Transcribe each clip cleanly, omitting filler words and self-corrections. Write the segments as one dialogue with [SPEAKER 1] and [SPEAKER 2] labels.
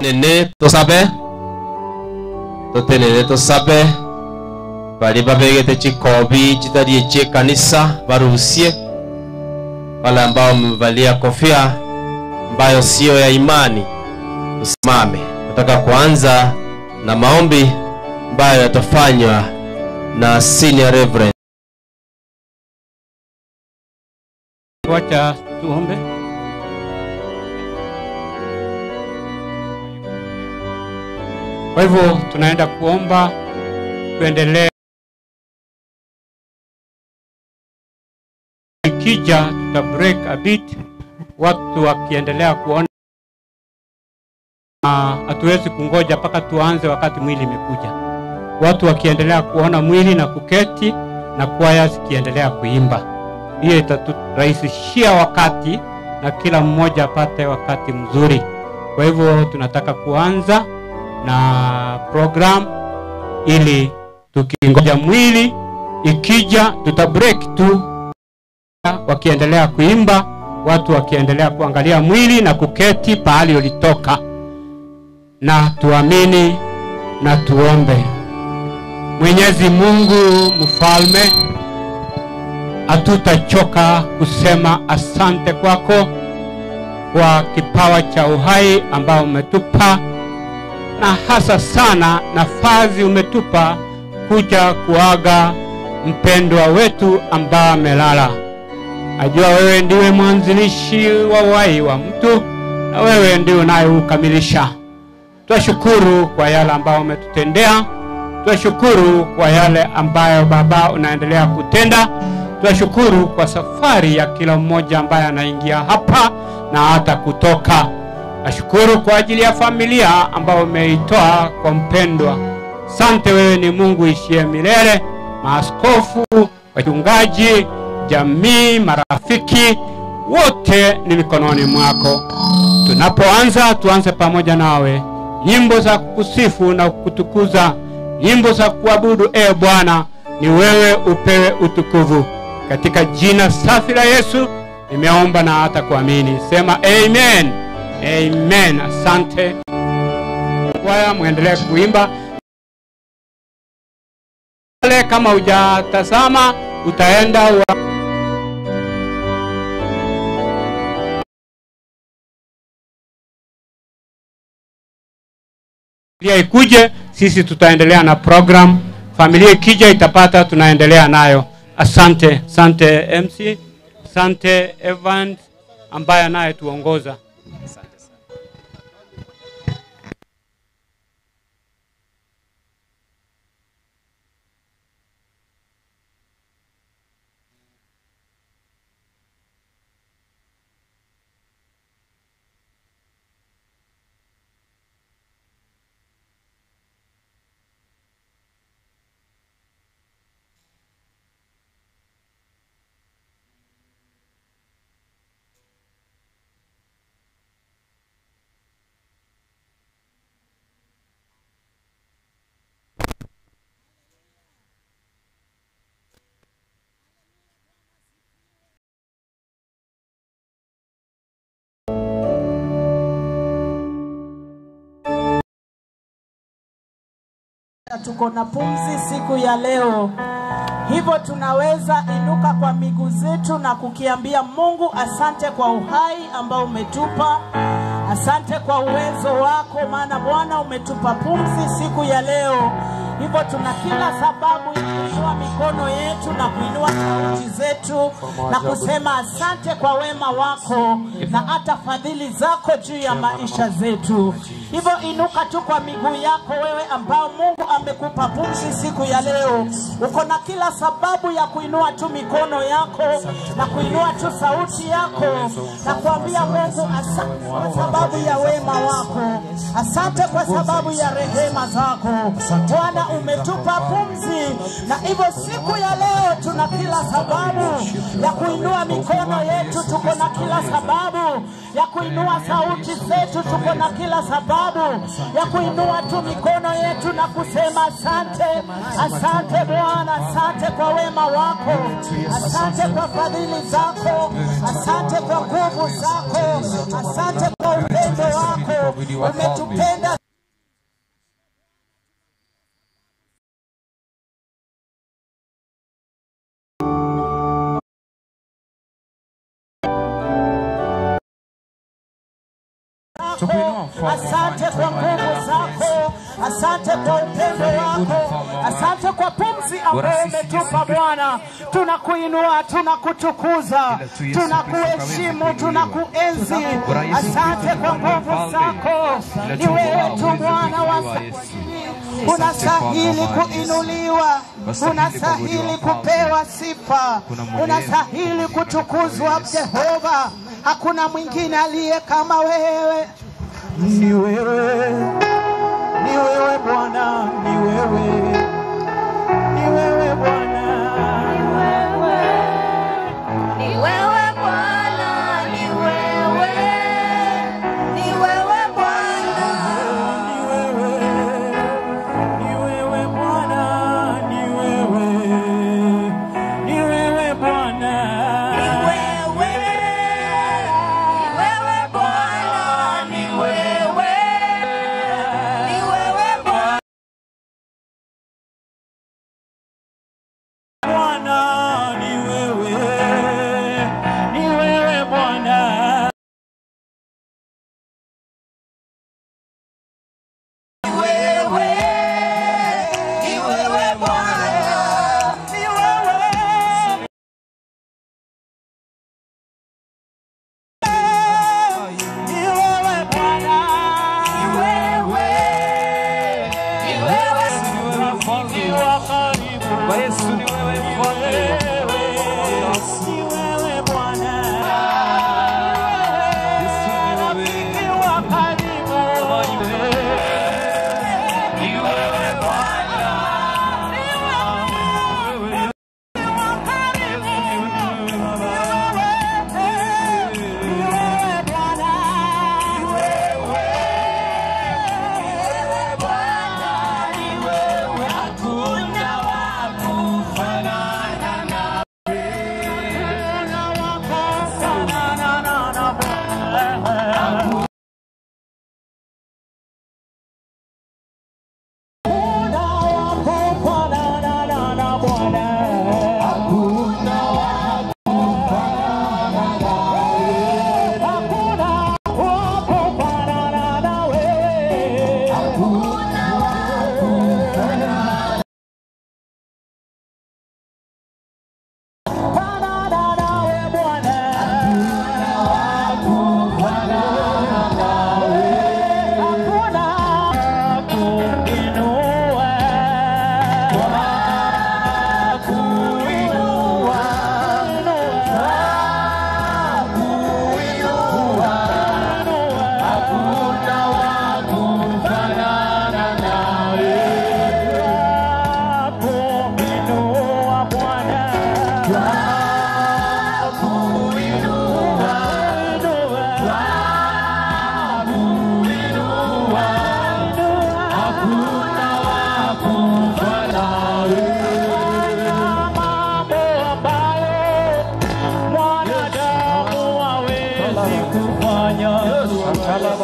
[SPEAKER 1] Nene to sabe bali babegete chikobi chitari che kanisa baruhusie wale ambao wamevalia kofia ambayo sio ya imani usimame. Nataka kuanza na maombi ambayo yatafanywa na Senior Reverend.
[SPEAKER 2] Wacha tuombe. Kwa hivyo tunaenda kuomba, tuendelee. Ikija tuta break a bit, watu wakiendelea kuona. Hatuwezi kungoja mpaka tuanze wakati mwili imekuja. Watu wakiendelea kuona mwili na kuketi na kwaya zikiendelea kuimba. Hiyo itaturahisishia wakati na kila mmoja apate wakati mzuri. Kwa hivyo tunataka kuanza na program ili tukingoja mwili ikija tuta break tu, wakiendelea kuimba, watu wakiendelea kuangalia mwili na kuketi pahali ulitoka. Na tuamini na tuombe. Mwenyezi Mungu mfalme, hatutachoka kusema asante kwako kwa kipawa cha uhai ambao umetupa, na hasa sana nafasi umetupa kuja kuaga mpendwa wetu ambaye amelala. Ajua wewe ndiwe mwanzilishi wa uhai wa mtu na wewe ndiwe unayekamilisha. Twashukuru kwa yale ambayo umetutendea. Twashukuru kwa yale ambayo Baba unaendelea kutenda. Twashukuru kwa safari ya kila mmoja ambaye anaingia hapa na hata kutoka. Ashukuru kwa ajili ya familia ambayo umeitoa kwa mpendwa. Asante, wewe ni Mungu ishie milele. Maaskofu, wachungaji, jamii, marafiki, wote ni mikononi mwako. Tunapoanza tuanze pamoja nawe. Nyimbo za kukusifu na kukutukuza, nyimbo za kuabudu Bwana, ni wewe upewe utukufu. Katika jina safi la Yesu nimeomba na hata kuamini. Sema amen. Amen. Asante. Kwaya muendelee kuimba. Kama hujatazama utaenda familia ikuje, sisi tutaendelea na program. Familia ikija itapata, tunaendelea nayo. Asante, asante MC, asante Evan ambaye naye tuongoza. Asante sana.
[SPEAKER 3] Tuko na pumzi siku ya leo, hivyo tunaweza inuka kwa miguu zetu na kukiambia Mungu asante kwa uhai ambao umetupa. Asante kwa uwezo wako, maana Bwana umetupa pumzi siku ya leo. Hivyo tuna kila sababu ya kuinua mikono yetu na kuinua sauti zetu na kusema asante kwa wema wako na hata fadhili zako juu ya maisha zetu. Hivyo inuka tu kwa miguu yako, wewe ambao Mungu amekupa pumzi siku ya leo. Uko na kila sababu ya kuinua tu mikono yako na kuinua tu sauti yako na kuambia Mungu asante kwa sababu ya wema wako. Asante kwa sababu ya rehema zako. Bwana umetupa pumzi, na hivyo siku ya leo tuna kila sababu ya kuinua mikono yetu. Tuko na kila sababu ya kuinua sauti zetu. Tuko na kila sababu ya kuinua tu mikono yetu na kusema asante. Asante Bwana, asante kwa wema wako. Asante kwa fadhili zako. Asante kwa nguvu zako. Asante kwa upendo wako. Umetupenda Asante kwa nguvu zako, asante kwa upendo wako, asante kwa pumzi ambayo umetupa Bwana. Tunakuinua, tunakutukuza, tunakuheshimu, tunakuenzi. Asante kwa nguvu zako. Ni wewe tu Bwana wastahili. Unastahili kuinuliwa, unastahili kupewa sifa, unastahili kutukuzwa Jehova. Hakuna mwingine aliye kama wewe. Ni wewe, ni wewe Bwana, ni wewe, ni wewe Bwana, ni wewe, ni wewe Bwana, ni wewe, ni wewe Bwana, ni wewe, ni wewe Bwana, ni wewe, ni wewe Bwana.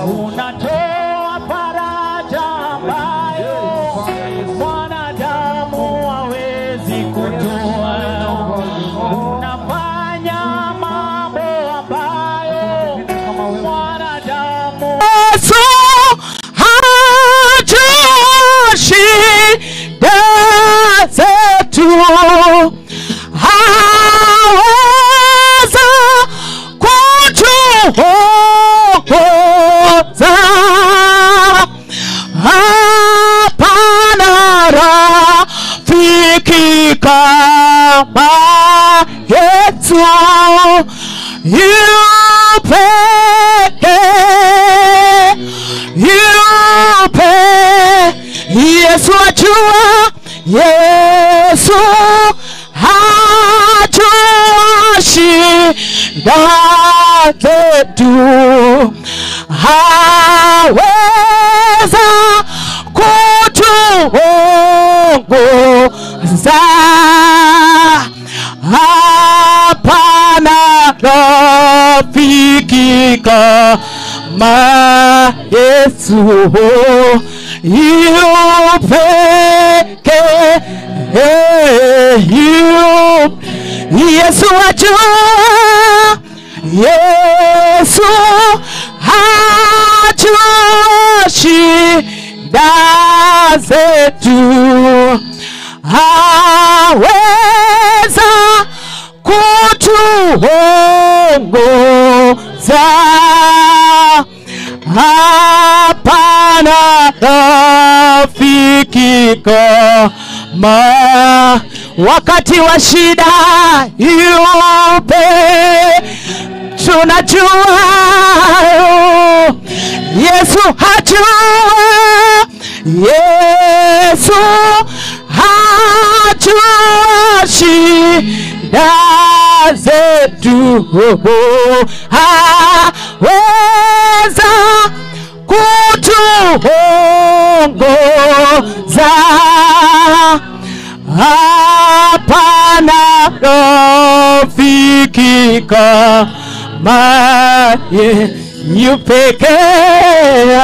[SPEAKER 3] Unatoa faraja ambayo mwanadamu hawezi kutoa. Unafanya mambo ambayo mwanadamu hajui shida zetu. Haweza kutuongoza. Hapana rafiki kama Yesu. Yupe Yesu ajua, Yesu hajua shida zetu. Haweza kutuongoza. Hapana rafiki kama Yesu. Yupeke Yesu ajua, Yesu hajua
[SPEAKER 2] hajua shida zetu, aweza kutuongoza. Hapana rafiki kama wakati wa shida yupe, tunajua Yesu hajua, Yesu hajua shida zetu, haweza kutuongoza. Hapana rafiki kama yu pekee,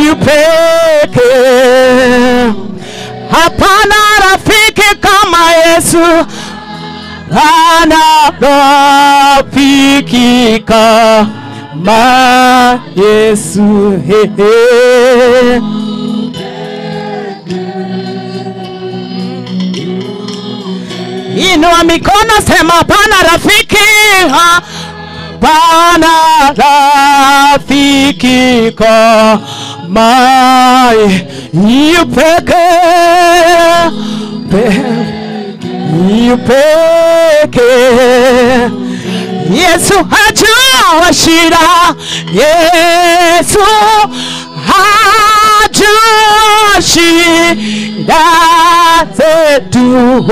[SPEAKER 2] yu pekee. Hapana rafiki kama Yesu, hapana rafiki kama Yesu. Inua mikono, sema hapana rafiki, hapana rafiki kama yu pekee, yu pekee. Yesu hajua shida, Yesu hajua shida zetu,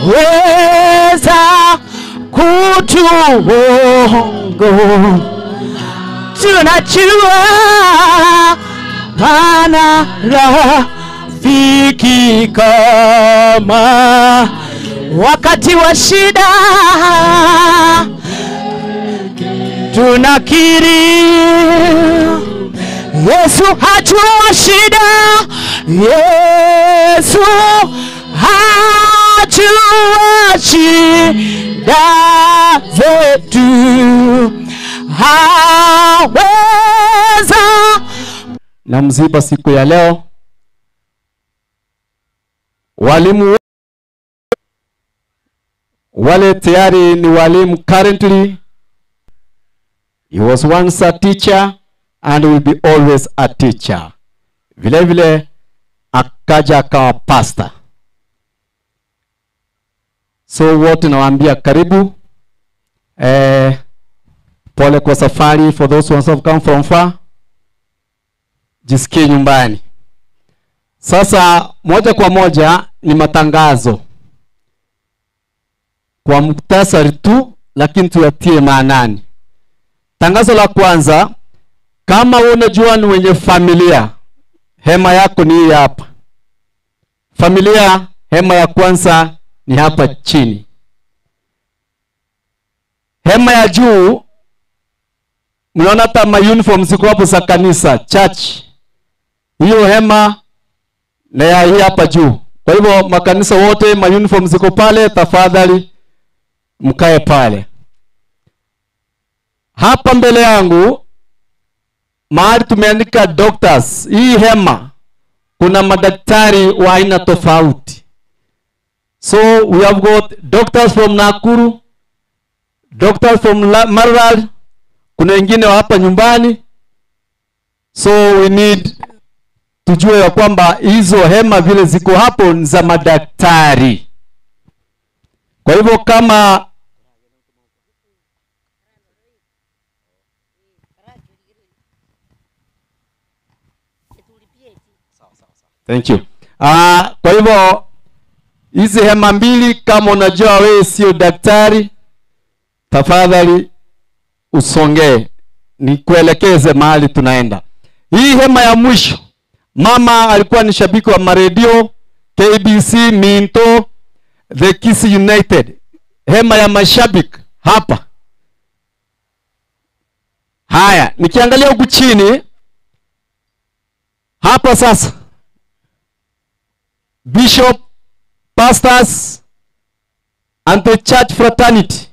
[SPEAKER 2] weza kutuongoza. Tunajua hapana rafiki kama wakati wa shida, tunakiri Yesu hajua shida, Yesu hajua shida zetu, haweza. Na mziba siku ya leo walimu wale tayari ni walimu currently. He was once a teacher and will be always a teacher. Vile vile akaja kama pastor. So wote nawaambia karibu. Pole kwa safari for those who have come from far. Jisikie nyumbani. Sasa moja kwa moja ni matangazo. Kwa muktasari tu, lakini tuyatie maanani. Tangazo la kwanza, kama unajua ni wenye familia, hema yako ni hii hapa. Familia, hema ya kwanza ni hapa chini. Hema ya juu, mnaona hata ma uniform ziko hapo za kanisa, church. Hiyo hema na ya hii hapa juu. Kwa hivyo makanisa wote ma uniform ziko pale, tafadhali mkae pale. Hapa mbele yangu mahali tumeandika doctors. Hii hema kuna madaktari wa aina tofauti. So we have got doctors from Nakuru, doctors from Maralal, kuna wengine wa hapa nyumbani. So we need tujue ya kwamba hizo hema vile ziko hapo ni za madaktari. Kwa hivyo kama thank you. Kwa hivyo hizi hema mbili, kama unajua wewe sio daktari, tafadhali usongee nikuelekeze mahali tunaenda. Hii hema ya mwisho, mama alikuwa ni shabiki wa maredio, KBC, Minto, The Kiss United. Hema ya mashabiki hapa. Haya, nikiangalia huku chini hapa sasa, bishop, pastors and the church fraternity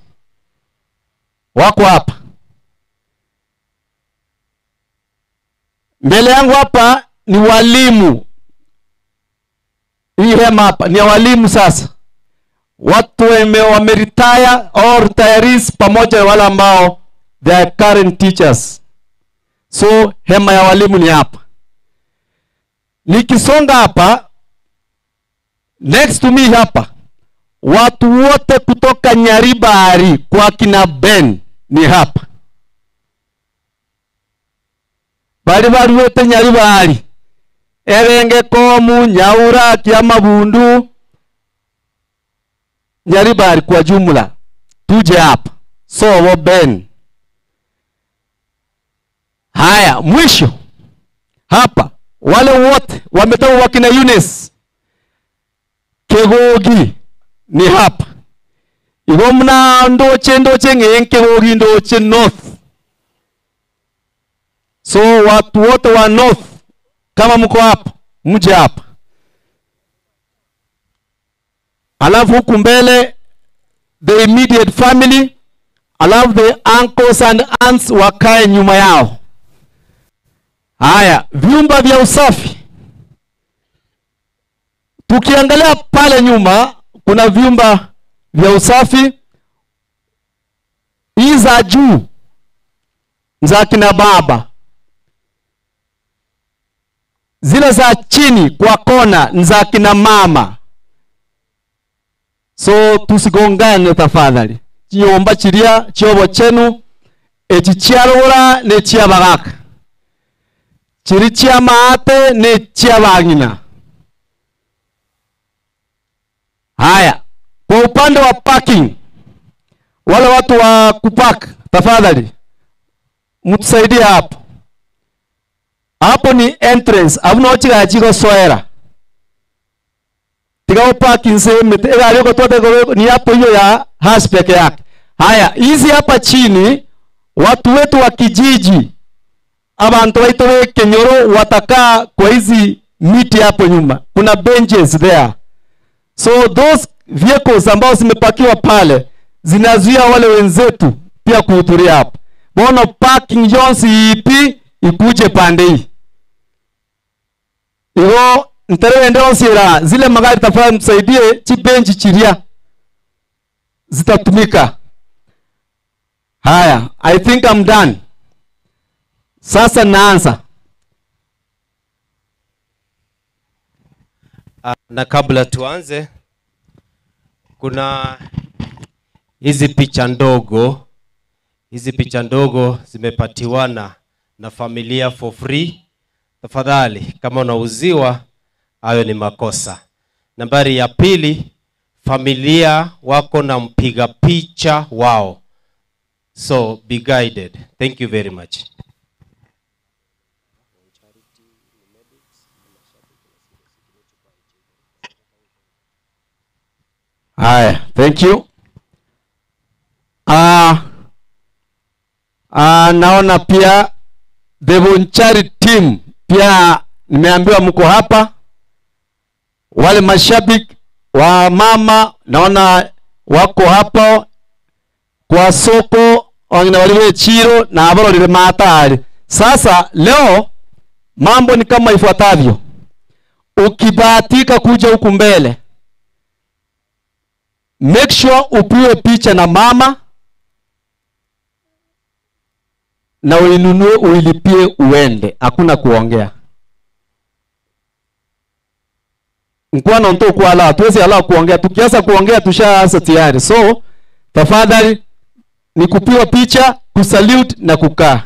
[SPEAKER 2] wako hapa.
[SPEAKER 4] Mbele yangu hapa ni walimu. Hii hema hapa ni walimu sasa. Watu wameretire or retirees pamoja na wale ambao they are current teachers. So hema ya walimu ni hapa. Nikisonga hapa, next to me hapa, watu wote kutoka Nyaribari kwa kina Ben ni hapa. Bari wote Nyaribari. Erenge Komu, Nyaura, Kiamabundu, Nyaribari kwa jumla. Tuje hapa. So Ben. Haya, mwisho. Hapa. Wale wote wametoka wakina Eunice. Kegogi ni hapa. Igomna ndoche ngenge Kegogi ndoche North. So watu wote wa North kama mko hapa, mje hapa. Alafu huku mbele the immediate family, alafu the uncles and aunts wakae nyuma yao. Haya, vyumba vya usafi. Tukiangalia pale nyuma kuna vyumba vya usafi. Hizi za juu za kina baba. Zile za chini kwa kona za kina mama. So tusigongane tafadhali. Chiomba chiria chiobo chenu echichiarura ne chiabagaka. Chiri chia maate ne chiabagina. Haya, kwa upande wa parking, wale watu wa kupark tafadhali mtusaidie hapo. Hapo ni entrance, abuno chigachiko soera. Tigao parking sehemu egari ko tote ni hapo hiyo ya hash peke yake. Haya, hizi hapa chini watu wetu wa kijiji abantu waitowe Kenyoro watakaa kwa hizi miti hapo nyuma. Kuna benches there. So those vehicles ambao zimepakiwa pale zinazuia wale wenzetu pia kuhudhuria hapo. Bono parking Jones ipi ikuje pande hii. Iyo nterewe ndio sira zile magari tafadhali msaidie chibenchi chiria zitatumika. Haya, I think I'm done. Sasa naanza.
[SPEAKER 1] Na kabla tuanze, kuna hizi picha ndogo. Hizi picha ndogo zimepatiwana na familia for free. Tafadhali kama unauziwa hayo ni makosa. Nambari ya pili, familia wako na mpiga picha wao. So be guided. Thank you very much.
[SPEAKER 4] Haya, thank you. Naona pia the Bonchari team pia nimeambiwa mko hapa. Wale mashabiki wa mama naona wako hapa kwa soko wengine waliwe chiro na abaro lile matari. Sasa leo mambo ni kama ifuatavyo. Ukibahatika kuja huku mbele, make sure upiwe picha na mama na uinunue uilipie uende. Hakuna kuongea. Mkwano nto kwa ala, tuwezi ala kuongea. Tukianza kuongea tushaanza tayari. So, tafadhali ni kupiwa picha, kusalute na kukaa.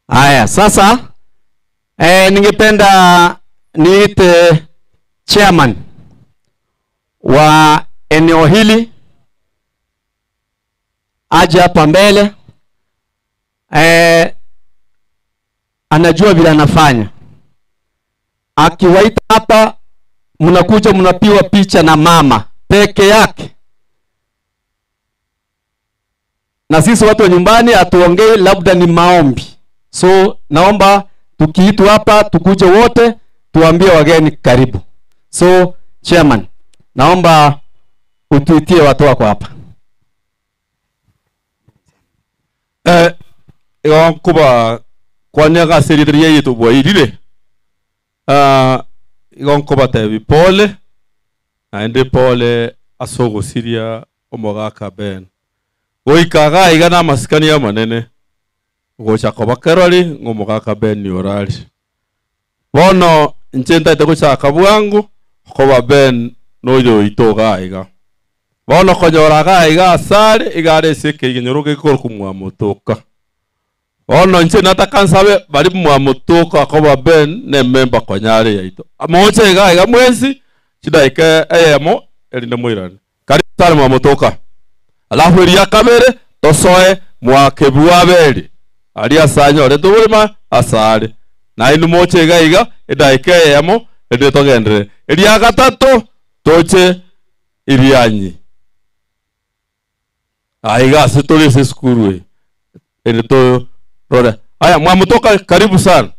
[SPEAKER 4] Haya, sasa ningependa niite chairman wa eneo hili aje hapa mbele. Anajua vile anafanya. Akiwaita hapa mnakuja mnapiwa picha na mama peke yake. na sisi watu wa nyumbani atuongee, labda ni maombi. So naomba tukiitwa hapa tukuje wote tuambie wageni karibu. So chairman, naomba utuitie watu wako hapa.
[SPEAKER 5] Kuba kwanya ga secretary yetu boirire. Kuba tebi pole. Aende pole asogo siria omogaka ben. Goikaga igana masikani ya manene. Gocha koba keroli ngomogaka ben ni orali. Bono nchenta ite gocha kabwangu koba ben noyo itoga iga. Bono konyoraga iga asare igare seke igenyoroge kol kumwa motoka. Bono nche nataka nsabe bari mwa motoka koba ben ne member konyare yaito. Amoche iga mwezi chida ike eyemo elinde mwirani. Kari sare mwa motoka. Alafu ria kamere tosoe mwa kebua beri. Aria sanyo le tubulima asare. Na inu moche iga ida ike eyemo elinde togendere. Ria gatatu toche irianyi. Aiga setole se skuru ele to roda. Aya mwamutoka karibu sana.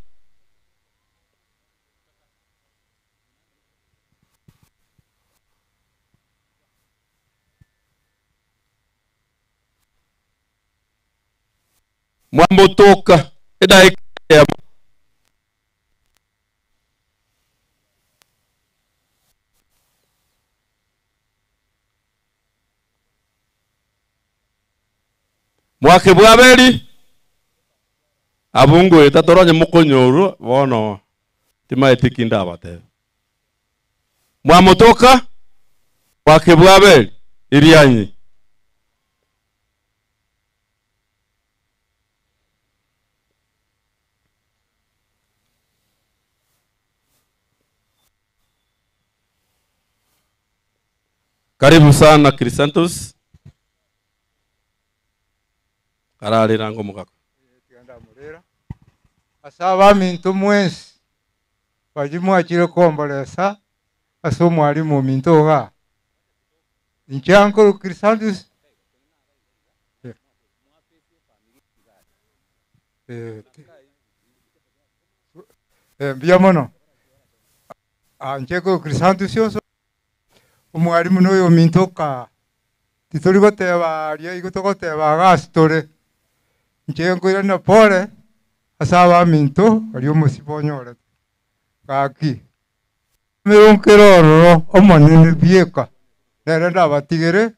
[SPEAKER 5] Mwamutoka eda ya mwake bwaberi abungu etatoranye mukonyoro bono tima etikinda abate mwamutoka mwake bwaberi irianyi karibu sana Crisantos. Karali rango mukako.
[SPEAKER 6] Tianda murera. Asaba mintu mwensi. Wajimu achire kombolesa. Aso mwalimu mintu ha. Nchanko Crisantos. Biamono. Ancheko Crisantos yoso. Umwalimu noyo mintu ka. Titori goteba aria igotogoteba gastore. Nchengo irana pole asaba minto alio musibonyore kaki meronkeroro omonene bieka nere ndabatigere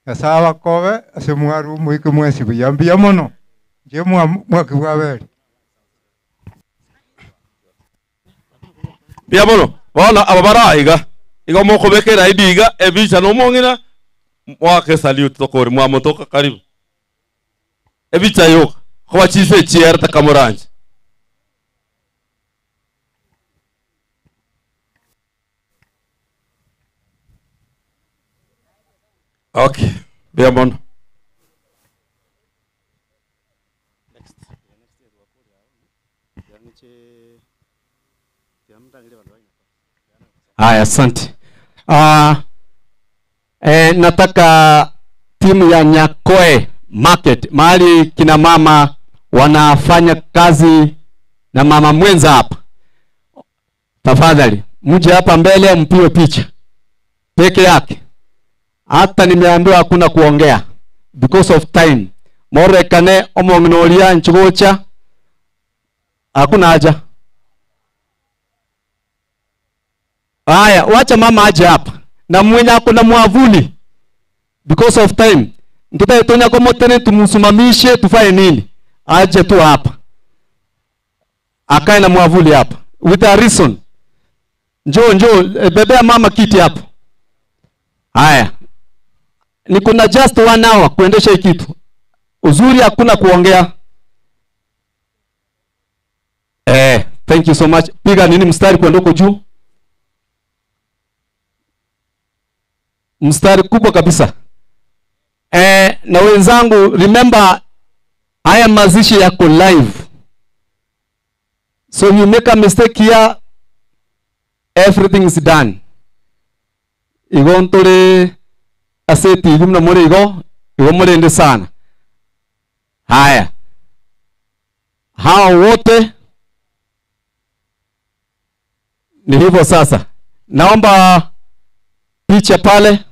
[SPEAKER 6] asaba kobe asemwaru muike mwesi biyambia mono je mwakibwabere
[SPEAKER 5] biamono bona ababara iga moko bekera idiga ebisha no mongina mwake salute tokori mwamotoka karibu ebicha yok kwa chise chier ta kamoranje okay biamono
[SPEAKER 4] Haya, asante. Nataka timu ya Nyakoe Market, mahali kina mama wanafanya kazi na mama mwenza hapa. Tafadhali, mje hapa mbele mpige picha. Peke yake. Hata nimeambiwa hakuna kuongea because of time. More kane omongnolia nchugocha. Hakuna haja. Haya, wacha mama aje hapa. Na mwenye hakuna mwavuli because of time. Ngita itonya kwa motene tumusumamishe tufanye nini? Aje tu hapa. Akae na mwavuli hapa. With a reason. Njoo bebea mama kiti hapo. Haya. Ni kuna just 1 hour kuendesha kitu. Uzuri hakuna kuongea. Thank you so much. Piga nini mstari kwenda huko juu. Mstari kubwa kabisa. Na wenzangu, remember haya mazishi yako live. So you make a mistake here, everything is done. Igo ntore aseti igumna more igo murende sana. Haya, hao wote ni hivyo. Sasa naomba picha pale.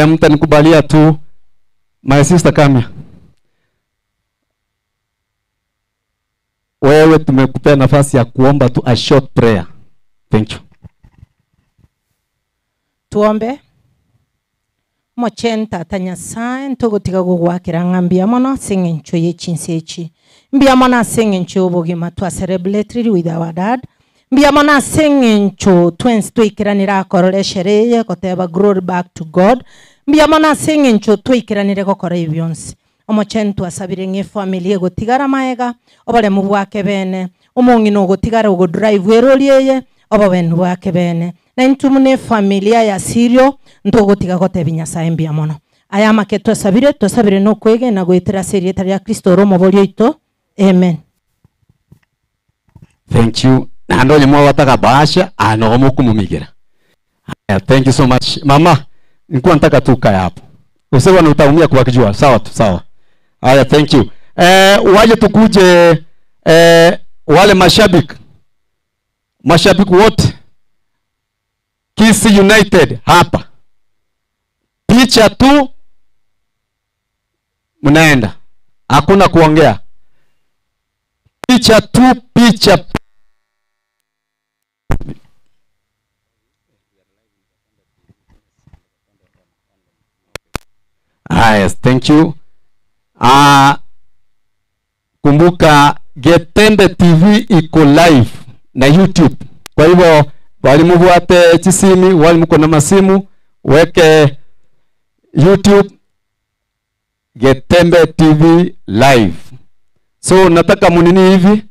[SPEAKER 4] Mtanikubalia tu, my sister Kamya, wewe tumekupea nafasi ya kuomba tu a short prayer. Thank you.
[SPEAKER 3] Tuombe. Mochen tata Nyasaye ntugutiga gugwakira ngambia mono singincho yechinsechi. Mbia mona singincho obogima twa celebrate with our dad. Mbia mona singincho twins twikiranira akoreshereye koteba glory back to God. Mbia mona singincho twikiranire gokora ibyonsi. Omochen twasabire nge family gotigara maega obale mu bwake bene. Omongino gotigara go drive weroliye obo benu bwake bene. Na intumune familia ya Sirio ntogotiga gotebi Nyasaye mbia mono. Aya maketo sabire no kwege na goitera serieta ya Kristo romo bolio ito. Amen.
[SPEAKER 4] Thank you. Na ndo nyemo wataka basha anomo kumumigira. Thank you so much. Mama, nilikuwa nataka tu kaya hapo. Usewa na utaumia kwa kijua. Sawa tu, sawa. Haya, thank you. Waje tukuje wale mashabiki wote Kisii United hapa. Picha tu mnaenda. Hakuna kuongea. Picha tu, picha. Yes, thank you. Kumbuka Getembe TV iko live na YouTube. Kwa hivyo walimu vuate chisimi, walimu kuna masimu, weke YouTube Getembe TV live. So nataka munini hivi.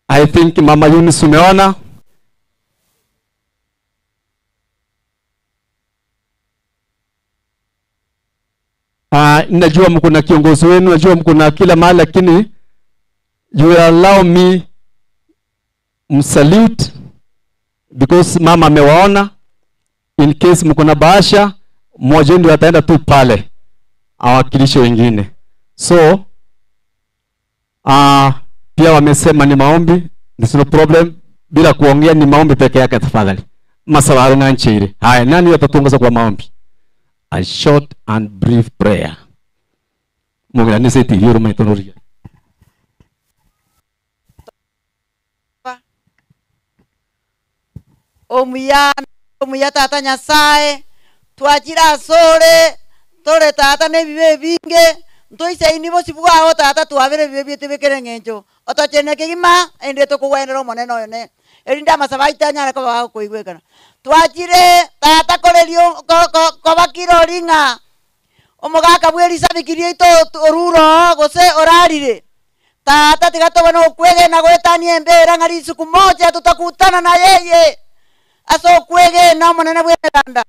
[SPEAKER 4] I think Mama Eunice umeona. Najua mko na kiongozi wenu, najua mko na kila mahali, lakini you will allow me salute because mama amewaona. In case mko na bahasha, mmoja ndio ataenda tu pale awakilishe wengine. So pia wamesema ni maombi, there's no problem. Bila kuongea ni maombi peke yake tafadhali. Masawari na nchiri. Haya, nani atatuongoza kwa maombi? A short and brief prayer. Mungu aniseti hiyo maitonoria.
[SPEAKER 7] Omuya tata Nyasaye twakira sore tore tata ne bibe binge ntoise inibo sibwaho tata twabere bibe bitebekere ngenjo otochene kigima ende to kuwenero moneno yone erinda masabaita nyara ko baho kuigwekana twakire tata korerio ko bakiro ringa omugaka bweri sabikirie ito oruro gose orarire tata tigatobana okwege na gwetani embera ngari siku moja tutakutana na yeye aso kwege na monene bwe meganda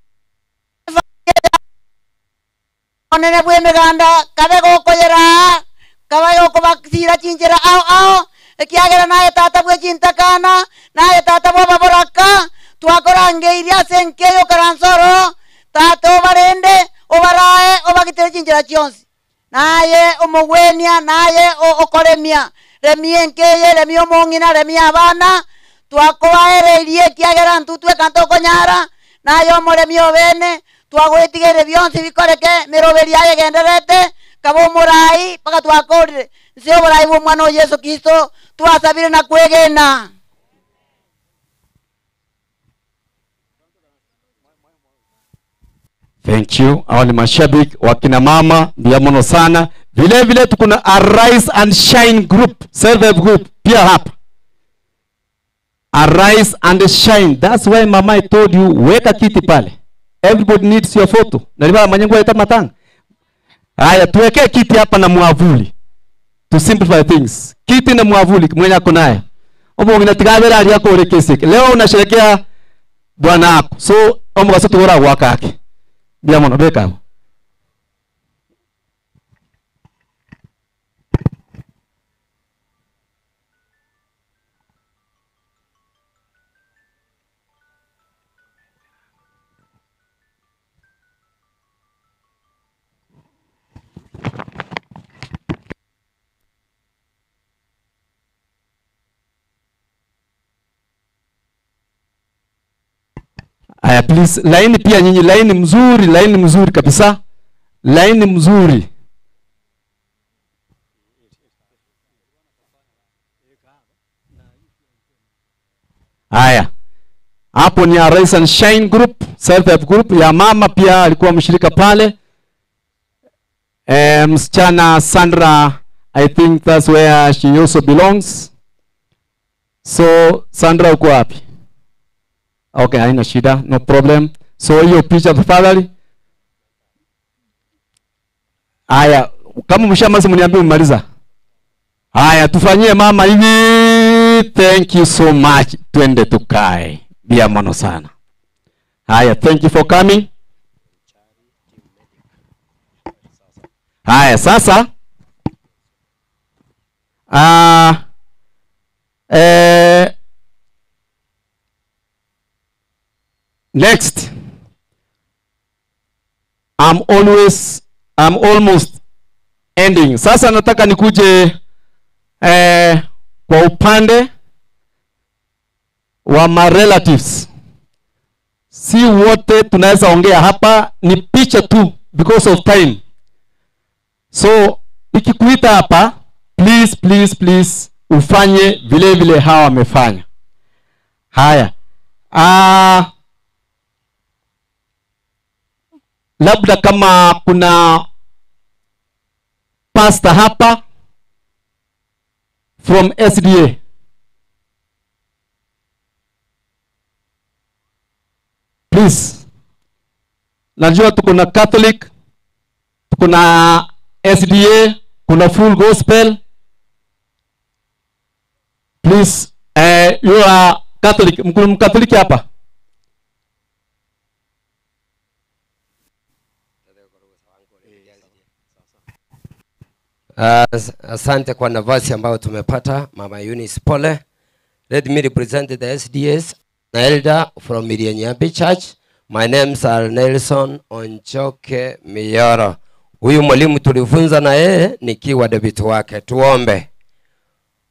[SPEAKER 7] monene bwe meganda kabego koyera kabayo ko bakira chinjera ao ekiagera naye tata bwe chintakana naye tata bwe baboraka twakorange iria senkeyo karansoro tata obarende obarae obagitere chinjera chionsi naye omogwenia naye okoremia remienkeye remio mongina remia abana twakoaereirie kiagera ntutwe kanto konyara nayo moremio bene twagwetigere byonse bikoreke miroberi aye genderete kabo murai paka twakorire nse oborai bwo mwana Yesu Kristo twasabire na kwegena.
[SPEAKER 4] Thank you. Awali mashabiki wakina mama ndio mono sana. Vile vile tukuna Arise and Shine group, self-help group pia hapa. Arise and shine. That's why mama I told you weka kiti pale. Everybody needs your photo. Naliba manyengo ya tamatanga. Haya tuweke kiti hapa na mwavuli. To simplify things. Kiti na mwavuli mwenye ako naye. Omo nginatigabera ali yako ole keseke. Leo unasherehekea bwana wako. So omo gasoto ora waka yake. Bia mono beka. Aya, please, laini pia nyinyi, laini mzuri kabisa. Laini mzuri. Aya. Hapo ni Rise and Shine Group, self-help group. Ya mama pia alikuwa mshirika pale. Msichana Sandra, I think that's where she also belongs. So Sandra uko wapi? Okay, haina shida, no problem. So hiyo picha tafadhali. Aya, kama mshamaliza mniambie umaliza. Aya, tufanyie mama hivi. Thank you so much. Twende tukae. Bia mano sana. Aya, thank you for coming. Aya, sasa next, I'm almost ending. Sasa nataka nikuje kwa upande wa my relatives. Si wote tunaweza ongea hapa, ni picha tu because of time. So ikikuita hapa, please ufanye vile hawa wamefanya. Haya. Labda kama kuna pastor hapa from SDA. Please. Najua tuko na Catholic, tuko na SDA, kuna Full Gospel. Please, you are Catholic, mkatoliki hapa.
[SPEAKER 8] Asante kwa nafasi ambayo tumepata, Mama Eunice pole. Let me represent the SDS, an elder from Mirianyabi Church. My name's Nelson Onchoke Miyoro. Huyu mwalimu tulifunza na yeye nikiwa debiti wake. Tuombe.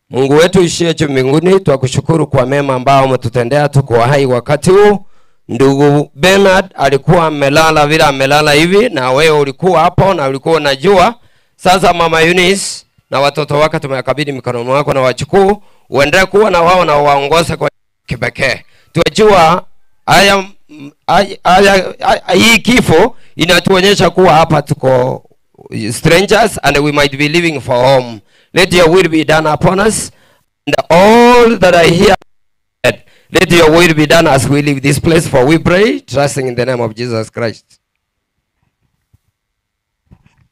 [SPEAKER 8] Mungu wetu ishie juu mbinguni, tunakushukuru kwa mema ambao umetutendea, tuko hai wakati huu. Ndugu Bernard alikuwa amelala vile amelala hivi, na wewe ulikuwa hapo na ulikuwa unajua. Sasa Mama Eunice na watoto wake tumekabidhi mikononi mwako, na wachukuu uendelee kuwa na wao na waongoze kwa kipekee. Tunajua hii kifo inatuonyesha kuwa hapa tuko strangers and we might be living for home. Let your will be done upon us, and all that I hear, let your will be done as we leave this place, for we pray, trusting in the name of Jesus Christ.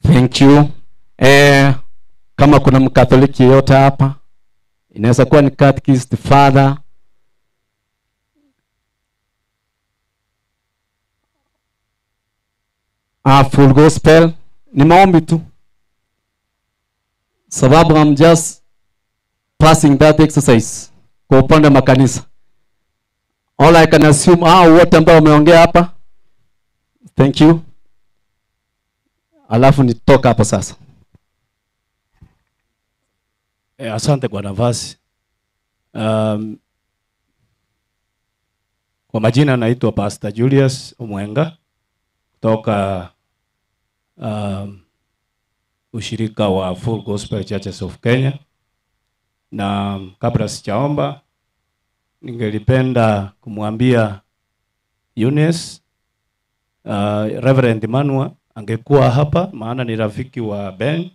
[SPEAKER 4] Thank you. Kama kuna mkatoliki yote hapa, inaweza kuwa ni catechist, father, Full Gospel, ni maombi tu. Sababu I'm just passing that exercise kwa upande wa makanisa. All I can assume, wote ambao wameongea hapa, thank you. Alafu nitoka hapa sasa.
[SPEAKER 9] Asante kwa nafasi. Kwa majina naitwa Pastor Julius Omwenga kutoka ushirika wa Full Gospel Churches of Kenya. Na kabla sijaomba, ningelipenda kumwambia Eunice, Reverend Emmanuel angekuwa hapa, maana ni rafiki wa Ben,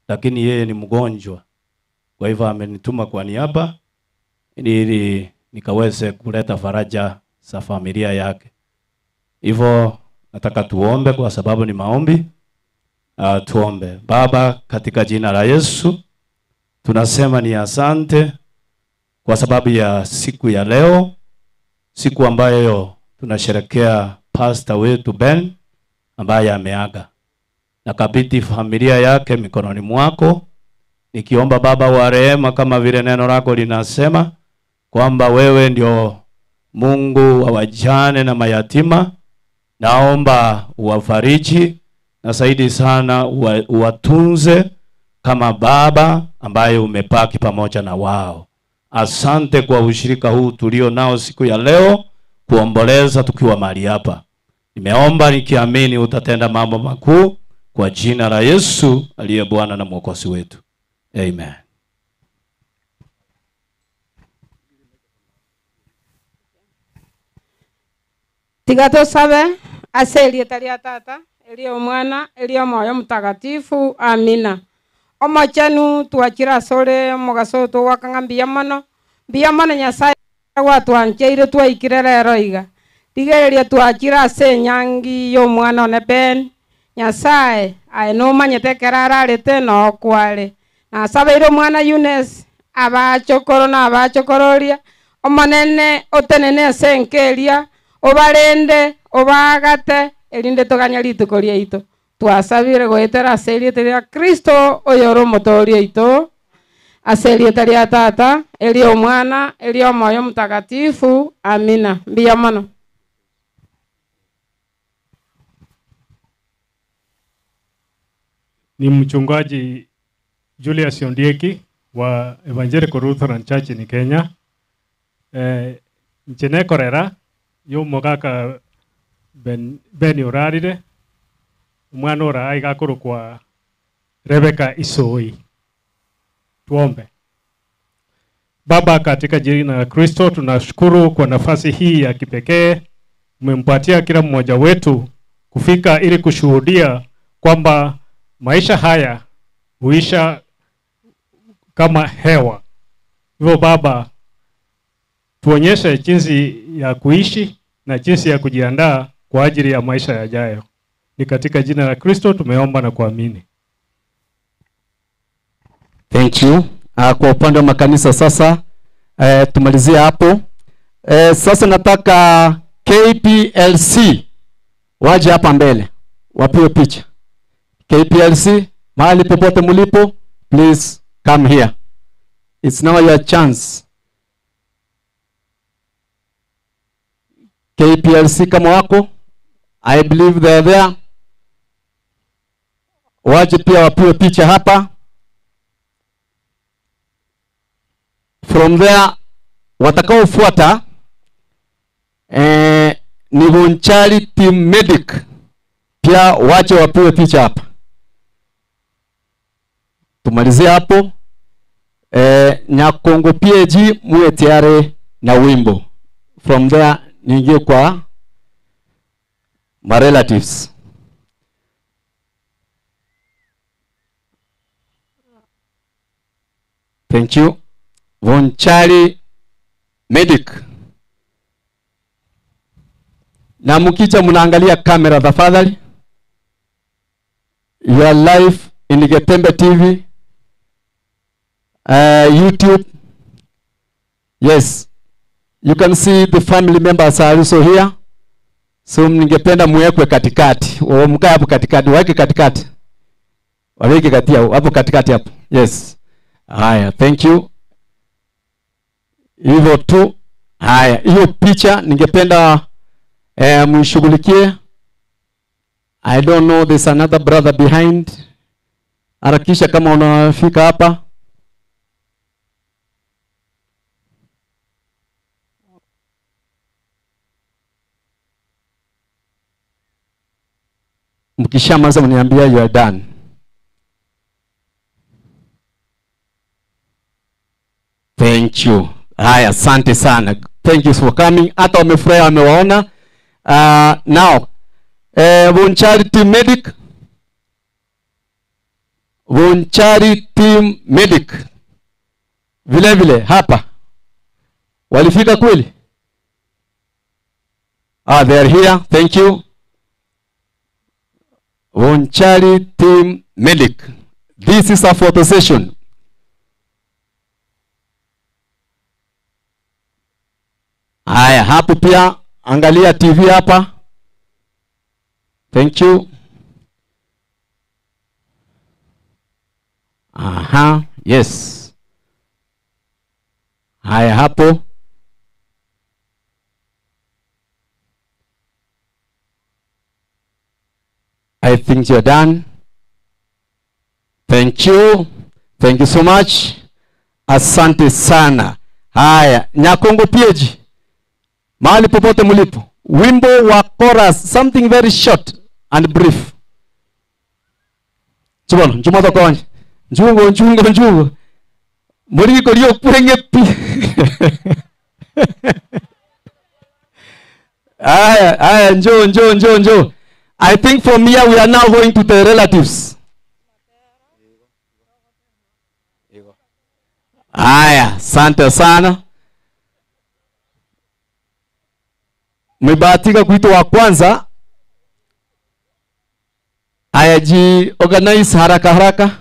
[SPEAKER 9] lakini yeye ni mgonjwa. Kwa hivyo amenituma kwa niaba ili nikaweze kuleta faraja za familia yake. Hivyo nataka tuombe kwa sababu ni maombi. Tuombe. Baba, katika jina la Yesu, tunasema ni asante kwa sababu ya siku ya leo, siku ambayo tunasherehekea pastor wetu Ben ambaye ameaga. Nakabidhi familia yake mikononi mwako, nikiomba Baba wa rehema, kama vile neno lako linasema kwamba wewe ndio Mungu wa wajane na mayatima. Naomba uwafariji na zaidi sana uwatunze kama baba ambaye umepaki pamoja na wao. Asante kwa ushirika huu tulio nao siku ya leo. kuomboleza tukiwa mahali hapa. Nimeomba nikiamini utatenda mambo makuu kwa jina la Yesu aliye Bwana na Mwokozi wetu. Amen.
[SPEAKER 10] Tigato sabe aseli talia tata elio mwana elio moyo mtakatifu. Amina. Omachanu tuachira sore mugasoto wakangambia mano Nyasaye watu ancheire twaikire roiga tigereria tuachira se nyangi yo mwana one ben Nyasaye aeno manyete kerararete no kwale na sabeiro mwana Yunes abachokoro na abachokororia omanene otenene senkeria obarende obagate elinde toganya rituko ryaito twasabire goetera aseriete rya Kristo oyoro motoria ito aseriete rya tata elio mwana elio moyo mtakatifu. Amina. Mbia mano.
[SPEAKER 11] Ni mchungaji Julius Ondieki wa Evangelical Lutheran Church in Kenya. Nchene korera yo mogaka ben urarire mwana ora aigakuru kwa Rebecca Isoi. Tuombe. Baba, katika jina la Kristo tunashukuru kwa nafasi hii ya kipekee umempatia kila mmoja wetu kufika ili kushuhudia kwamba maisha haya huisha kama hewa. Hivyo Baba, tuonyeshe jinsi ya kuishi na jinsi ya kujiandaa kwa ajili ya maisha yajayo. Ni katika jina la Kristo tumeomba na kuamini.
[SPEAKER 4] Thank you. Kwa upande wa makanisa sasa tumalizia hapo. Sasa nataka KPLC waje hapa mbele wapiwe picha. KPLC mahali popote mlipo, please come here. It's now your chance. KPLC kama wako, I believe they're there. Waje pia wapiwe picha hapa. From there watakaofuata ni Bonchari Team Medic pia wache wapiwe picha hapa. Tumalizie hapo. Nyakongo PAG muwe tayari na wimbo. From there niingie kwa my relatives. Thank you. Bonchari Medic. Na mkija mnaangalia kamera tafadhali. You are live in Getembe TV, YouTube. Yes, you can see the family members are also here. So ningependa muwekwe katikati. Mkae hapo katikati, waweke katikati. Waweke katia hapo katikati hapo. Yes. Haya, thank you. Hivyo tu. Haya, hiyo picha ningependa mshughulikie. I don't know, there's another brother behind. Harakisha kama unafika hapa. Mkishamaliza mniambia you are done. Thank you. Haya, asante sana. Thank you for coming. Hata wamefurahi wamewaona. Now, Bonchari Team Medic. Bonchari Team Medic. Vile vile hapa. Walifika kweli? They are here. Thank you. Bonchari Team Medic. This is a photo session. Haya, hapo pia angalia TV hapa. Thank you. Aha, yes. Haya hapo. I think you're done. Thank you. Thank you so much. Asante sana. Haya, Nyakongo PAG. mahali popote mlipo, wimbo wa chorus, something very short and brief. Chibolo, njumoto konje. Njungo. Muri korio kurengepi. Aya, njoo. I think from here we are now going to the relatives. Aya, asante sana. Mmebahatika kuitwa wa kwanza. Aya, organize haraka.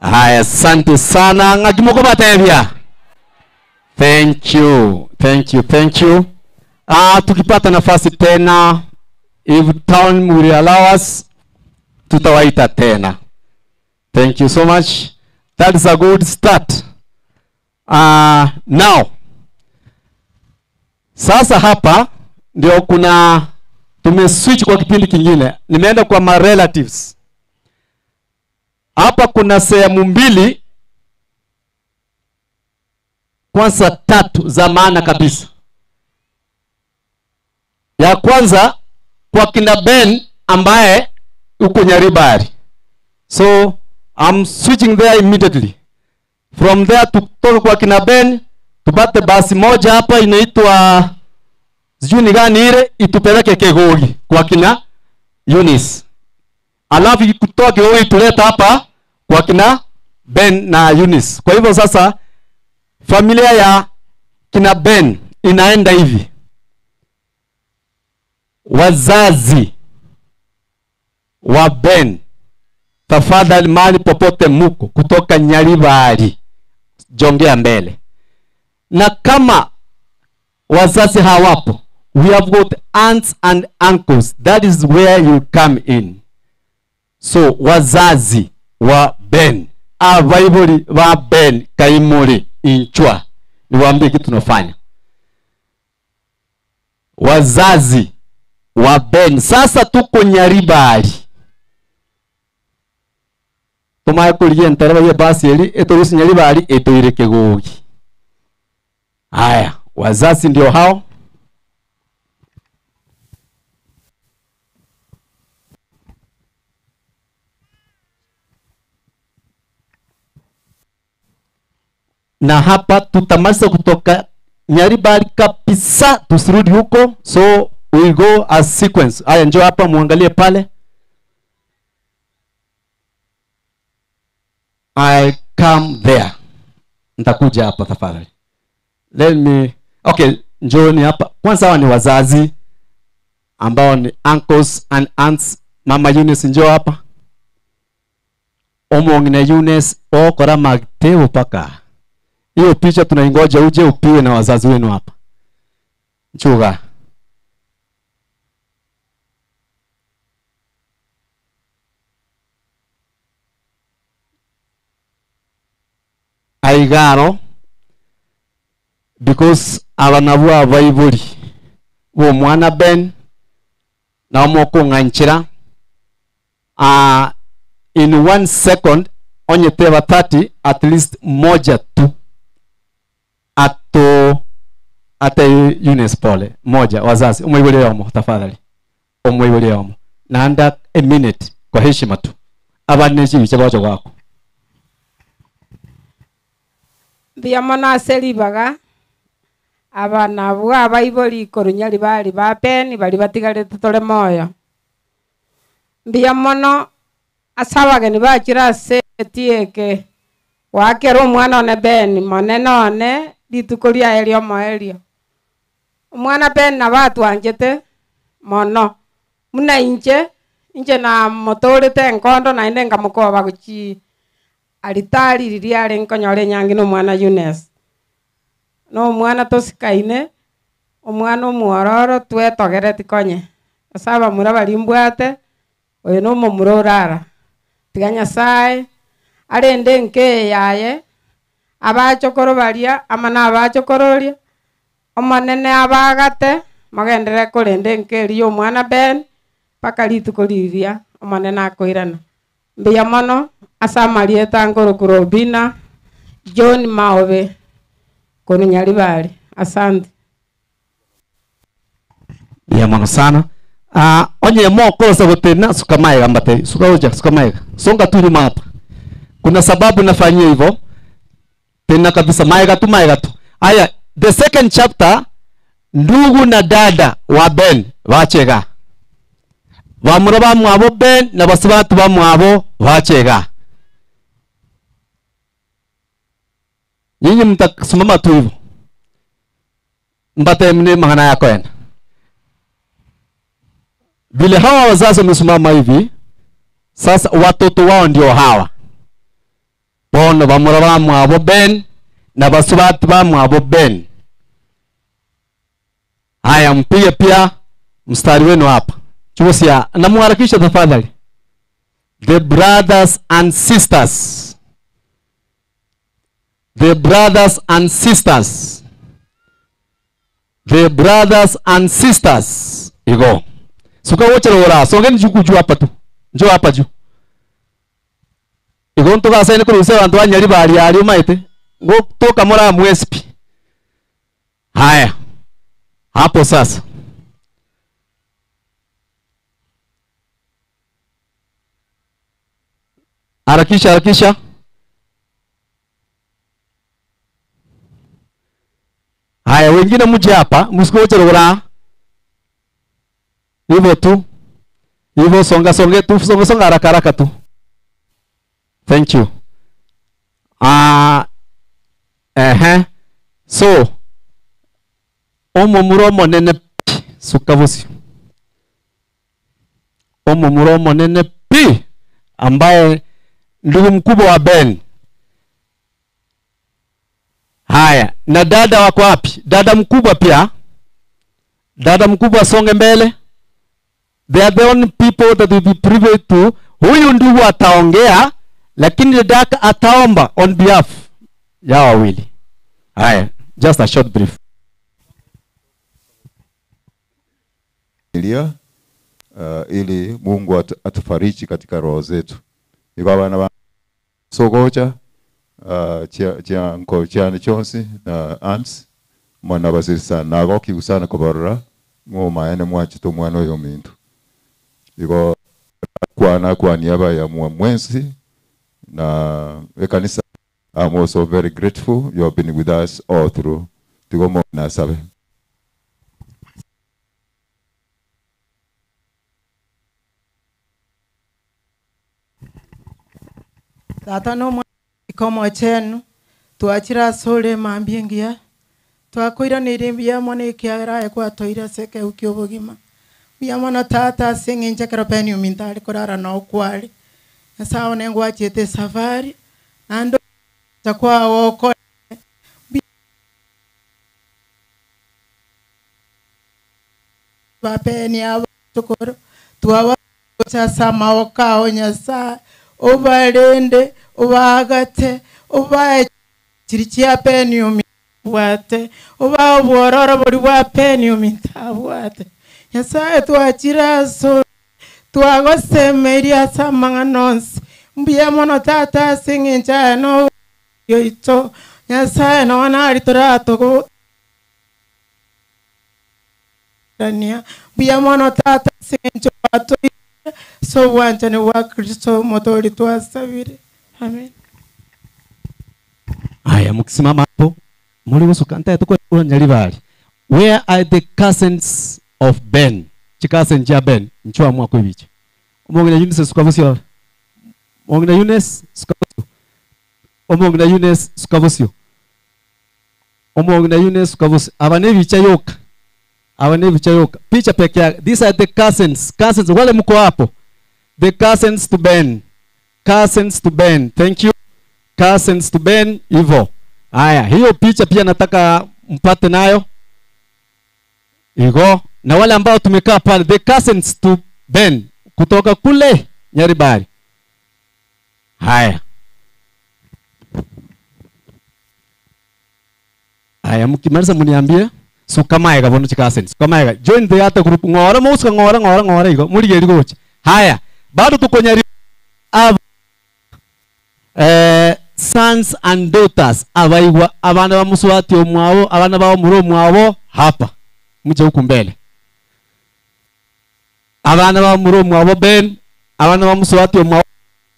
[SPEAKER 4] Haya, asante sana ngakimoko batebya. Thank you. Tukipata nafasi tena, if town will allow us, tutawaita tena. Thank you so much. That is a good start. Now, sasa hapa ndio kuna tumeswitch kwa kipindi kingine. Nimeenda kwa my relatives. Hapa kuna sehemu mbili, kwanza tatu za maana kabisa. Ya kwanza kwa kina Ben ambaye uko Nyaribari. So I'm switching there immediately. From there to kwa kina Ben, tupate basi moja hapa inaitwa sijui ni gani ile itupeleke Kegogi kwa kina Eunice. Alafu kutoka Kegogi tuleta hapa kwa kina Ben na Eunice. Kwa hivyo sasa familia ya kina Ben inaenda hivi. Wazazi wa Ben, tafadhali mali popote muko kutoka Nyaribari, jongea mbele. Na kama wazazi hawapo, we have got aunts and uncles. That is where you come in. So wazazi wa Ben, abaibuli wa Ben Kaimuri Inchwa, niwaambie kitu tunafanya. Wazazi wa Ben, sasa tuko Nyaribari. Tumaye kuliye ntaraba ye basi eli etorisi Nyaribari etoire Kegogi. Haya, wazazi ndio hao. Na hapa tutamaliza kutoka Nyaribari kabisa, tusirudi huko. So we go as sequence. Haya, njoo hapa muangalie pale. I come there. Nitakuja hapa tafadhali. Let me, okay, njoo ni hapa. Kwanza hawa ni wazazi ambao ni uncles and aunts. Mama Eunice njoo hapa. Omongine Eunice okora magteo paka. Hiyo picha tunaingoja uje upiwe na wazazi wenu hapa. Nchuga. Aigaro, because abanabu abaibuli bo mwana Ben na omoko nganchira in 1 second onye teba 30 at least moja tu ate Eunice pole moja wazazi umwibuli yomo tafadhali umwibuli yomo na under a minute kwa heshima tu abaneji bichabacho kwako.
[SPEAKER 10] Biamona selibaga abana bwa baiboli korunyali bali ba Ben bali batigale tutole moyo. Biamono asabage ni bachira setieke wakero mwana one Ben moneno one litukolia elio moelio. Mwana Ben na watu anjete mono muna inche na motorete nkondo na inenga mukoba kuchi alitari liliale nkonyole nyangi no mwana Eunice. No mwana tosikaine omwana omuororo twetogere tikonye. Asaba muraba limbwate oyo no mumurorara. Tiganya sai arende nke yaye abachokoro balia amana abachokorolia omanene abagate magendere korende nke liyo mwana Ben paka litukolivia omanene akoirana. Mbia mono asa Marieta ngoro kurobina John Maobe kono Nyaribari. Asante.
[SPEAKER 4] Ya mono sana. Onye moko sa gotena sukamaiga mbate. Sukamaiga. Songa tu nyuma hapa. Kuna sababu nafanyia hivyo. Tena kabisa maiga tu. Aya, the second chapter ndugu na dada wa Ben wachega. Wamuraba mwabo Ben na basabatu ba mwabo wachega. Nyinyi mtasimama tu hivyo. mbate mni mangana yako ena. Vile hawa wazazi wamesimama hivi, sasa watoto wao ndio hawa. Bono bamura bamwabo Ben na basubati bamwabo Ben. Haya, mpige pia mstari wenu hapa. Chusia na muharakisha tafadhali. The brothers and sisters. The brothers and sisters. The brothers and sisters. Igo. Suka wote lora. Songeni juku hapa tu. Njoo hapa juu. Igo ntoka saini kuruse bantu banyari bali ali umaite. Ngo toka mora mwespi. Haya. Hapo sasa. Harakisha. Haya, wengine mje hapa, msikoche lora. Hivyo tu. Hivyo songa tu, songa haraka tu. Thank you. So, omo muromo nene sukavusi. Omo muromo nene pi ambaye ndugu mkubwa wa Ben. Haya, na dada wako wapi? Dada mkubwa pia. Dada mkubwa songe mbele. They are the only people that will be privy to. Huyu ndugu ataongea, lakini dada ataomba on behalf ya wawili. Haya, just a short brief.
[SPEAKER 12] Ili Mungu atufariji katika roho zetu. Iko bana sogocha chia nko chia chonsi na ants mwana basisa nago kiusana kubarra ngo maene mwachi to mwana yo mintu. Iko kwa niaba ya mwenzi na kanisa. I'm also very grateful you have been with us all through. Tigo na sabe.
[SPEAKER 3] Tata no ikomo chenu tuachira sole mambingia twakwira nirimbia mone kiagera kwa toira seke ukiobogima bia mona tata singinje keropeni umintali korara no kwali sawa nengo achete safari ando takwa woko bapeni abo tukoro tuwa cha sama okao nyasa obalende obagate obaye chirichia penium wate oba bororo bori wa penium tabwate nyasa twachira so twagosemeria samanga nonse mbia mono tata singinja no yoito nyasa no na riturato go tania mbia mono tata singinja to so wanjane wa Kristo motori twasabire. Amen.
[SPEAKER 4] Haya, mkisimama hapo muri gusukanta tuko nyalibali. Where are the cousins of Ben? Chikasen cha Ben nchwa mwa kwibiche. Omongina Eunice sukavusio. Omongina Eunice sukavusio. Omongina Eunice sukavusio. Omongina Eunice sukavusio. Abane bicha yoka. Abane bicha yoka. Picha peke yake. These are the cousins. Cousins wale mko hapo. The cousins to Ben. Cousins to Ben. Thank you. Cousins to Ben hivyo. Haya, hiyo picha pia nataka mpate nayo. Igo. Na wale ambao tumekaa pale, the cousins to Ben kutoka kule Nyaribari. Haya. Haya, mkimaliza mniambie sukamaega bono chikasen. Sukamaega. Join the other group. Ngora muska ngora igo. Muligeri goche. Haya. Bado tuko Nyaribari. Sons and daughters abaigwa abana ba muswati omwabo abana ba muro mwabo hapa muje huku mbele abana ba muro mwabo Ben abana ba muswati omwabo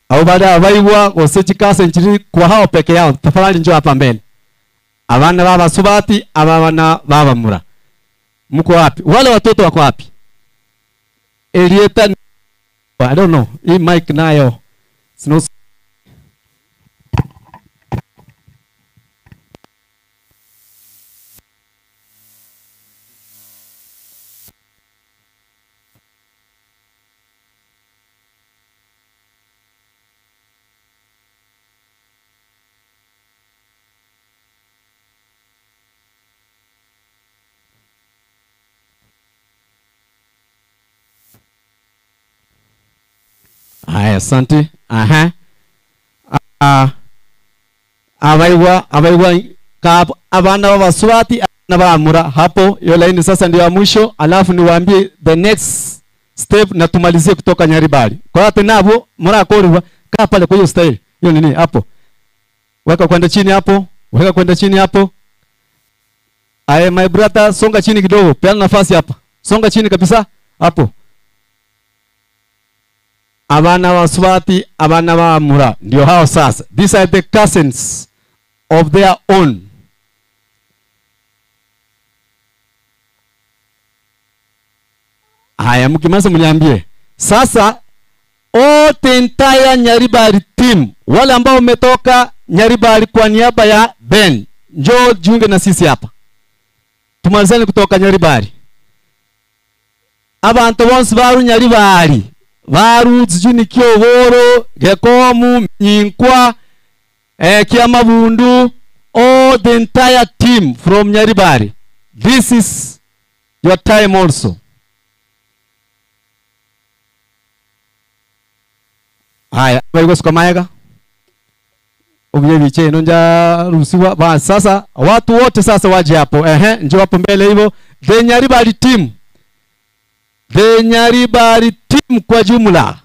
[SPEAKER 4] abo bada abaigwa gosechika senchiri kwa hao peke yao tafadhali njoo hapa mbele abana baba subati abana baba mura mko wapi wale watoto wako wapi Elieta I don't know hii mic nayo sino Haya, asante. Aha. Abaiwa abana b'Abaswati na Bamura hapo, hiyo laini sasa ndio ya mwisho, alafu niwaambie the next step na tumalizie kutoka Nyaribari. Kwa hiyo tenabo murakorwa kaa pale kwa hiyo style. Hiyo nini hapo? Weka kwenda chini hapo, weka kwenda chini hapo. Aye my brother, songa chini kidogo, peana nafasi hapa. Songa chini kabisa hapo. Abana wa Swati, abana wa Mura, ndio hao sasa. These are the cousins of their own. Haya, mkimaliza mniambie. Sasa all the entire Nyaribari team, wale ambao umetoka Nyaribari kwa niaba ya Ben, njoo jiunge na sisi hapa. Tumalizane kutoka Nyaribari. Abantu bonse baru Nyaribari. Baru zijuni Kyogoro, Gekomu, Nyinkwa, Kiamabundu, all the entire team from Nyaribari. This is your time also. Haya, wewe kwa mayaga. Ubye biche nonja rusiwa. Ba sasa watu wote sasa waje hapo. Njoo hapo mbele hivyo. The Nyaribari team. The Nyaribari team kwa jumla.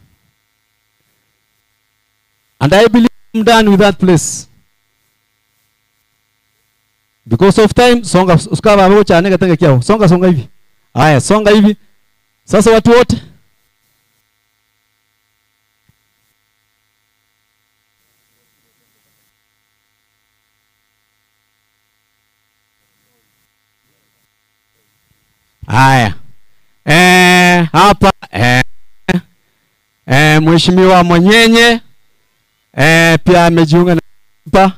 [SPEAKER 4] And I believe I'm done with that place. Because of time, songa usikava hapo chane katenge kiao. Songa hivi. Haya, songa hivi. Sasa watu wote. Haya. Hapa Mheshimiwa Mwenyenye pia amejiunga na hapa.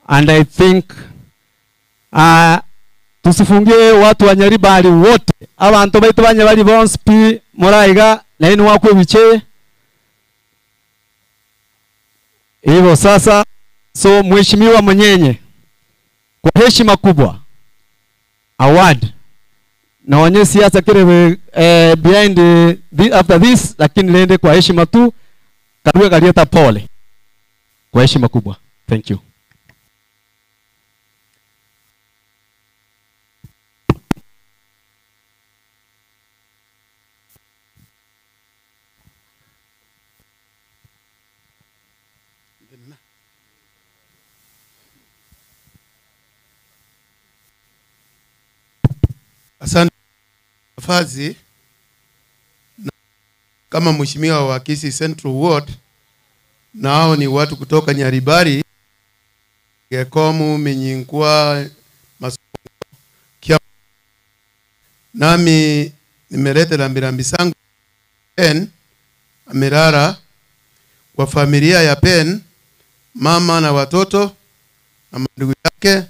[SPEAKER 4] And I think tusifungie watu wa Nyaribari wote. Abantu baitu banye bali bonse pi moraiga laini wako biche. Hivyo sasa, so Mheshimiwa Mwenyenye, kwa heshima kubwa award na wenye siasa kile behind after this, lakini lende kwa heshima tu Karue Karieta pole kwa heshima kubwa. Thank you.
[SPEAKER 13] Asante nafasi kama mheshimiwa wa Kisii Central Ward, na hao ni watu kutoka Nyaribari, Gekomu, Minyinkwa, Masongo. Nami nimeleta rambirambi zangu Pen Amirara kwa familia ya Pen, mama na watoto na ndugu yake,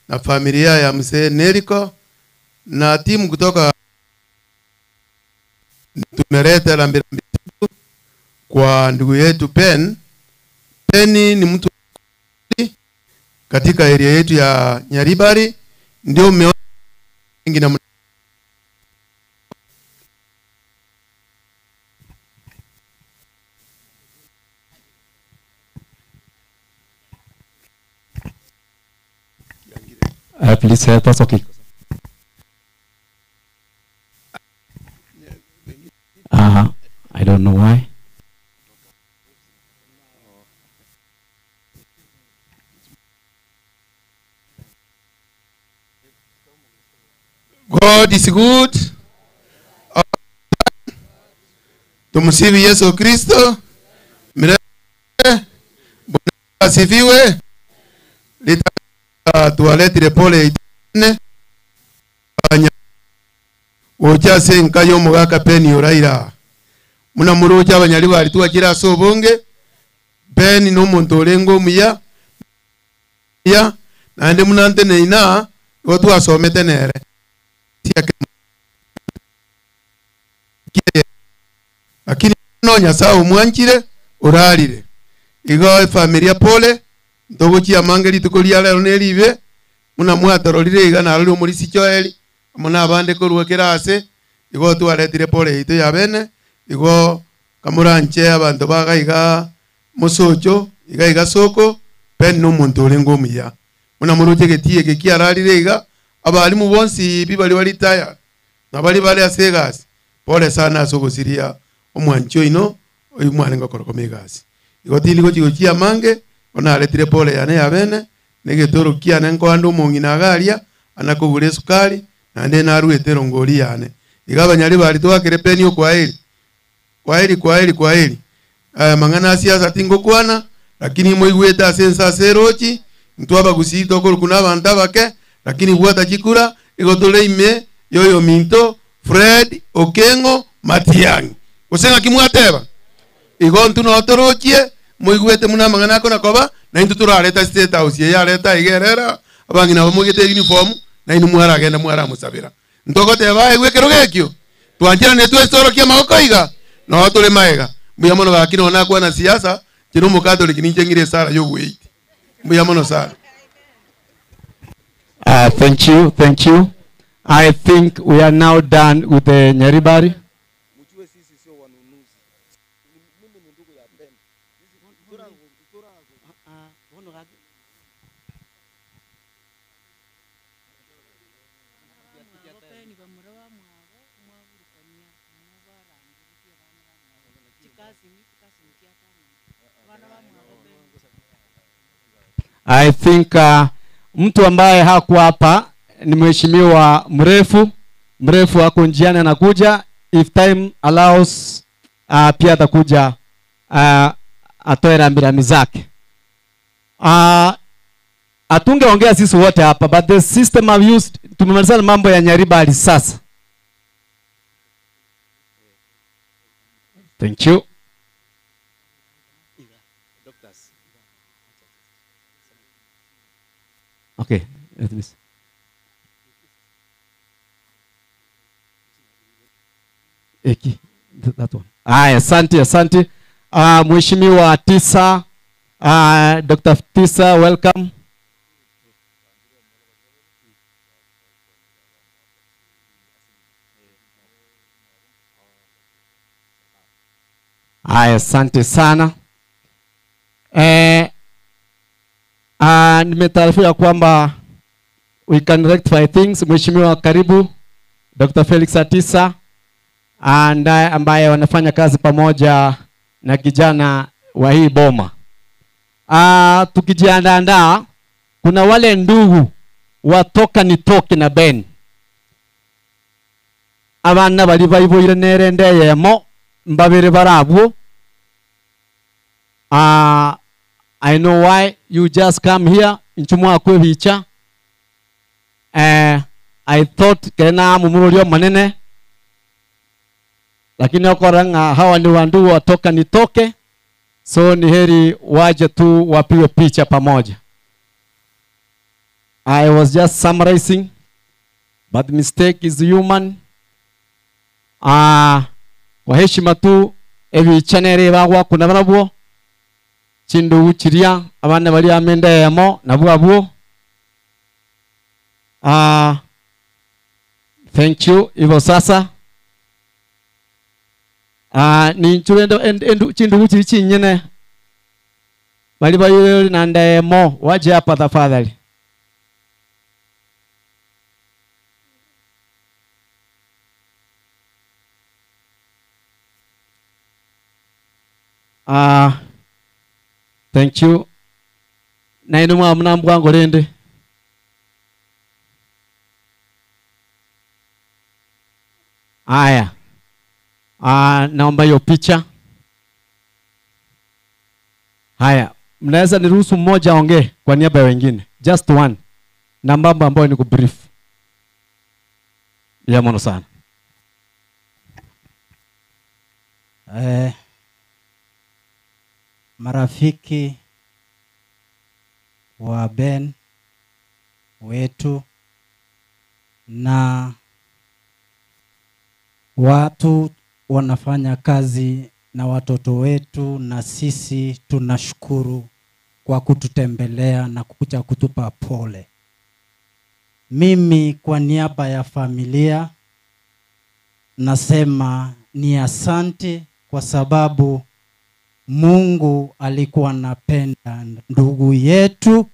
[SPEAKER 13] na familia ya mzee Neriko na timu kutoka. Tumeleta rambirambi kwa ndugu yetu Pen. Peni ni mtu katika area yetu ya Nyaribari, ndio umeona wengi na
[SPEAKER 4] please help us. Okay. I don't know why.
[SPEAKER 13] God is good. Tumsifu Yesu Kristo. Asifiwe. Tuwaletire pole itene. Ojase nkayo mugaka Peni oraira. Muna muroja Abanyaribari tuwakira sobonge. Peni no muntu orengo muya. Ya nande munante neina otu asomete nere. Lakini no Nyasaye umwanchire orarire. Igo familia pole ndogochi amangeri tukolia lero neribe muna mwatororire igana rero muri sichoeli muna abande korwekera ase igo twaretire pole ito ya bene igo kamuranche abantu bagaiga musocho igaiga soko Ben no muntu uri ngomuya muna muruche getie gekiararire iga abalimu bonsi bibali bali taya na bali asegas pole sana sogosiria omwancho ino oyu mwana ngokorokomegasi igotili gochigochia mange ona aletire pole yane yabene negetoro kiane nkoando mongina garia anakogure sukari na nde naruete rongori yane igabanyari bali twakire peni kwaeli mangana siasa tingo kwana lakini moigweta sensa serochi ntwaba gusito ko kuna banta bake lakini bwata chikura igotole ime yoyo minto Fred Okengo Matiang'i usenga kimwateba igontu no torochie moigwete muna mangana ko nakoba na intu turareta state house ya leta igerera abangi na bamugete uniform na inu mwara agenda mwara musabira ntogote bae gwekero gekyo twanjira ne twestoro kia maokoiga no tole maega mbuya mono bakino na kwa na siasa kino mukatoliki ninjengire sara yo wait mbuya mono sara.
[SPEAKER 4] Thank you. I think we are now done with the Nyaribari. I think mtu ambaye hakuwa hapa ni mheshimiwa mrefu wako njiani anakuja. If time allows pia atakuja atoe rambirambi zake. Atungeongea sisi wote hapa, but the system I've used, tumemaliza mambo ya Nyaribari sasa. Thank you. Okay, let me see. Eki, that one. Asante. Mheshimiwa Tisa, Dr. Tisa, welcome. Asante sana. Nimetaarifiwa kwamba we can rectify things. Mheshimiwa karibu Dr. Felix Atisa ambaye wanafanya kazi pamoja na kijana wa hii boma. Tukijiandaa, kuna wale ndugu watoka nitoke na Ben. Abana bali bayiboire nerende yemo mbabere barabwo. I know why you just come here inchumwa kwe bicha. I thought kena mumurio manene, lakini okoranga hawa ni wandu watoka nitoke, so ni heri waje tu wapiwe picha pamoja. I was just summarizing, but mistake is human. Kwa heshima tu ebi chanere bagwa kuna barabwo chindu uchiria abana bali amenda yamo nabwabwo. Thank you. Ivo sasa ni churendo endu chindu uchi chinyene bali bayo nanda yamo waje hapa tafadhali. Thank you. Na inu mwa mbwango rende. Aya. Naomba hiyo picha. Haya, mnaweza niruhusu mmoja aongee kwa niaba ya wengine. Just one. Na mambo ambayo ni kubrief. Ya mono sana.
[SPEAKER 14] Marafiki wa Ben wetu na watu wanafanya kazi na watoto wetu, na sisi tunashukuru kwa kututembelea na kukuja kutupa pole. Mimi kwa niaba ya familia nasema ni asante kwa sababu Mungu alikuwa anapenda ndugu yetu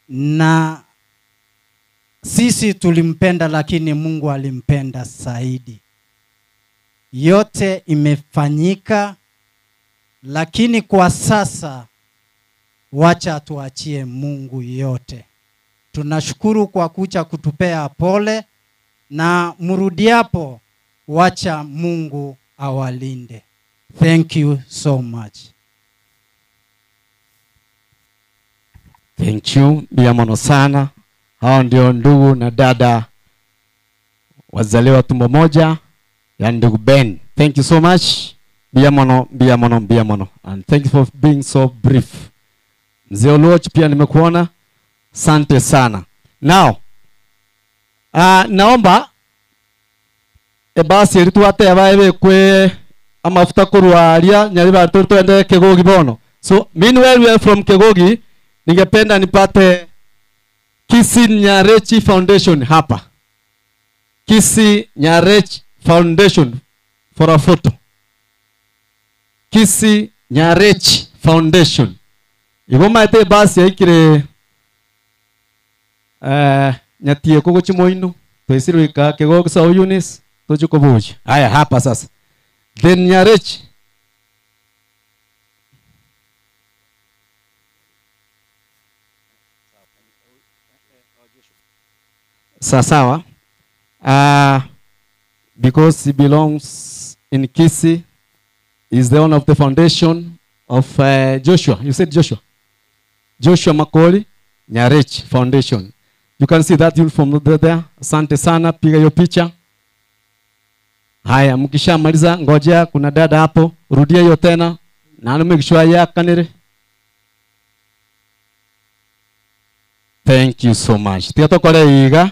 [SPEAKER 14] na sisi tulimpenda, lakini Mungu alimpenda zaidi. Yote imefanyika, lakini kwa sasa wacha tuachie Mungu yote. Tunashukuru kwa kuja kutupea pole, na murudiapo wacha Mungu awalinde. Thank you so much.
[SPEAKER 4] Thank you biamono sana. Hao ndio ndugu na dada wazaliwa tumbo moja ya ndugu Ben. Thank you so much biamono, and thank you for being so brief. Mzee Oluoch pia nimekuona, asante sana. Now naomba basi rituate abaye kwe amafuta kurwalia nyari batu tuende Kegogi bono. So meanwhile we are from Kegogi, ningependa nipate Kisi Nyarechi Foundation hapa. Kisi Nyarechi Foundation for a photo. Kisi Nyarechi Foundation. Igoma ite basi yaikire nyatie koko chimoino toisirika Kegogi sa Eunice tojuko buji. Haya hapa sasa. Then Nyarechi sawa. Because he belongs in Kisi, is the owner of the foundation of Joshua. You said Joshua Makoli Nyarechi Foundation. You can see that from there. Asante sana, piga hiyo picha. Haya, mkishamaliza ngojea kuna dada hapo, rudia hiyo tena. Na numekishwa ya kanire. Thank you so much. Tiatokole iga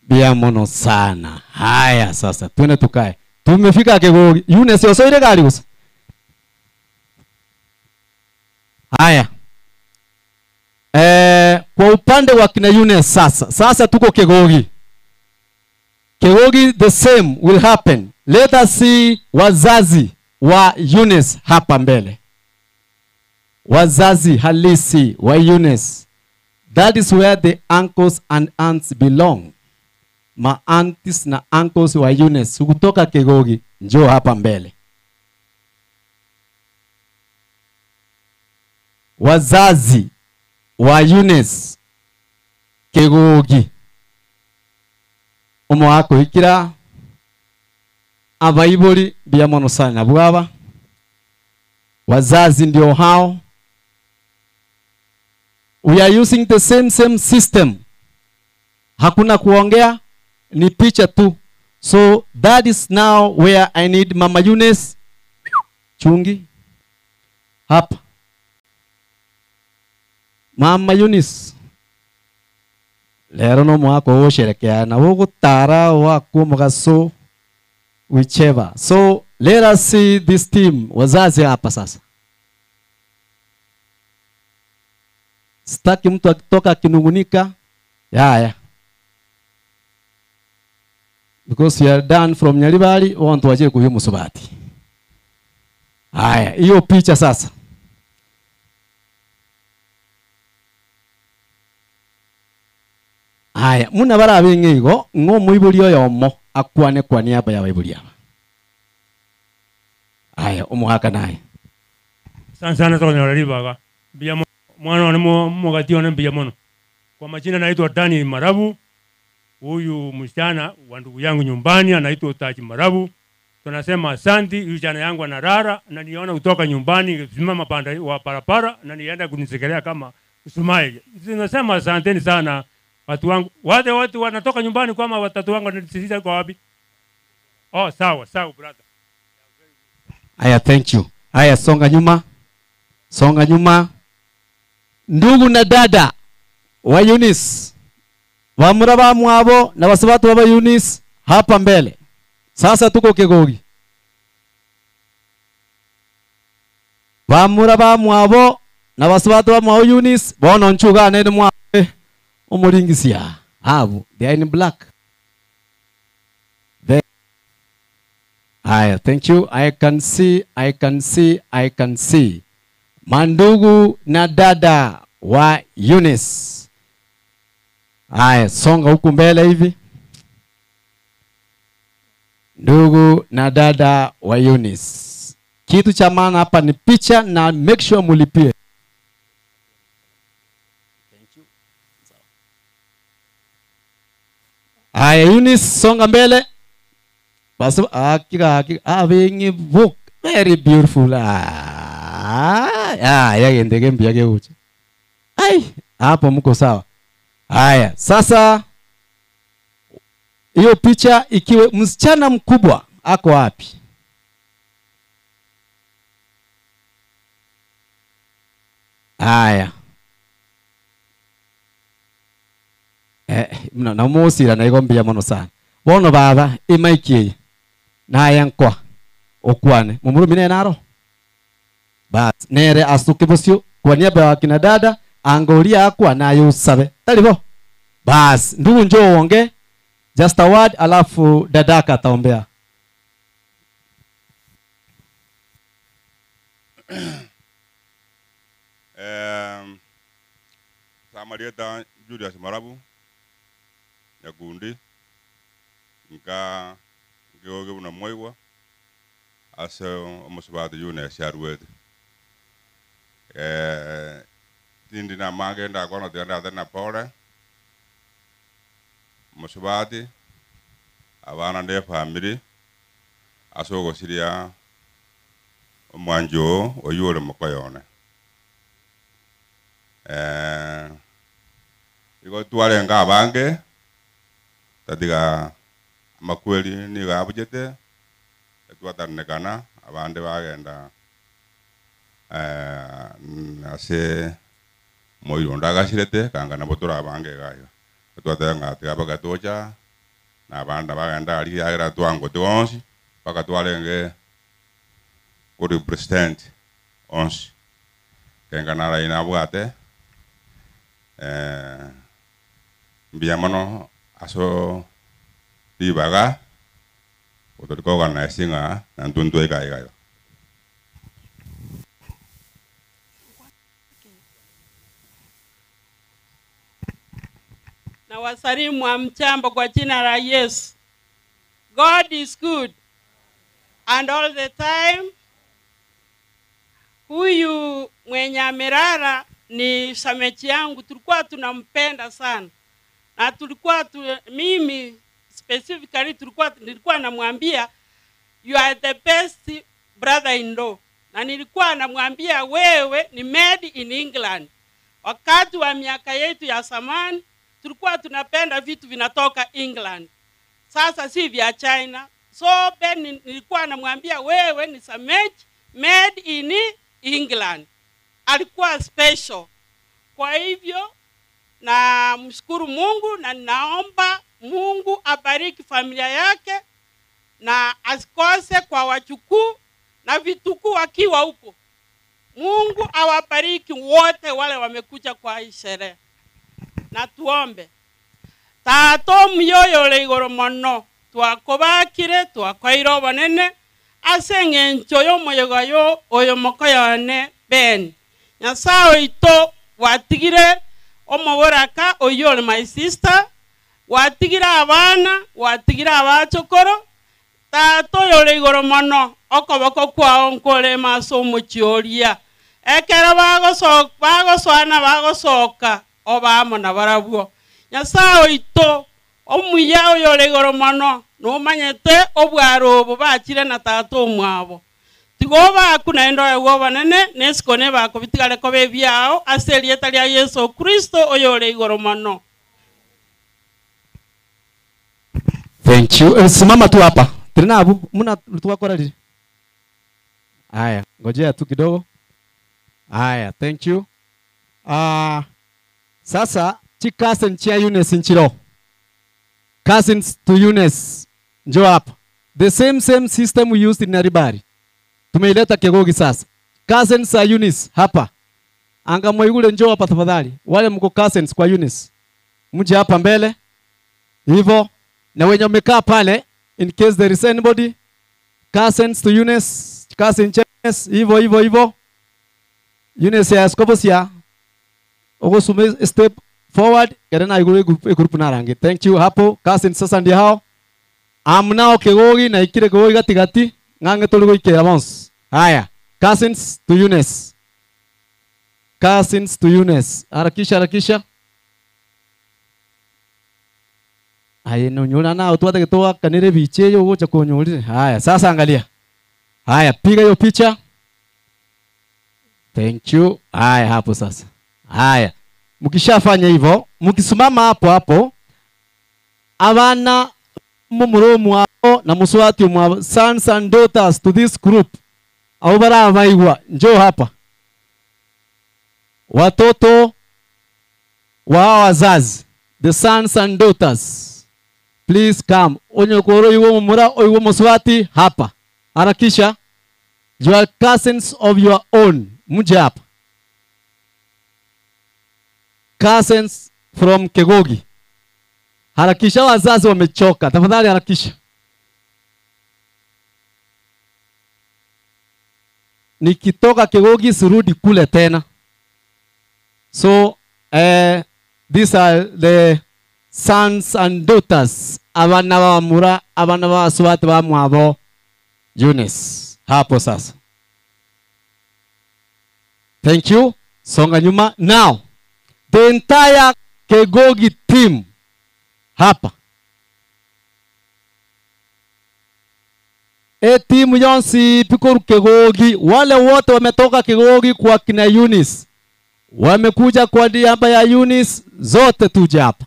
[SPEAKER 4] biamono sana. Haya sasa twende tukae. Tumefika Kegogi. Eunice yosoire gari gusa. Haya. Kwa upande wa kina Eunice sasa tuko Kegogi. Kegogi the same will happen. Let us see wazazi wa Eunice hapa mbele. Wazazi halisi wa Eunice. That is where the uncles and aunts belong. Ma aunties na uncles wa Eunice kutoka Kegogi njoo hapa mbele. Wazazi wa Eunice Kegogi. Omo wako ikira abaiboli biamono sana bwaba. Wazazi ndio hao. We are using the same system. Hakuna kuongea, ni picha tu. So that is now where I need Mama Eunice chungi hapa. Mama Eunice lero no mwako wosherekea na wogutara wako mugaso whichever. So let us see this team wazazi hapa sasa. Sitaki mtu akitoka akinungunika. Yeah. Because you are done from Nyaribali, want waje kuhimu Musubati. Haya, hiyo picha sasa. Haya, muna bara abingigo ngo muibulio yomo akwane kwa niaba ya baibulia. Haya, umuhaka naye.
[SPEAKER 15] Sana tonya ribaga. Bia mwana ni mugati ona bia mono. Kwa majina naitwa Daniel Marabu. Huyu msichana wa ndugu yangu nyumbani anaitwa Taji Marabu. Tunasema asante, huyu jana yangu anarara na niona kutoka nyumbani simama panda wa parapara na nienda kunisekelea kama Sumaili. Tunasema asanteni sana watu wangu. Watu wanatoka nyumbani kama watatu wangu wananisisitiza kwa wapi? Oh, sawa brother.
[SPEAKER 4] Aya, thank you. Aya, songa nyuma. Ndugu na dada wa Eunice, wamuraba mwabo na wasabatu wa Eunice hapa mbele. Sasa tuko Kegogi. Wamuraba mwabo na wasabatu wa mwao Eunice bono nchuga nene mwabe umuringisia. Abu, they are in black. Haya, thank you. I can see. Mandugu na dada wa Eunice. Haya, songa huku mbele hivi. Ndugu na dada wa Eunice. Kitu cha maana hapa ni picha na make sure mulipie. Haya, Eunice songa mbele. Basi hakika avengi book very beautiful. Yagendege mbiage uche. Ai, hapo mko sawa. Haya, sasa hiyo picha ikiwe msichana mkubwa ako wapi? Haya. Na musira na igombia mono sana. Bono baba imaikie na yankwa okwane mumurumine naro bas nere asuke bosyo kwa niaba ya kina dada angolia akwa na yusabe talibo bas ndugu njoo uonge just a word alafu dadaka ataombea.
[SPEAKER 16] Samarieta Julius Marabu Yagundi nka geoge una moiwa asa omusubata yune sharwed tindi na magenda kono tenda na pole musubati abana de family asogo siria omwanjo oyore mokoyone iko tuale nga bange tadiga makweli ni gabujete tuatanekana abande bagenda ase moyo ndagashirete kanga na botora bange gayo tuatanga tiabaga tocha na banda bagenda ali agra twango tonsi paka tualenge ko represent ons kenga na ina bwate mbiamano aso dibaga utoriko kana singa na ntuntu ega
[SPEAKER 17] na wasalimu wa mchambo kwa jina la Yesu. God is good and all the time. Huyu mwenye amelala ni shamechi yangu, tulikuwa tunampenda sana. Na tulikuwa mimi specifically nilikuwa namwambia you are the best brother-in-law. Na nilikuwa namwambia wewe ni made in England. Wakati wa miaka yetu ya zamani tulikuwa tunapenda vitu vinatoka England. Sasa si vya China. So Ben nilikuwa namwambia wewe ni samechi made in England. Alikuwa special. Kwa hivyo na mshukuru Mungu na naomba Mungu abariki familia yake na asikose kwa wachukuu na vitukuu wakiwa huko. Mungu awabariki wote wale wamekuja kwa hii sherehe. Na tuombe. Tato myoyo igoro mono twakobakire twakwairo banene asenge nchoyo moyogayo oyo mokoyone Ben Nyasaye ito watigire omoboraka oyo my sister watigira abana watigira abachokoro tato yore igoro mono okoboko kwao nkole maso muchioria ekera bagosoka obamo na barabwo Nyasaye ito omuya oyore igoro mono no manyete obwaro obo bakire na tato omwabo tigoba kuna endo ewo banene nesikone bako bitigale ko bebyao aseli etali ya Yesu Kristo oyore igoro mono.
[SPEAKER 4] Thank you. Simama tu hapa. Trinabu, muna tuwakora lini? Haya, ngojea tu kidogo. Haya, thank you. Sasa cousin chia Eunice nchiro. Cousins to Eunice. Njoo hapa. The same system we used in Naribari. Tumeileta Kegogi sasa. Cousins za Eunice hapa. Anga Moigule njoo hapa tafadhali. Wale mko cousins kwa Eunice. Mje hapa mbele. Hivyo na wenye umekaa pale in case there is anybody cousins to Eunice, cousin James, hivyo. Eunice ya skobosia. Ogo sume step forward, kerena iguru group na rangi. Thank you hapo. Cousin sasa ndio hao. Amnao kegogi na ikire kegogi gati ngange tuligo ikera mons. Haya, cousins to Eunice. Cousins to Eunice. Harakisha. Haya nonyona na utwata ketoa kanire biche yo gocha konyolire. Haya, sasa angalia. Haya, piga hiyo picha. Thank you. Haya hapo sasa. Haya. Mkishafanya hivyo, mkisimama hapo abana mumuromu wao na muswati mwa sons and daughters to this group. Au bara maigwa, njoo hapa. Watoto wa wazazi, the sons and daughters. Please come. Onyokoro yuwo mumura oyuwo muswati hapa. Harakisha. You are cousins of your own. Muje hapa. Cousins from Kegogi. Harakisha, wazazi wamechoka. Tafadhali harakisha. Nikitoka Kegogi sirudi kule tena. So, these are the sons and daughters. Abana wa mura, abana wa swati wa mwabo. Eunice. Hapo sasa. Thank you. Songa nyuma. Now, the entire Kegogi team hapa. Timu yonsi pikoru Kegogi, wale wote wametoka Kegogi kwa kina Eunice. Wamekuja kwa niaba ya Eunice, zote tuje hapa.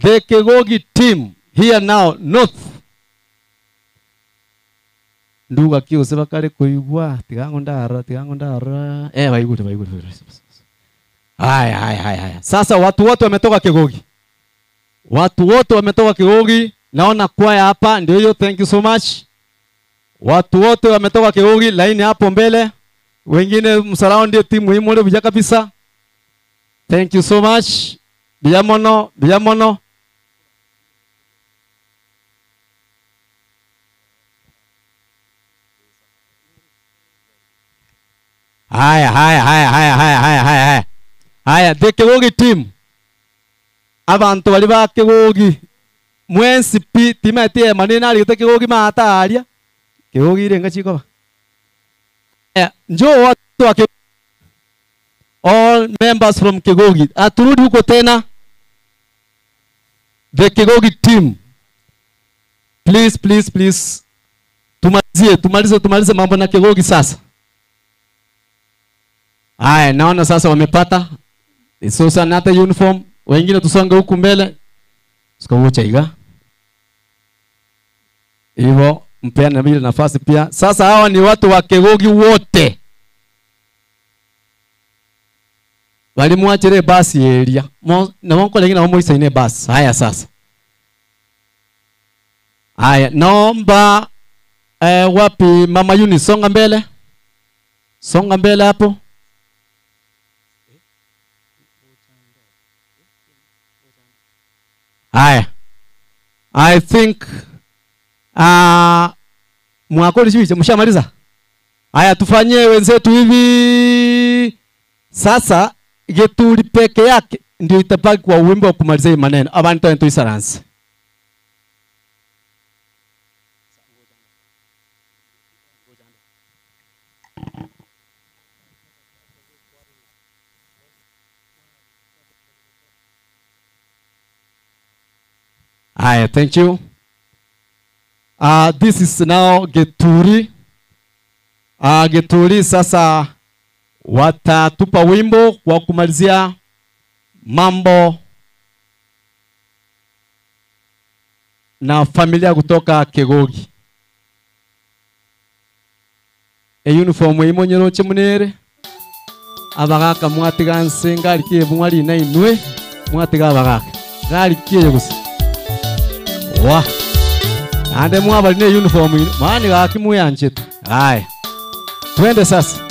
[SPEAKER 4] The Kegogi team here now, North. Nduga kio seba kare kuigwa, tigango ndara. Baigute. Haya. Sasa watu wote wametoka Kegogi. Watu wote wametoka Kegogi. Naona kwaya hapa, ndio hiyo, thank you so much. Watu wote wametoka Kegogi, line hapo mbele. Wengine msalao ndio timu muhimu leo vijaka kabisa. Thank you so much. Biamono. Haya, the Kegogi team. Abantu bali ba Kegogi. Mwensi pi timete manena ali te Kegogi mata alia. Kegogi renga chiko. Njoo watu wa Kegogi. All members from Kegogi. Aturudi huko tena. The Kegogi team. Please. Tumalize mambo na Kegogi sasa. Haya, naona sasa wamepata. Sasa nata uniform. Wengine tusonge huku mbele. Sikawocha iga. Hivyo mpeane bila nafasi pia. Sasa hawa ni watu wa Kegogi wote. Walimwachire basi area. Na wako lengine wamo isaine basi. Haya sasa. Haya, naomba wapi Mama Eunice, songa mbele. Songa mbele hapo. Haya. I think mwakoli chiviche mshamaliza. Haya, tufanyie wenzetu hivi. Sasa Getuli peke yake ndio itabaki kwa wimbo wa kumaliza hii maneno. Abantu ento isaransi. Haya, thank you. This is now Getuli. Getuli sasa watatupa wimbo kwa kumalizia mambo na familia kutoka Kegogi. Uniform imonyero chemunere abagaka mwatiga nsenga likie bwali na inwe mwatiga abagaka gali kiye gusa wa ande mwabali ne uniform mani gaki muyanje tu. Haya, twende sasa.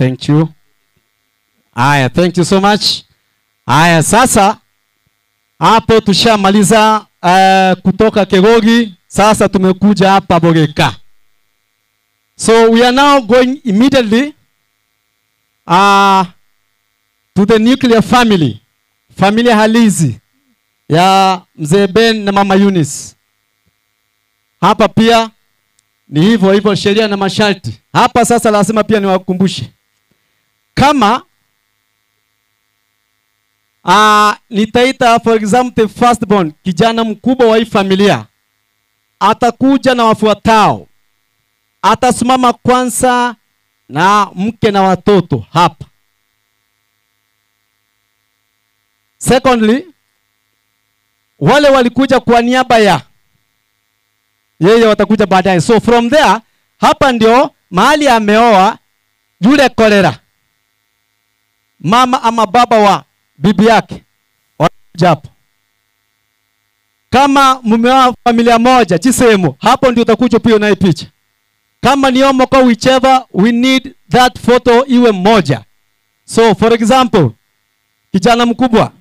[SPEAKER 4] Thank you. Haya, thank you so much. Haya, sasa hapo tushamaliza kutoka Kegogi, sasa tumekuja hapa Bogeka. So we are now going immediately to the nuclear family, familia halisi ya Mzee Ben na Mama Eunice. Hapa pia ni hivyo hivyo, sheria na masharti. Hapa sasa lazima pia niwakumbushe kama nitaita for example the firstborn, kijana mkubwa wa hii familia atakuja na wafuatao. Atasimama kwanza na mke na watoto hapa. Secondly, wale walikuja kwa niaba ya yeye watakuja baadaye. So from there, hapa ndio mahali ameoa yule kolera, mama ama baba wa bibi yake wanakuja hapo. Kama mumeoa familia moja chisemo, hapo ndio utakuja pia na picha. Kama ni omoko whichever, we need that photo iwe moja. So for example, kijana mkubwa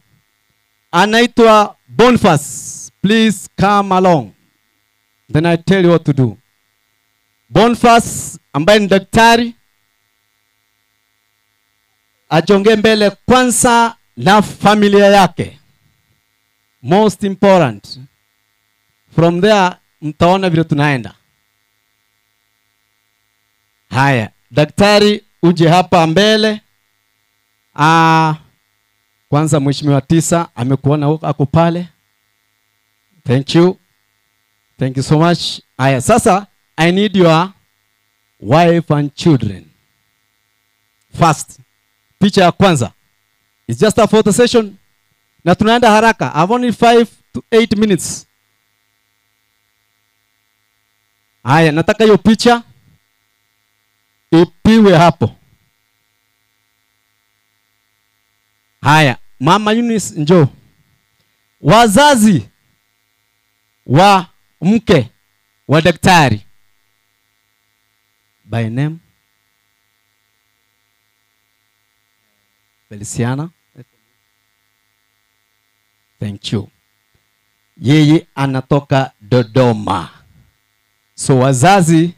[SPEAKER 4] anaitwa Boniface, please come along, then I tell you what to do. Boniface ambaye ni daktari ajonge mbele kwanza na familia yake, most important. From there mtaona vile tunaenda. Haya, daktari uje hapa mbele. Kwanza mheshimiwa Tisa amekuona ako pale. Thank you. Thank you so much. Haya, sasa I need your wife and children. First, picha ya kwanza. It's just a photo session. Na tunaenda haraka. I have only 5 to 8 minutes. Haya, nataka hiyo picha ipiwe hapo. Haya, Mama Eunice njoo. Wazazi wa mke wa daktari by name Feliciana. Thank you. Yeye anatoka Dodoma. So wazazi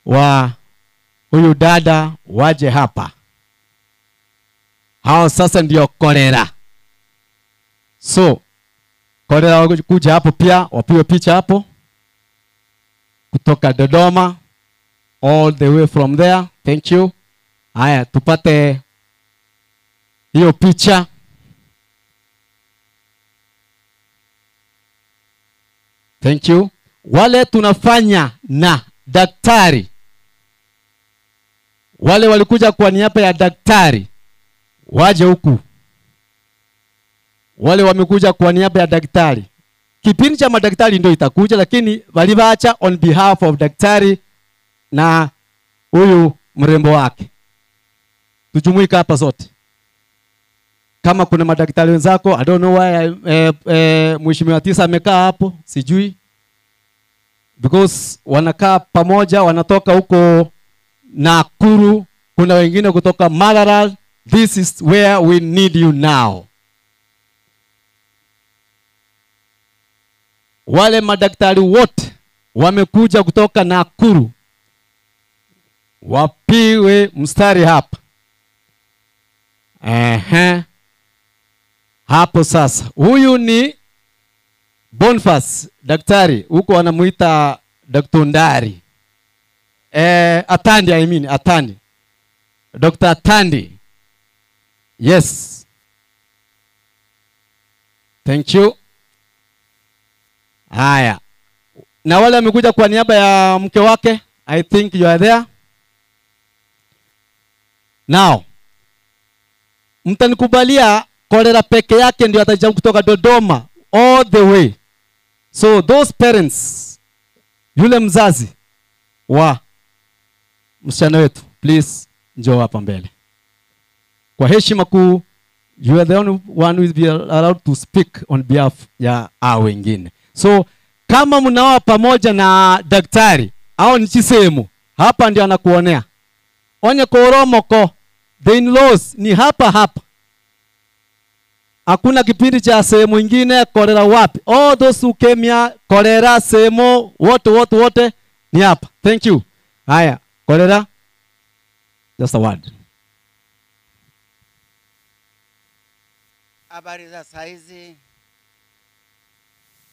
[SPEAKER 4] wa huyu dada waje hapa. Hao sasa ndio kolera. So kolera kuja hapo pia wapiwe picha hapo. Kutoka Dodoma all the way from there. Thank you. Haya, tupate hiyo picha. Thank you. Wale tunafanya na daktari, wale walikuja kwa niaba ya daktari waje huku. Wale wamekuja kwa niaba ya daktari, kipindi cha madaktari ndio itakuja, lakini walivacha on behalf of daktari na huyu mrembo wake. Tujumuika hapa sote. Kama kuna madaktari wenzako, I don't know why mheshimiwa Tisa amekaa hapo, sijui. Because wanakaa pamoja, wanatoka huko Nakuru, kuna wengine kutoka Maralal. This is where we need you now. Wale madaktari wote wamekuja kutoka Nakuru, wapiwe mstari hapa. Hapo sasa. Huyu ni Boniface, daktari. Huko wanamuita Daktari Atandi, Atandi. Dr. Atandi. Yes. Thank you. Haya. Na wale wamekuja kwa niaba ya mke wake, I think you are there. Now, mtanikubalia kolera peke yake ndio ataja kutoka Dodoma all the way. So those parents, yule mzazi wa msichana wetu, please njoo hapa mbele. Kwa heshima kuu, you are the only one who will be allowed to speak on behalf ya hao wengine. So kama mnaoa pamoja na daktari au ni chisemu, hapa ndio anakuonea. onye koro moko the in-laws ni hapa hapa. Hakuna kipindi cha sehemu ingine kolera wapi. All those who came here kolera sehemu wote ni hapa. Thank you. Haya, kolera. Just a word.
[SPEAKER 18] Habari za saizi.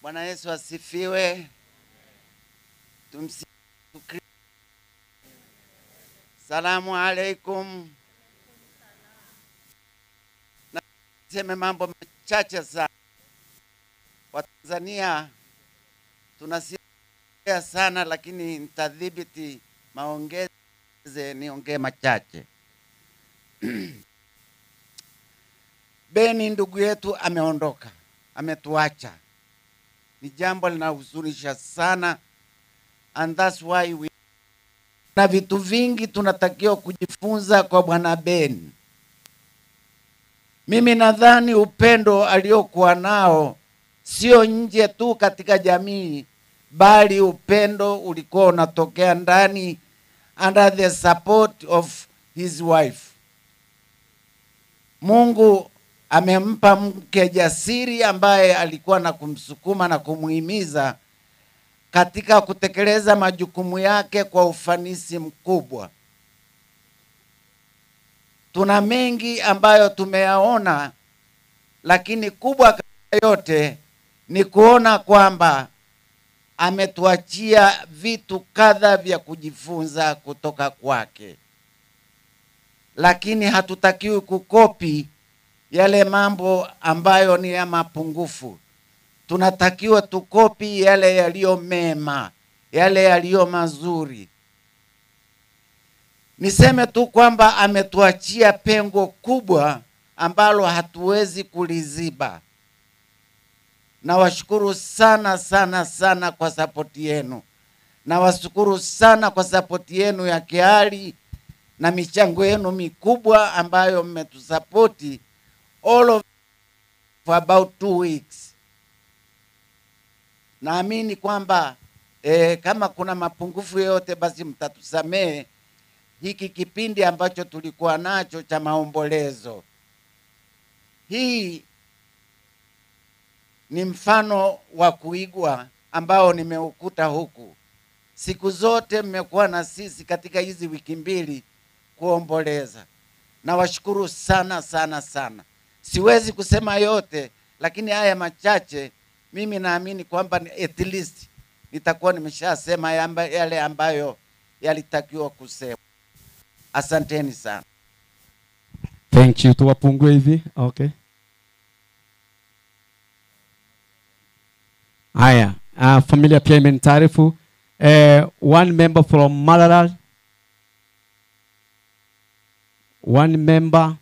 [SPEAKER 18] Bwana Yesu asifiwe. Tumsifu Kristo. Salamu alaikum. Naseme mambo machache sana. Watanzania tunasikia sana, lakini nitadhibiti maongezi, niongee machache. Beni ndugu yetu ameondoka, ametuacha. Ni jambo linahuzunisha sana, and that's why we na vitu vingi tunatakiwa kujifunza kwa Bwana Beni. Mimi nadhani upendo aliokuwa nao sio nje tu katika jamii, bali upendo ulikuwa unatokea ndani, under the support of his wife. Mungu amempa mke jasiri ambaye alikuwa na kumsukuma na kumuhimiza katika kutekeleza majukumu yake kwa ufanisi mkubwa. Tuna mengi ambayo tumeyaona, lakini kubwa yote ni kuona kwamba ametuachia vitu kadha vya kujifunza kutoka kwake. Lakini hatutakiwi kukopi yale mambo ambayo ni ya mapungufu. Tunatakiwa tukopi yale yaliyo mema, yale yaliyo mazuri. Niseme tu kwamba ametuachia pengo kubwa ambalo hatuwezi kuliziba. Nawashukuru sana sana sana kwa sapoti yenu. Nawashukuru sana kwa sapoti yenu ya kiali na michango yenu mikubwa ambayo mmetusapoti all of for about 2 weeks. Naamini kwamba kama kuna mapungufu yote basi mtatusamee hiki kipindi ambacho tulikuwa nacho cha maombolezo. Hii ni mfano wa kuigwa ambao nimeukuta huku. Siku zote mmekuwa na sisi katika hizi wiki mbili kuomboleza. Na washukuru sana sana sana. Siwezi kusema yote, lakini haya machache mimi naamini kwamba at least nitakuwa nimeshasema yale ambayo yalitakiwa kusema. Asanteni sana.
[SPEAKER 4] Thank you. Tuwapungue hivi. Okay. Haya, familia pia imenitaarifu. One member from Maralal. One member.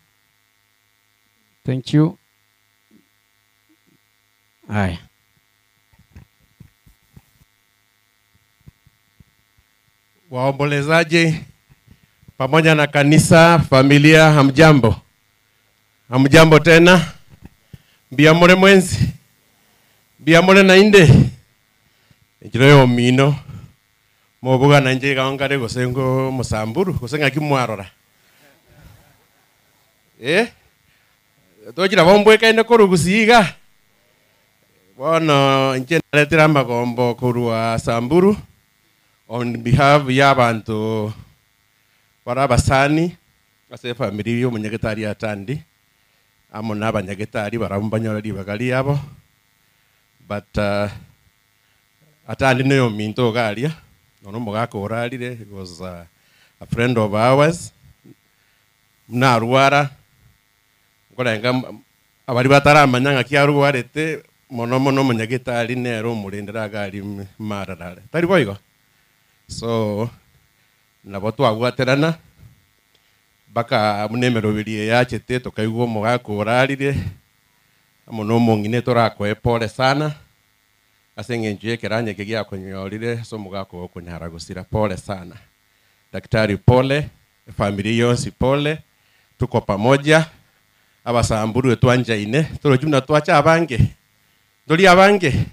[SPEAKER 4] Thank you. Haya.
[SPEAKER 19] Waombolezaji pamoja na kanisa, familia, hamjambo? Hamjambo tena? Biamore mwenzi? Biamore na inde? Njiroyo mino. Mobuga na nje kaongare gosengo musamburu, gosenga kimwarora. Tojira bombwe kaine korugusiga. Bono nje naletera magombo kurwa Samburu on behalf y'abantu barabasani ase family yo munyagetari atandi amo n'abanyagetari barambanyora bagali yabo but atandi neyo minto galia nono mugako oralire. He was a friend of ours na ruara ngorenga abari bataramanya kiarwarete mono munyagetari nero murindira gali mararare tari boigo. So nabo twagwaterana baka munemero birie yachete tokaigwo mugako orarire amono mongine torakwe pole sana asengenje keranye kigia konyorire so mugako kunyara gusira pole sana. Daktari pole, familia yonsi pole, tuko pamoja. Abasamburu twanjaine turojuna twacha abange ndoli abange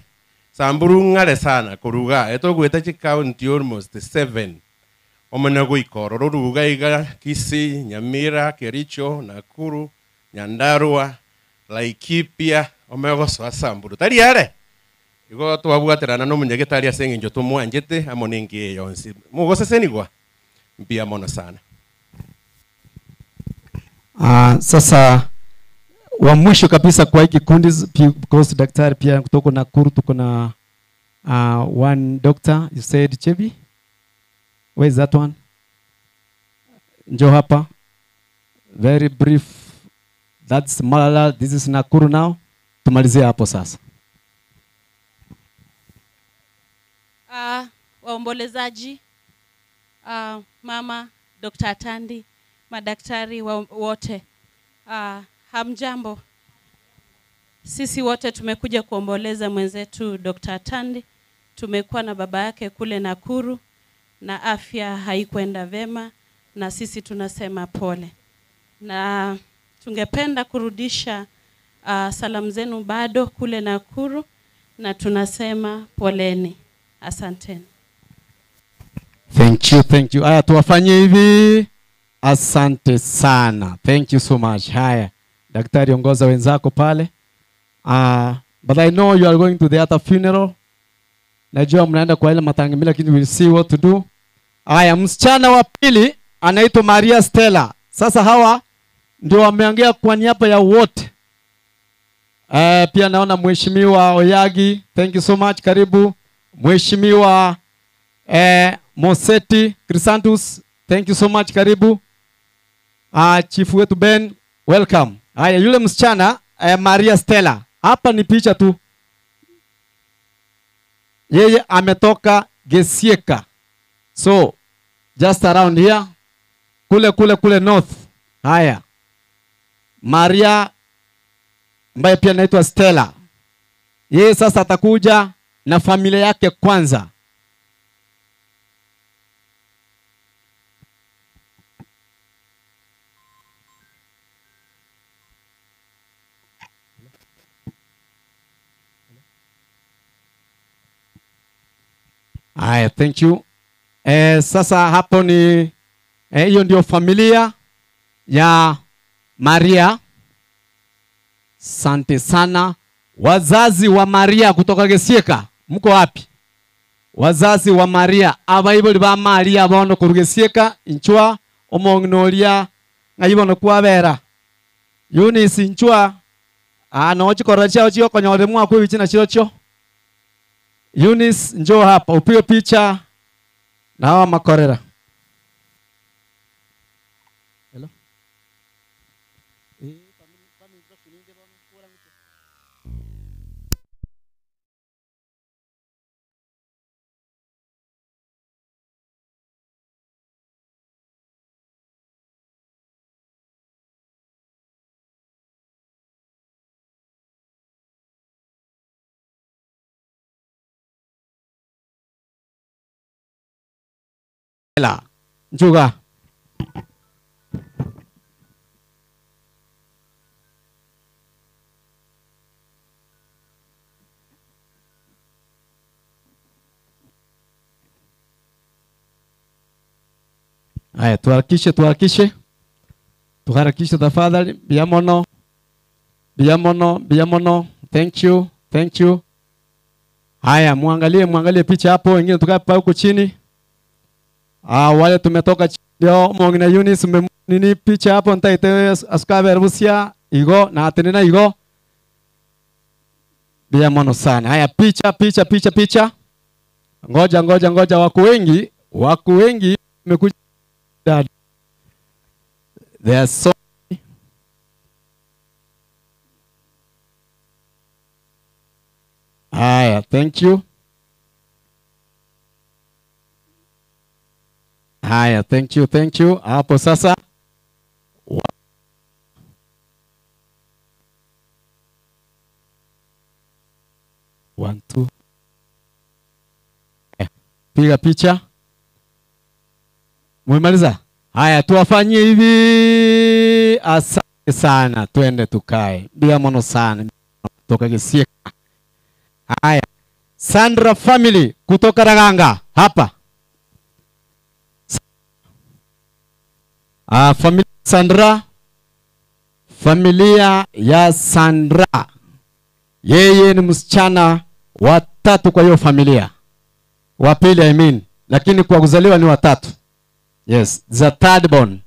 [SPEAKER 19] Samburu ngale sana kuruga etogweta chi county almost 7 omenego ikoro rugaiga Kisii, Nyamira, Kericho, Nakuru, Nyandarua, Laikipia, omego so Samburu. Tari are. Igo twabwaterana no munyegetaria senginjo tumwanjete amoningi yonsi. Mugose senigwa. Mbia mono sana.
[SPEAKER 4] Sasa wa mwisho kabisa kwa hiki kundi because daktari pia kutoka Nakuru tuko na one doctor, you said Chebi. Where is that one? Njoo hapa. Very brief. That's Malala, this is Nakuru now. Tumalizie hapo sasa.
[SPEAKER 20] Waombolezaji, mama Dr. Atandi, madaktari wote, hamjambo. Sisi wote tumekuja kuomboleza mwenzetu Dr. Atandi. Tumekuwa na baba yake kule Nakuru na afya haikwenda vema, na sisi tunasema pole. Na tungependa kurudisha salamu zenu bado kule Nakuru, na tunasema poleni. Asanteni.
[SPEAKER 4] Thank you, thank you. Haya tuwafanye hivi. Asante sana. Thank you so much. Haya. Daktari ongoza wenzako pale. But I know you are going to the other funeral. Najua mnaenda kwa ile matangimila, lakini we'll see what to do. Haya, msichana wa pili anaitwa Maria Stella. Sasa hawa ndio wameongea kwa niaba ya wote. Pia naona Mheshimiwa Oyagi, thank you so much, karibu. Mheshimiwa Moseti Crisantus, thank you so much, karibu. Chief wetu Ben, welcome. Haya, yule msichana Maria Stella, hapa ni picha tu. Yeye ametoka Gesieka. So, just around here. Kule north. Haya. Maria ambaye pia anaitwa Stella. Yeye sasa atakuja na familia yake kwanza. Haya, thank you. Sasa hapo ni hiyo ndio familia ya Maria. Asante sana. Wazazi wa Maria kutoka Gesieka, mko wapi? Wazazi wa Maria abaibuli ba Maria bono ku Gesieka inchwa omongnoria ngayibono kwabera. Eunice inchwa no chikora chao chio konyore mwa ku bichina chirocho. Eunice njoo hapa upige picha na hawa makorera. Hello. Juga. Haya, tuharakishe tafadhali. Biamono. Thank you. Haya, muangalie picha hapo, wengine tukae pa huko chini. Wale tumetoka ndio Mongina Eunice nini picha hapo nitaite asukabe Rusia igo na atenena igo. Biamono sana. Haya, picha. Ngoja wako wengi wamekuja. There are so Haya, thank you. Haya, thank you. Hapo sasa. One, two. Piga picha. Mumemaliza? Haya, tuwafanyie hivi. Asante sana. Twende tukae. Biamono sana. Kutoka Gesieka. Haya. Sandra family kutoka Raganga hapa. Familia Sandra, familia ya Sandra, yeye ni msichana wa tatu kwa hiyo familia, wa pili I mean, lakini kwa kuzaliwa ni watatu. Yes, the third born.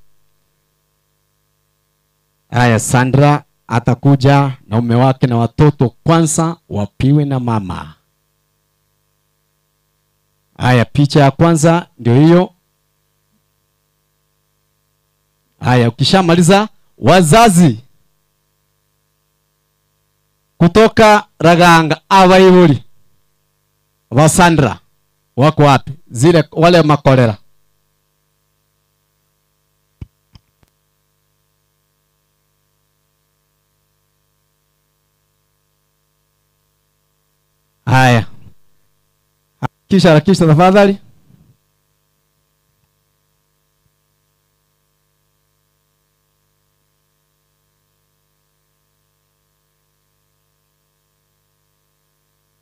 [SPEAKER 4] Haya, Sandra atakuja na mume wake na watoto kwanza wapiwe na mama. Haya, picha ya kwanza ndio hiyo. Haya, ukishamaliza, wazazi kutoka Raganga abaibuli wa Sandra wako wapi? Zile wale makolera. Haya, kisha tafadhali.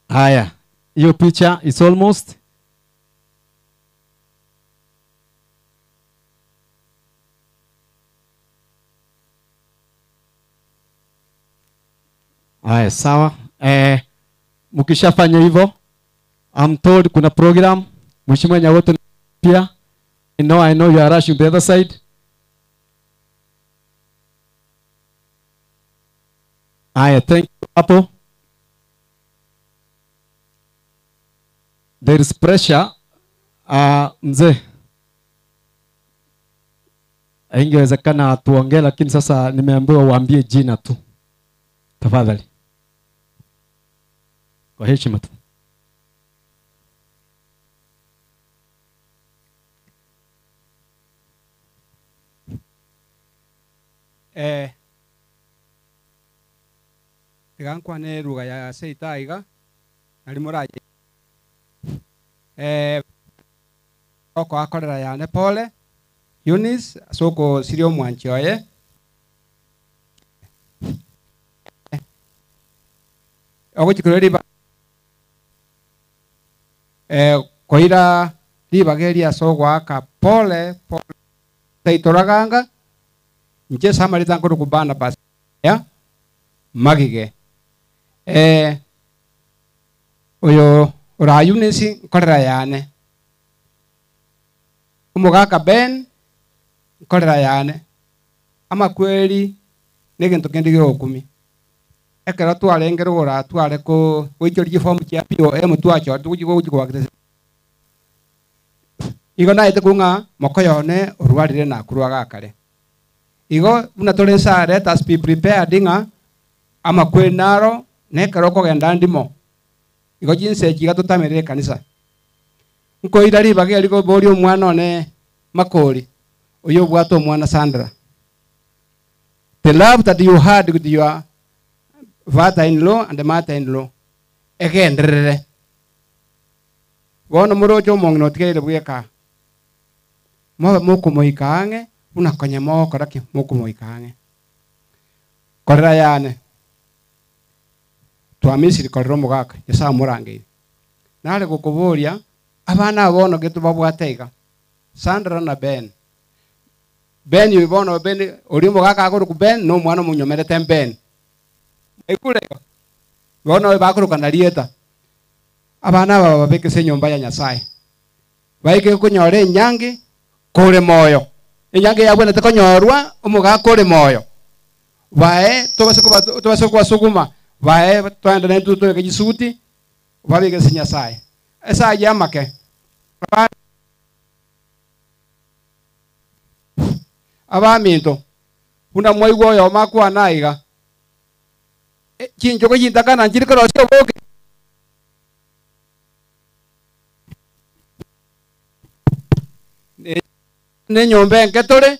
[SPEAKER 4] Haya, hiyo picha is almost. Haya, sawa. Mkishafanya hivyo, I'm told kuna program Mheshimiwa Nyawoto pia. I know you are rushing the other side. Haya, thank you hapo. There is pressure. Mzee, ingewezekana tuongee, lakini sasa nimeambiwa uambie jina tu tafadhali, kwa heshima tu.
[SPEAKER 2] Igankwa ne ruga ya seitaiga nari muraje oko akorera ya ne pole Eunice soko sirio mwanchoye ogochikoro riba koira ribageria sogwa aka pole taitoraganga nje samarita nkuru kubana basi ya magige oyo urayunesi korera yane umugaka Ben korera yane ama kweli negintu kindi gikumi ekera twarengera ora tware ko wichorie form kia POM twacho tugikwa igo naite kunga mokoyone urwarire na kurwaga kare igo una tolensa let us be prepared nga ama kwenaro nekero kogenda ndimo igo jinse kiga tutamerere kanisa nko idari bage aliko bori omwana one makori oyo bwato mwana Sandra. The love that you had with your father-in-law and the mother-in-law egenderere wono murojo mongno tigere bweka moko moikange una konya moko raki moko moikange korera yane twamisiri korero mugaka yasa murange nale gukuburia abana bono gitu babwateiga Sandra na Ben yubono Ben uri mugaka aguru ku Ben no mwana munyomerete Ben ekure bono bakuru kanarieta abana baba babekese nyomba ya Nyasaye baike kunyore nyangi kore moyo inyange yabona tekonyorwa umugaka kore moyo bae tobase kwa suguma bae twanda nentu to kejisuti babekese Nyasaye esa yamake abaminto una moigwo yo makwa naiga chinjo ko yintakana njiri ko sio boke ne nyombe nketore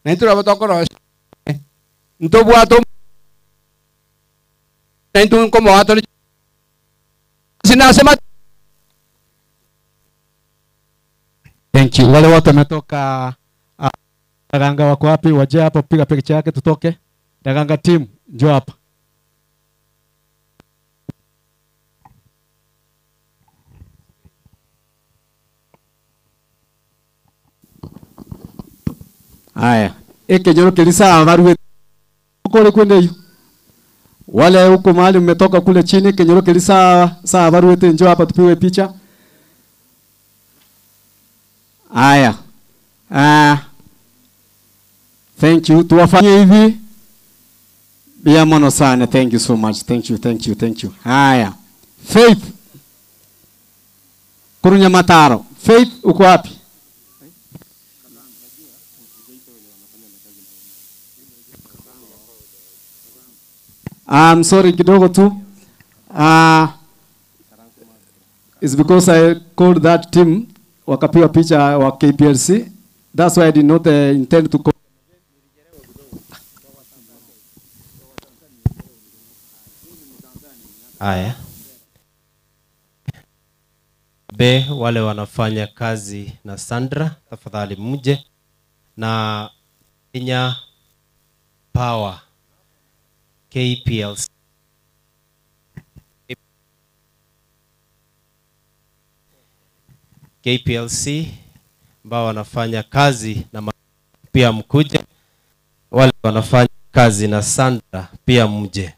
[SPEAKER 2] na itura batokoro ntobwato na intu komo atore sinasema.
[SPEAKER 4] Thank you. Wale wote wametoka Daganga wako wapi? Waje hapa piga picha yake tutoke. Daganga team njoo hapa. Haya, Kenyoro kilisa barua kule kwenda hiyo. Wale huko mahali mmetoka kule chini Kenyoro kilisa saa barua njoo hapa tupiwe picha. Haya. Thank you. Tuwafanyie hivi. Bia mono sana. Thank you so much. Thank you. Haya. Faith. Kurunya Mataro. Faith uko wapi? I'm sorry kidogo tu. It's because I called that team wakapiwa picha wa KPLC. That's why I did not intend to call.
[SPEAKER 1] Aya. Be wale wanafanya kazi na Sandra, tafadhali muje na Kenya Power KPLC. KPLC ambao wanafanya kazi na pia mkuje. Wale wanafanya kazi na Sandra pia mje.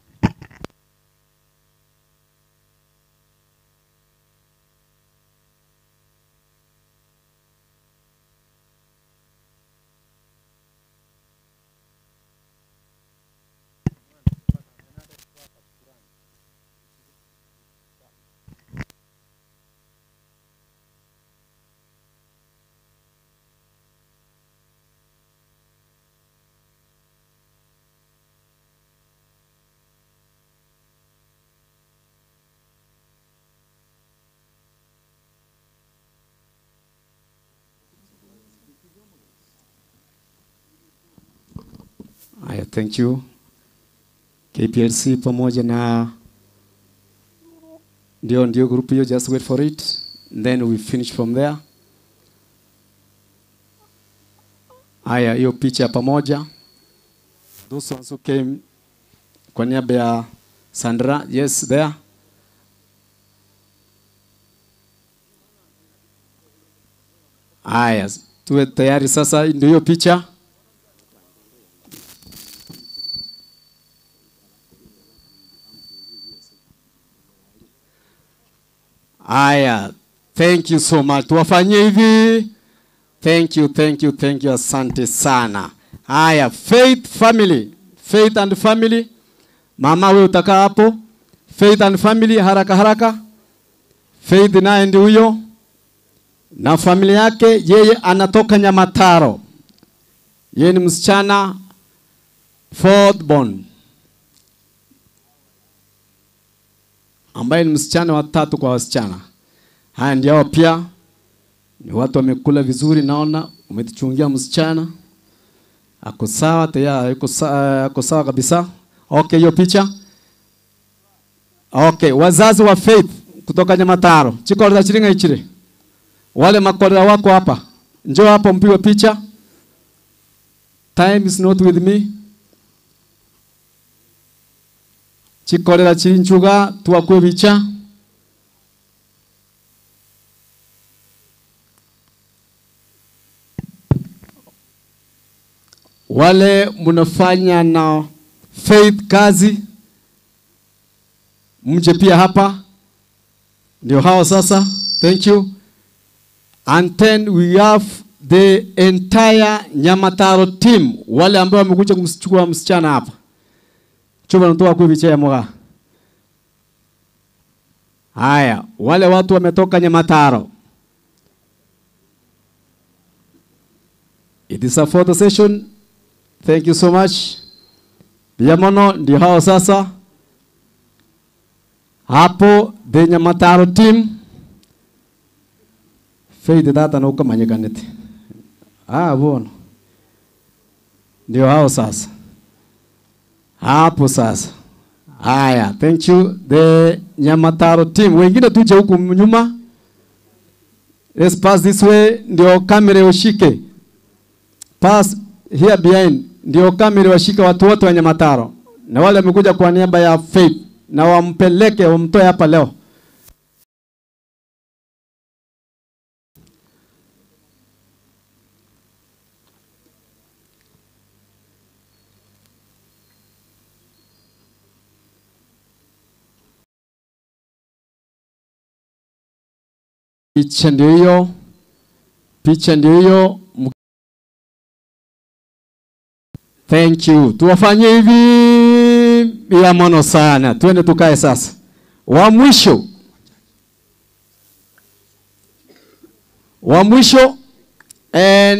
[SPEAKER 4] Thank you. KPLC pamoja na ndio group hiyo, just wait for it then we finish from there. Haya, hiyo picha pamoja. Those ones who came kwa niaba ya Sandra, yes there. Haya, tuwe tayari sasa, ndio hiyo picha. Aya, thank you so much. Tuwafanyie hivi. Thank you, asante sana. Aya, Faith family. Faith and family. Mama wewe utakaa hapo. Faith and family, haraka. Faith naye ndio huyo. Na familia yake, yeye anatoka Nyamataro. Yeye ni msichana fourth born, ambaye ni msichana wa tatu kwa wasichana. Haya ndio pia ni watu wamekula vizuri, naona umetuchungia msichana. Ako sawa tayari, ako sawa kabisa. Okay, hiyo picha. Okay, wazazi wa Faith kutoka Nyamataro. Chikorda chiringa ichire. Wale makorda wako hapa. Njoo hapo mpigwe picha. Time is not with me. Chikorera chirinchuga tuwakwe bicha. Wale munafanya na Faith kazi, mje pia hapa. Ndio hao sasa. Thank you. And then we have the entire Nyamataro team, wale ambao wamekuja kumchukua msichana hapa. Chuba natoa kwa picha ya mwa. Haya, wale watu wametoka Nyamataro. It is a photo session. Thank you so much. Biamono ndio hao sasa. Hapo the Nyamataro team. Faith data na ukamanyekanete. Bono. Ndio hao sasa. Hapo sasa. Haya, thank you. The Nyamataro team. Wengine tuje huku nyuma. Let's pass this way. Ndio kamera ushike. Pass here behind. Ndio kamera washika watu wote wa Nyamataro. Na wale wamekuja kwa niaba ya Faith. Na wampeleke, wamtoe hapa leo. Picha ndio hiyo. Picha ndio hiyo. Thank you. Tuwafanye hivi ya mono sana. Twende tukae sasa. Wa mwisho. Wa mwisho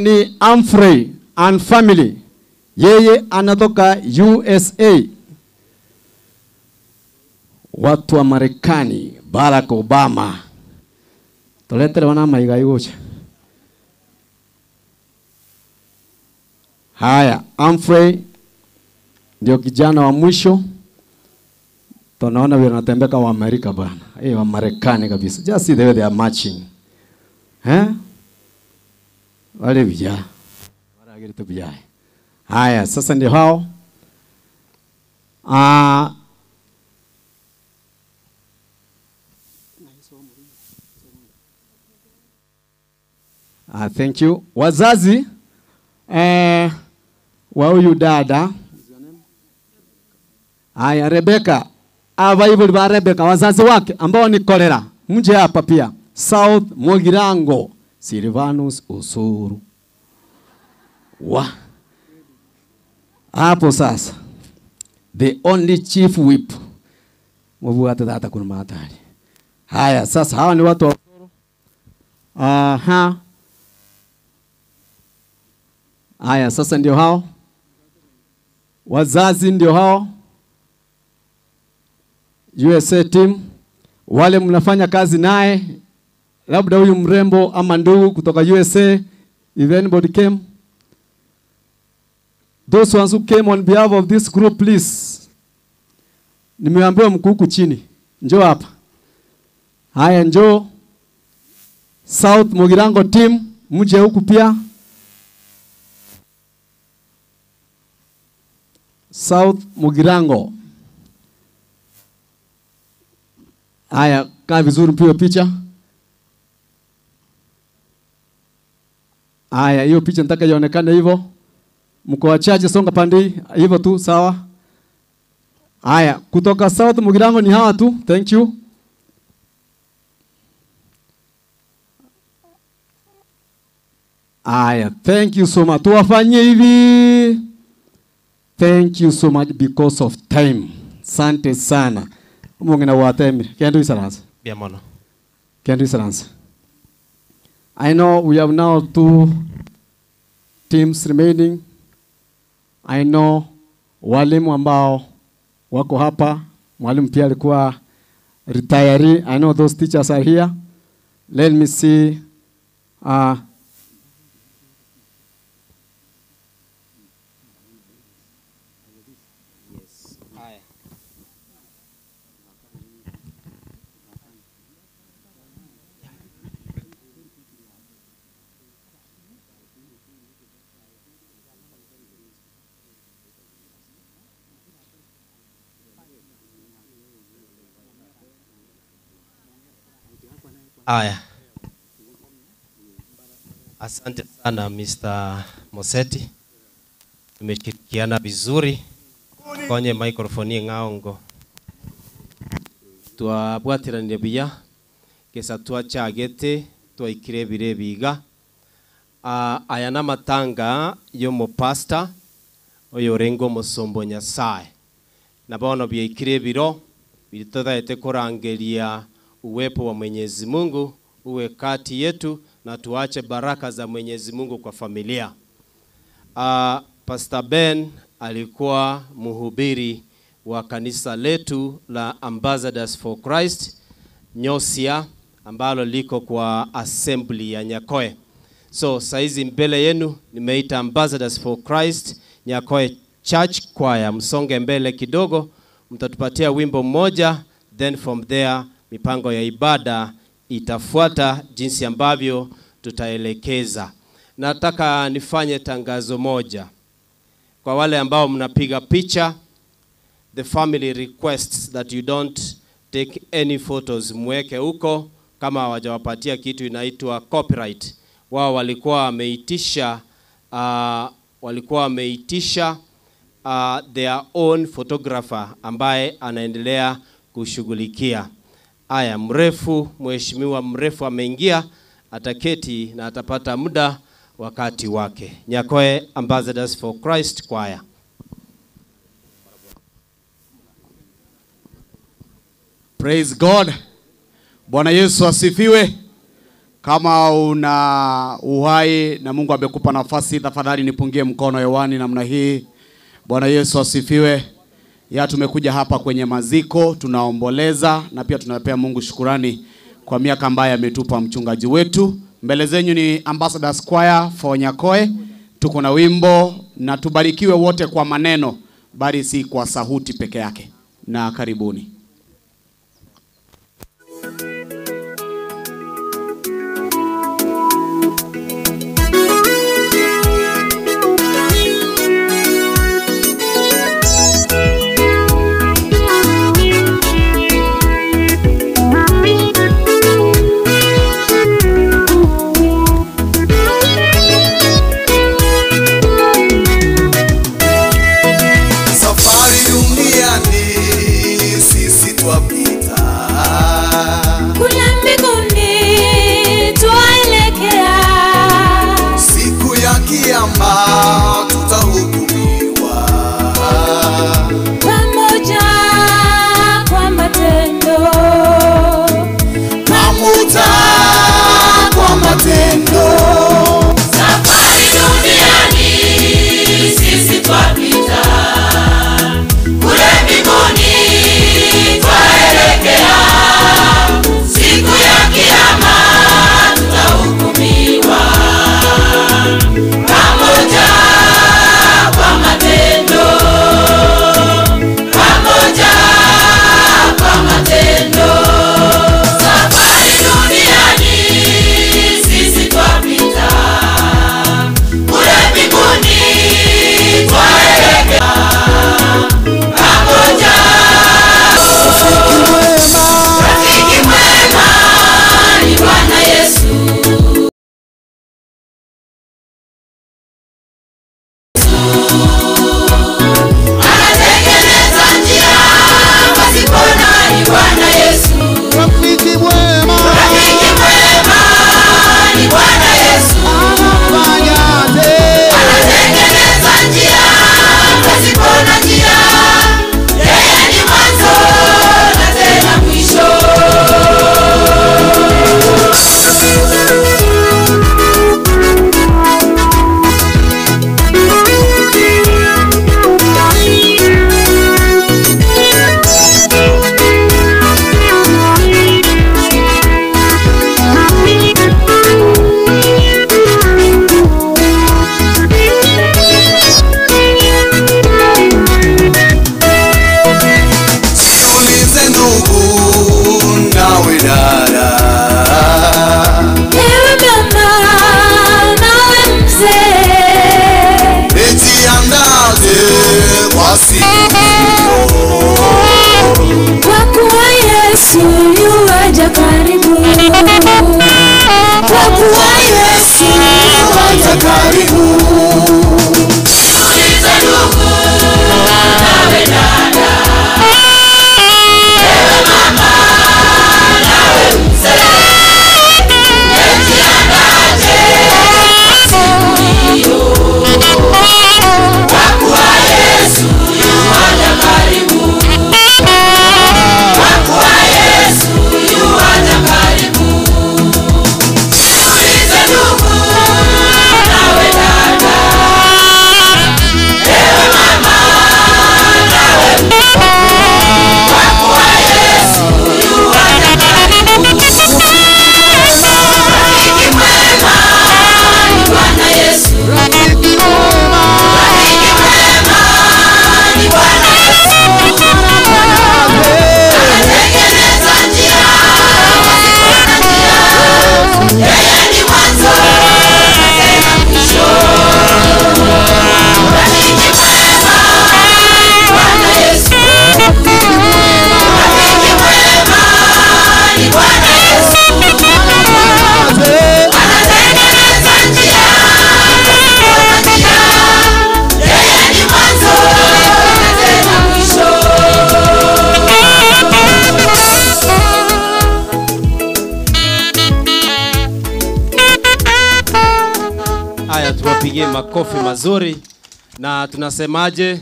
[SPEAKER 4] ni Humphrey and family. Yeye anatoka USA. Watu wa Marekani, Barack Obama. Toletere wana maiga igocha. Haya, Humphrey ndio kijana wa mwisho. Tunaona vile anatembea wa Amerika bwana. Wa Marekani kabisa. Just see the way they are marching. Wale vijana. Wale agirito vijana. Haya, sasa ndio hao. Thank you. Wazazi wa huyu dada. Haya, Rebecca. Hivyo ba Rebecca, wazazi wake ambao ni Kolera. Mje hapa pia. South Mogirango, Silvanus Usuru. Hapo sasa. The only chief whip. Mwabuata data kuna matari. Haya, sasa hawa ni watu wa Usuru. Haya, sasa ndio hao. Wazazi ndio hao. USA team. Wale mnafanya kazi naye. Labda huyu mrembo ama ndugu kutoka USA. If anybody came. Those ones who came on behalf of this group, please. Nimeambiwa mkuu huku chini. Njoo hapa. Haya, njoo. South Mogirango team. Mje huku pia. South Mogirango. Haya, kaa vizuri mpige picha. Haya, hiyo picha nataka ionekane hivyo. Mko wachache, songa pande hivyo tu, sawa? Haya, kutoka South Mogirango ni hawa tu. Thank you. Haya, thank you so much. Tuwafanyie hivi. Thank you so much because of time. Asante sana. Mungena watemi. Can do isaransa.
[SPEAKER 1] Biamono.
[SPEAKER 4] Can do isaransa. I know we have now 2 teams remaining. I know walimu ambao wako hapa. Mwalimu pia alikuwa retiree. I know those teachers are here. Let me see.
[SPEAKER 1] Aya. Asante sana Mr. Moseti. Tumeshirikiana vizuri kwenye microphone ng'aongo. Twabwatiranire biya kesa twachagete twaikire bire biga. Aya namatanga yo mo pastor oyo rengo musombo Nyasaye. Nabono byikire biro bitothaete kurangeria uwepo wa Mwenyezi Mungu uwe kati yetu na tuache baraka za Mwenyezi Mungu kwa familia. Pastor Ben alikuwa mhubiri wa kanisa letu la Ambassadors for Christ Nyosia ambalo liko kwa assembly ya Nyakoe. So saizi mbele yenu nimeita Ambassadors for Christ Nyakoe Church Choir. Msonge mbele kidogo, mtatupatia wimbo mmoja, then from there mipango ya ibada itafuata jinsi ambavyo tutaelekeza. Nataka nifanye tangazo moja. Kwa wale ambao mnapiga picha, the family requests that you don't take any photos, mweke huko kama hawajawapatia kitu inaitwa copyright. Wao walikuwa wameitisha their own photographer ambaye anaendelea kushughulikia. Aya, mrefu, mheshimiwa mrefu ameingia, ataketi na atapata muda wakati wake. Nyakoe Ambassadors for Christ Choir.
[SPEAKER 21] Praise God. Bwana Yesu asifiwe. Kama una uhai na Mungu amekupa nafasi, tafadhali nipungie mkono hewani namna hii. Bwana Yesu asifiwe. Tumekuja hapa kwenye maziko, tunaomboleza na pia tunapea Mungu shukurani kwa miaka ambayo ametupa mchungaji wetu. Mbele zenyu ni Ambassadors Choir for Nyakoe. Tuko na wimbo na tubarikiwe wote kwa maneno, bali si kwa sauti peke yake. Na karibuni.
[SPEAKER 22] Tutahukumiwa pamoja kwa matendo, safari duniani sisi twapita, kule mbinguni twaelekea, siku ya kiyama tutahukumiwa pamoja kwa matendo, safari duniani sisi twapita, kule mbinguni twaelekea pamoja. Rafiki mwema ni Bwana Yesu. Anatengeneza njia pasipo na Bwana Yesu. Rafiki mwema ni Bwana Yesu. Anatengeneza njia pasipo na njia. Yeye ni mwanzo na tena mwisho. Siulize ndugu nawe dada, ewe mama nawe mzee, jiandae kwa siku hiyo, kwa kuwa Yesu yuaja karibu, kwa kuwa Yesu yuaja karibu. Siulize ndugu nawe dada, ewe mama nawe mzee, jiandae siku hiyo, kwa kuwa Yesu yuaja karibu, kwa kuwa Yesu yuaja karibu. Siulize ndugu nawe dada,
[SPEAKER 1] makofi mazuri, na tunasemaje?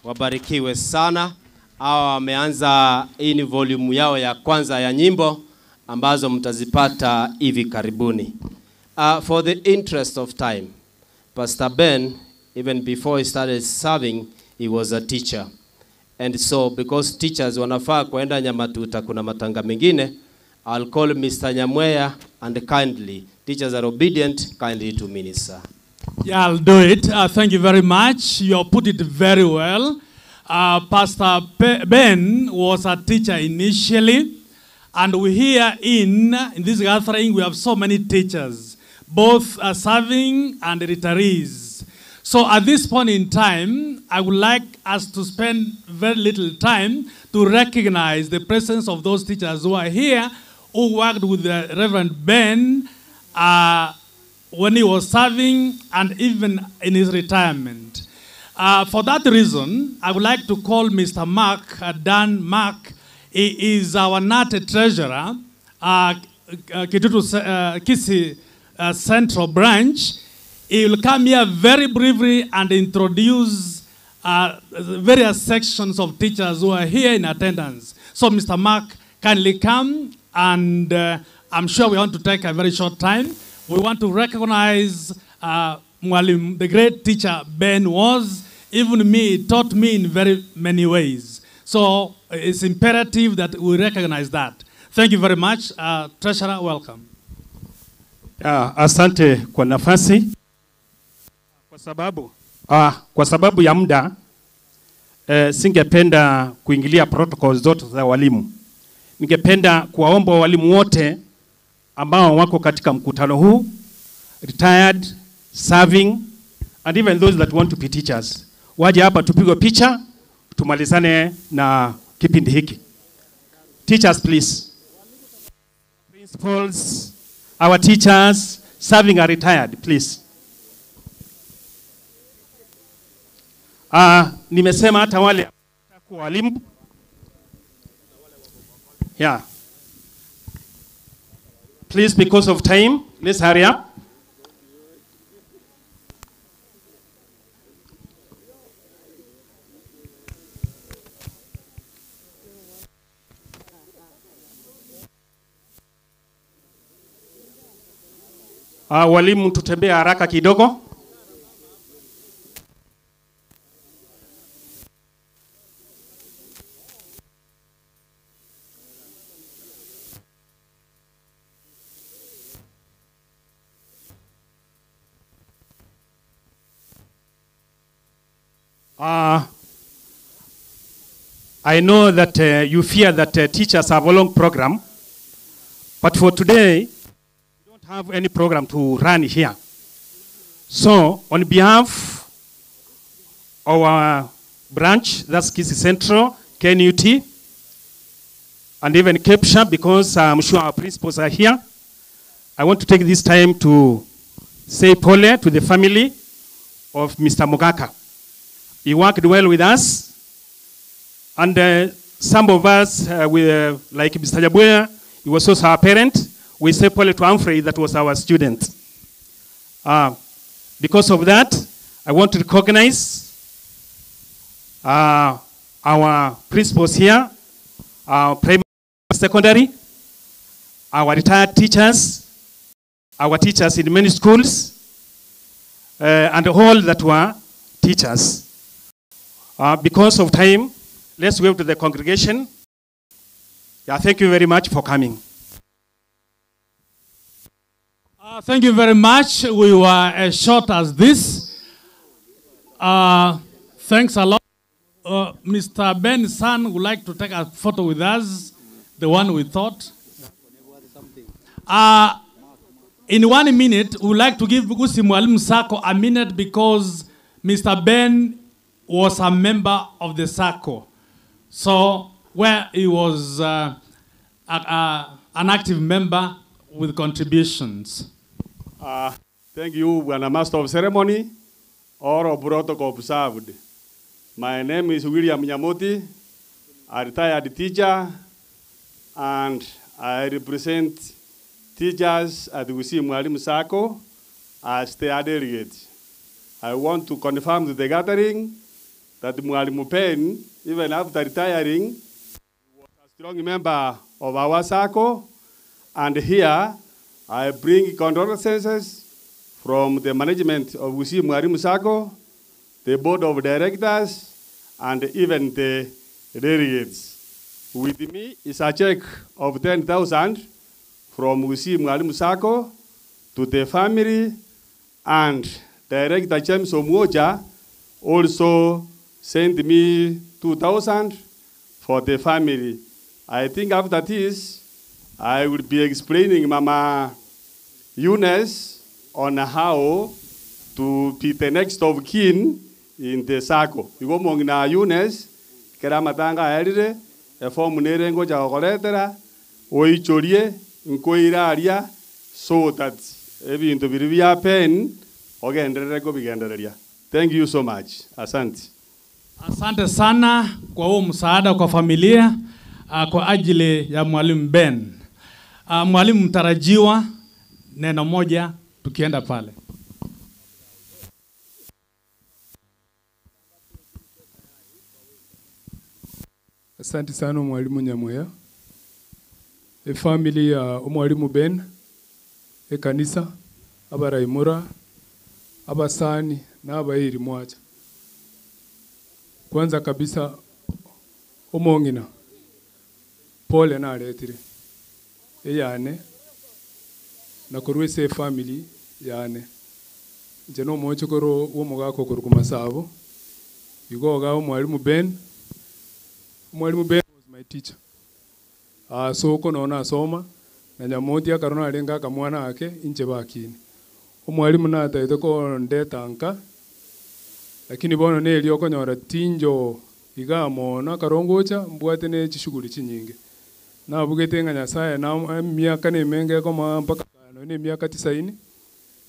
[SPEAKER 1] Wabarikiwe sana. Hawa wameanza, hii ni volume yao ya kwanza ya nyimbo ambazo mtazipata hivi karibuni. For the interest of time, Pastor Ben, even before he started serving, he was a teacher. And so because teachers wanafaa kuenda Nyamatuta, kuna matanga mengine, I'll call Mr. Nyamweya and kindly, teachers are obedient, kindly to minister.
[SPEAKER 5] Yeah, I'll do it. Thank you very much. You have put it very well. Pastor Ben was a teacher initially, and we here in this gathering, we have so many teachers, both serving and retirees. So at this point in time, I would like us to spend very little time to recognize the presence of those teachers who are here, who worked with the Reverend Ben when he was serving and even in his retirement. For that reason, I would like to call Mr. Mark, Dan Mark. He is our NATE treasurer, Kitutu Kisii Central Branch. He will come here very briefly and introduce various sections of teachers who are here in attendance. So Mr. Mark, kindly come, and I'm sure we want to take a very short time. We want to recognize Mwalim, the great teacher Ben was. Even me, taught me in very many ways. So it's imperative that we recognize that. Thank you very much. Treasurer, welcome.
[SPEAKER 6] Asante kwa nafasi. Kwa sababu ya muda, singependa kuingilia protocols zote za walimu. Ningependa kuwaomba walimu wote ambao wako katika mkutano huu, retired, serving, and even those that want to be teachers, waje hapa tupigwe picha, tumalizane na kipindi hiki. Teachers, please. Principals, our teachers, serving are retired, please. Nimesema hata wale walimu. Yeah. Please, because of time, let's hurry up. Walimu tutembee haraka kidogo. I know that you fear that teachers have a long program, but for today, we don't have any program to run here. So, on behalf of our branch, that's Kisii Central, KNUT, and even Capsha, because I'm sure our principals are here, I want to take this time to say pole to the family of Mr. Mogaka. He worked well with us, and some of us, like Mr. Jabuya, he was also our parent. We say pole to Humphrey, that was our student. Because of that, I want to recognize our principals here, our primary, secondary, our retired teachers, our teachers in many schools, and all that were teachers. Because of time, let's wave to the congregation. Yeah, thank you very much for coming.
[SPEAKER 5] Thank you very much. We were as short as this. Thanks a lot. Mr. Ben's son would like to take a photo with us, the one we thought. In 1 minute, we would like to give Gusi Mwalimu Sacco a minute because Mr. Ben was a member of the Sacco. So, where he was an active member with contributions.
[SPEAKER 6] Thank you, Bwana Master of Ceremony, or of protocol observed. My name is William Nyamoti, a retired teacher, and I represent teachers at Gusi Mwalimu Sacco as their delegate.
[SPEAKER 7] I want to confirm to the gathering that Mwalimu Ben, even after retiring, was a strong member of our circle. And here, I bring condolences from the management of Gusii Mwalimu Sacco, the board of directors, and even the delegates. With me is a check of 10,000 from Gusii Mwalimu Sacco to the family, and Director James Omwoja also sent me 2,000 for the family. I think after this, I will be explaining Mama Eunice on how to be the next of kin in the circle. Igo mongina Eunice, kera matanga erire, form nerengo ja okoletera, oichorie, nkoiraria, so that ebintu biribia pen, ogenderereko bigendereria. Thank you so much. Asante.
[SPEAKER 5] Asante sana kwa huo msaada kwa familia kwa ajili ya Mwalimu Ben. Mwalimu mtarajiwa, neno moja tukienda pale.
[SPEAKER 8] Asante sana Mwalimu Nyamoya. Family ya Mwalimu Ben, kanisa, abaraimura, abasani na abairi mwacha. Kwanza kabisa omongina pole na aletire eyane na kurwese family yane nje no mocho koro wo mugako kuru kumasabo igoga Mwalimu Ben. Mwalimu Ben was my teacher. So kono na soma na Nyamodia karona alenga kamwana ake inche bakini. Mwalimu na taito ko ndetanka lakini bono ne elioko nyora tinjo igamona karongocha mbwate ne chishuguli chinyinge na bugete nga Nyasaye na miaka ne menge ko mpaka no ne miaka 90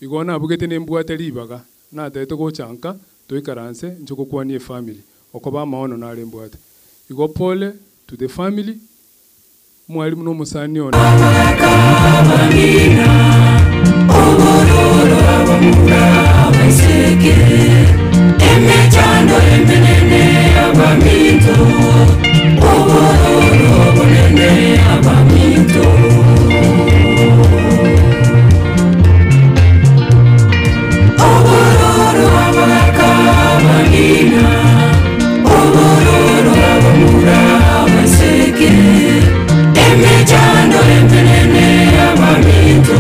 [SPEAKER 8] igona bugete ne mbwate libaga na taito ko chanka toikaranse njoko kwani family okoba maono na ale mbwate igo pole to the family. Mwalimu no musani ona
[SPEAKER 22] Emechando emenene abaminto, obororo bonene abaminto. Obororo abakabagina, obororo abamura abaseke. Emechando emenene abaminto,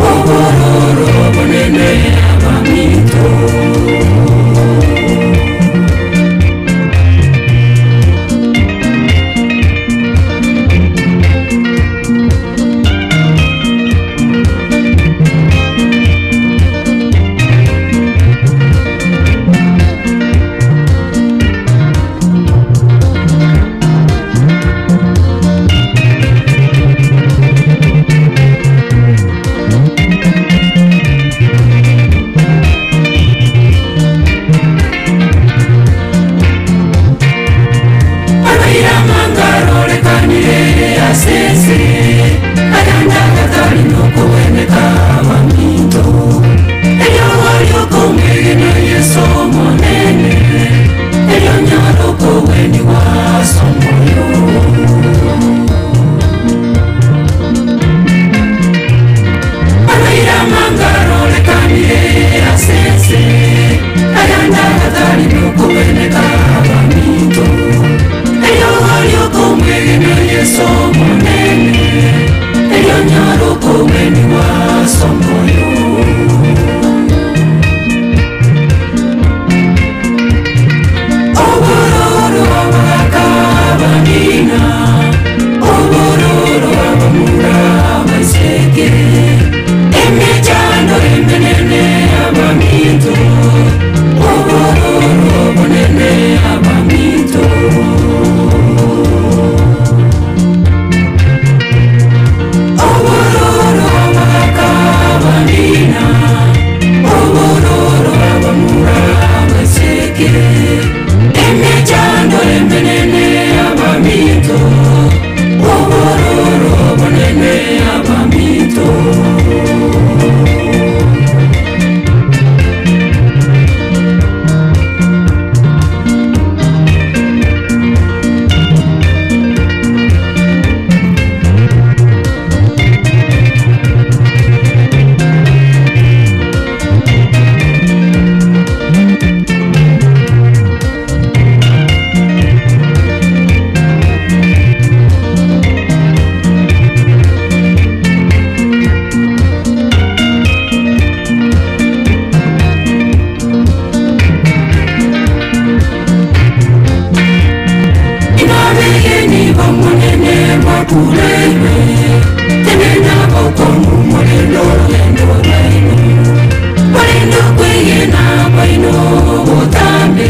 [SPEAKER 22] obororo bonene abaminto. mwakulaiwe tenena bokomu mulendo lendo lwaino mulendo kwegena kwaino butambe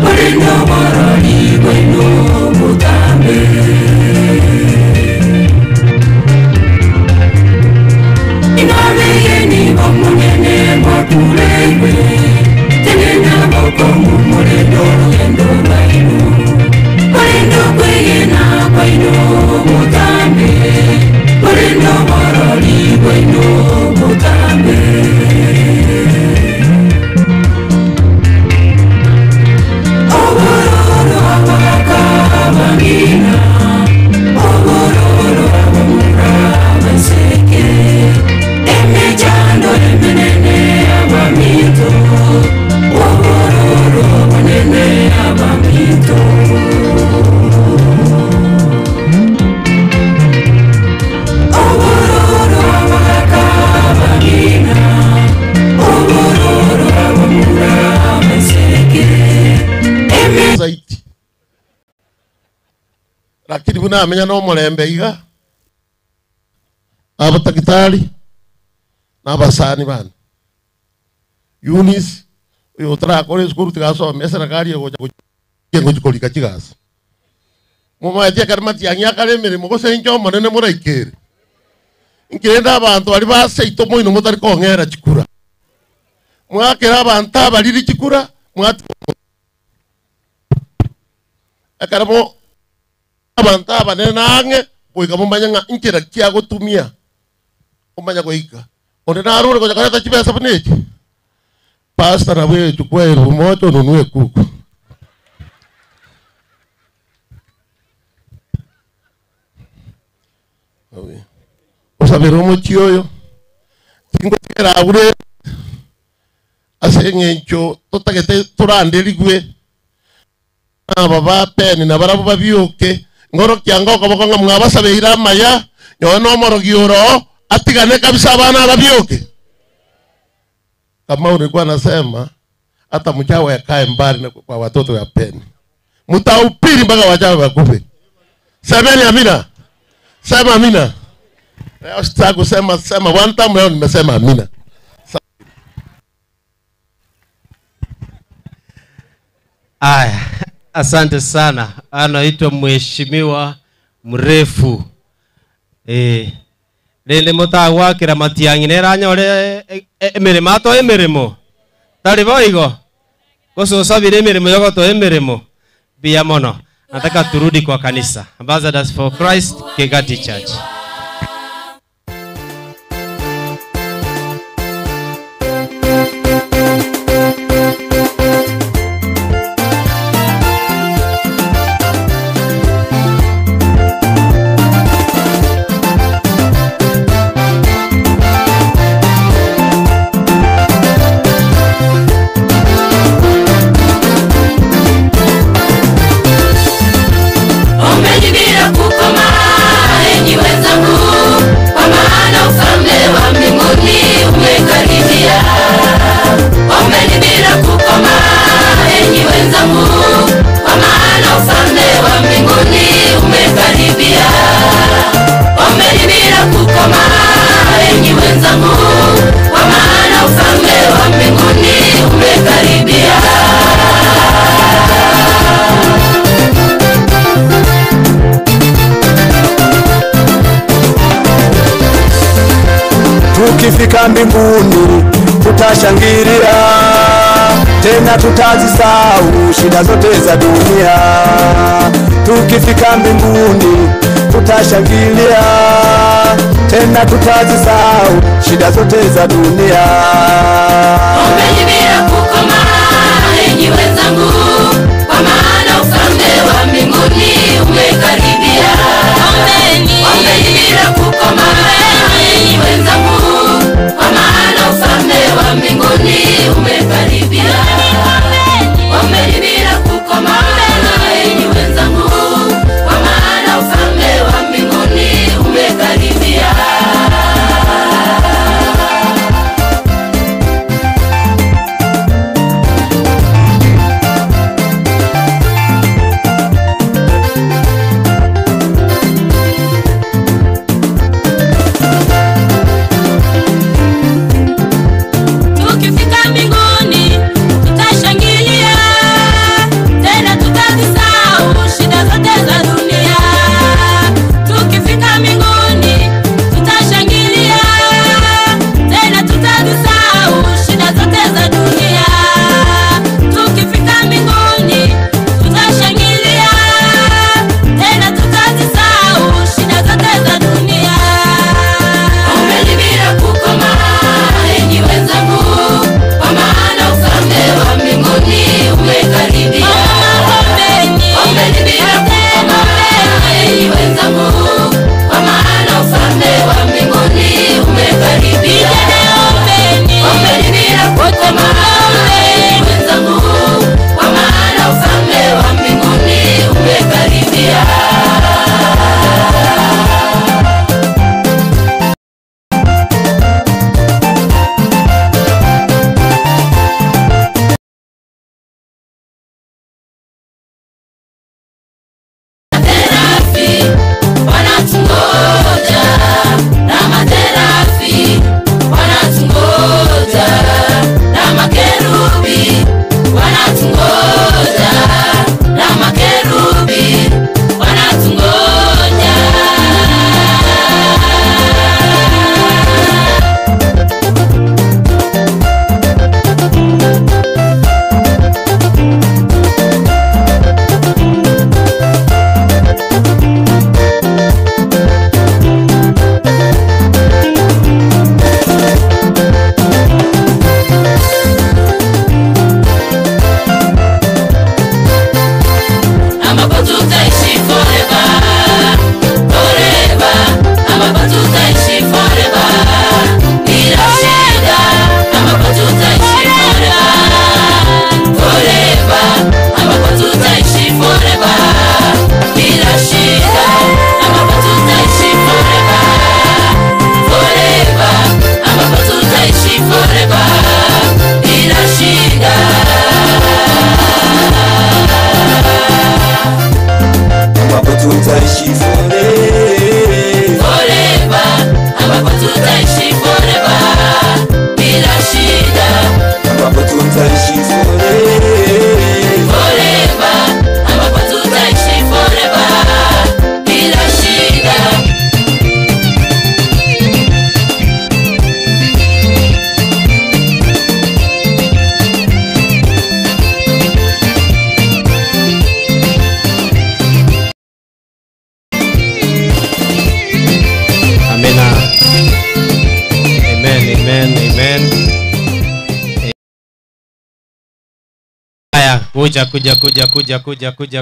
[SPEAKER 22] mulendo boroli kwaino butambe inabeyeni bomunene mwakulaiwe tenena bokomu mulendo lendo lwaino mulendo kwegena kwaino butambe mulendo boroli kwaino butambe obororo abakabangina obororo abamura baseke emejando emenene abamito obororo banene abamito obororo abakabangina obororo abamura baseke
[SPEAKER 9] zaidi lakini buna amenya no mulembe iga abatakitari n'abasani bana Eunice uyo trakore skuru tigasome serikali yo ngo gikorika kigasa mama yatia karmati yanyakare mirimo gose njo manene muraikere ngirenda abantu bari baseito moino mutari kongera chikura mwakera abantu abariri chikura mwati akaramo abantu abanene nange boiga mumanya nga nkira kya gutumia umanya goika one narure koja karata chibesa panechi pastor na wewe chukua elfu moja ununue kuku usabiro mochioyo tingo tera ure asengencho totagete turandeligwe baba peni na barabu babyoke ngoro kyango kobokonga mwabasabeira maya nyono morogioro atigane kabisa bana babyoke kama ulikuwa nasema hata mchawa yakae mbali kwa watoto ya peni mtaupiri mpaka wachawa wakufe semeni amina sema amina leo sitaki kusema sema one time leo nimesema amina
[SPEAKER 1] aya asante sana anaitwa mheshimiwa mrefu lele motagwa kira matiangine ranyore emirimo ato emirimo tari boigo gusosabire emirimo yogoto emirimo bia mono nataka turudi kwa kanisa Ambassadors for Christ Kegati Church.
[SPEAKER 22] Umejibira kukoma enyi wenzangu, kwa maana ufalme wa mbinguni umekaribia. Umejibira kukoma enyi wenzangu, kwa maana ufalme wa mbinguni umekaribia. Umejibira kukoma enyi wenzangu, kwa maana ufalme wa mbinguni umekaribia.
[SPEAKER 11] Tukifika mbinguni tutashangilia, tena tutazisahau shida zote za dunia. Tukifika mbinguni tutashangilia, tena tutazisahau shida zote za dunia.
[SPEAKER 22] Umejibira kukoma enyi wenzangu, kwa maana ufalme wa mbinguni umekaribia. Umejibira kukoma enyi wenzangu, kwa maana ufalme wa mbinguni umekaribia. Umejibira kukoma enyi wenzangu, kwa maana ufalme wa mbinguni umekaribia.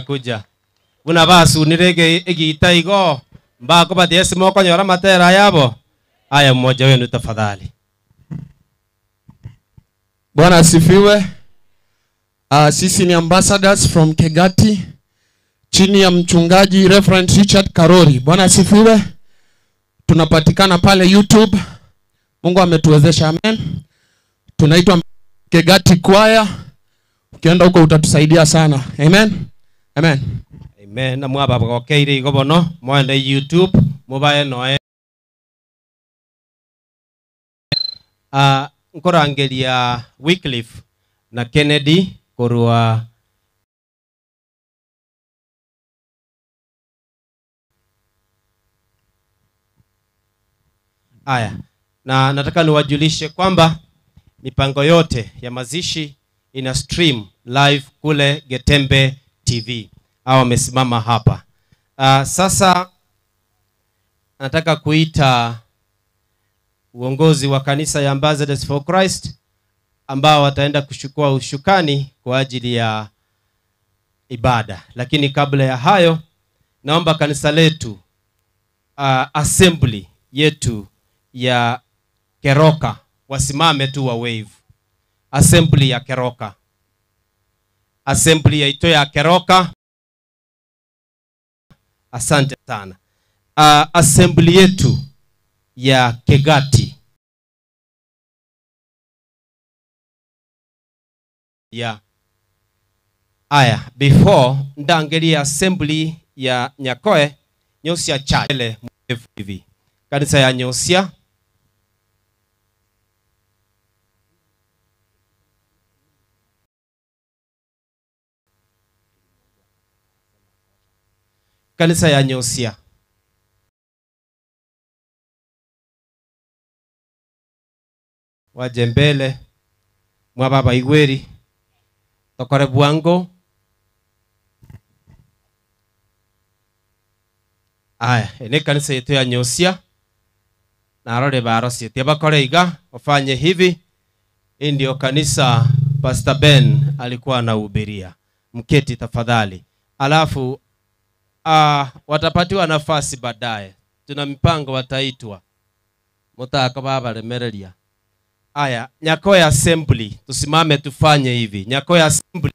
[SPEAKER 1] kuja. Una basu nirege egita igo. Mbako badiesi moko nyora matera yabo. Aya mmoja wenu tafadhali.
[SPEAKER 10] Bwana asifiwe. Sisi ni ambassadors from Kegati chini ya mchungaji Reverend Richard Karori. Bwana asifiwe. Tunapatikana pale YouTube. Mungu ametuwezesha, amen. Tunaitwa Kegati Choir. Ukienda huko utatusaidia sana. Amen. Amen.
[SPEAKER 1] Amen. Na mwaba bagokeire igo bono mwende YouTube mubaye noe. Nkorangeria Wycliffe na Kennedy korwa aya, na nataka niwajulishe kwamba mipango yote ya mazishi ina stream live kule Getembe TV. Hao wamesimama hapa. Sasa nataka kuita uongozi wa kanisa ya Ambassadors for Christ ambao wataenda kuchukua ushukani kwa ajili ya ibada. Lakini kabla ya hayo, naomba kanisa letu assembly yetu ya Keroka wasimame tu wa wave. Assembly ya Keroka. Assembly ya ito ya Keroka. Asante sana. Assembly yetu ya Kegati. Yeah. Aya, before ndangelia assembly ya Nyakoe, Nyosia Chale hivi. Kanisa ya Nyosia. Kanisa ya Nyosia. Waje mbele mwa baba Igweri tokore bwango. Aya, ene kanisa yetu ya Nyosia na arore barosi yetu bakore iga wafanye hivi. Ndio kanisa Pastor Ben alikuwa anahubiria. Mketi tafadhali. Alafu watapatiwa nafasi baadaye. Tuna mipango wataitwa. Mutaka baba remerelia. Aya, Nyakoe assembly, tusimame tufanye hivi. Nyakoe assembly.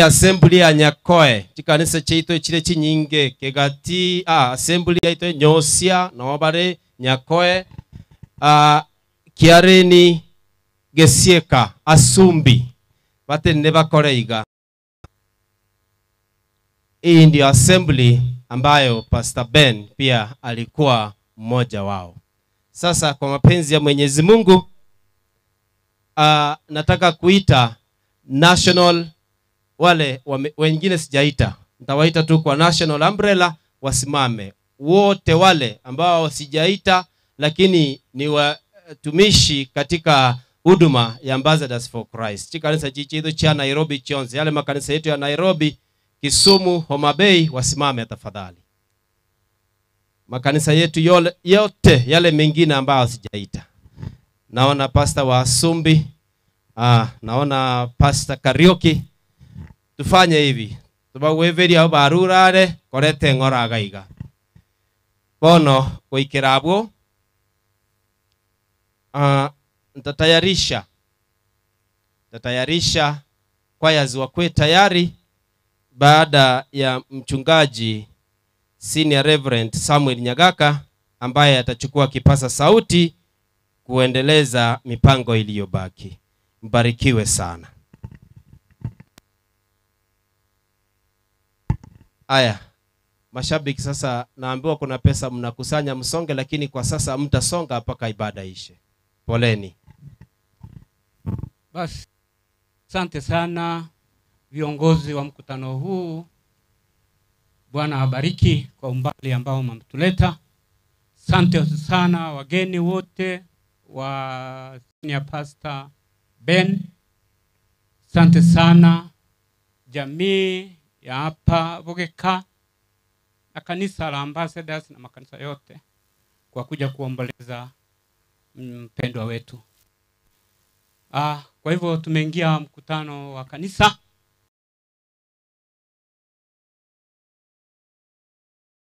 [SPEAKER 1] Assembly ya Nyakoe, chikanisa cheito chile chinyinge Kegati, assembly ya ito Nyosia, Nobare, Nyakoe, Kiareni, Gesieka, Asumbi. Bate neba koreiga. Hii ndio assembly ambayo Pastor Ben pia alikuwa mmoja wao. Sasa kwa mapenzi ya Mwenyezi Mungu, nataka kuita national wale wengine sijaita. Nitawaita tu kwa national umbrella wasimame. Wote wale ambao sijaita lakini ni watumishi katika huduma ya Ambassadors for Christ. Chikanisa chichido cha Nairobi Chonzi. Yale makanisa yetu ya Nairobi, Kisumu, Homa Bay wasimame tafadhali. Makanisa yetu yote yale mengine ambao sijaita. Naona Pastor wa Asumbi, naona Pastor Karioki. Tufanye hivi. Tubaweveri au barurare korete ngora gaiga. Bono kuikirabwo Tatayarisha kwaya wakwe tayari baada ya mchungaji Senior Reverend Samuel Nyagaka ambaye atachukua kipasa sauti kuendeleza mipango iliyobaki. Mbarikiwe sana. Aya, mashabiki sasa naambiwa kuna pesa mnakusanya msonge, lakini kwa sasa mtasonga mpaka ibada ishe. Poleni.
[SPEAKER 2] Basi, asante sana viongozi wa mkutano huu. Bwana abariki kwa umbali ambao mmetuleta. Asante sana wageni wote wa Senior Pastor Ben. Asante sana jamii ya hapa Bogeka na kanisa la Ambassadors na makanisa yote kwa kuja kuomboleza mpendwa wetu. Kwa hivyo tumeingia mkutano wa kanisa.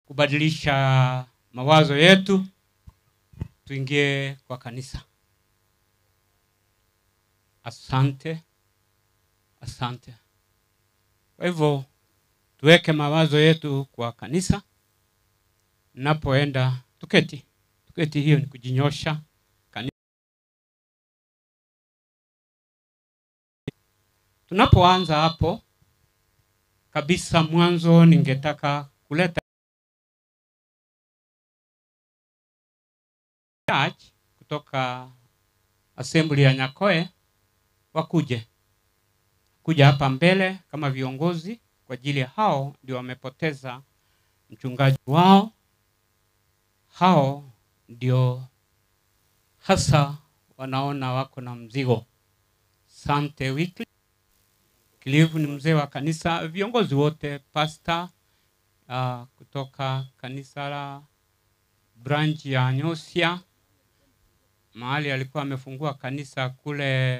[SPEAKER 2] kubadilisha mawazo yetu tuingie kwa kanisa. Asante. Asante. Kwa hivyo tuweke mawazo yetu kwa kanisa. Napoenda tuketi. Tuketi, hiyo ni kujinyosha. Tunapoanza hapo kabisa, mwanzo ningetaka kuleta church kutoka assembly ya Nyakoe kuja hapa mbele kama viongozi, kwa ajili ya hao ndio wamepoteza mchungaji wao. Hao ndio hasa wanaona wako na mzigo. Sante Weekly Clive ni mzee wa kanisa, viongozi wote, pastor kutoka kanisa la branch ya Nyosia, mahali alikuwa amefungua kanisa kule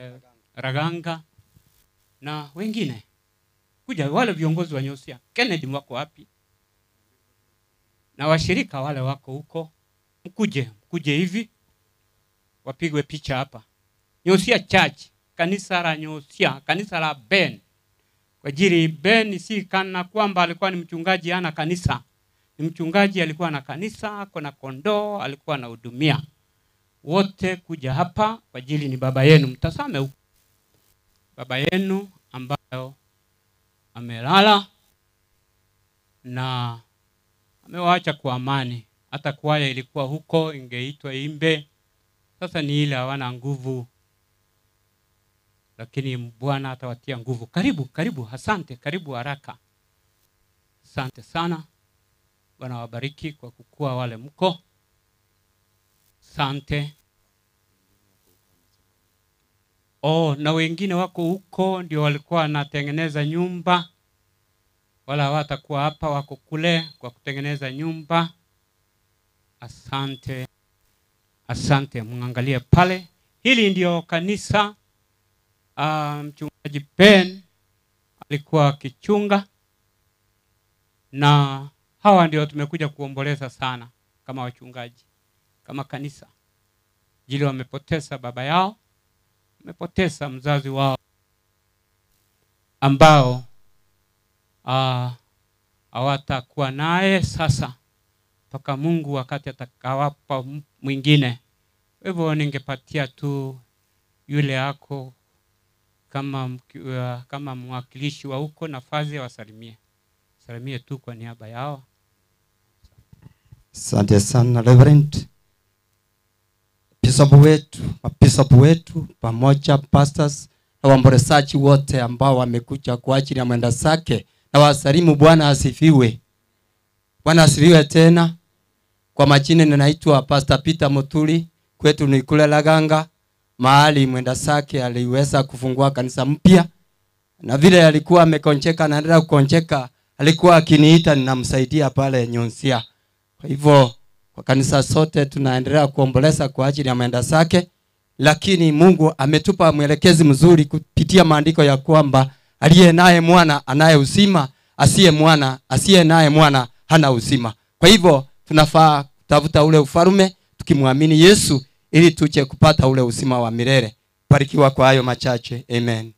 [SPEAKER 2] Raganga, na wengine kuja, wale viongozi wa Nyosia. Kennedy wako wapi? Na washirika wale wako huko, mkuje hivi wapigwe picha hapa. Nyosia Church, kanisa la Nyosia, kanisa la Ben. Kwa ajili Ben si kana kwamba alikuwa ni mchungaji ana kanisa. Ni mchungaji, alikuwa na kanisa, kuna kondoo, alikuwa anahudumia. Wote kuja hapa kwa ajili ni baba yenu. Mtasame huko. Baba yenu ambayo amelala na amewaacha kwa amani. Hata kwaya ilikuwa huko ingeitwa imbe. Sasa ni ile hawana nguvu. Lakini Bwana atawatia nguvu. Karibu, asante, karibu haraka. Asante sana. Bwana wabariki kwa kukua wale mko. Asante. Na wengine wako huko ndio walikuwa wanatengeneza nyumba. Wala hawatakuwa hapa, wako kule kwa kutengeneza nyumba. Asante. Asante, mwangalie pale. Hili ndio kanisa mchungaji Ben alikuwa akichunga, na hawa ndio tumekuja kuomboleza sana kama wachungaji, kama kanisa. Jili wamepoteza baba yao, wamepoteza mzazi wao ambao hawatakuwa naye sasa mpaka Mungu wakati atakawapa mwingine. Hivyo ningepatia tu yule yako kama mwakilishi wa huko nafasi wasalimie. Salimie tu kwa niaba yao.
[SPEAKER 4] Asante sana Reverend. Bishop wetu pamoja pastors na waombolezaji wote ambao wamekuja kwa ajili ya mwenda zake, na wasalimu. Bwana asifiwe. Bwana asifiwe tena. Kwa majina ninaitwa Pastor Peter Mutuli, kwetu ni kule Laganga, mahali mwenda zake aliweza kufungua kanisa mpya, na vile alikuwa amekoncheka na anaendelea kukoncheka, alikuwa akiniita ninamsaidia pale Nyonsia. Kwa hivyo kwa kanisa sote tunaendelea kuomboleza kwa ajili ya mwenda zake, lakini Mungu ametupa mwelekezi mzuri kupitia maandiko ya kwamba aliye naye mwana anaye uzima, asiye naye mwana hana uzima. Kwa hivyo tunafaa kutafuta ule ufalme tukimwamini Yesu ili tuje kupata ule uzima wa milele. Barikiwa kwa hayo machache. Amen.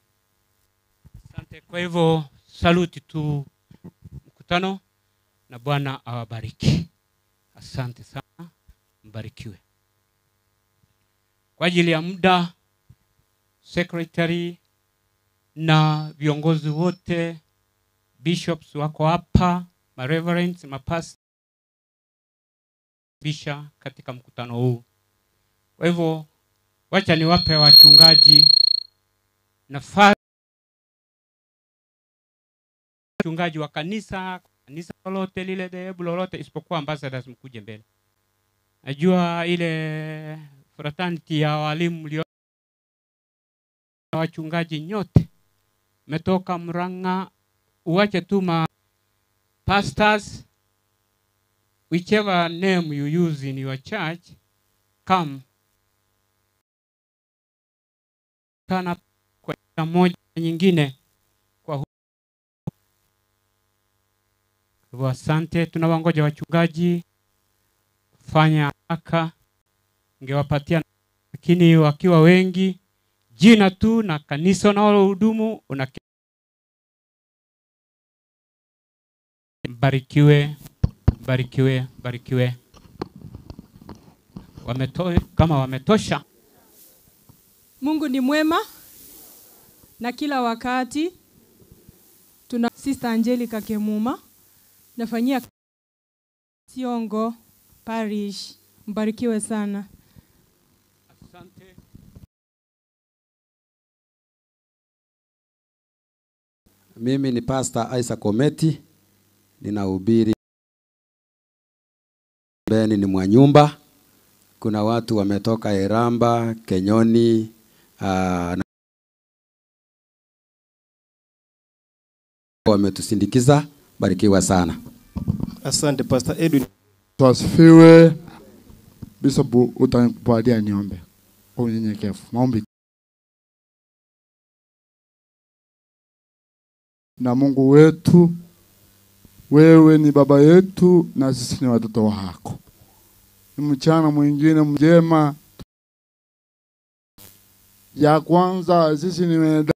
[SPEAKER 2] Asante. Kwa hivyo saluti tu mkutano, na Bwana awabariki. Asante sana, mbarikiwe. Kwa ajili ya muda, secretary na viongozi wote, bishops wako hapa, ma reverends, ma pastors bisha katika mkutano huu. Kwa hivyo wacha niwape wachungaji nafasi, wachungaji wa kanisa lolote lile, dhehebu lolote, isipokuwa ambassadors mkuje mbele. Najua ile fraternity ya walimu lio wachungaji nyote metoka Murang'a, uache tu ma pastors, whichever name you use in your church, come kana kwa moja nyingine kwa Hivyo asante, tunawangoja wachungaji fanya haraka, ngewapatia, lakini wakiwa wengi jina tu na kanisa unalohudumu una barikiwe, barikiwe, barikiwe. Kama wametosha.
[SPEAKER 3] Mungu ni mwema na kila wakati. Tuna Sister Angelica Kemuma nafanyia Siongo Parish. Mbarikiwe sana.
[SPEAKER 2] Asante.
[SPEAKER 12] Mimi ni Pastor Isaac Ometi, ninahubiri Beni ni mwa nyumba. Kuna watu wametoka Eramba, Kenyoni, wametusindikiza. Barikiwa sana.
[SPEAKER 23] Asante Pastor Edwin.
[SPEAKER 24] Tuasifiwe. Bishop utakubalia niombe. Kwa unyenyekevu. Maombi. Na Mungu wetu, wewe ni baba yetu na sisi ni watoto wako. Ni mchana mwingine mjema. Ya kwanza sisi ni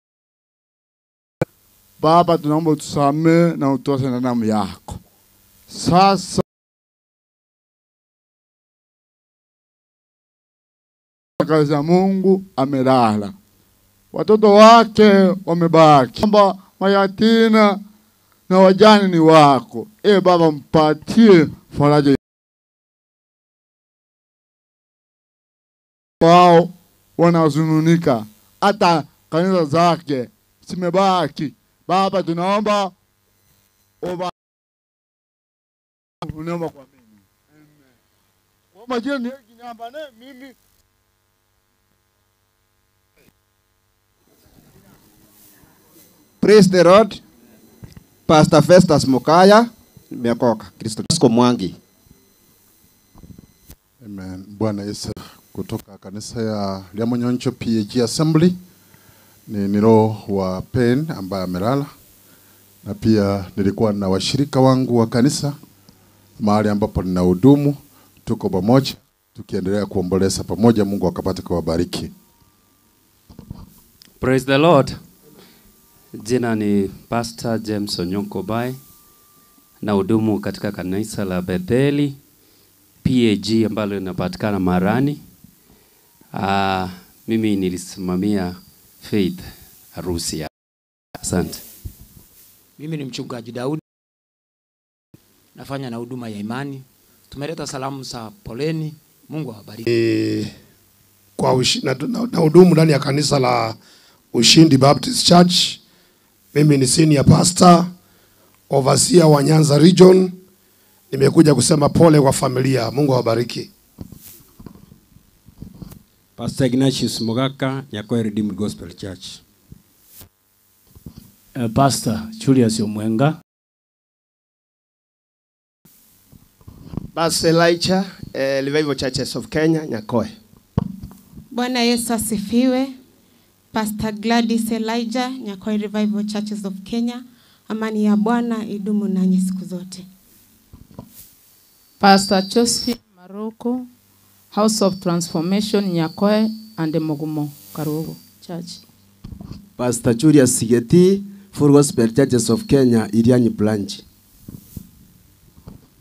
[SPEAKER 24] Baba, tunaomba tusamee na utuoshe na damu yako. Sasa kazi ya Mungu amelala, watoto wake wamebaki, kwamba mayatima na wajane ni wako. Baba, mpatie faraja wao, wanazununika, hata kanisa zake zimebaki. Baba, tunaomba unaomba kwa mimi. Amen. Kwa majina ni kinyamba mimi.
[SPEAKER 25] Praise the Lord. Pastor Festus Mukaya, Mekoka, Kristo Mwangi.
[SPEAKER 26] Amen. Bwana Yesu, kutoka kanisa ya Liamonyoncho PAG Assembly. Ni roho wa Pen ambaye amelala, na pia nilikuwa na washirika wangu wa kanisa mahali ambapo ninahudumu. Tuko pamoja tukiendelea kuomboleza pamoja. Mungu akapate kuwabariki.
[SPEAKER 27] Praise the Lord. Jina ni Pastor James Onyonko Bai, na hudumu katika kanisa la Betheli PAG ambalo linapatikana Marani. Mimi nilisimamia Faith harusi ya. Asante.
[SPEAKER 28] Mimi ni mchungaji Daudi, nafanya na huduma ya imani. Tumeleta salamu za poleni. Mungu awabariki.
[SPEAKER 29] Kwa na hudumu ndani ya kanisa la Ushindi Baptist Church. Mimi ni senior pastor, overseer wa Nyanza region. Nimekuja kusema pole kwa familia. Mungu awabariki.
[SPEAKER 30] Pastor Ignatius Mogaka, Nyakoe Redeemed Gospel Church.
[SPEAKER 31] Pastor Julius Omwenga.
[SPEAKER 29] Pastor Elijah, Revival Churches of Kenya, Nyakoe.
[SPEAKER 32] Bwana Yesu asifiwe. Pastor Gladys Elijah, Nyakoe Revival Churches of Kenya. Amani ya Bwana idumu nanyi siku zote.
[SPEAKER 33] Pastor Josephine Maroko, House of Transformation, Nyakoe and Mogumo, Karugu Church.
[SPEAKER 34] Pastor Julius Sigeti, Full Gospel Churches of Kenya, Iriani Branch.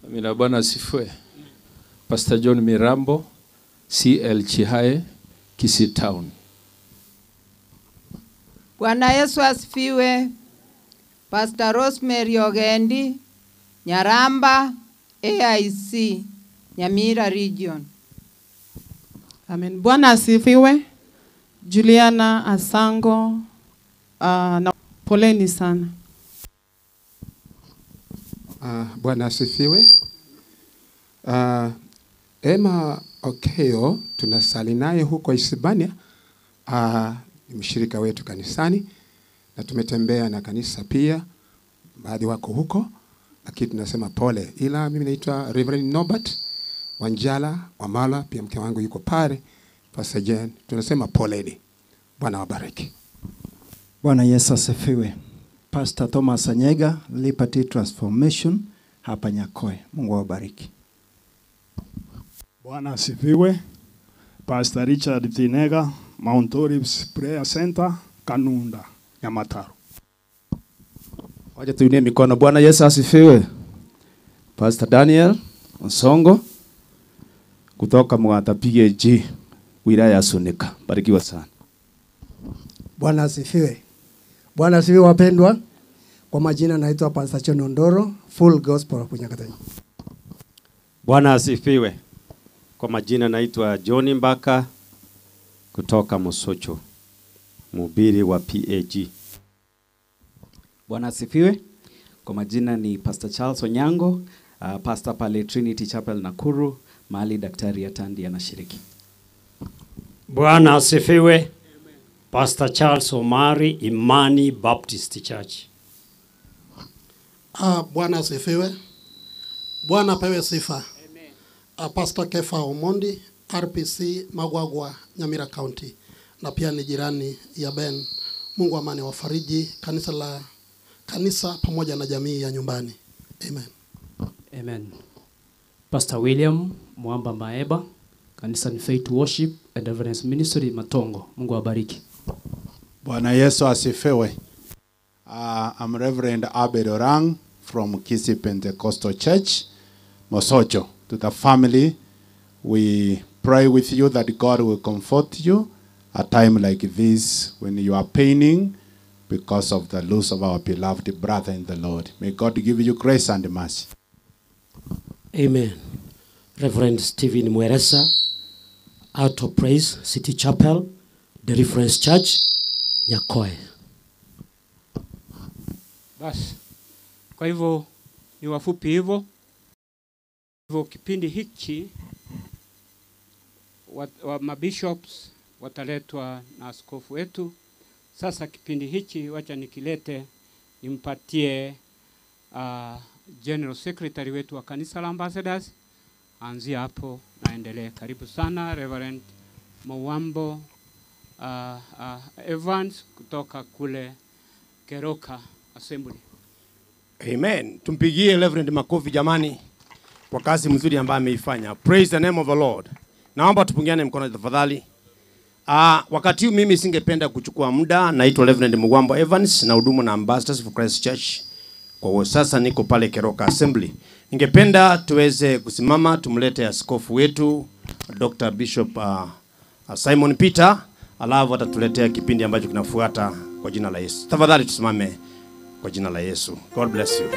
[SPEAKER 35] Amina, Bwana asifiwe. Pastor John Mirambo, CL Chihae, Kisii Town.
[SPEAKER 36] Bwana Yesu asifiwe. Pastor Rosemary Ogendi, Nyaramba, AIC, Nyamira Region.
[SPEAKER 37] Amen. Bwana asifiwe. Juliana Asango, na poleni sana.
[SPEAKER 38] Bwana asifiwe. Emma Okeo tunasali naye huko Isibania. Ni mshirika wetu kanisani na tumetembea na kanisa pia. Baadhi wako huko, lakini tunasema pole. Ila mimi naitwa Reverend Norbert Wanjala Wamala, pia mke wangu yuko pale. Pastor Jen, tunasema poleni. Bwana wabariki.
[SPEAKER 39] Bwana Yesu asifiwe. Pastor Thomas Anyega, Liberty Transformation,
[SPEAKER 1] hapa Nyakoe. Mungu awabariki.
[SPEAKER 31] Bwana asifiwe. Pastor Richard Tinega, Mount Olives Prayer Center, Kanunda, Nyamataro.
[SPEAKER 1] Wacha tuinue mikono. Bwana Yesu asifiwe. Pastor Daniel Nsongo kutoka Mwata PAG wilaya ya Sunika. Barikiwa sana.
[SPEAKER 5] Bwana asifiwe. Bwana asifiwe wapendwa. Kwa majina naitwa Pastor John Ondoro, Full Gospel Kunyakatani.
[SPEAKER 30] Bwana asifiwe. Kwa majina naitwa John Mbaka kutoka Musocho, mhubiri wa PAG.
[SPEAKER 6] Bwana asifiwe. Kwa majina ni Pastor Charles Onyango, pastor pale Trinity Chapel Nakuru, mahali Daktari Atandi anashiriki.
[SPEAKER 31] Bwana asifiwe. Pastor Charles Omari, Imani Baptist Church.
[SPEAKER 7] Bwana asifiwe. Bwana pewe sifa. Pastor Kefa Omondi, RPC Magwagwa, Nyamira County, na pia ni jirani ya Ben. Mungu amani wafariji kanisa pamoja na jamii ya nyumbani. Amen.
[SPEAKER 31] Amen. Pastor William Mwamba Maeba, kanisa ni Faith Worship and Deliverance Ministry Matongo. Mungu awabariki.
[SPEAKER 8] Bwana Yesu asifiwe. I'm Reverend Abed Orang from Kisii Pentecostal Church, Mosocho. To the family, we pray with you that God will comfort you at a time like this when you are paining because of the loss of our beloved brother in the Lord. May God give you grace and mercy.
[SPEAKER 31] Amen. Reverend Stephen Mweresa, Out of Praise City Chapel, The Reference Church, Nyakoe.
[SPEAKER 2] Basi, kwa hivyo ni wafupi hivyo. Hivyo kipindi hiki mabishops wataletwa na askofu wetu. Sasa kipindi hiki wacha nikilete nimpatie General Secretary wetu wa kanisa la Ambassadors. Anzia hapo naendelee. Karibu sana Reverend Mwambo Evans kutoka kule Keroka Assembly.
[SPEAKER 9] Amen. Tumpigie Reverend makofi jamani kwa kazi mzuri ambayo ameifanya. Praise the name of the Lord. Naomba tupungiane mkono tafadhali. Wakati huu mimi singependa kuchukua muda. Naitwa Reverend Mwambo Evans na hudumu na Ambassadors for Christ Church. Kwa sasa niko pale Keroka Assembly. Ningependa tuweze kusimama tumlete askofu wetu Dr. Bishop Simon Peter, alafu atatuletea kipindi ambacho kinafuata kwa jina la Yesu. Tafadhali tusimame kwa jina la Yesu. God bless you.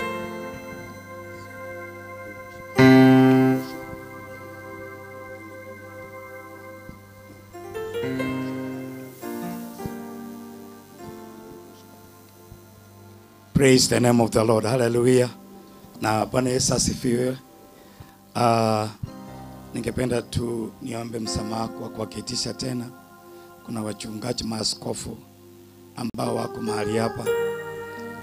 [SPEAKER 10] Praise the name of the Lord. Hallelujah. Na Bwana Yesu asifiwe. Ningependa tu niombe msamaha kwa kuwaketisha tena. Kuna wachungaji maaskofu ambao wako mahali hapa.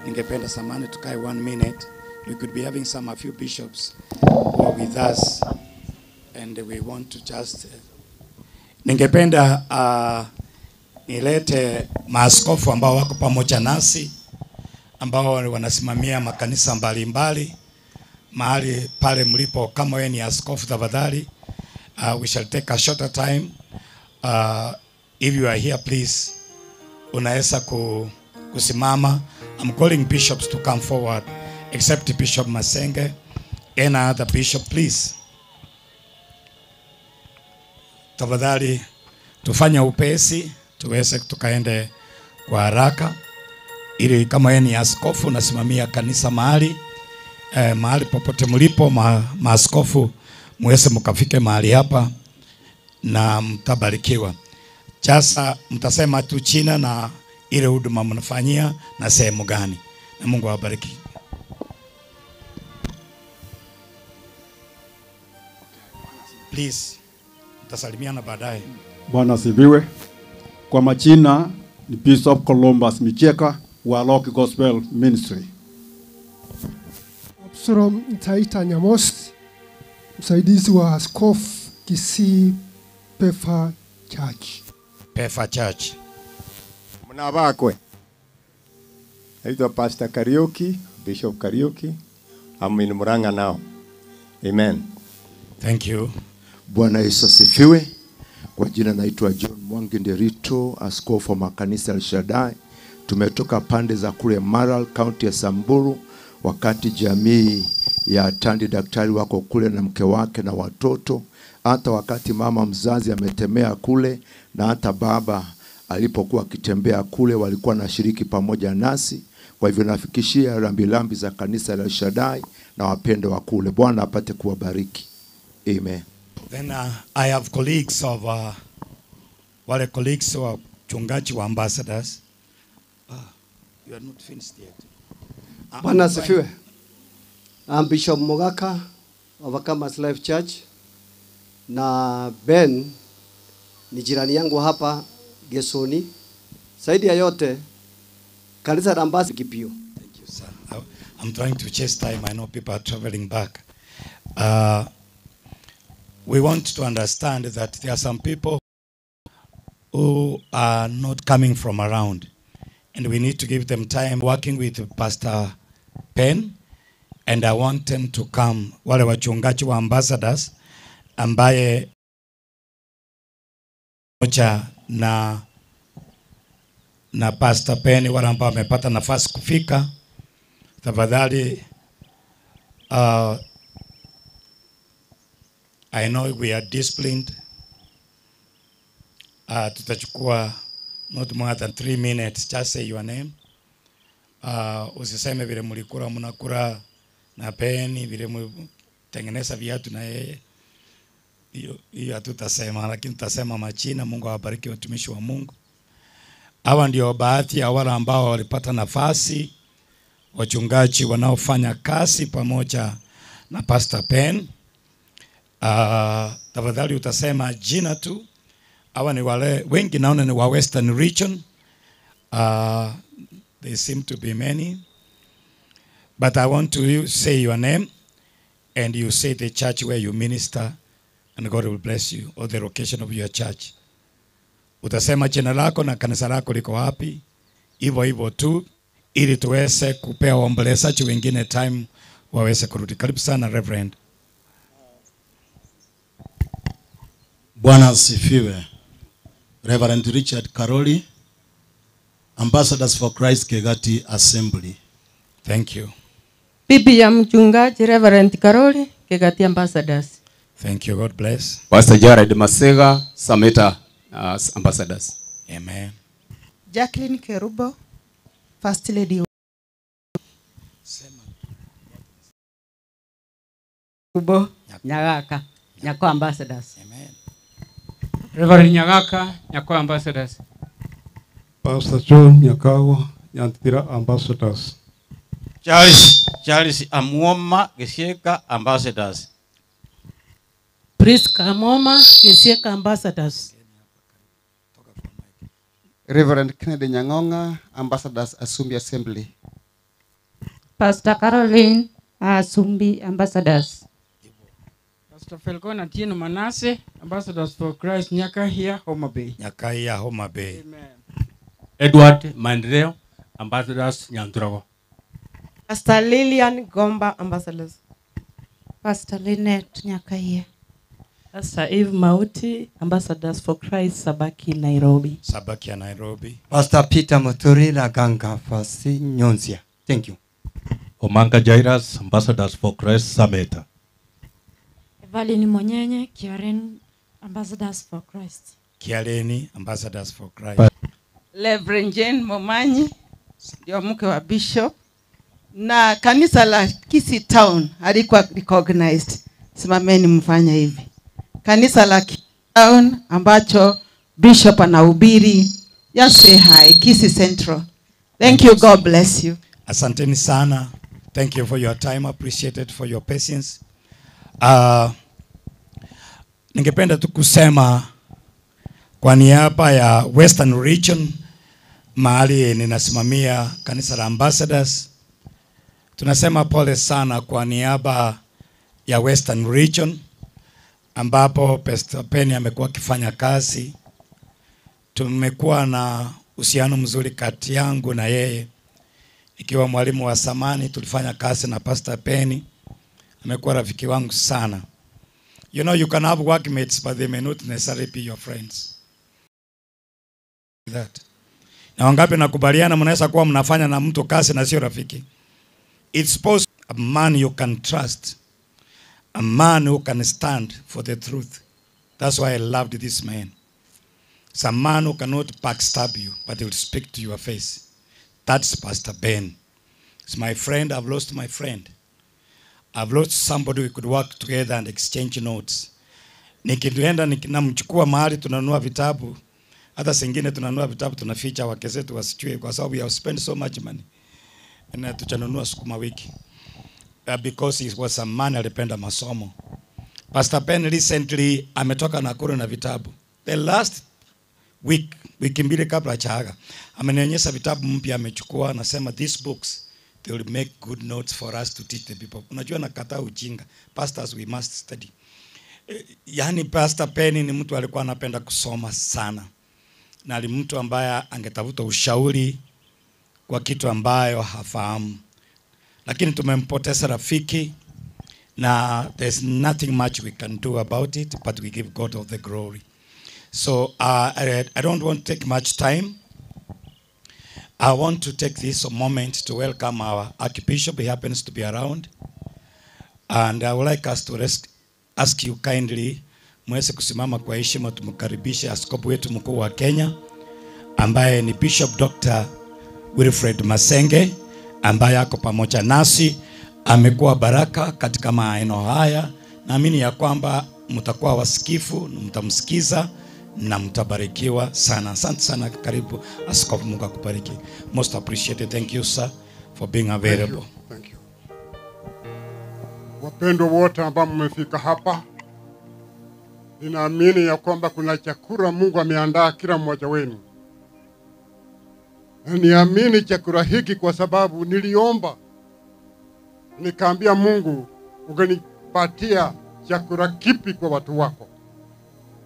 [SPEAKER 10] Ningependa samani tukae 1 minute. We could be having a few bishops who are with us and we want to just ningependa nilete maaskofu ambao wako pamoja nasi ambao wanasimamia makanisa mbalimbali mahali pale mlipo. Kama wewe ni askofu tafadhali, we shall take a shorter time. If you are here please, unaweza kusimama. I'm calling bishops to come forward except Bishop Masenge. Any other bishop please. Tafadhali tufanye upesi tuweze tukaende kwa haraka, ili kama yeye ni askofu unasimamia kanisa mahali mahali popote mlipo maaskofu muweze mkafike mahali hapa na mtabarikiwa. Sasa mtasema tu china na ile huduma mnafanyia na sehemu gani, na Mungu awabariki. Please, mtasalimiana baadaye.
[SPEAKER 26] Bwana asifiwe. Kwa majina ni Bishop Columbus Micheka wa Rock Gospel Ministry.
[SPEAKER 11] Absalom Ntaita Nyamos, msaidizi wa askofu Kisii Pefa Church.
[SPEAKER 10] Pefa Church.
[SPEAKER 13] Mnabakwe. Naitwa Pastor Kariuki, Bishop Kariuki
[SPEAKER 3] I'm in Murang'a now. Amen.
[SPEAKER 10] Thank you.
[SPEAKER 4] Bwana Yesu asifiwe. Kwa jina naitwa John Mwangi Nderito, askofu wa makanisa El Shaddai. Tumetoka pande za kule Maralal, kaunti ya Samburu, wakati jamii ya Tandi daktari wako kule na mke wake na watoto, hata wakati mama mzazi ametemea kule, na hata baba alipokuwa akitembea kule walikuwa na shiriki pamoja nasi. Kwa hivyo nafikishia rambirambi za kanisa la El Shaddai na wapendo wa kule. Bwana apate kuwabariki. Amen.
[SPEAKER 10] Then I have colleagues of wale colleagues wa chungaji wa ambassadors. You are not finished yet.
[SPEAKER 5] Bwana asifiwe. I'm Bishop Mogaka of Akamas Life Church, na Ben ni jirani yangu hapa Gesoni. Zaidi ya yote kanisa la Ambassadors Kipio.
[SPEAKER 10] Thank you, sir. I'm trying to chase time. I know people are traveling back. We want to understand that there are some people who are not coming from around, and we need to give them time. Working with Pastor Pen, and I want them to come. Wale wachungaji wa ambassadors ambaye moja na Pastor Pen, wale ambao wamepata nafasi kufika, tafadhali I know we are disciplined. Tutachukua not more than 3 minutes. Just say your name. Usiseme vile mlikula mnakula na Peni, vile mtengeneza viatu na yeye. Hiyo hatutasema, lakini tutasema majina. Mungu awabariki watumishi wa Mungu. Hawa ndio baadhi ya wale ambao walipata nafasi, wachungaji wanaofanya kazi pamoja na Pastor Pen. Tafadhali utasema jina tu. Hawa ni wale wengi naona ni wa Western region. They seem to be many. But I want to say your name and you say the church where you minister, and God will bless you, or the location of your church. Utasema jina lako na kanisa lako liko wapi. Hivyo tu ili tuweze kupea waombolezaji wengine time waweze kurudi. Karibu sana Reverend.
[SPEAKER 12] Bwana asifiwe. Reverend Richard Karoli, Ambassadors for Christ Kegati Assembly.
[SPEAKER 10] Thank you.
[SPEAKER 13] Bibi ya mchungaji Reverend Karoli, Kegati Ambassadors.
[SPEAKER 10] Thank you. God bless.
[SPEAKER 35] Pastor Jared Masega, Sameta Ambassadors.
[SPEAKER 10] Amen.
[SPEAKER 14] Jacqueline Kerubo, First Lady.
[SPEAKER 13] Kubo Nyagaka, Nyako Ambassadors.
[SPEAKER 10] Amen.
[SPEAKER 2] Reverend Nyagaka, Nyako Ambassadors.
[SPEAKER 15] Pastor John Nyakawa, Nyantira Ambassadors.
[SPEAKER 16] Charles Amuoma, Gesieka Ambassadors.
[SPEAKER 14] Priest Kamoma, Gesieka Ambassadors.
[SPEAKER 17] Reverend Kennedy Nyangonga, Ambassadors Asumbi Assembly.
[SPEAKER 14] Pastor Caroline Asumbi Ambassadors.
[SPEAKER 18] Pastor Felcon Atieno Manase, Ambassadors for Christ, Nyakahia, Homa Bay.
[SPEAKER 10] Nyakahia, Homa Bay.
[SPEAKER 18] Amen.
[SPEAKER 2] Edward Mandreo, Ambassadors Nyantrogo.
[SPEAKER 14] Pastor Lillian Gomba, Ambassadors. Pastor Lynette Nyakahia.
[SPEAKER 13] Pastor Eve Mauti, Ambassadors for Christ, Sabaki, Nairobi.
[SPEAKER 10] Sabaki, Nairobi.
[SPEAKER 19] Pastor Peter Muturi Laganga, Fasi Nyonzia. Thank you.
[SPEAKER 20] Omanga Jairas, Ambassadors for Christ, Sameta.
[SPEAKER 21] Evalini Monyenye, Kiaren, Ambassadors for Christ.
[SPEAKER 10] Kiareni, Ambassadors for Christ.
[SPEAKER 13] Reverend Jane Momanyi, ndio mke wa Bishop. Na kanisa la Kisii Town halikuwa recognized. Simameni mfanya hivi. Kanisa la Kisii Town ambacho Bishop anahubiri. Just say hi, Kisii Central. Thank you, God bless you.
[SPEAKER 10] Asanteni sana. Thank you for your time, appreciated for your patience. Ningependa tu kusema kwa niaba ya Western Region, mahali ninasimamia kanisa la Ambassadors, tunasema pole sana kwa niaba ya Western Region ambapo Pastor Penny amekuwa akifanya kazi. Tumekuwa na uhusiano mzuri kati yangu na yeye. Ikiwa mwalimu wa samani tulifanya kazi na Pastor Penny. amekuwa rafiki wangu sana. You know, you can have workmates but they may not necessarily be your friends. That. Na wangapi nakubaliana mnaweza kuwa mnafanya na mtu kazi na sio rafiki? It's supposed a man you can trust. A man who can stand for the truth. That's why I loved this man. It's a man who cannot backstab you, but he will speak to your face. That's Pastor Ben. It's my friend. I've lost my friend. I've lost somebody we could work together and exchange notes. Nikienda namchukua mahali tunanunua vitabu. Hata singine tunanunua vitabu tunaficha wake zetu wasichue kwa sababu we have spent so much money. Na tuchanunua sukuma wiki. Because he was a man alipenda masomo. Pastor Ben recently ametoka Nakuru na vitabu. The last wiki mbili kabla chaga, amenionyesha vitabu mpya amechukua, anasema these books they will make good notes for us to teach the people. Unajua nakataa ujinga. Pastors we must study. Yani Pastor Ben ni mtu alikuwa anapenda kusoma sana. Na ni mtu ambaye angetafuta ushauri kwa kitu ambayo hafahamu. Lakini tumempoteza rafiki na there's nothing much we can do about it, but we give God all the glory. So I don't want to take much time. I want to take this moment to welcome our Archbishop. He happens to be around. And I would like us to ask you kindly, mweze kusimama kwa heshima tumkaribishe askofu wetu mkuu wa Kenya, ambaye ni Bishop Dr. Wilfred Masenge, ambaye ako pamoja nasi. Amekuwa baraka katika maeneo haya. Naamini ya kwamba mtakuwa wasikifu, mtamsikiza na mtabarikiwa sana. Asante sana, karibu askofu, Mungu akubariki. Most appreciated. Thank you sir for being available.
[SPEAKER 1] Thank you. Wapendwa wote ambao mmefika hapa, ninaamini ya kwamba kuna chakula Mungu ameandaa kila mmoja wenu. Na niamini chakula hiki kwa sababu niliomba, nikaambia Mungu ungenipatia chakula kipi kwa watu wako.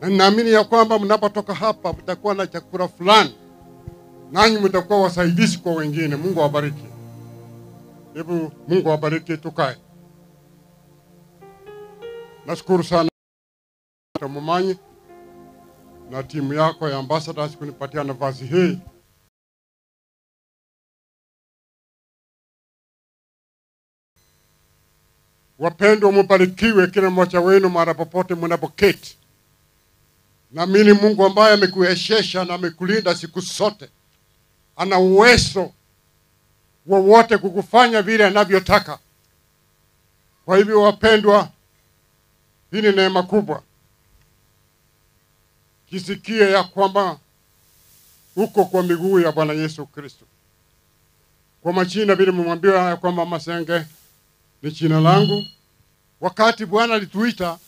[SPEAKER 1] Na ninaamini ya kwamba mnapotoka hapa mtakuwa na chakula fulani, nanyi mtakuwa wasaidizi kwa wengine. Mungu awabariki. Hebu Mungu awabariki, tukae. Nashukuru sana Momanyi na timu yako ya ambassadors kunipatia nafasi hii. Wapendwa, mbarikiwe kila mmoja wenu mara popote mnapoketi. Naamini Mungu ambaye amekuheshesha na amekulinda siku zote ana uwezo wowote kukufanya vile anavyotaka. Kwa hivyo wapendwa, hii ni neema kubwa. Kisikie ya kwamba uko kwa miguu ya Bwana Yesu Kristo. Kwa majina vile mmwambia ya kwamba Masenge ni jina langu. Wakati Bwana alituita,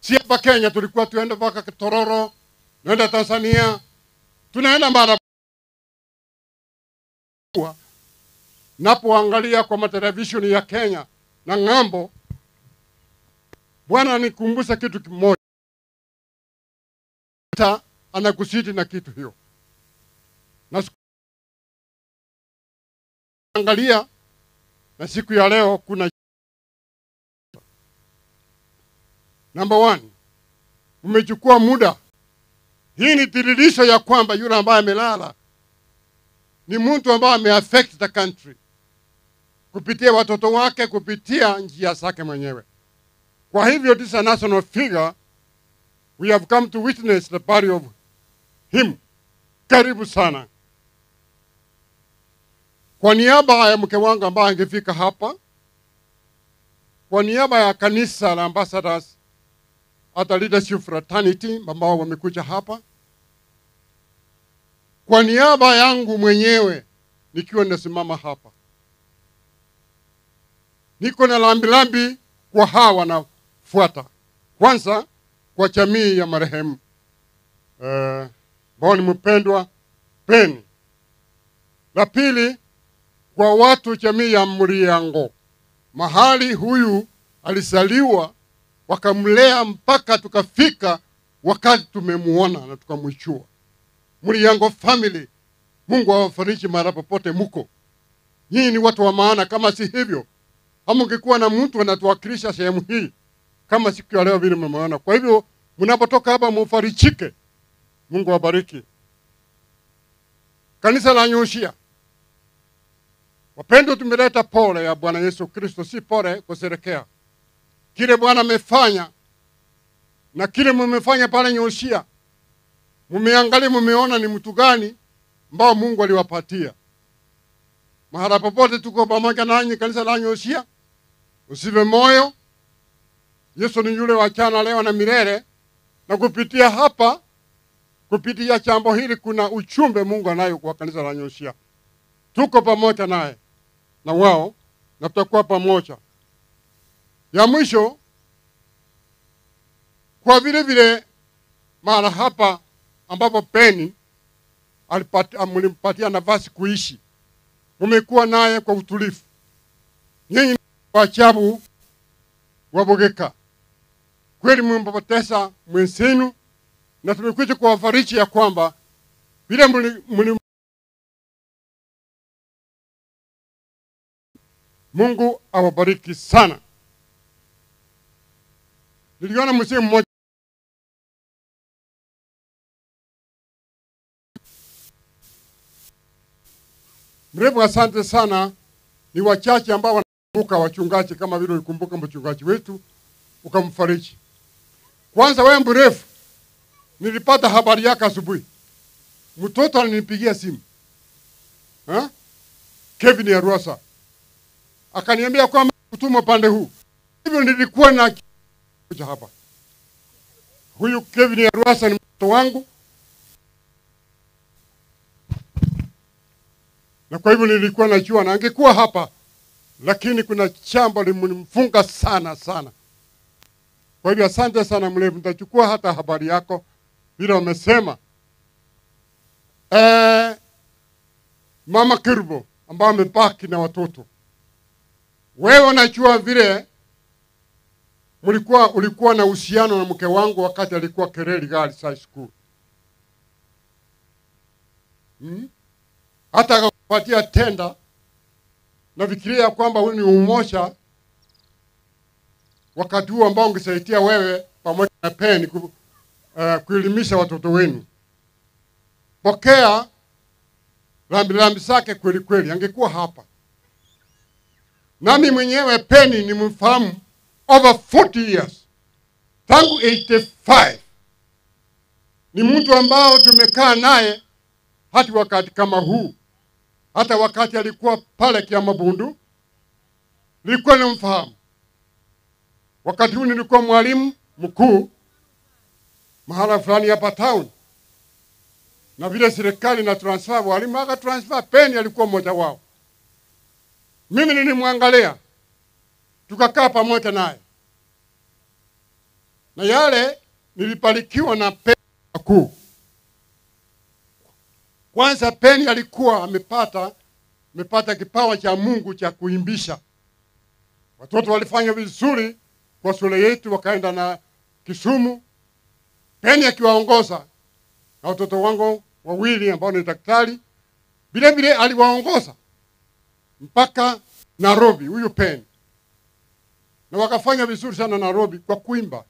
[SPEAKER 1] si hapa Kenya, tulikuwa tuenda mpaka Tororo, tunaenda Tanzania, tunaenda mara. Napoangalia kwa televisheni ya Kenya na ng'ambo, Bwana anikumbusha kitu kimoja. Anakusiti na kitu hiyo. Na angalia na siku ya leo kuna number 1, umechukua muda. Hii ni tiririsho ya kwamba yule ambaye amelala ni mtu ambaye ameaffect the country kupitia watoto wake, kupitia njia zake mwenyewe. Kwa hivyo this is a national figure. We have come to witness the body of him. Karibu sana. Kwa niaba ya mke wangu ambaye angefika hapa, kwa niaba ya kanisa la Ambassadors at the Leadership Fraternity ambao wamekuja hapa, kwa niaba yangu mwenyewe nikiwa nasimama hapa, niko na lambilambi kwa hawa wanafuata. Kwanza kwa jamii ya marehemu ambao ni mpendwa Ben. La pili kwa watu jamii ya Muriango, mahali huyu alizaliwa, wakamlea mpaka tukafika wakati tumemuona na tukamwichua. Muriango family, Mungu awafariji mara popote muko. Nyinyi ni watu wa maana. Kama si hivyo ama ungekuwa na mtu anatuwakilisha sehemu hii kama siku ya leo vile mmeona. Kwa hivyo mnapotoka hapa mufarichike. Mungu awabariki. Kanisa la Nyoshia, wapendwa, tumeleta pole ya Bwana Yesu Kristo, si pole kusherekea kile Bwana amefanya na kile mmefanya pale Nyoshia. Mumeangalia, mumeona ni mtu gani ambao Mungu aliwapatia. Mahala popote tuko pamoja nanyi kanisa la Nyoshia. Usive moyo. Yesu ni yule wa jana, leo na milele. Na kupitia hapa, kupitia jambo hili kuna uchumbe Mungu anayo kwa kanisa la Nyoshia. Tuko pamoja naye na wao na tutakuwa pamoja. Ya mwisho, kwa vile vile mahala hapa ambapo Penny mlimpatia nafasi kuishi, umekuwa naye kwa utulivu. Nyinyi wachabu wabogeka. Kweli mmepoteza mwenzenu, na tumekuja kuwafariji ya kwamba vile Mungu awabariki sana. Niliona mzee mmoja mrefu, asante sana. Ni wachache ambao wanakumbuka wachungaji kama vile ulikumbuka mchungaji wetu ukamfariji. Kwanza wewe mrefu, nilipata habari yake asubuhi. Mtoto alinipigia simu. Kevin ya Ruasa. Akaniambia kwamba kutuma pande huu. Hivyo nilikuwa na kuja hapa. Huyu Kevin ya Ruasa ni mtoto wangu. Na kwa hivyo nilikuwa najua na angekuwa hapa, lakini kuna jambo lilimfunga sana sana. Kwa hivyo asante sana mlevu, nitachukua hata habari yako vile wamesema. Mama Kirbo ambao amebaki na watoto. Wewe unajua vile ulikuwa na uhusiano na mke wangu wakati alikuwa Kereli Girls High School. Hata akakupatia tenda, na fikiria kwamba huyu ni umoja wakati huo ambao ungesaidia wewe pamoja na Penny kuelimisha watoto wenu. Pokea rambi zake kweli kweli, angekuwa hapa. Nami mwenyewe Penny ni mfahamu over 40 years. Tangu 85. Ni mtu ambao tumekaa naye hadi wakati kama huu. Hata wakati alikuwa pale Kiamabundu, nilikuwa nimfahamu. Wakati huu nilikuwa mwalimu mkuu mahala fulani hapa town. Na vile serikali na transfer walimu aka transfer, Penny alikuwa mmoja wao. Mimi nilimwangalia, tukakaa pamoja naye. Na yale nilibarikiwa na Penny kuu. Kwanza Penny alikuwa amepata kipawa cha Mungu cha kuimbisha. Watoto walifanya vizuri kwa shule yetu, wakaenda na Kisumu. Penny akiwaongoza na watoto wangu wawili ambao ni daktari, vile vile aliwaongoza mpaka Nairobi huyu Penny. Na wakafanya vizuri sana Nairobi kwa kuimba.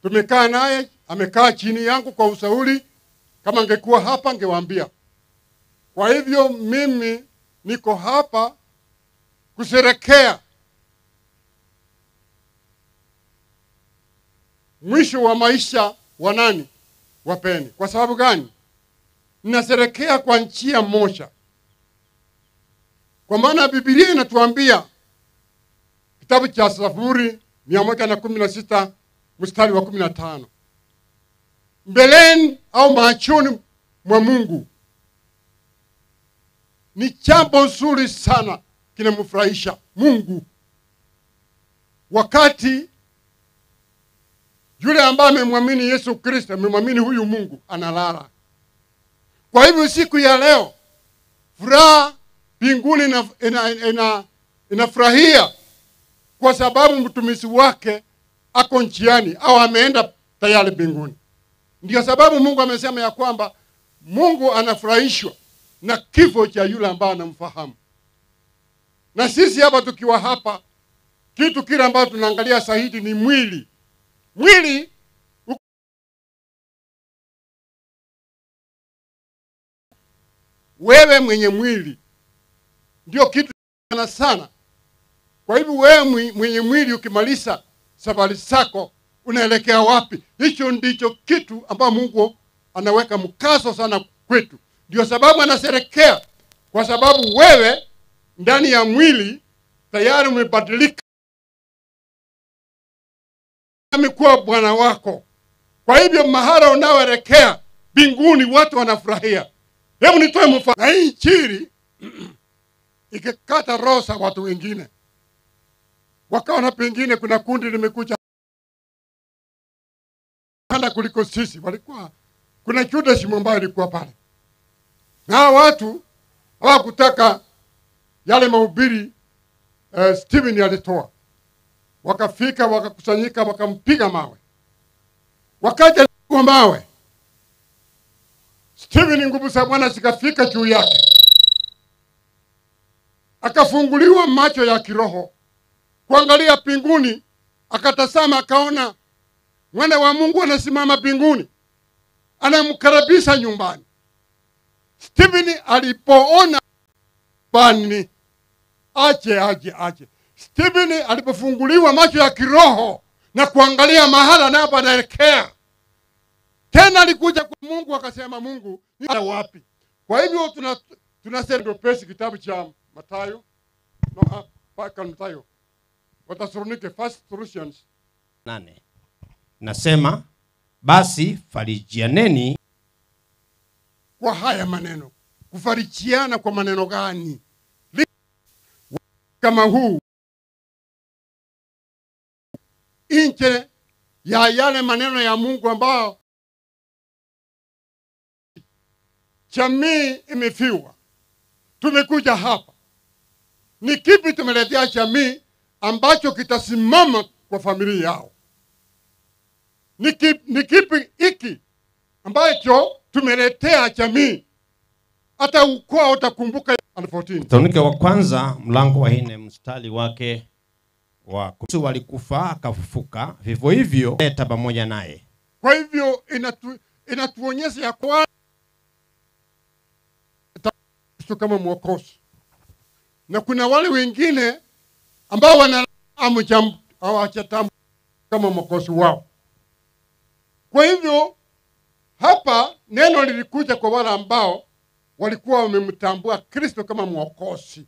[SPEAKER 1] Tumekaa naye, amekaa chini yangu kwa ushauri. Kama angekuwa hapa angewaambia. Kwa hivyo mimi niko hapa kusherekea mwisho wa maisha wa nani? Wa Penny. Kwa sababu gani? Ninasherekea kwa njia moja. Kwa maana Biblia inatuambia kitabu cha Zaburi 116 mstari wa 15. Mbeleni au machoni mwa Mungu ni jambo zuri sana, kinamfurahisha Mungu. Wakati yule ambaye amemwamini Yesu Kristo, amemwamini huyu Mungu, analala. Kwa hivyo siku ya leo furaha mbinguni inafurahia kwa sababu mtumishi wake ako njiani au ameenda tayari mbinguni. Ndio sababu Mungu amesema ya kwamba Mungu anafurahishwa na kifo cha yule ambaye anamfahamu. Na sisi hapa tukiwa hapa, kitu kile ambacho tunaangalia sahihi ni mwili. Mwili wewe mwenye mwili ndio kitu sana. Kwa hivyo wewe mwenye mwili ukimaliza safari zako unaelekea wapi? Hicho ndicho kitu ambacho Mungu anaweka mkazo sana kwetu. Ndio sababu anaserekea, kwa sababu wewe ndani ya mwili tayari umebadilika, amekuwa Bwana wako. Kwa hivyo mahali unaoelekea mbinguni watu wanafurahia. Hebu nitoe mfano. Na hii injili ikikata roho za watu wengine. Wakaona pengine kuna kundi limekuja handa kuliko sisi. Walikuwa kuna Judas ambaye alikuwa pale. Na watu hawakutaka yale mahubiri Stephen alitoa. Wakafika, wakakusanyika, wakampiga mawe. Wakaja kwa mawe. Stephen nguvu za Bwana zikafika juu yake. Akafunguliwa macho ya kiroho kuangalia mbinguni, akatazama akaona mwana wa Mungu anasimama mbinguni, anamkaribisha nyumbani. Stephen alipoona bani aje. Stephen alipofunguliwa macho ya kiroho na kuangalia mahala anapoelekea, tena alikuja kwa Mungu akasema, Mungu ni wapi? Kwa hivyo tunasema pesi kitabu cha Mathayo paka Mathayo Wathesalonike 1 Thessalonians
[SPEAKER 9] 8 nasema, basi farijianeni
[SPEAKER 1] kwa haya maneno. Kufarijiana kwa maneno gani? Kama huu nje ya yale maneno ya Mungu ambao jamii imefiwa. Tumekuja hapa, ni kipi tumeletea jamii ambacho kitasimama kwa familia yao? Ni kipi hiki ambacho tumeletea jamii hata ukoo utakumbuka? 14
[SPEAKER 9] Wathesalonike wa kwanza mlango wa 4 mstari wake wa Yesu alikufa akafufuka, vivyo hivyo leta pamoja naye.
[SPEAKER 1] Kwa hivyo inatuonyesha ya kwa kama mwokozi. Na kuna wale wengine ambao hawajatambua kama mwokozi wao. Kwa hivyo hapa neno lilikuja kwa wale ambao walikuwa wamemtambua Kristo kama mwokozi.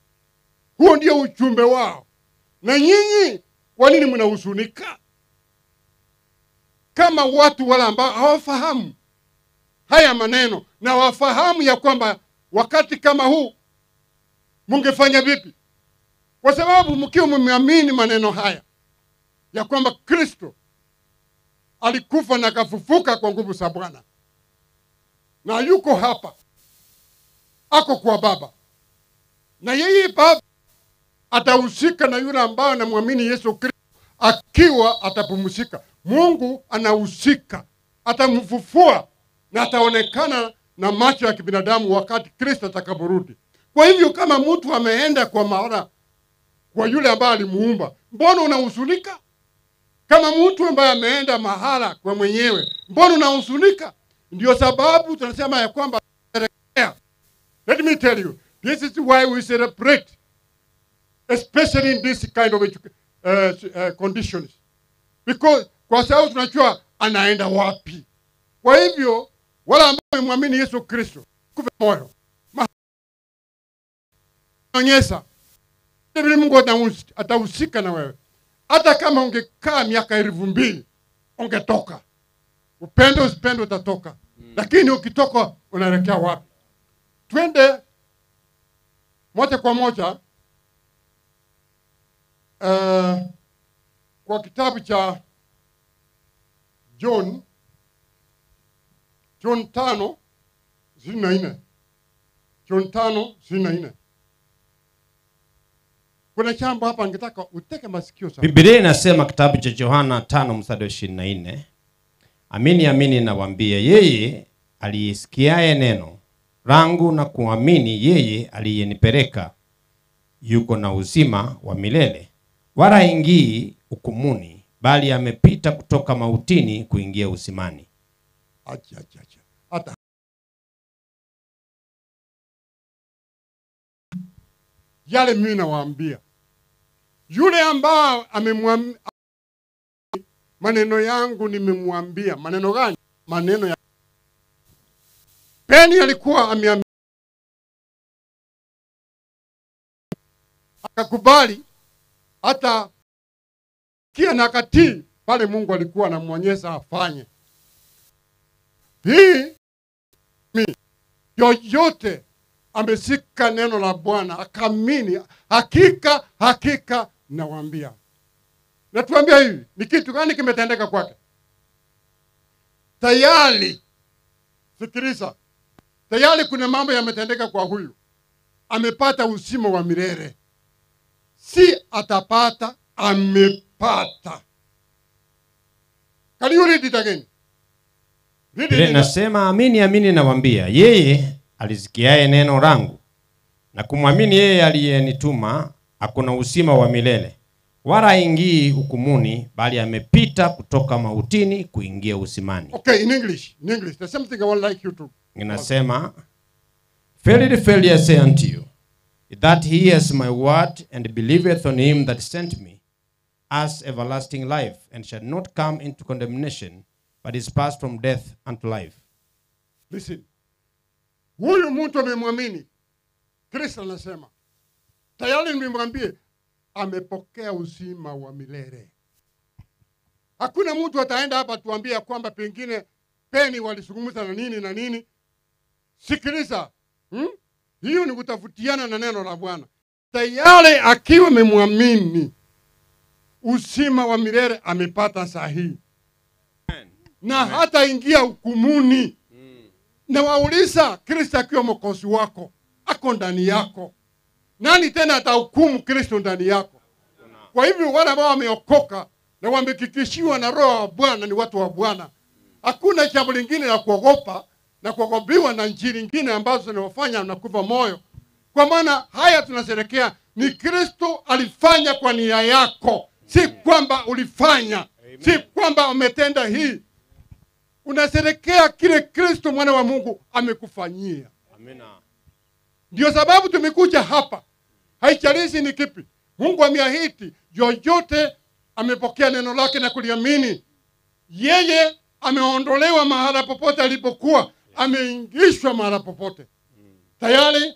[SPEAKER 1] Huo ndio ujumbe wao. Na nyinyi kwa nini mnahuzunika? Kama watu wale ambao hawafahamu haya maneno na wafahamu ya kwamba wakati kama huu mungefanya vipi? Kwa sababu mkiwa mmeamini maneno haya ya kwamba Kristo alikufa na akafufuka kwa nguvu za Bwana, na yuko hapa, ako kwa Baba, na yeye Baba atahusika na yule ambaye anamwamini Yesu Kristo akiwa atapumzika. Mungu anahusika, atamfufua na ataonekana na macho ya kibinadamu wakati Kristo atakaporudi. Kwa hivyo kama mtu ameenda kwa maana kwa yule ambaye alimuumba, mbona unahuzunika? Kama mtu ambaye ameenda mahala kwa mwenyewe, mbona unahuzunika? Ndio sababu tunasema ya kwamba, let me tell you, this is why we celebrate, especially in this kind of conditions, because kwa sababu tunajua anaenda wapi. Kwa hivyo wala ambao wamwamini Yesu Kristo, kufa moyo onyesha vile Mungu atahusika na wewe. Hata kama ungekaa miaka 2000 ungetoka. Upendo usipendo utatoka. Lakini ukitoka unaelekea wapi? Twende moja kwa moja kwa kitabu cha John 5:24. John 5:24. Kuna jambo hapa ningetaka uteke masikio sana.
[SPEAKER 9] Biblia inasema kitabu cha Yohana 5:24, amini amini nawaambia, yeye aliyesikiaye neno langu na kuamini yeye aliyenipeleka yuko na uzima wa milele, wala haingii hukumuni, bali amepita kutoka mautini kuingia uzimani.
[SPEAKER 1] Hata yale mimi nawaambia, yule ambao amemwambia maneno yangu, nimemwambia maneno gani? Maneno ya Peni alikuwa ameamini, akakubali, hata kia na katii pale Mungu alikuwa anamwonyesha afanye. Hii yoyote amesika neno la Bwana akamini, hakika nawaambia. Natuambia hivi, ni kitu gani kimetendeka kwake? Tayari, sikiliza, tayari kuna mambo yametendeka kwa huyu. Amepata uzima wa milele. Si atapata, amepata. Can you read it again?
[SPEAKER 9] Nasema amini nawaambia, yeye alisikiaye neno langu na kumwamini yeye aliyenituma hakuna uzima wa milele, wala haingii hukumuni, bali amepita kutoka mautini kuingia uzimani.
[SPEAKER 1] Okay, in English, there's something I would like you to.
[SPEAKER 9] Inasema, verily I say unto you, that he hears my word and believeth on him that sent me, has everlasting life, and shall not come into condemnation, but is passed from death unto life.
[SPEAKER 1] Listen. Huyu mtu amemwamini. Kristo anasema, tayari nimemwambie amepokea uzima wa milele. Hakuna mtu ataenda hapa tuambia kwamba pengine Peni walizungumza na nini. Sikiliza. Hiyo ni kutafutiana na neno la Bwana. Tayari akiwa amemwamini, uzima wa milele amepata sahihi. Na hata ingia hukumuni. Na wauliza, Kristo akiwa mwokozi wako, ako ndani yako, nani tena atahukumu Kristo ndani yako? Kwa hivyo wale ambao wameokoka na wamehakikishiwa na Roho wa Bwana ni watu wa Bwana. Hakuna jambo lingine la kuogopa na kuogopiwa na njia nyingine ambazo zinawafanya na kufa moyo. Kwa maana haya tunasherehekea ni Kristo alifanya kwa nia yako, si kwamba ulifanya. Si kwamba umetenda hii. Unasherehekea kile Kristo mwana wa Mungu amekufanyia.
[SPEAKER 9] Amina.
[SPEAKER 1] Ndio sababu tumekuja hapa. Haijalishi ni kipi. Mungu ameahidi yoyote amepokea neno lake na kuliamini, yeye ameondolewa mahala popote alipokuwa, ameingishwa mahala popote. Tayari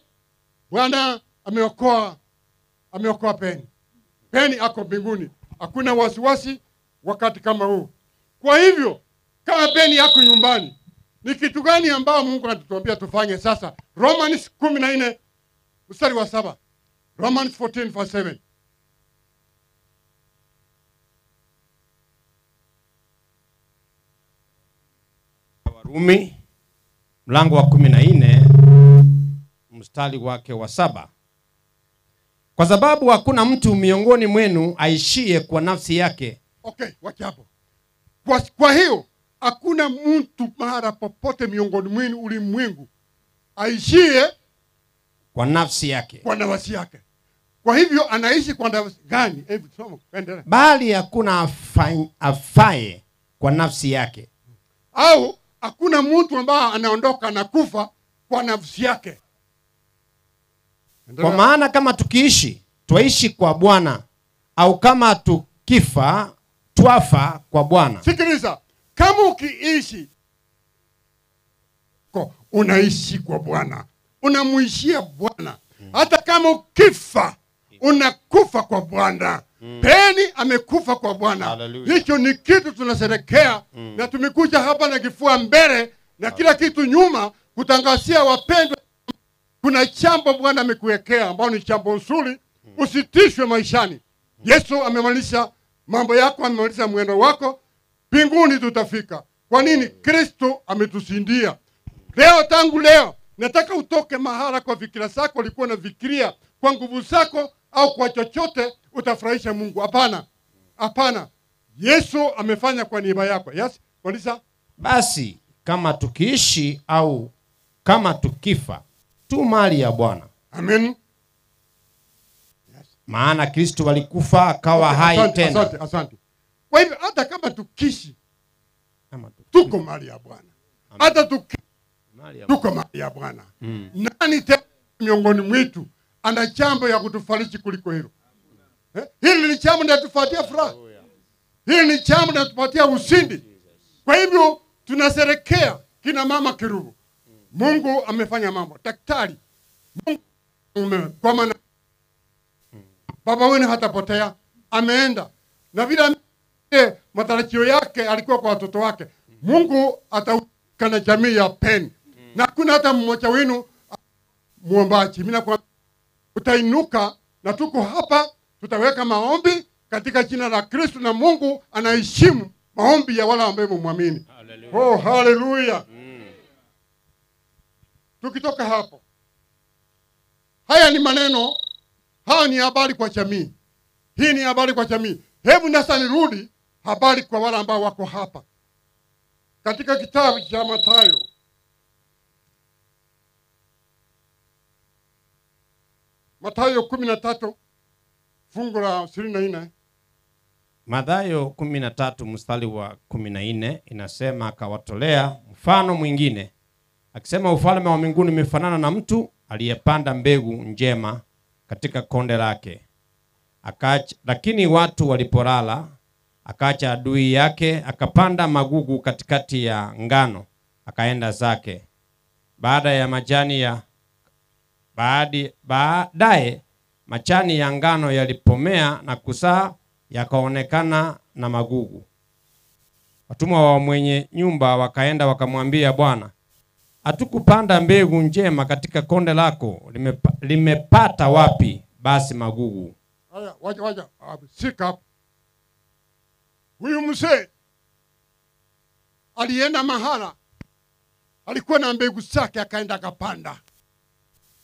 [SPEAKER 1] Bwana ameokoa Peni. Peni ako mbinguni. Hakuna wasiwasi wakati kama huu. Kwa hivyo kama Peni yako nyumbani, ni kitu gani ambao Mungu anatuambia tufanye sasa? Romans 14 mstari wa 7. Romans 14:7.
[SPEAKER 9] Warumi mlango wa 14 mstari wake wa 7. Kwa sababu hakuna mtu miongoni mwenu aishie kwa nafsi yake.
[SPEAKER 1] Okay, wacha hapo. Kwa hiyo hakuna mtu mahali popote miongoni mwenu ulimwengu aishie
[SPEAKER 9] kwa nafsi yake.
[SPEAKER 1] Kwa nafsi yake. Kwa hivyo anaishi kwa nafsi gani? Hebu tusome endelea.
[SPEAKER 9] Bali hakuna afaye kwa nafsi yake.
[SPEAKER 1] Au hakuna mtu ambaye anaondoka na kufa kwa nafsi yake.
[SPEAKER 9] Kwa maana kama tukiishi, twaishi kwa Bwana, au kama tukifa, twafa kwa Bwana.
[SPEAKER 1] Sikiliza, kama ukiishi, unaishi kwa Bwana. Unamuishia Bwana. Hata kama ukifa, unakufa kwa Bwana. Peni amekufa kwa Bwana. Hicho ni kitu tunasherehekea, na tumekuja hapa na kifua mbele na kila kitu nyuma kutangazia wapendwa, kuna jambo Bwana amekuwekea ambao ni jambo nzuri. Usitishwe maishani. Yesu amemaliza mambo yako, amemaliza mwendo wako. Mbinguni tutafika. Kwa nini? Kristo ametusindia. Leo, tangu leo, nataka utoke mahala kwa fikira zako ulikuwa unafikiria kwa nguvu zako au kwa chochote utafurahisha Mungu. Hapana. Hapana. Yesu amefanya kwa niaba yako. Yes? Polisa?
[SPEAKER 9] Basi kama tukiishi au kama tukifa, tu mali ya Bwana.
[SPEAKER 1] Amen.
[SPEAKER 9] maana Kristo alikufa akawa hai
[SPEAKER 1] Asante,
[SPEAKER 9] tena.
[SPEAKER 1] asante, asante. Kwa hivyo hata kama tukishi tuko mali ya Bwana, hata tuko mali ya Bwana. Nani tena miongoni mwetu ana jambo ya kutufariji kuliko hilo? Hili ni jambo linatupatia furaha, hili ni jambo linatupatia ushindi. Kwa hivyo tunasherekea kina mama Kirubu. Mungu amefanya mambo. Daktari, Mungu kwa maana baba wenu hatapotea, ameenda na vile matarajio yake alikuwa kwa watoto wake. Mungu atauka na jamii ya Pen, na kuna hata mmoja wenu muombaji. Mimi nakwambia utainuka, na tuko hapa, tutaweka maombi katika jina la Kristo, na Mungu anaheshimu maombi ya wale ambao muamini. Oh, haleluya. Tukitoka hapo, haya ni maneno, haya ni habari kwa jamii. Hii ni habari kwa jamii. Hebu nasa nirudi habari kwa wale ambao wako hapa. Katika kitabu cha Mathayo, Mathayo 13 fungu la 24.
[SPEAKER 9] Mathayo 13 mstari wa 14 inasema, akawatolea mfano mwingine akisema, ufalme wa mbinguni umefanana na mtu aliyepanda mbegu njema katika konde lake. Lakini watu walipolala, akacha adui yake, akapanda magugu katikati ya ngano, akaenda zake. Baadaye machani ya ngano yalipomea na kuzaa, yakaonekana na magugu. Watumwa wa mwenye nyumba wakaenda wakamwambia, Bwana, hatukupanda mbegu njema katika konde lako, limepata wapi basi magugu?
[SPEAKER 1] Haya, waja, sika hapo. Huyu mzee alienda mahala, alikuwa na mbegu zake, akaenda akapanda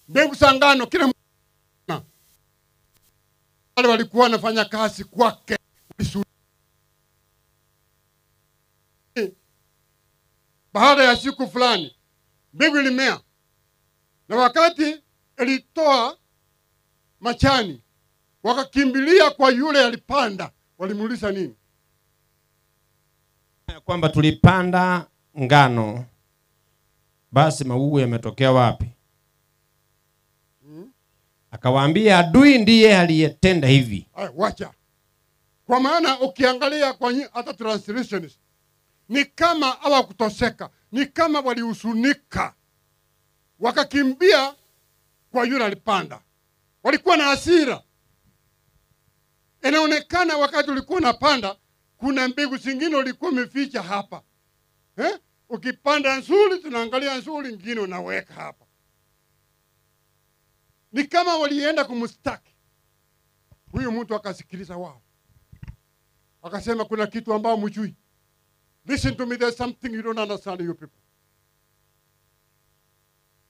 [SPEAKER 1] mbegu za ngano. Kila wale walikuwa wanafanya kazi kwake. Baada ya siku fulani mbegu ilimea, na wakati ilitoa machani, wakakimbilia kwa yule alipanda. Walimuuliza nini?
[SPEAKER 9] Kwamba tulipanda ngano, basi magugu yametokea wapi? Akawaambia, adui ndiye aliyetenda hivi.
[SPEAKER 1] Wacha. Kwa maana ukiangalia kwa hata translations ni kama hawakutoseka, ni kama walihusunika, wakakimbia kwa yule alipanda. Walikuwa na hasira. Inaonekana wakati ulikuwa unapanda, kuna mbegu zingine ulikuwa umeficha hapa. Ukipanda nzuri, tunaangalia nzuri, nyingine unaweka hapa. Ni kama walienda kumstaki. Huyu mtu akasikiliza wao, akasema, kuna kitu ambao mjui. Listen to me, there's something you don't understand, you people.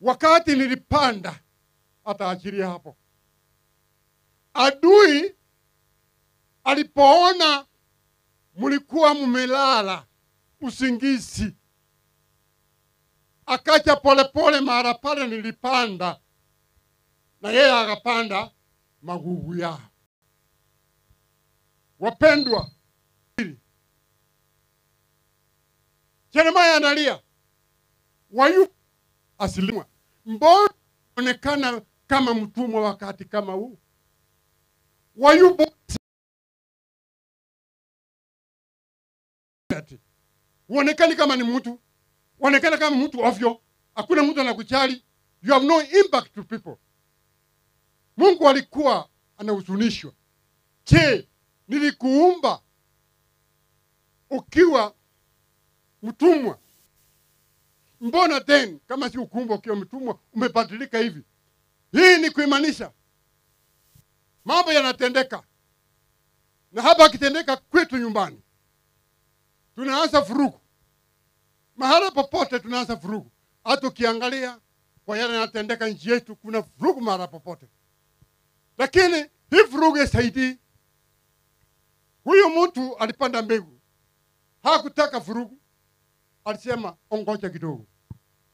[SPEAKER 1] Wakati nilipanda, hata achilia hapo, adui alipoona mlikuwa mmelala usingizi, akaja polepole mara pale nilipanda, na yeye akapanda magugu yao. Wapendwa, Yeremia analia, wayu asilimwa, mbona onekana kama mtumwa wakati kama huu? Wayubo uonekani kama ni mtu, uonekana kama mtu ovyo, hakuna mtu anakuchali, you have no impact to people. Mungu alikuwa anahuzunishwa. Je, nilikuumba ukiwa mtumwa? Mbona then kama si ukuumba ukiwa mtumwa umebadilika hivi? Hii ni kuimanisha mambo yanatendeka, na hapa akitendeka kwetu nyumbani tunaanza vurugu. Mahala popote tunaanza vurugu. Hata ukiangalia kwa yale yanatendeka nchi yetu, kuna vurugu mahala popote. Lakini hii vurugu isaidii. Huyu mtu alipanda mbegu, hakutaka vurugu. Alisema, ongoja kidogo,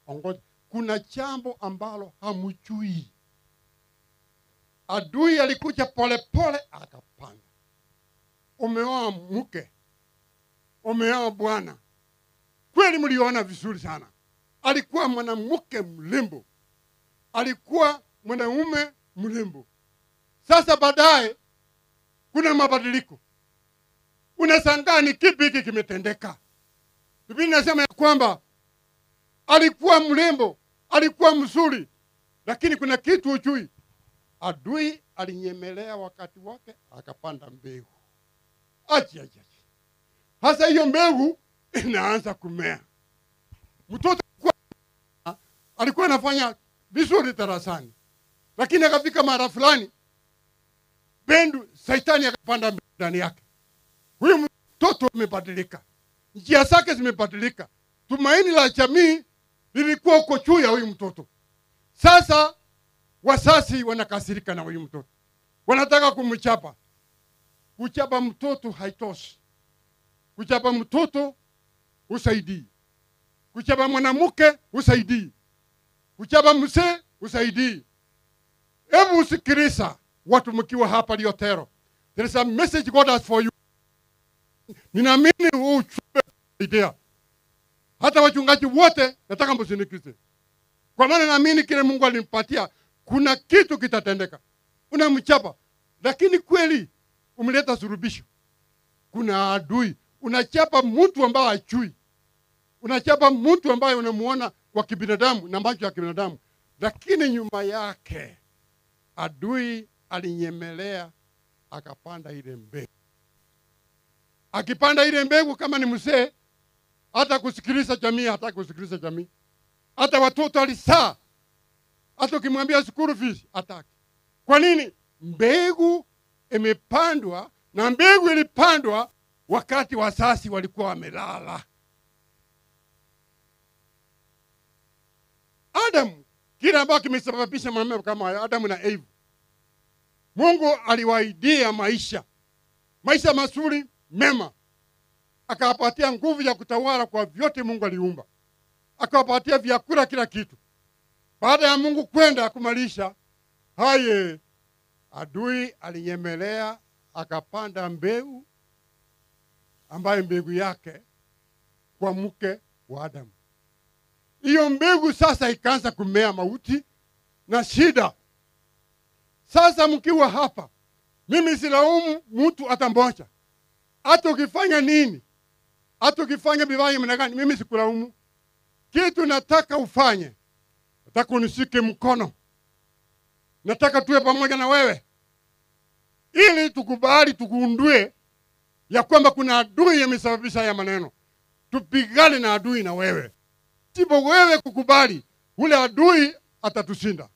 [SPEAKER 1] ongoja. Kuna jambo ambalo hamjui. Adui alikuja polepole akapanda. Umeoa mke, umeoa bwana, kweli mliona vizuri sana. Alikuwa mwanamke mlembo, alikuwa mwanaume mlembo. Sasa baadaye kuna mabadiliko. Unashangaa ni kipi hiki kimetendeka. Biblia inasema ya kwamba alikuwa mlembo, alikuwa mzuri, lakini kuna kitu ujui. Adui alinyemelea wakati wake akapanda mbegu. Achi. Hasa hiyo mbegu inaanza kumea. Mtoto alikuwa anafanya vizuri darasani, lakini akafika mara fulani bendu Shetani akapanda ndani yake. Huyu mtoto amebadilika, njia zake zimebadilika. Tumaini la jamii lilikuwa uko juu ya huyu mtoto. Sasa wazazi wanakasirika na huyu mtoto, wanataka kumchapa. Kuchapa mtoto haitoshi. Kuchapa mtoto usaidii. Kuchapa mwanamke usaidii. Kuchapa mzee usaidii. Hebu usikiliza watu mkiwa hapa Liotero. There is a message God has for you. Ninaamini huu idea. Hata wachungaji wote nataka msinikize. Kwa maana naamini kile Mungu alimpatia kuna kitu kitatendeka. Unamchapa, lakini kweli umleta surubisho. Kuna adui. Unachapa mtu ambaye hajui. Unachapa mtu ambaye unamuona kwa kibinadamu na macho ya kibinadamu, lakini nyuma yake adui alinyemelea akapanda ile mbegu. Akipanda ile mbegu, kama ni mzee, hata kusikiliza jamii, hata kusikiliza jamii. Hata watoto alisaa, hata ukimwambia school fees hataki. Kwa nini? Mbegu imepandwa, na mbegu ilipandwa wakati wazazi walikuwa wamelala. Adam, kile ambacho kimesababisha mambo kama Adam na Eve, Mungu aliwaidia maisha mazuri, mema. Akawapatia nguvu ya kutawala kwa vyote Mungu aliumba. Akawapatia vyakula, kila kitu. Baada ya Mungu kwenda kumalisha haye, adui alinyemelea akapanda mbegu, ambayo mbegu yake kwa mke wa Adamu. Hiyo mbegu sasa ikaanza kumea mauti na shida. Sasa mkiwa hapa, mimi silaumu mtu hata mmoja. Hata ukifanya nini, hata ukifanya vibaya mna gani, mimi sikulaumu. Kitu nataka ufanye, nataka unishike mkono. Nataka tuwe pamoja na wewe, ili tukubali, tukundue ya kwamba kuna adui yamesababisha haya maneno. Tupigane na adui na wewe. Sipo wewe kukubali, ule adui atatushinda.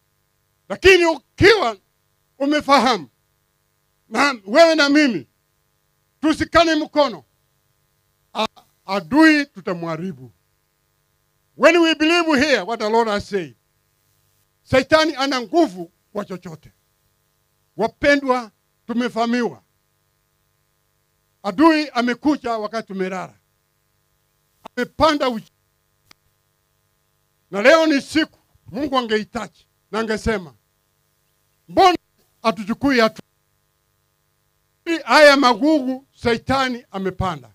[SPEAKER 1] Lakini ukiwa umefahamu, na wewe na mimi tusikane mkono, adui tutamharibu. When we believe here what the Lord has said, Shetani ana nguvu kwa chochote. Wapendwa, tumefahamiwa. Adui amekuja wakati tumelala. Amepanda na leo ni siku Mungu angehitaji na angesema, mbona atuchukui hatua? Haya magugu Shetani amepanda.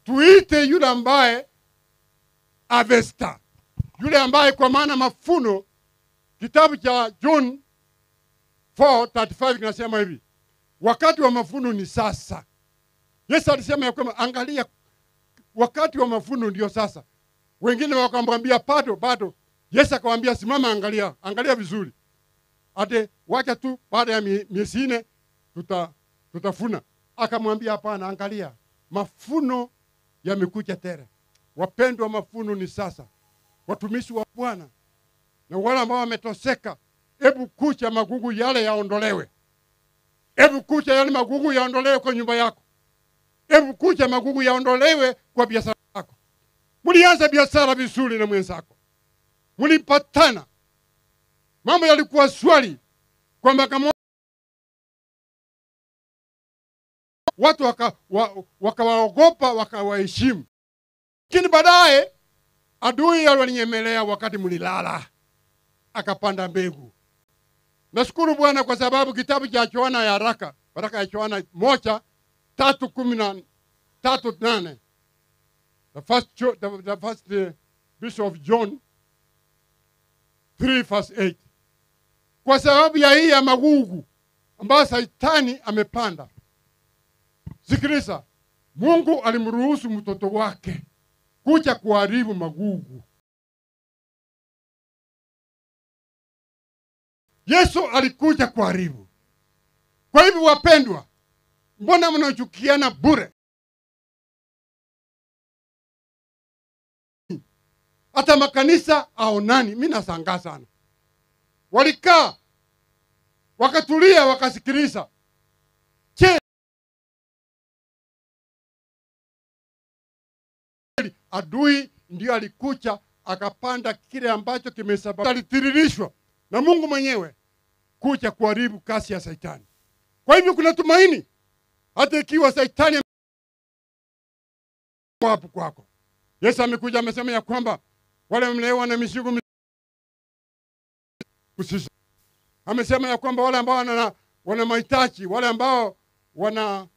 [SPEAKER 1] Tuite yule ambaye Avesta, yule ambaye kwa maana mafuno. Kitabu cha John 4:35 kinasema hivi, wakati wa mafuno ni sasa. Yesu alisema ya kwamba angalia, wakati wa mafuno ndio sasa. Wengine wakamwambia bado. Yesu akamwambia simama, angalia vizuri. Ate wacha tu baada ya miezi 4 tutafuna. Akamwambia hapana, angalia, mafuno yamekuja tele. Wapendwa, mafuno ni sasa. Watumishi wa Bwana na wale ambao wametoseka, hebu kucha magugu yale yaondolewe. Hebu kucha yale magugu yaondolewe kwa nyumba yako. Hebu kucha magugu yaondolewe kwa biashara yako. Mulianza biashara vizuri na mwenzako, mulipatana, mambo yalikuwa swali kwamba kama watu wakawaogopa, wakawaheshimu. Lakini baadaye adui alinyemelea wakati mulilala, akapanda mbegu. Nashukuru Bwana kwa sababu kitabu cha Yohana ya haraka, baraka ya Yohana 1:3:8. The first Bishop of John 3:8. Kwa sababu ya hii ya magugu ambayo Shetani amepanda. Sikiliza, Mungu alimruhusu mtoto wake kuja kuharibu magugu. Yesu alikuja kuharibu. Kwa hivyo wapendwa, mbona mnachukiana bure? Hata makanisa aonani, mimi nashangaa sana. Walikaa, wakatulia, wakasikiliza. Adui ndio alikuja akapanda kile ambacho kimesababisha, alitiririshwa na Mungu mwenyewe kuja kuharibu kasi ya Shetani. Kwa hivyo kuna tumaini, hata ikiwa Shetani hapo kwako. Yesu amekuja amesema ya kwamba wale mlewa na mizigo usisha. Amesema ya kwamba wale ambao wana mahitaji, wale ambao wana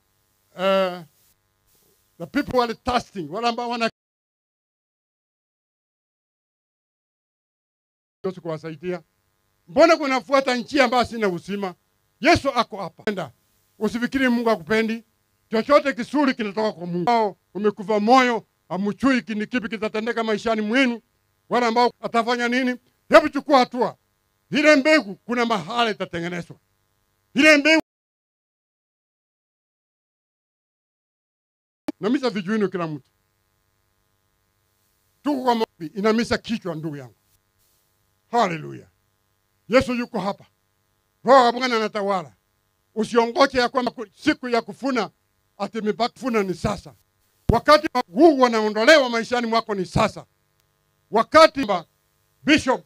[SPEAKER 1] the people who are thirsty, wale ambao wana Yesu kuwasaidia. Mbona kunafuata njia ambayo sina uzima? Yesu ako hapa. Usifikiri Mungu akupendi. Chochote kisuri kinatoka kwa Mungu. Umekufa moyo, amuchui ni kipi kitatendeka maishani mwenu. Wale ambao atafanya nini? Hebu chukua hatua. Ile mbegu kuna mahali itatengenezwa. Ile mbegu namisa vijuino kila mtu. Tuko kwa maombi, inamisa kichwa ndugu yangu. Hallelujah. Yesu yuko hapa. Roho wa Bwana anatawala. Usiongoje ya kwamba siku ya kufuna ati mibakufuna ni sasa. Wakati huu wanaondolewa maishani mwako ni sasa. Wakati Bishop,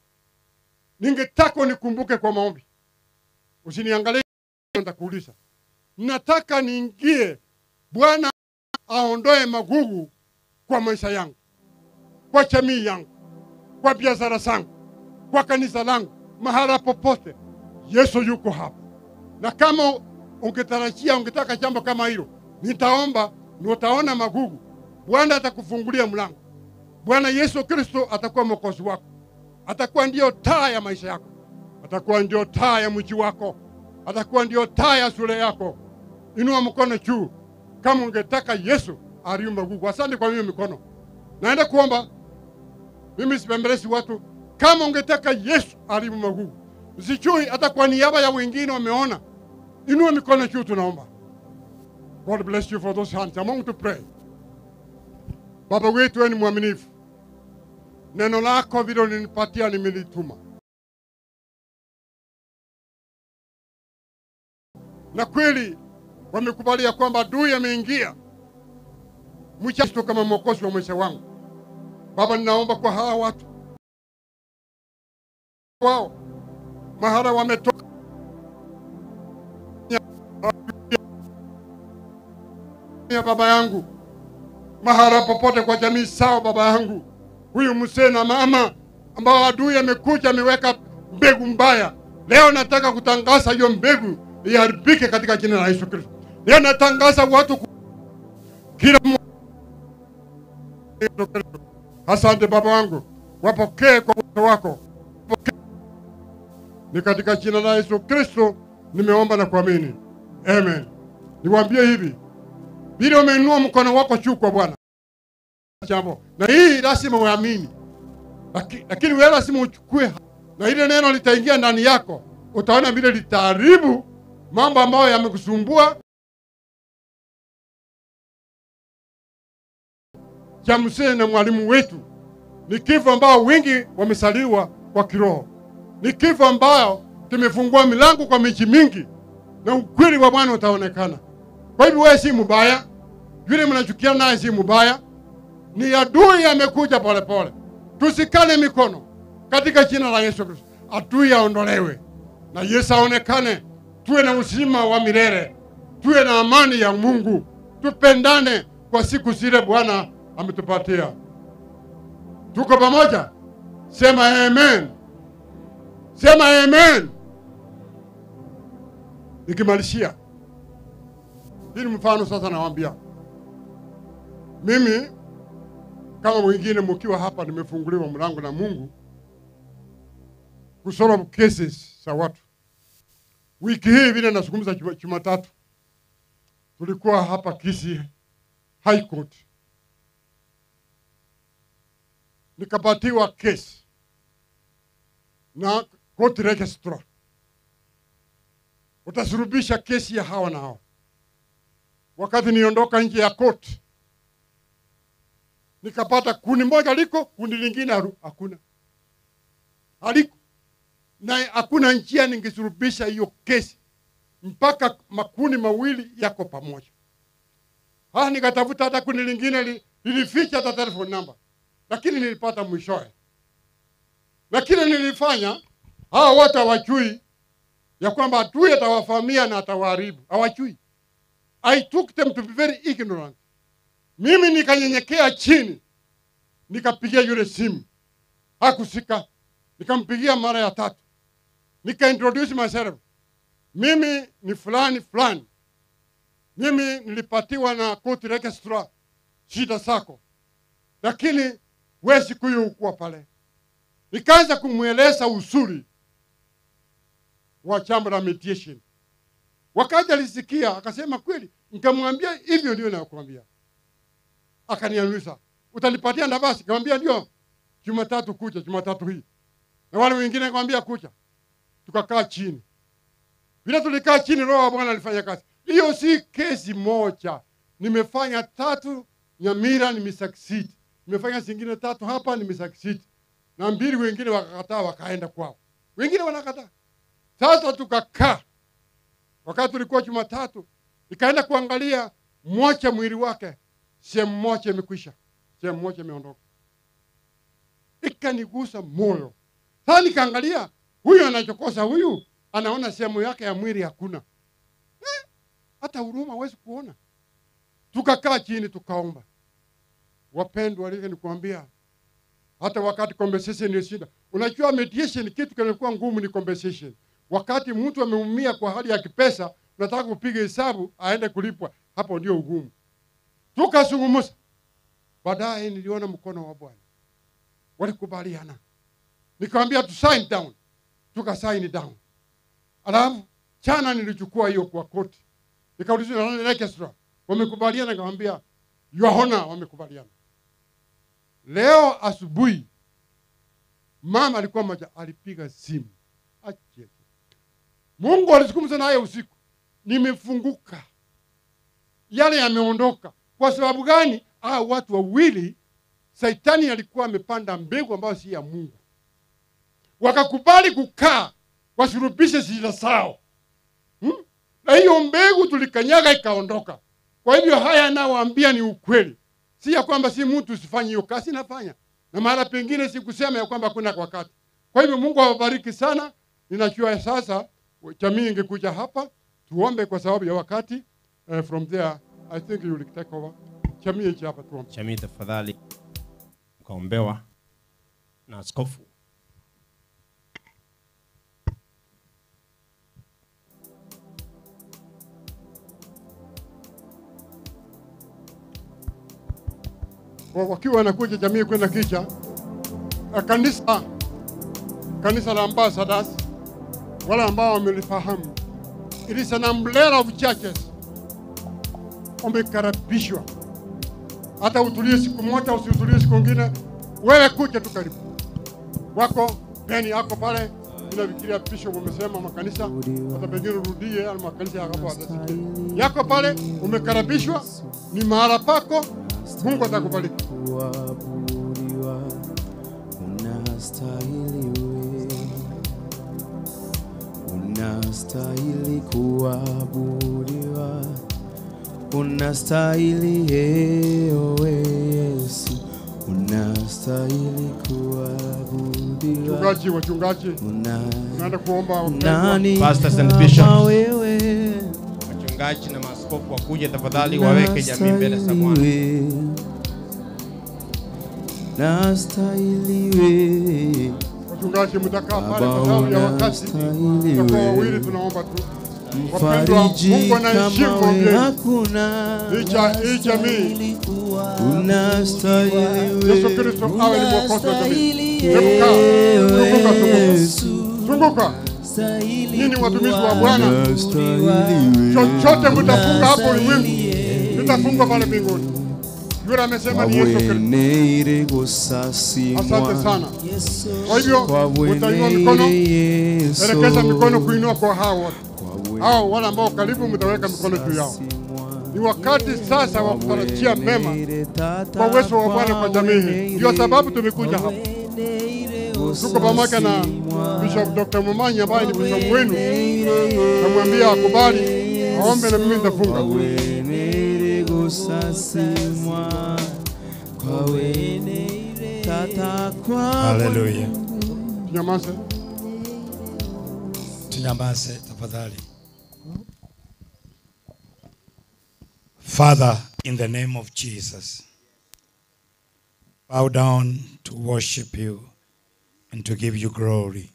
[SPEAKER 1] ningetaka nikumbuke kwa maombi. Usiniangalie nitakuuliza. Nataka niingie, Bwana aondoe magugu kwa maisha yangu, kwa jamii yangu, kwa biashara zangu, kwa kanisa langu, mahala popote. Yesu yuko hapa. Na kama ungetarajia ungetaka jambo kama hilo, nitaomba ni utaona magugu. Bwana atakufungulia mlango. Bwana Yesu Kristo atakuwa mwokozi wako. Atakuwa ndio taa ya maisha yako. Atakuwa ndio taa ya mji wako. Atakuwa ndio taa ya shule yako. Inua mkono juu kama ungetaka Yesu ariu magugu. Asante kwa hiyo mikono. Naenda kuomba. Mimi sipembelezi watu. Kama ungetaka Yesu ariu magugu, usichui hata kwa niaba ya wengine wameona. Inua mikono juu tunaomba. God bless you for those hands. I'm going to pray. Baba wetu wewe ni mwaminifu. Neno lako vile ulinipatia nimelituma. Na kweli wamekubalia kwamba adui ameingia mchasto kama mwokozi wa maisha wangu. Baba, ninaomba kwa hawa watu wao mahara wametoka ya baba yangu, mahara popote kwa jamii sawa. Baba yangu, huyu mzee na mama ambao adui amekuja ameweka mbegu mbaya, leo nataka kutangaza hiyo mbegu iharibike katika jina la Yesu Kristo. Leo natangaza watu kila asante baba wangu, wapokee kwa uwezo wako. Ni katika jina la Yesu Kristo nimeomba na kuamini. Amen. Niwaambie hivi, vile umeinua mkono wako juu kwa Bwana jambo, na hii lazima uamini. Lakini wewe lazima uchukue, na ile neno litaingia ndani yako. Utaona vile litaharibu mambo ambayo yamekusumbua. Jamseni na mwalimu wetu ni kifo ambao wengi wamesaliwa kwa kiroho. Ni kifo ambao kimefungua milango kwa miji mingi, na ukweli wa Bwana utaonekana. Kwa hivyo wewe si mbaya, yule mnachukiana naye si mbaya, ni adui amekuja pole pole. Tusikane mikono katika jina la Yesu Kristo. Adui aondolewe na Yesu aonekane. Tuwe na uzima wa milele, tuwe na amani ya Mungu, tupendane kwa siku zile Bwana ametupatia. Tuko pamoja? Sema amen. Sema amen. Nikimalizia, hii ni mfano sasa nawaambia. Mimi kama mwingine mkiwa hapa nimefunguliwa mlango na Mungu kusolve cases za watu. Wiki hii vile nazungumza Jumatatu, tulikuwa hapa Kisii High Court. Nikapatiwa kesi na court registrar. Utasurubisha kesi ya hawa na hawa. Wakati niondoka nje ya court, nikapata kundi moja liko, kundi lingine hakuna. Haliko. Na hakuna njia ningesurubisha hiyo kesi mpaka makundi mawili yako pamoja. Nikatafuta hata kundi lingine lilificha hata telephone number. Lakini nilipata mwishowe. Lakini nilifanya, hawa watu hawajui ya kwamba adui atawafahamia na atawaharibu. Hawajui. I took them to be very ignorant. Mimi nikanyenyekea chini. Nikapigia yule simu. Hakusika. Nikampigia mara ya 3. Nika-introduce myself. Mimi ni fulani fulani. Mimi nilipatiwa na court registrar shida zako. Lakini wewe siku hiyo ukuwa pale. Nikaanza kumweleza usuri wa jambo la mediation. Wakati alisikia akasema kweli, nikamwambia hivyo ndio nakwambia. Akaniuliza, "Utanipatia nafasi?" Nikamwambia ndio. Jumatatu kuja, Jumatatu hii. Na wale wengine nikamwambia kuja. Tukakaa chini. Bila tulikaa chini, Roho wa Bwana alifanya kazi. Hiyo si kesi moja. Nimefanya 3 Nyamira, nimesucceed. Nimefanya zingine 3 hapa, nimesucceed. Na 2 wengine wakakataa wakaenda kwao. Wengine wanakataa. Sasa tukakaa. Wakati tulikuwa Jumatatu, nikaenda kuangalia mmoja mwili wake, sehemu moja imekwisha, sehemu moja imeondoka. Ikanigusa moyo. Sasa nikaangalia, huyu anachokosa huyu, anaona sehemu yake ya mwili hakuna. Hata huruma huwezi kuona. Tukakaa chini tukaomba. Wapendwa, walike nikuambia, hata wakati conversation ni shida. Unajua mediation kitu kilikuwa ngumu ni conversation. Wakati mtu ameumia kwa hali ya kipesa, unataka kupiga hesabu aende kulipwa, hapo ndio ugumu. Tukazungumza. Baadaye niliona mkono wa Bwana. Walikubaliana. Nikamwambia tu sign down. Tuka sign down. Alafu jana nilichukua hiyo kwa koti. Nikauliza na registrar, wamekubaliana? Nikamwambia Your Honor, wamekubaliana. Leo asubuhi mama alikuwa moja alipiga simu. Aje. Mungu alizungumza naye usiku. Nimefunguka. Yale yameondoka. Kwa sababu gani? Watu wawili Saitani alikuwa amepanda mbegu ambayo si ya Mungu. Wakakubali kukaa wasurubishe shida zao. Na hiyo mbegu tulikanyaga ikaondoka. Kwa hivyo haya nawaambia ni ukweli. Si ya kwamba si mtu usifanye hiyo kazi, nafanya. Na mara pengine si kusema ya kwamba kuna wakati. Kwa hivyo Mungu awabariki sana. Ninajua sasa jamii ingekuja hapa tuombe kwa sababu ya wakati. From there I think you will take over. Jamii hii hapa tuombe.
[SPEAKER 9] Jamii tafadhali kaombewa na askofu.
[SPEAKER 1] Wakiwa wanakuja jamii kwenda kicha kanisa la Ambassadors, wala ambao wamelifahamu, it is an umbrella of churches. Wamekaribishwa. Hata utulie siku moja usiutulie siku nyingine, wewe kuja tu karibu. Wako Beni yako pale, inafikiria bishop umesema makanisa, hata pengine rudie au makanisa yako atasikia. Yako pale umekaribishwa, ni mahala pako. Mungu atakubariki.
[SPEAKER 6] Unastahili kuabudiwa, unastahili ewe Yesu, unastahili kuabudiwa.
[SPEAKER 1] Wachungaji, unaenda kuomba
[SPEAKER 9] pastors and bishops. Wachungaji na maaskofu wakuje tafadhali waweke jamii mbele za Bwana.
[SPEAKER 6] Nastahili wewe.
[SPEAKER 1] Wachungaji mtakaa pale kwa sababu ya wakati. Tutakuwa wawili tunaomba tu. Wapendwa, Mungu anaheshimu wageni.
[SPEAKER 6] hakuna
[SPEAKER 1] Hii jamii
[SPEAKER 6] unastahili
[SPEAKER 1] Yesu Kristo awe ni mwokozi wa jamii. Hebu kaa. Zunguka. Nyinyi watumishi wa Bwana, chochote mtafunga hapo ulimwengu kitafungwa pale mbinguni. Yule amesema ni Yesu Kristo. Asante sana. Kwa hivyo utainua mikono, elekeza mikono kuinua kwa hao. Hao wale ambao karibu mtaweka mikono juu yao. Ni wakati sasa wa kutarajia mema kwa uwezo wa Bwana kwa jamii. Ndio sababu tumekuja hapa. Tuko pamoja na Bishop Dr. Momanyi ambaye ni bishop wenu. Namwambia akubali, aombe na mimi nitafunga.
[SPEAKER 10] Hallelujah.
[SPEAKER 1] Tunyamaze
[SPEAKER 10] tafadhali. Father, in the name of Jesus, bow down to worship you and to give you glory.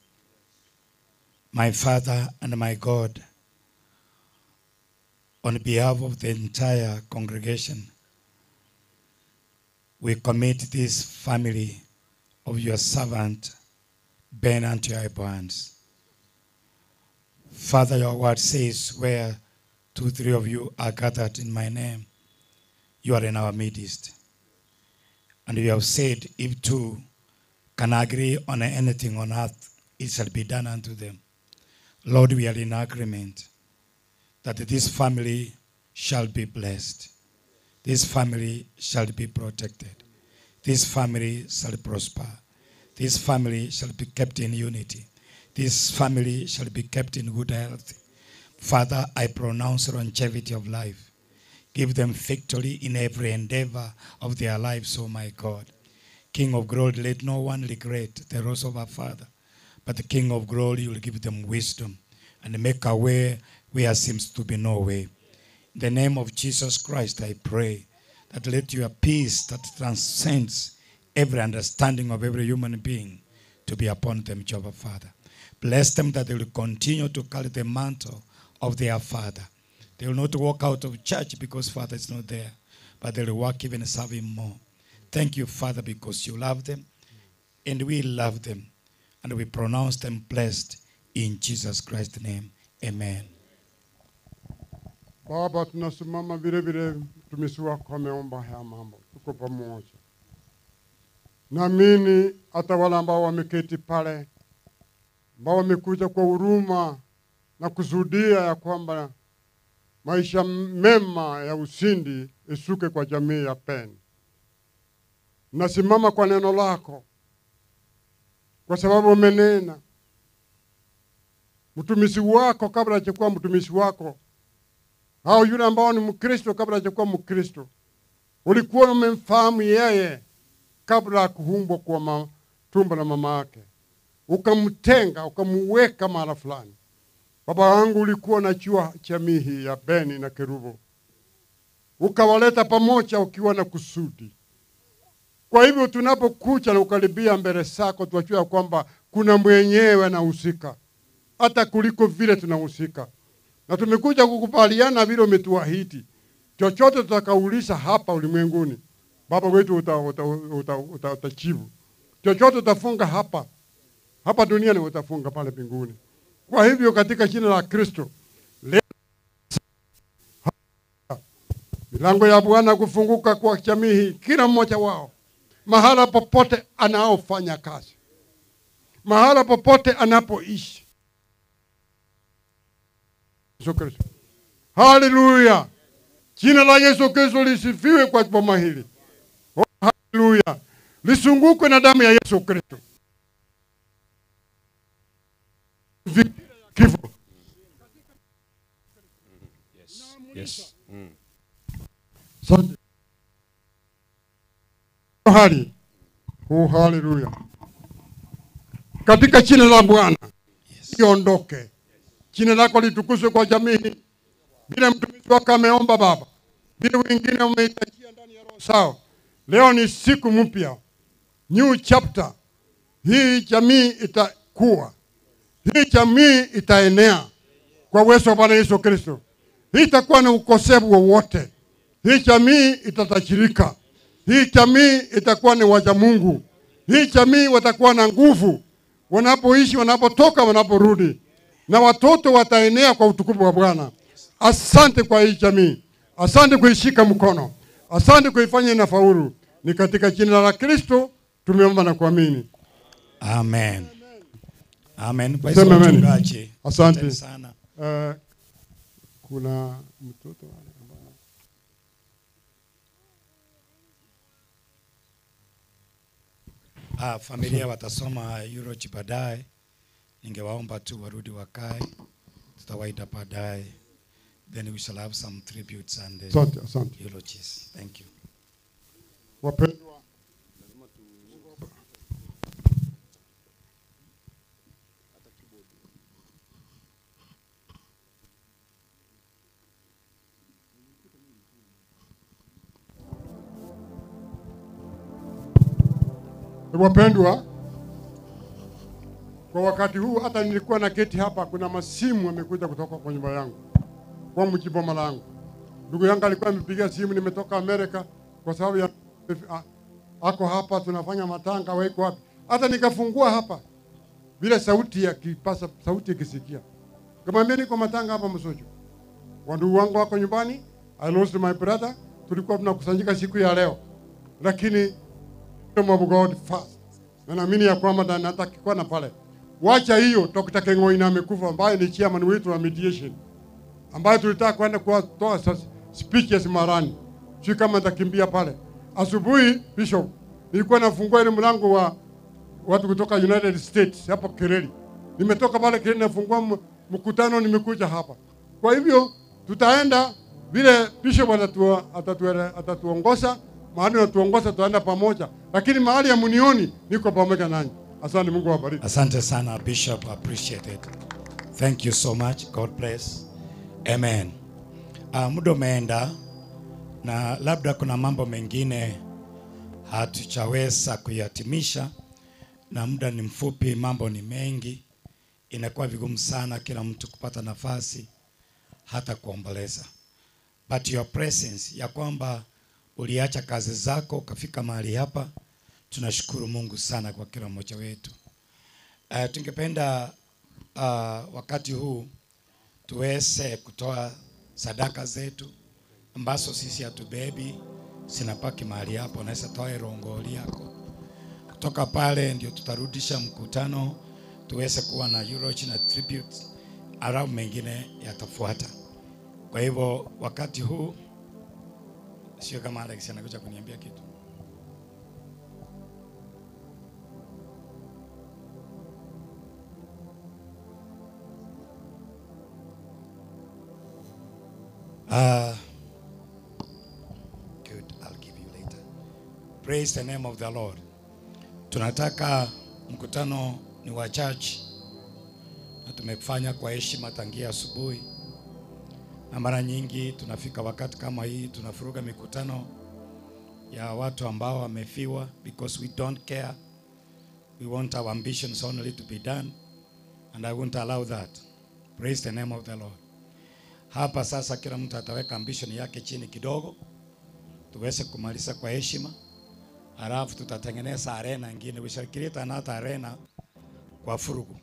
[SPEAKER 10] My Father and my God, on behalf of the entire congregation, we commit this family of your servant, Ben, unto your hands. Father, your word says, where 2, 3 of you are gathered in my name, you are in our midst. And you have said, if 2 can agree on anything on earth, it shall be done unto them. Lord, we are in agreement that this family shall be blessed. This family shall be protected. This family shall prosper. This family shall be kept in unity. This family shall be kept in good health. Father, I pronounce longevity of life. Give them victory in every endeavor of their lives, oh my God. King of glory, let no one regret the loss of our father. But the King of glory will give them wisdom and make a way where seems to be no way. In the name of Jesus Christ, I pray that let your peace that transcends every understanding of every human being to be upon them, Jehovah Father. Bless them that they will continue to carry the mantle of their Father. They will not walk out of church because Father is not there, but they will walk even serving more. Thank you, Father, because you love them, and we love them, and we pronounce them blessed in Jesus Christ's name. Amen.
[SPEAKER 1] Baba, tunasimama vile vile mtumishi wako ameomba haya mambo. Tuko pamoja. Naamini hata wale ambao wameketi pale, ambao wamekuja kwa huruma na kusudia ya kwamba maisha mema ya ushindi isuke kwa jamii ya Penn. Nasimama kwa neno lako, kwa sababu umenena mtumishi wako kabla hajakuwa mtumishi wako, au yule ambao ni Mkristo kabla hajakuwa Mkristo, ulikuwa umemfahamu yeye kabla ya kuumbwa kwa tumbo la mama yake, ukamtenga, ukamuweka mahali fulani. Baba wangu, ulikuwa unajua jamii hii ya Beni na Kerubo, ukawaleta pamoja ukiwa na kusudi. Kwa hivyo tunapokuja na ukaribia mbele zako, tuachua kwamba kuna mwenyewe anahusika hata kuliko vile tunahusika, na tumekuja kukubaliana vile umetuahidi. Chochote tutakauliza hapa ulimwenguni, Baba wetu utajibu. Chochote utafunga hapa duniani, utafunga pale mbinguni. Kwa hivyo katika jina la Kristo, milango ya Bwana kufunguka kwa jamii hii, kila mmoja wao, mahala popote anaofanya kazi, mahala popote anapoishi. Yesu Kristo. Haleluya. Jina la Yesu Kristo lisifiwe kwa boma hili. Oh, haleluya. Lisungukwe na damu ya Yesu Kristo. Kifo.
[SPEAKER 9] Yes.
[SPEAKER 1] Asante. Hali. Oh, haleluya. Katika jina la Bwana, iondoke. Jina lako litukuzwe kwa jamii. Bila mtumishi wako ameomba Baba, bila wengine umeitajia ndani ya roho sao. Leo ni siku mpya, new chapter. Hii jamii itakuwa, hii jamii itaenea kwa uwezo wa Bwana Yesu Kristo. Hii itakuwa na ukosefu wowote. Hii jamii itatajirika. Hii jamii itakuwa ni wacha Mungu. Hii jamii watakuwa na nguvu wanapoishi, wanapotoka, wanaporudi, na watoto wataenea kwa utukufu wa Bwana. Asante kwa hii jamii. Asante kuishika mkono. Asante kuifanya inafaulu. Ni katika jina la Kristo tumeomba na kuamini.
[SPEAKER 10] Amen. Amen. Kwa
[SPEAKER 1] Sema
[SPEAKER 10] hiyo
[SPEAKER 1] amen.
[SPEAKER 10] mchungaji,
[SPEAKER 1] Asante
[SPEAKER 10] sana.
[SPEAKER 1] Kuna mtoto
[SPEAKER 10] Familia watasoma eulogy baadaye. Ningewaomba tu warudi wakae. Tutawaita baadaye. Then we shall have some tributes and
[SPEAKER 1] Asante.
[SPEAKER 10] eulogies. Thank you.
[SPEAKER 1] Wapendwa, wapendwa, kwa wakati huu hata nilikuwa na keti hapa, kuna masimu amekuja kutoka kwa nyumba yangu, kwa mjiboma langu. Ndugu yangu alikuwa amepiga simu, nimetoka Amerika kwa sababu ya ako hapa, tunafanya matanga, wako wapi. Hata nikafungua hapa bila sauti ya kipasa, sauti ikisikia. Kamwambia niko matanga hapa Msocho. Wandugu wangu wako nyumbani, I lost my brother, tulikuwa tunakusanyika siku ya leo. Lakini of God first. Na naamini ya kwamba natakikuwa na pale. Wacha hiyo Dr. Kengoina amekufa, ambaye ni chairman wetu wa mediation, ambaye tulitaka kwenda kutoa speeches Marani. Sio kama nitakimbia pale. Asubuhi Bishop nilikuwa nafungua ile mlango wa watu kutoka United States hapa Kereli. Nimetoka pale Kereli nafungua mkutano, nimekuja hapa. Kwa hivyo tutaenda vile Bishop atatuongoza, mahali natuongoza tutaenda pamoja. Lakini mahali ya munioni niko pamoja nanyi. Asante, Mungu awabariki.
[SPEAKER 10] Asante sana Bishop, appreciate it. Thank you so much. God bless. Amen. Muda umeenda na labda kuna mambo mengine hatuchaweza kuyatimisha, na muda ni mfupi, mambo ni mengi, inakuwa vigumu sana kila mtu kupata nafasi hata kuomboleza. But your presence, ya kwamba uliacha kazi zako ukafika mahali hapa, tunashukuru Mungu sana kwa kila mmoja wetu. Tungependa wakati huu tuweze kutoa sadaka zetu ambazo sisi hatubebi, sinapaki mahali hapo. Unaweza toa rongoli yako kutoka pale, ndio tutarudisha mkutano, tuweze kuwa na eulogy na tributes, alafu mengine yatafuata. Kwa hivyo wakati huu, sio kama Alex anakuja kuniambia kitu. Good, I'll give you later. Praise the name of the Lord. Tunataka mkutano ni wa church, na tumefanya kwa heshima tangia asubuhi, na mara nyingi tunafika wakati kama hii tunafuruga mikutano ya watu ambao wamefiwa, because we don't care. We want our ambitions only to be done, and I won't allow that. Praise the name of the Lord. Hapa sasa kila mtu ataweka ambition yake chini kidogo, tuweze kumaliza kwa heshima, halafu tutatengeneza arena nyingine. We shall create another arena kwa furugu.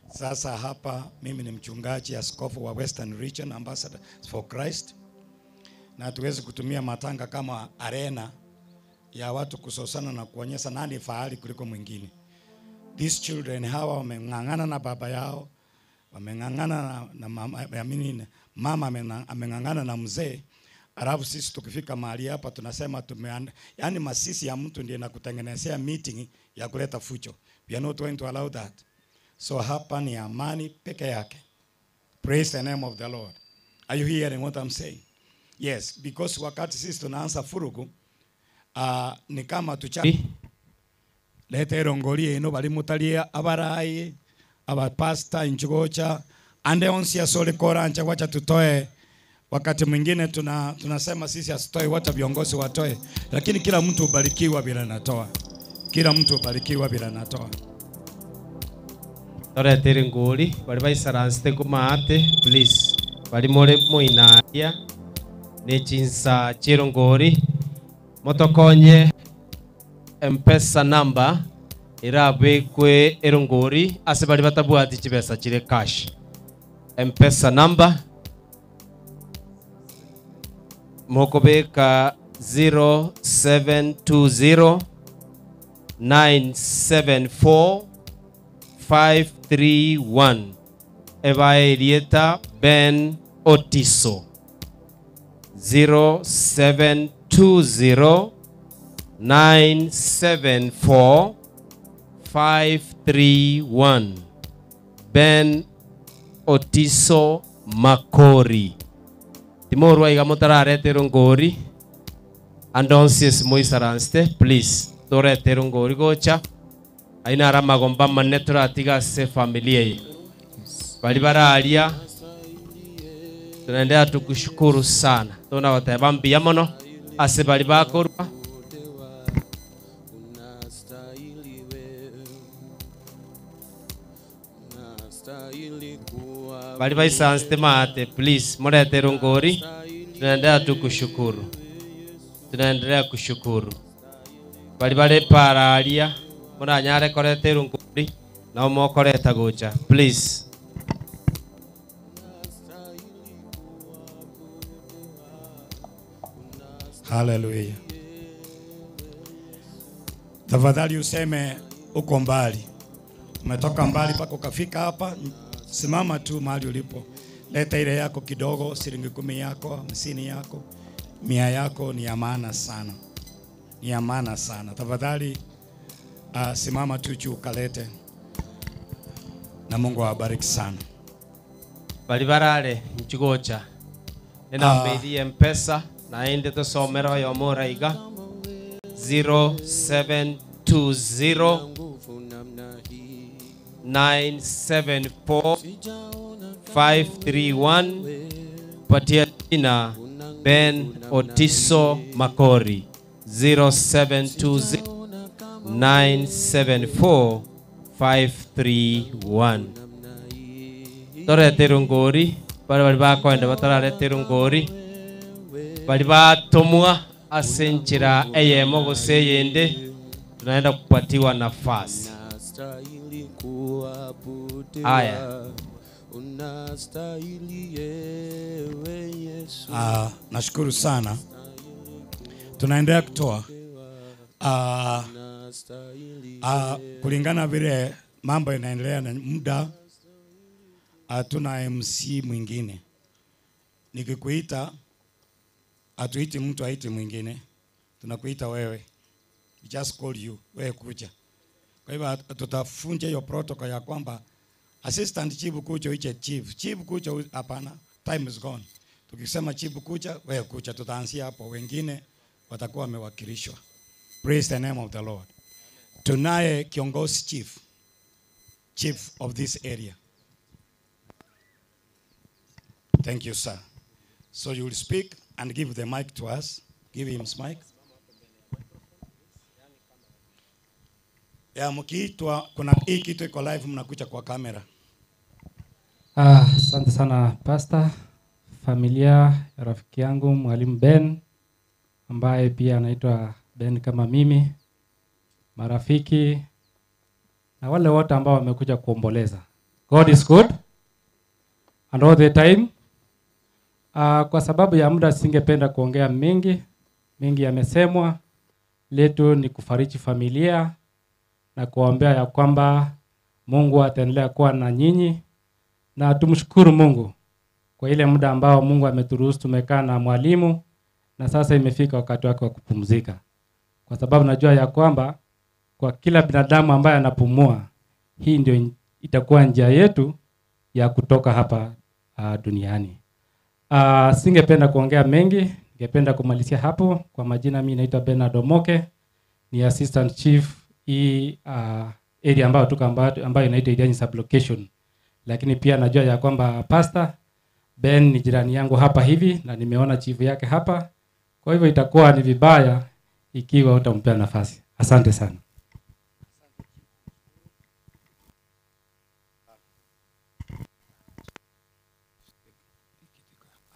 [SPEAKER 10] Sasa hapa mimi ni mchungaji askofu wa Western Region, Ambassador for Christ, na tuweze kutumia matanga kama arena ya watu kusosana na kuonyesha nani fahari kuliko mwingine. These children hawa wameng'ang'ana na baba yao, wameng'ang'ana na mama ameng'ang'ana na mzee. Alafu sisi tukifika mahali hapa tunasema yani masisi ya mtu ndiye nakutengenezea meeting ya kuleta fujo. We are not going to allow that. So hapa ni amani peke yake. Praise the name of the Lord. Are you hearing what I'm saying? Yes, because wakati sisi tunaanza furugu, ni kama lete rongolie ino bali mutalia abarai abapasta inchigocha ande onsi asole koranja, wacha tutoe. Wakati mwingine tunasema sisi asitoe, wacha viongozi watoe, lakini kila mtu ubarikiwa bila natoa. Kila mtu ubarikiwa bila natoa.
[SPEAKER 7] toretire nguri bari baisaransite kumate please bari more muinaria ne chinsa chiro nguri motokonye M-Pesa number irabekwe erongori ase bari batabwati chibesa chire cash. M-Pesa number mokobeka 0720 974 531 Eva Erieta Ben Otiso 0720 974 531 Ben Otiso Makori Timorwa igamotararete ngori andonsies moisaranste please torete ngori gocha aina ramagomba manetra tiga se familia hii bali baralia tunaendelea tukushukuru sana tuna watabambia mono ase bali bakorwa bali baisanste mate please morete ngori tunaendelea tukushukuru tunaendelea kushukuru bali bale paralia mona nyare korete ngori na mokoreta gocha please
[SPEAKER 10] Hallelujah. Tafadhali useme uko mbali. Umetoka mbali paka ukafika hapa, simama tu mahali ulipo. Leta ile yako kidogo, shilingi 10 yako, 50 yako, 100 yako, ni ya maana sana. Ni ya maana sana. Tafadhali simama tu juu kalete. Na Mungu awabariki sana.
[SPEAKER 7] Bali barale nchigocha. Nena mbedi M-Pesa na ende to somero yo moraiga 0720 974 531 patia jina Ben Otiso Makori 0720 974 531 torete ngori bali bakwenda batararete ngori bali batomwa asenchira eyemo guseyende tunaenda kupatiwa nafasi haya
[SPEAKER 10] nashukuru sana. Tunaendelea kutoa kulingana vile mambo yanaendelea na muda. Tuna MC mwingine. Nikikuita atuiti mtu aiti mwingine. Tunakuita wewe. We just call you. Wewe kuja. Kwa hivyo tutafunja hiyo protocol ya kwamba assistant chief kuja iche chief. Chief kuja hapana. Time is gone. Tukisema chief kuja, wewe kuja, tutaanzia hapo, wengine watakuwa wamewakilishwa. Praise the name of the Lord. Tunaye kiongozi chief of this area. Thank you, sir. So you will speak and give the mic to us. Give him his mic. Ya mkiitwa kuna hii kitu iko live, mnakuja kwa kamera.
[SPEAKER 8] Asante sana pastor, familia ya rafiki yangu mwalimu Ben ambaye pia anaitwa Ben kama mimi, marafiki na wale wote ambao wamekuja kuomboleza. God is good and all the time. Kwa sababu ya muda singependa kuongea mengi yamesemwa. Letu ni kufariji familia na kuombea ya kwamba Mungu ataendelea kuwa na nyinyi, na tumshukuru Mungu kwa ile muda ambao Mungu ameturuhusu tumekaa na mwalimu, na sasa imefika wakati wake wa kupumzika. Kwa sababu najua ya kwamba kwa kila binadamu ambaye anapumua, hii ndio itakuwa njia yetu ya kutoka hapa duniani. Singependa kuongea mengi, ningependa kumalizia hapo. Kwa majina mimi naitwa Bernard Omoke, ni assistant chief area ambayo tuko ambayo inaitwa Idiani sublocation. Lakini pia najua ya kwamba pastor Ben ni jirani yangu hapa hivi na nimeona chief yake hapa. Kwa hivyo itakuwa ni vibaya ikiwa utampea nafasi. Asante sana.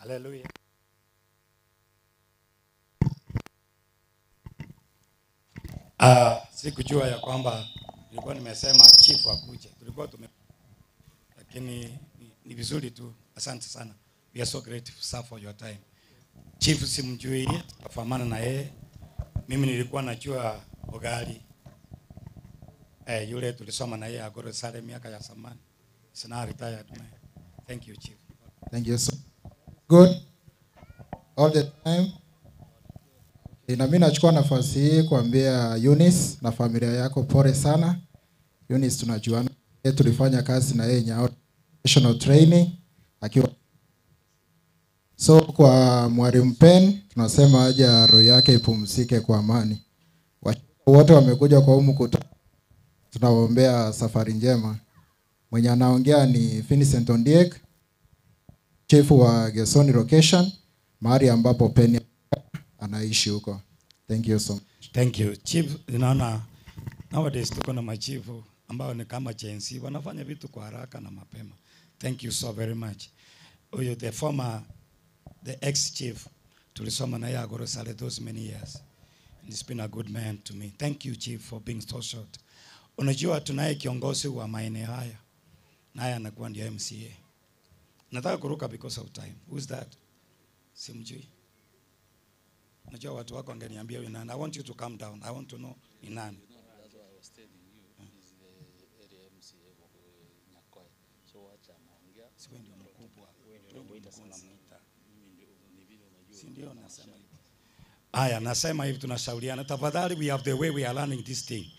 [SPEAKER 10] Hallelujah. Sikujua ya kwamba nilikuwa nimesema chief akuje. Tulikuwa lakini ni vizuri tu. Asante sana. We are so grateful sir for your time. Chief simjui, tukafahamana na yeye. Mimi nilikuwa najua Ogali. Yule tulisoma na yeye Agoro Sale miaka ya zamani. Sina retired man. Thank you chief.
[SPEAKER 3] Thank you so good all the time. Na mimi nachukua nafasi hii kuambia Eunice na familia yako pole sana. Eunice tunajuana, tulifanya kazi na yeye Nyao national training akiwa. So kwa Mwalimu Pen tunasema aje roho yake ipumzike kwa amani. Wote wamekuja kwa mkutano. Tunawaombea safari njema. Mwenye anaongea ni Vincent Ondiek, chief wa Gesoni location, mahali ambapo Pen anaishi huko. Thank you so much.
[SPEAKER 10] Thank you. Chief, ninaona nowadays tuko na machifu ambao ni kama JNC wanafanya vitu kwa haraka na mapema. Thank you so very much. Huyo the ex-chief tulisoma na yeye Agoro Sale those many years. And he's been a good man to me. Thank you chief for being so short. Unajua tunaye kiongozi wa maeneo haya. Naye anakuwa ndio MCA. Nataka kuruka because of time. Who's that? Simjui. Najua watu wako angeniambia wewe nani. I want you to calm down. I want to know ni nani. Aya, nasema hivi tunashauriana. Tafadhali, we have the way we are learning this thing.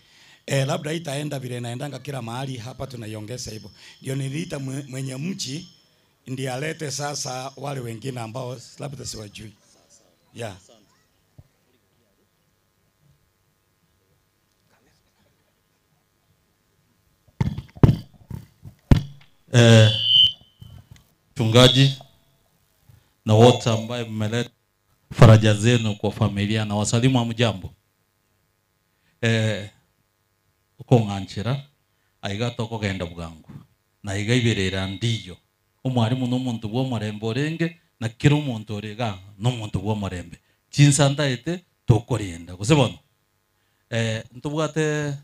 [SPEAKER 10] Labda itaenda vile naendanga kila mahali, hapa tunaiongeza hivyo. Ndio niliita mwenye mchi ndiye alete sasa wale wengine ambao labda siwajui. Yeah.
[SPEAKER 20] Mchungaji na wote ambaye mmeleta faraja zenu kwa familia na wasalimu amjambo. Uko nganchira aigato ko genda bwangu na igaiberera ndiyo umwarimu n'umuntu bwo murembo renge na kiro umuntu rega n'umuntu bwo murembe chinsanda ete tokorenda kusebona ntubwate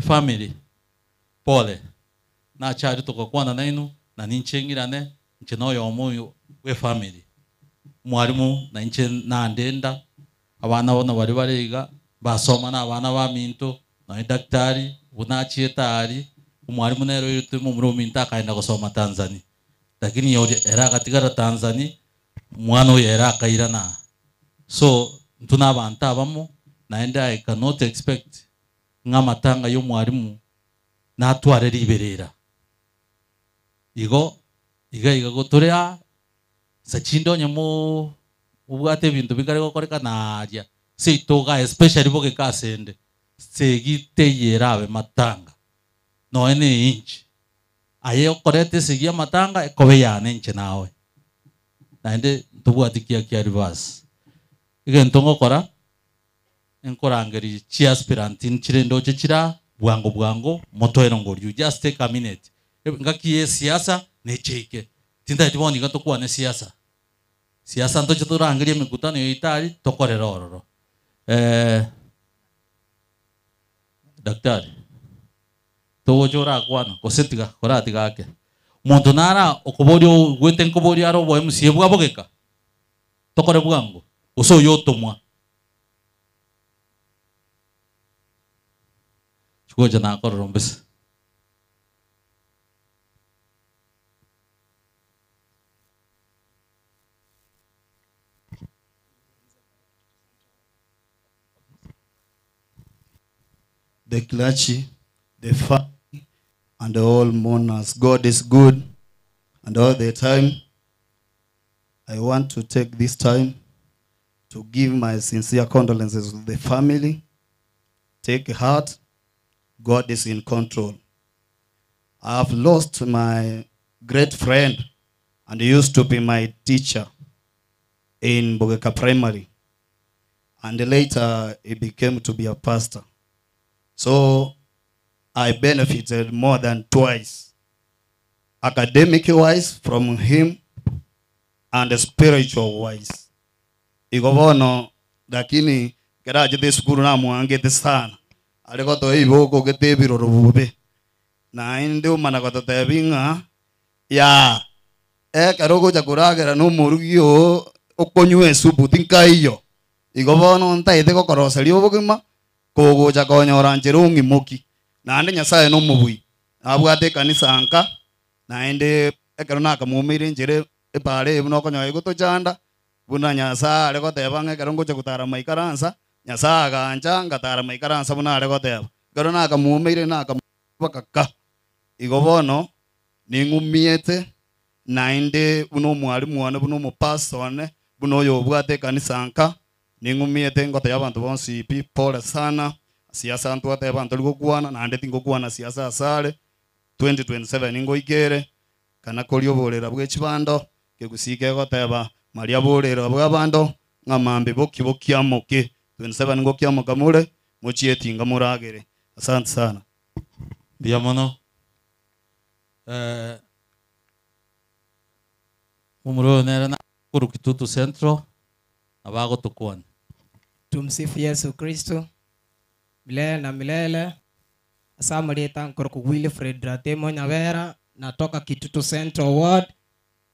[SPEAKER 20] family pole na chari tukakwana nainu na ninchengirane nchinoyo omoyo we family mwarimu na nche nandenda abana bona bari bariga basoma na abana ba minto na daktari unachietari umwarimu nero yutu mu minta kaenda kusoma Tanzania lakini yori era katigara Tanzania mwana era kairana so tuna banta bamo naenda I cannot expect ngamatanga yo mwarimu na atware riberera iga gotorea sachindo nyamo ubwate bintu bigare gokoreka naja seitoga especially boge kasende segite yerabe matanga no ene inch aye okorete segia matanga ekobe yane inche nawe naende tubwatikia kia reverse igen tongo kora enkorangeri chi aspirant in chirendo chira bwango motoero ngoryu just take a minute ngakie siasa necheke tinda tiboni gatokuwa ne siasa ndo chiturangirie mikutano yoitari tokorera ororo daktari tujora kwana kosetiga koratiga yake muntu nara okuborio gwete nkoborio aro bo MCA bwabogeka tokore bwango uso yotomwa chugoja na kororo mbese
[SPEAKER 11] the clergy, the family, and all mourners. God is good, and all the time, I want to take this time to give my sincere condolences to the family. Take heart, God is in control. I have lost my great friend, and he used to be my teacher in Bogeka Primary, and later he became to be a pastor. So I benefited more than twice, academic-wise from him, and spiritual wise. Igobono lakini keraje de sukuru na mwangete sana. Aliko to iboko getebiro rubube. Na inde umana kotatebinga ya karogo jakuragera no murugio okonywe supu tinkaiyo. Igobono ntaite kokorosa liobogima kogo jakonyora njerungi moki. Na ande nyasaye no mubui. Abwate kanisa anka na ende ekarona kamumire njere epare buno konyo iguto chanda buna nyasa ale goteba ng'ekarongo chagutara maikaransa nyasa aganja ngatara maikaransa buna ale goteba garona kamumire na kamubakaka igobono ningumiete nainde buno mwalimu wane buno mupasone buno yobwate kanisa anka ningumiete ngoteba abantu bonsi people sana siasa antu ateba abantu ligokwana nande tingokwana siasa asale 2027 ingoikere kana kolioborera bw'ekibando kegusike goteba maria borera bw'abando ng'amambe bokiamoke 27 ngokiamoka mure mochietinga muragere. Asante sana.
[SPEAKER 20] Biamono umuro nera na kuru Kitutu Central abago tukwan.
[SPEAKER 4] Tumsifu Yesu Kristo milele na milele. Asamuleta nkoroku Wilfred Ratemo Nyavera natoka Kitutu Central Ward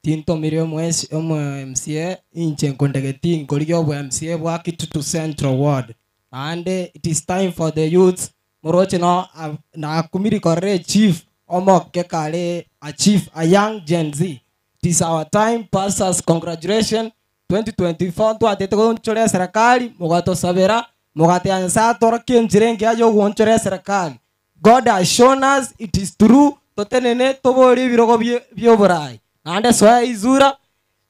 [SPEAKER 4] tinto mirio mwesi MCA inche nkondegeti nkoligyo bwa MCA bwa Kitutu Central Ward and it is time for the youth moroche no na kumiri kore chief omo kekale a chief a young Gen Z. It is our time. Pastors, congratulations 2024 tu atete konchore serikali mugato sabera mugate ansa toroke njirenge ayo gonchore serikali. God has shown us it is true. Totenene tobori birogo bioborai. And so izura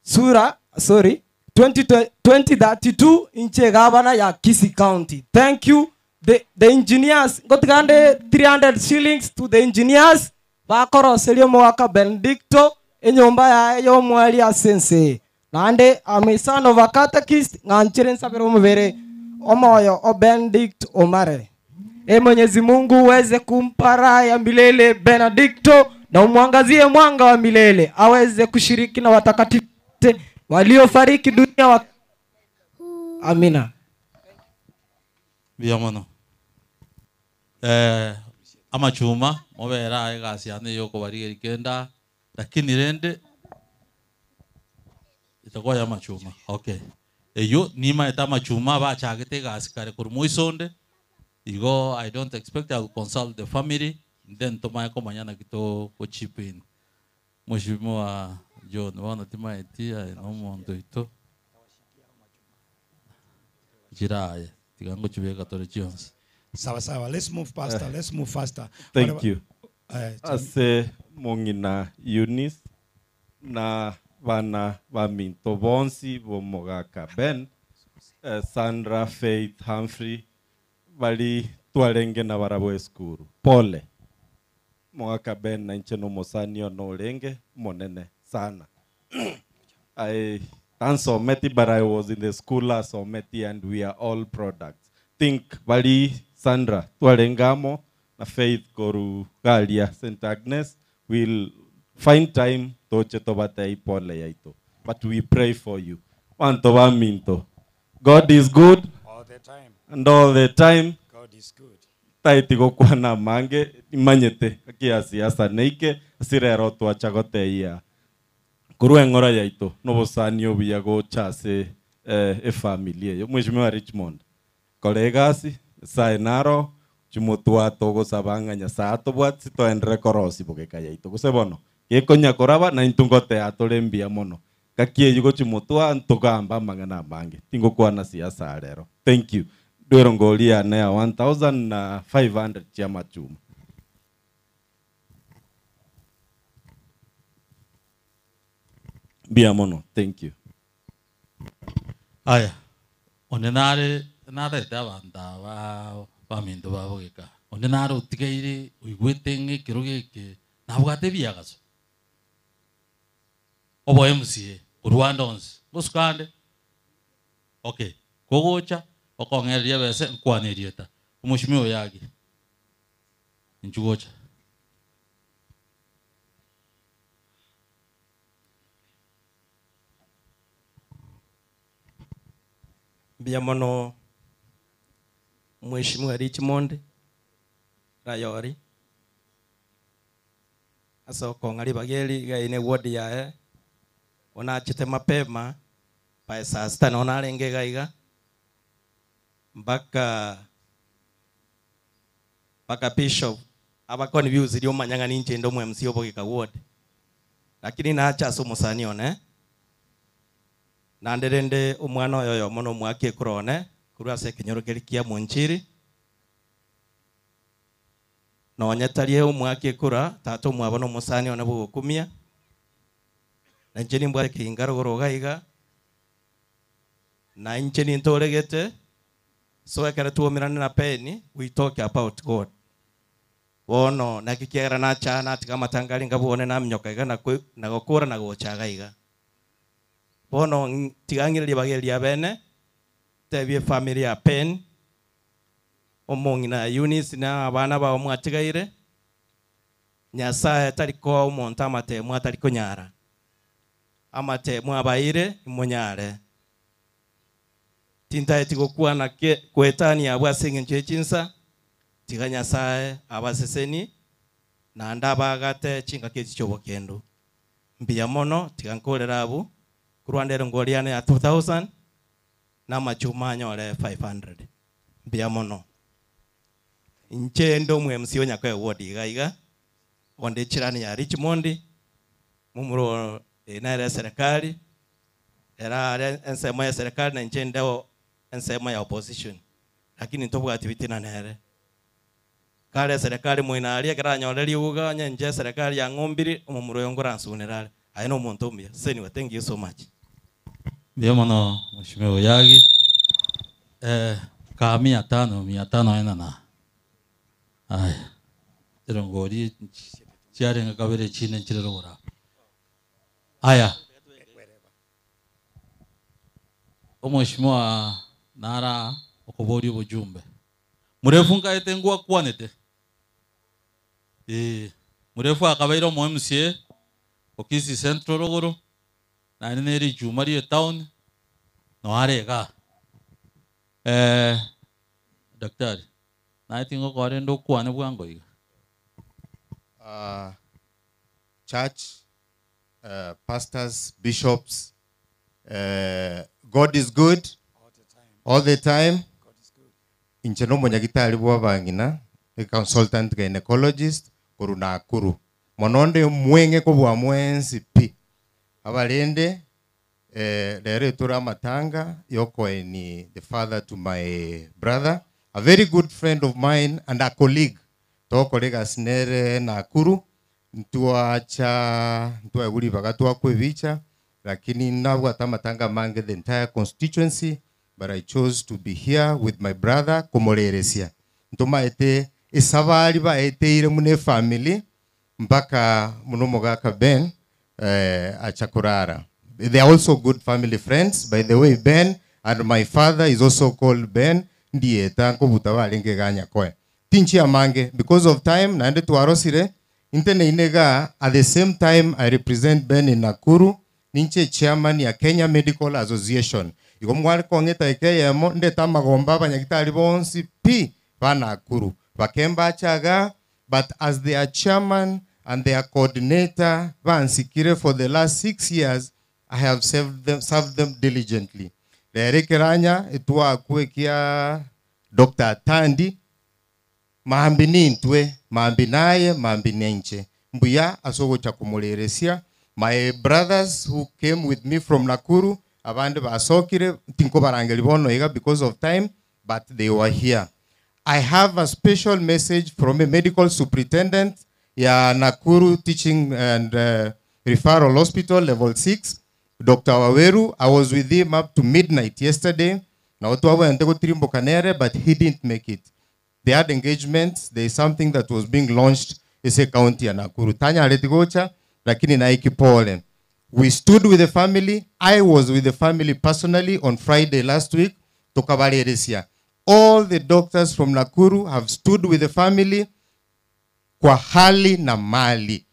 [SPEAKER 4] sura 2032 inche gavana ya Kisii County. Thank you the engineers. Got 300 shillings to the engineers. Bakoro selio mwaka Benedicto enyomba ya yo mwali asense. Nande son of a catechist nganchiren sabero mubere omoyo o Benedict Omare. Mwenyezi Mungu uweze kumpa raha ya milele Benedicto na umwangazie mwanga wa milele aweze kushiriki na watakatifu waliofariki dunia Amina.
[SPEAKER 20] Biamono amachuma mobera egasiane yoko bari kenda lakini rende itakuwa ya machuma. Okay. Eyo nima eta machuma ba chagete gasikare kurmuisonde. Igo, I don't expect I will consult the family. Then tomako mañana kito ko chipin. Mheshimiwa John wana timaitia no mondo ito. Jiraya tigango chubeka tore Jones.
[SPEAKER 10] Sawa. Let's move faster. Let's move faster.
[SPEAKER 5] Thank you. Ase mongina Eunice na vana vaminto bonsi vomogaka Ben Sandra Faith Humphrey bali tuarenge na barabo eskuru pole mwaka Ben na nche no mosanio no lenge monene sana. I so meti but I was in the school as so meti and we are all products. Think bali Sandra tuarengamo na Faith koru galia St. Agnes will find time toche tobata ipole yaito, but we pray for you. Wanto ba minto God is good
[SPEAKER 10] all the time.
[SPEAKER 5] And all the time
[SPEAKER 10] God is good.
[SPEAKER 5] Taiti go kwana mange imanyete kiasi asa neike sirero to achagote ya kurue ngora yaito nobosanio biago chase familia yo Mheshimiwa Richmond kolegasi saenaro chumutua togo sabanga nyasato bwat sitoendre korosi bogeka yaito kusebono yekonya koraba na intungote atolembia mono kakie yugo chumutua ntugamba mangana mange tingo kwana siasa rero. Thank you. Duerongolia nea 1500 chama chuma. Bia mono. Thank you.
[SPEAKER 20] Aya. Onenare nare tabanda ba mindo ba bogeka. Onenare utikeire uigwetenge kirogeke nabwate biagaso. Obo MCA Rwandons. Buskande. Okay. Kogocha okongeria bese nkwanirieta umushimio yagi nchugocha
[SPEAKER 7] Mbia mono Mheshimiwa Richmond Rayori. Asa kongali bageli gaine ward yae. Ona chite mapema pa saa sita naona alenge gaiga mpaka bishop abakoni views ilio manyanga ninche ndo MC obo kika ward. Lakini naacha so musani one na nderende umwana oyo mono mwake kurone kurwa se kinyorokeri kia munchiri no nyatarie umwake kura tato mwabono musani one bukumia na njeni mbwa kingaro gorogaiga na njeni ntoregete so ekara tuomirane na peni we talk about God wono na kikiera na chana tika matangali ngabone na mnyoka iga na gokura na gochaga iga wono tigangiriri bageria bene tebie family ya pen omongi na Eunice na abana ba omwatigaire Nyasaye tariko umonta mate mwatariko nyara amate mwabaire imonyare tinta etikokuwa na kwetani abwasenge nchechinsa tiga Nyasaye abaseseni na ndabagate chinga kiti chobokendo mbia mono tiga nkolera abu kurwandero ngoliane ya 2000 na machuma nyole 500 mbia mono nchendo mwemsio nyakwe wodi gaiga onde chirani ya Richmond mumuro na serikali era ensema ya serikali na nchendo ensema ya opposition lakini ntobu activity na nere kale serikali mwinalia kera nyoleri uga nyenje serikali ya ngombiri mumuro yongora nsunerale ayino muntu mbia seni thank you so much
[SPEAKER 20] ndio mono mheshimiwa Yagi ka 500 ena na aya terongori chiare ngakabere chine chirerora aya mheshimiwa nara okobori ubujumbe murefu ngaete ngwa kwanete murefu akabairo mu MCA okisi central rogoro na neri jumari town no arega daktari na tingo kore ndo kwane bwango iga
[SPEAKER 12] church pastors bishops God is good all the time incheno monyagitari bwa bangina a consultant gynecologist kuruna akuru mononde mwenge ko bwa mwensi pi abalende lere tura matanga yoko ni the father to my brother, a very good friend of mine and a colleague to colleague snere na akuru ntuacha uli bagatua kwevicha lakini nabwa tamatanga mange the entire constituency, but I chose to be here with my brother komoleresia ntoma ete isabali ba ete ire mune family mpaka munomogaka Ben achakurara. They are also good family friends. By the way, Ben and my father is also called Ben. Ndiye tanko butabalenge ganya kwe. Tinchi amange because of time naende tuarosire intene inega at the same time I represent Ben in Nakuru. Ninche chairman ya Kenya Medical Association. Iko mwali kongeta ekeyemo ndeta magomba banyagitari bonsi pi ba Nakuru. Bakemba chaga, but as their chairman and their coordinator bansikire for the last 6 years, I have served them diligently. Lerekeranya etua kuekia Dr. Tandi mahambini ntwe mahambinaye mahambinenche mbuya asogo chakumuleresia. My brothers who came with me from Nakuru abande basokire tinko barangeli bono ega because of time, but they were here. I have a special message from a medical superintendent ya Nakuru Teaching and Referral Hospital level 6, Dr. Waweru. I was with him up to midnight yesterday. Now but he didn't make it. They had engagements. There is something that was being launched in a county ya Nakuru. Tanya aletigocha lakini naiki pole. We stood with the family. I was with the family personally on Friday last week to Kabareresia. All the doctors from Nakuru have stood with the family kwa hali na mali.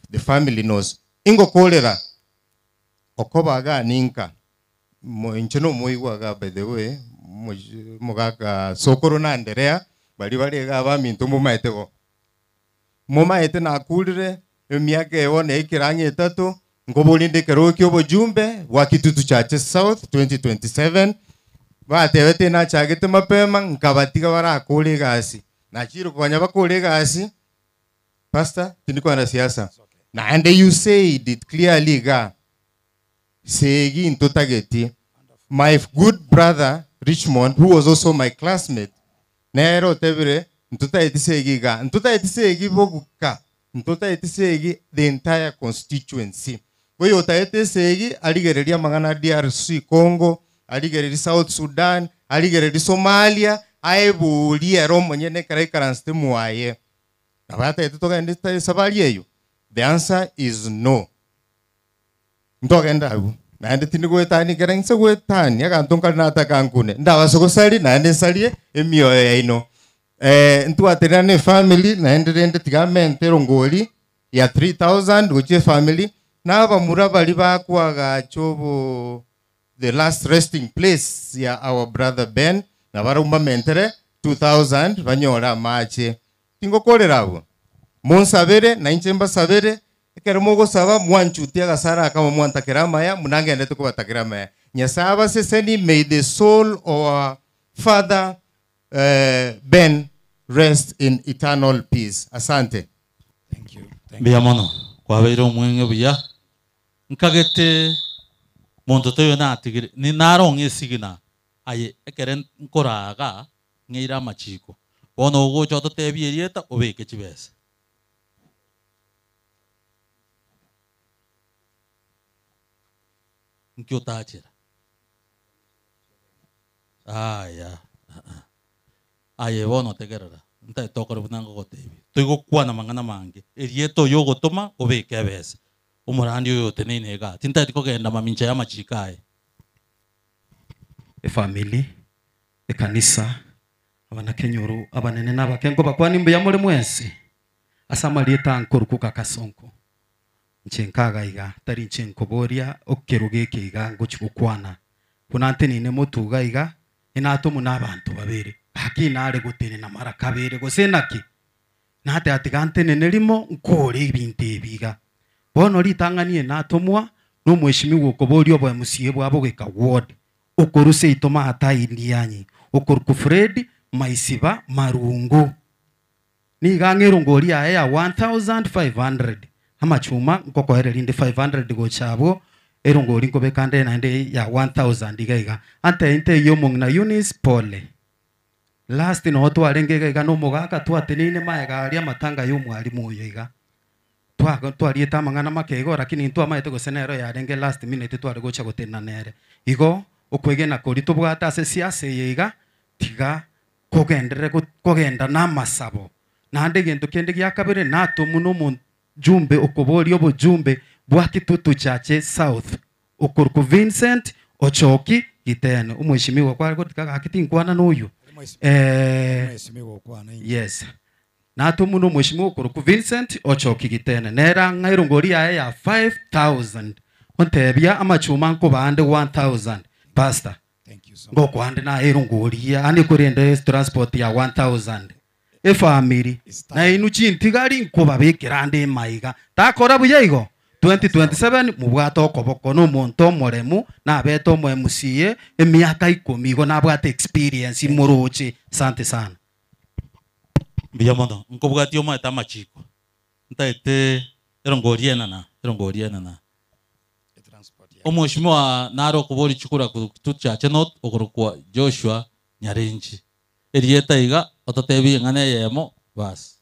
[SPEAKER 12] The family knows. Ingo kolera okobaga ninka inchino muigwaga by the way mugaga Sokoro na Anderea bali ga ba minto mumaete na kulire emiaka ewone ikirangi etatu ngobulinde keroki obojumbe wa Kitutu Churches South 2027 batebete na chagete mapema nkabatiga barakole gasi na chiro kwanya bakole gasi pastor tiniko na siasa na and you said it clearly ga segi intotageti my good brother Richmond who was also my classmate nero tebere ntuta etisegi ga ntuta etisegi boguka ntuta etisegi the entire constituency wewe utaetesegi aligereria magana DRC Congo aligereri South Sudan aligereri Somalia aibulia romo nyene karanste muaye nabata etutoka ndita sabali yeyo the answer is no ndogenda abu nande tinigwetani gerengse gwetani akantonka nata kankune ndabasoko sali nande salie emioyo yaino ntu aterane family naenderende tigamente rongoli ya 3000 which family na bamura bali bakwaga chobo the last resting place ya our brother Ben na barumba mentere 2000 banyora mache tingokorera abo monsabere na inchemba sabere keremo gosaba mwanchutia gasara kama mwantakira maya munangende tukubatakira maya nyasaba seseni may the soul of our father Ben rest in eternal peace. Asante.
[SPEAKER 20] Thank you. Bia mono kwa beiro mwenge bia nkagete mondo toyo na tigire ni naro ngesigina aye ekeren nkoraga ngeira machiko bono go choto tebierieta obeke chibese nkiotachira aya aye bono tegerera nta tokoro bunango gotebi toigo kwana mangana mangi erieto yo gotoma obeke bese umurandi yo tenene ga tinta tikogenda mamincha ya machikae
[SPEAKER 15] family kanisa abana kenyoro abanene n'abakengo bakwani mbe yamure mwensi asamalieta nkorukuka kasonko nchenkaga iga tari nchenko boria okerugeke iga ngochukwana kunante nine mutuga iga inato n'abantu babere hakinare gutene na mara kabere gosenaki nate atigante nenelimo nkore ibintu ebiga bono litanganie natomwa no mweshimiwa okoborio bwa musiye bwabo geka ward okoruse itoma hata indianyi okoruku Fred maisiba marungu ni gangero ngori aya ya 1500 amachuma nkoko hererinde 500 go chabo erongori nkobekande nande ya 1000 igaiga ante inte yo mongna Eunice Pole last no to arengega iga no mogaka twatenine maega aria matanga yo mwalimu uyo iga twarieta mangana makego lakini ntwa maete gosenero ya renge last minute twari gocha gotena nere igo okwegena kori tubwata ase siasa yiga tiga kogenda na masabo nande gento kende gya kabere nato muno mu jumbe okobori obujumbe bwa Kitutu Churches South okorku Vincent Ochoki Gitene umweshimiwa kwa gotika akitinkwana n'uyu yes nato muno mweshimiwa okorku Vincent Ochoki Gitene nera ngairongori ya 5000 ontebia amachuma nko bande 1000 pastor ngo kwande na erunguria ani kurende transport ya 1000 e family na inu chintigari nko babekirande maiga takora buyaigo 2027 mubwato okoboko no muntu moremu na beto mwe musiye emiaka 10 go na bwate experience muroche sante sana
[SPEAKER 20] biya mono nko bwati yo mata machiko ntaite erunguria na omoshimwa naro kubori chukura Kitutu Churches not okorokwa Joshua Nyarenji erieta iga ototebi ngane yemo bas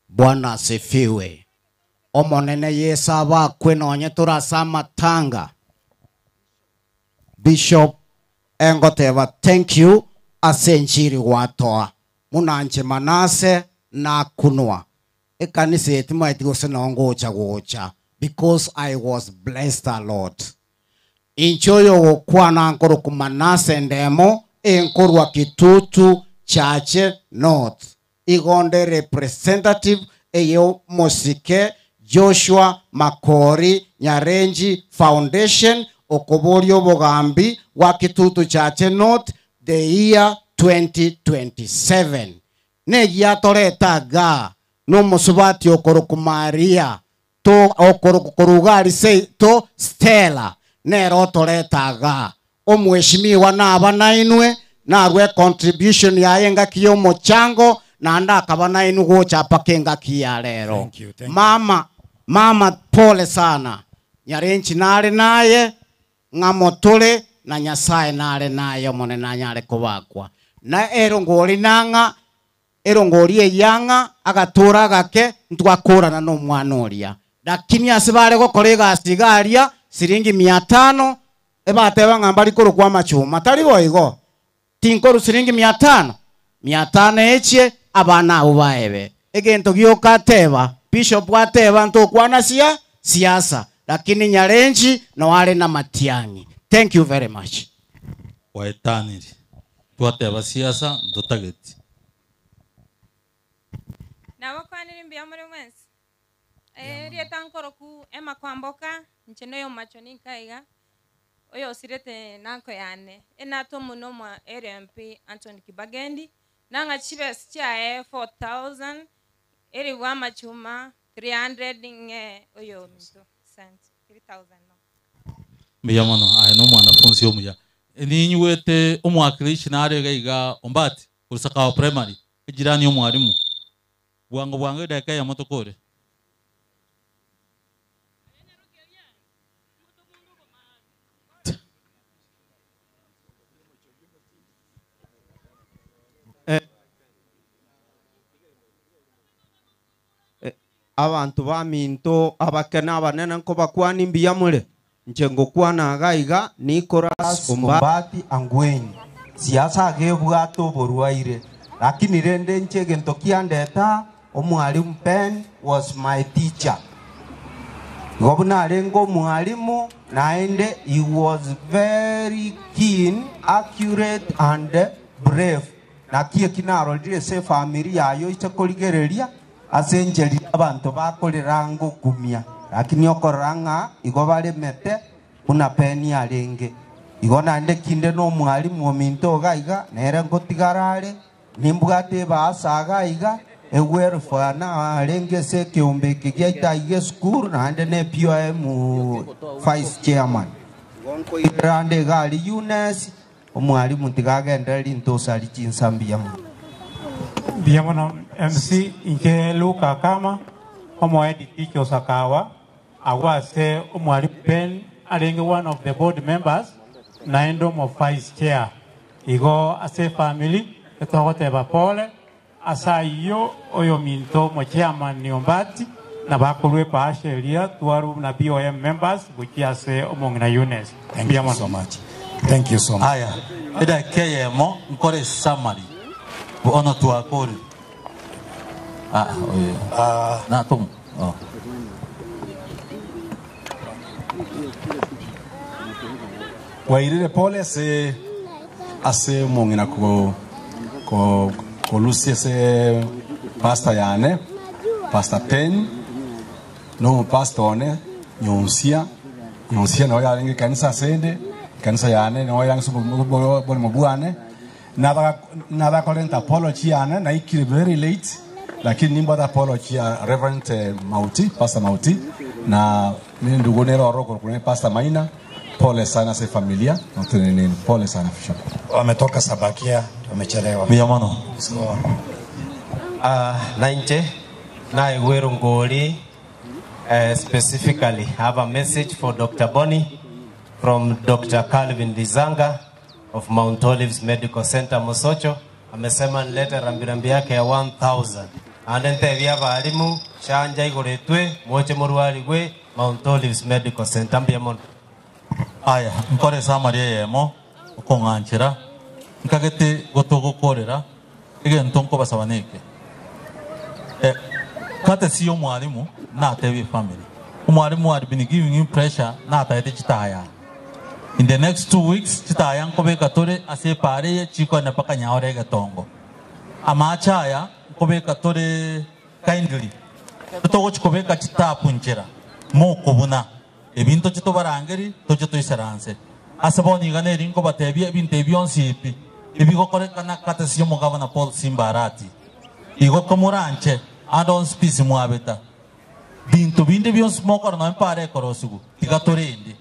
[SPEAKER 22] Bwana asifiwe omonene yesaba kwenonye turasama tanga Bishop engoteva thank you asenjiri watoa munanje Manase na kunwa ekanisa yetima itigose nongocha gocha because I was blessed a lot. Inchoyo kwana nkoro kumanase ndemo enkorwa Kitutu Churches North. Igonde representative eyo Mosike Joshua Makori Nyarenji Foundation okuburia obogambi wa Kitutu Church North the year 2027 negiatoretaga n'omusubati okorokumaria to okorokurugari sei to Stella nero toretaga omweshimiwa naba nainwe narwe contribution yaye ngaki omochango na ndakaba nainu gochapa kenga kia lero. Mama pole sana nyarenchi nare naye ngamotole na Nyasaye nare naye mone na nyare kubakwa na erongori nanga erongori eyanga agatura gake ntwakorana no mwana uria lakini asibare gokorega asigaria siringi 500 ebateba ngambari koro kwa machuma tari boigo tinkoru siringi 500 eche abana abo baebe egento gioka teba bishop wateba ntokwana siasa lakini nyarenji na wale na matiangi. Thank you very much.
[SPEAKER 20] Waetaniri twateba siasa ndotageti
[SPEAKER 16] nabakwanira imbia muri mwensi rieta nkoroku ema kwamboka ncheno yo macho ninkaiga oyo sirete nanko yane enato muno mwa RMP Anthony Kibagendi nanga chibes cha 4000 eri wa machuma 300 nge oyo mito cent 3000 no
[SPEAKER 20] mbiyamono ayi no mwanafunzi omuya ninyuwete omwakilishi nare gaiga ombati kurusaka wa primary ejirani omwarimu bwango bwango daka ya motokore
[SPEAKER 17] abantu baminto abakena abanene nko bakwani mbiyamule nchengo kwana gaiga Nicholas Ombati Angweni siasa gebwato boruaire lakini rende nchege ntokiandeta omwalimu Ben was my teacher gobuna rengo mwalimu naende he was very keen accurate and brave nakie kinaro dire familia yayo ichakoligereria asenjeri abantu bakolera ngo kumia lakini okoranga igobale mete una peni arenge igona nde kinde no mwalimu ominto gaiga nere ngotigarare nimbugate basaga iga ewere fana arenge se kiombe kigaita ige school na nde ne POM vice chairman gonko irande gali Eunice omwalimu tigagenderi ntosali chinsambia
[SPEAKER 23] Biamono MC inke Luka kama omo edit Osakawa awase omwalimu Ben arenge one of the board members na endom of vice chair igo ase family etogote bapole asa iyo oyo minto mo chairman ni Ombati na bakolwe pa sheria tuaru na BOM members bukiase omongina Eunice.
[SPEAKER 20] Thank you so much. Thank you so much. Aya eda keyemo nkore summary ono tuakori na tum
[SPEAKER 24] wairire pole ase mongina ko Lucy se pasta yane pasta ten no pasta one nyonsia no yaringe kanisa sende kanisa yane no yang subo bol mobuane nada kolenta apology yane na ikiri very late lakini nimba da apology ya Reverend Mauti Pastor Mauti na mimi ndugu nero roko kuna Pastor Maina pole sana se familia na pole sana Bishop
[SPEAKER 10] wametoka Sabakia wamechelewa
[SPEAKER 20] miyamano
[SPEAKER 25] nainche na iweru ngoli specifically have a message for Dr. Bonnie from Dr. Calvin Lizanga of Mount Olives Medical Center Mosocho. Amesema nilete rambirambi yake ya 1000 andente vya walimu shanja igoretwe moche muruari gwe Mount Olives Medical Center mbiamono
[SPEAKER 20] aya nkore summary yemo ukonganchira nkagete gotogokorera egento nko basabaneke kate siyo mwalimu na atewe family umwalimu had been giving him pressure na ataete chitaya in the next 2 weeks chitaya nkobe katore ase pare chiko na paka nyaore gatongo amachaya nkobe katore kindly togo chikobe ka chitapunjera mo kubuna ebinto chito barangeri tocho toiseranse asaboni gane rinko batebia ebinto ebionsipi ebigokorekana katesio mugavana Paul Simbarati igo komuranche adon spisi mwabeta bintu binde bionsi mokoro no empare korosigu tigatorende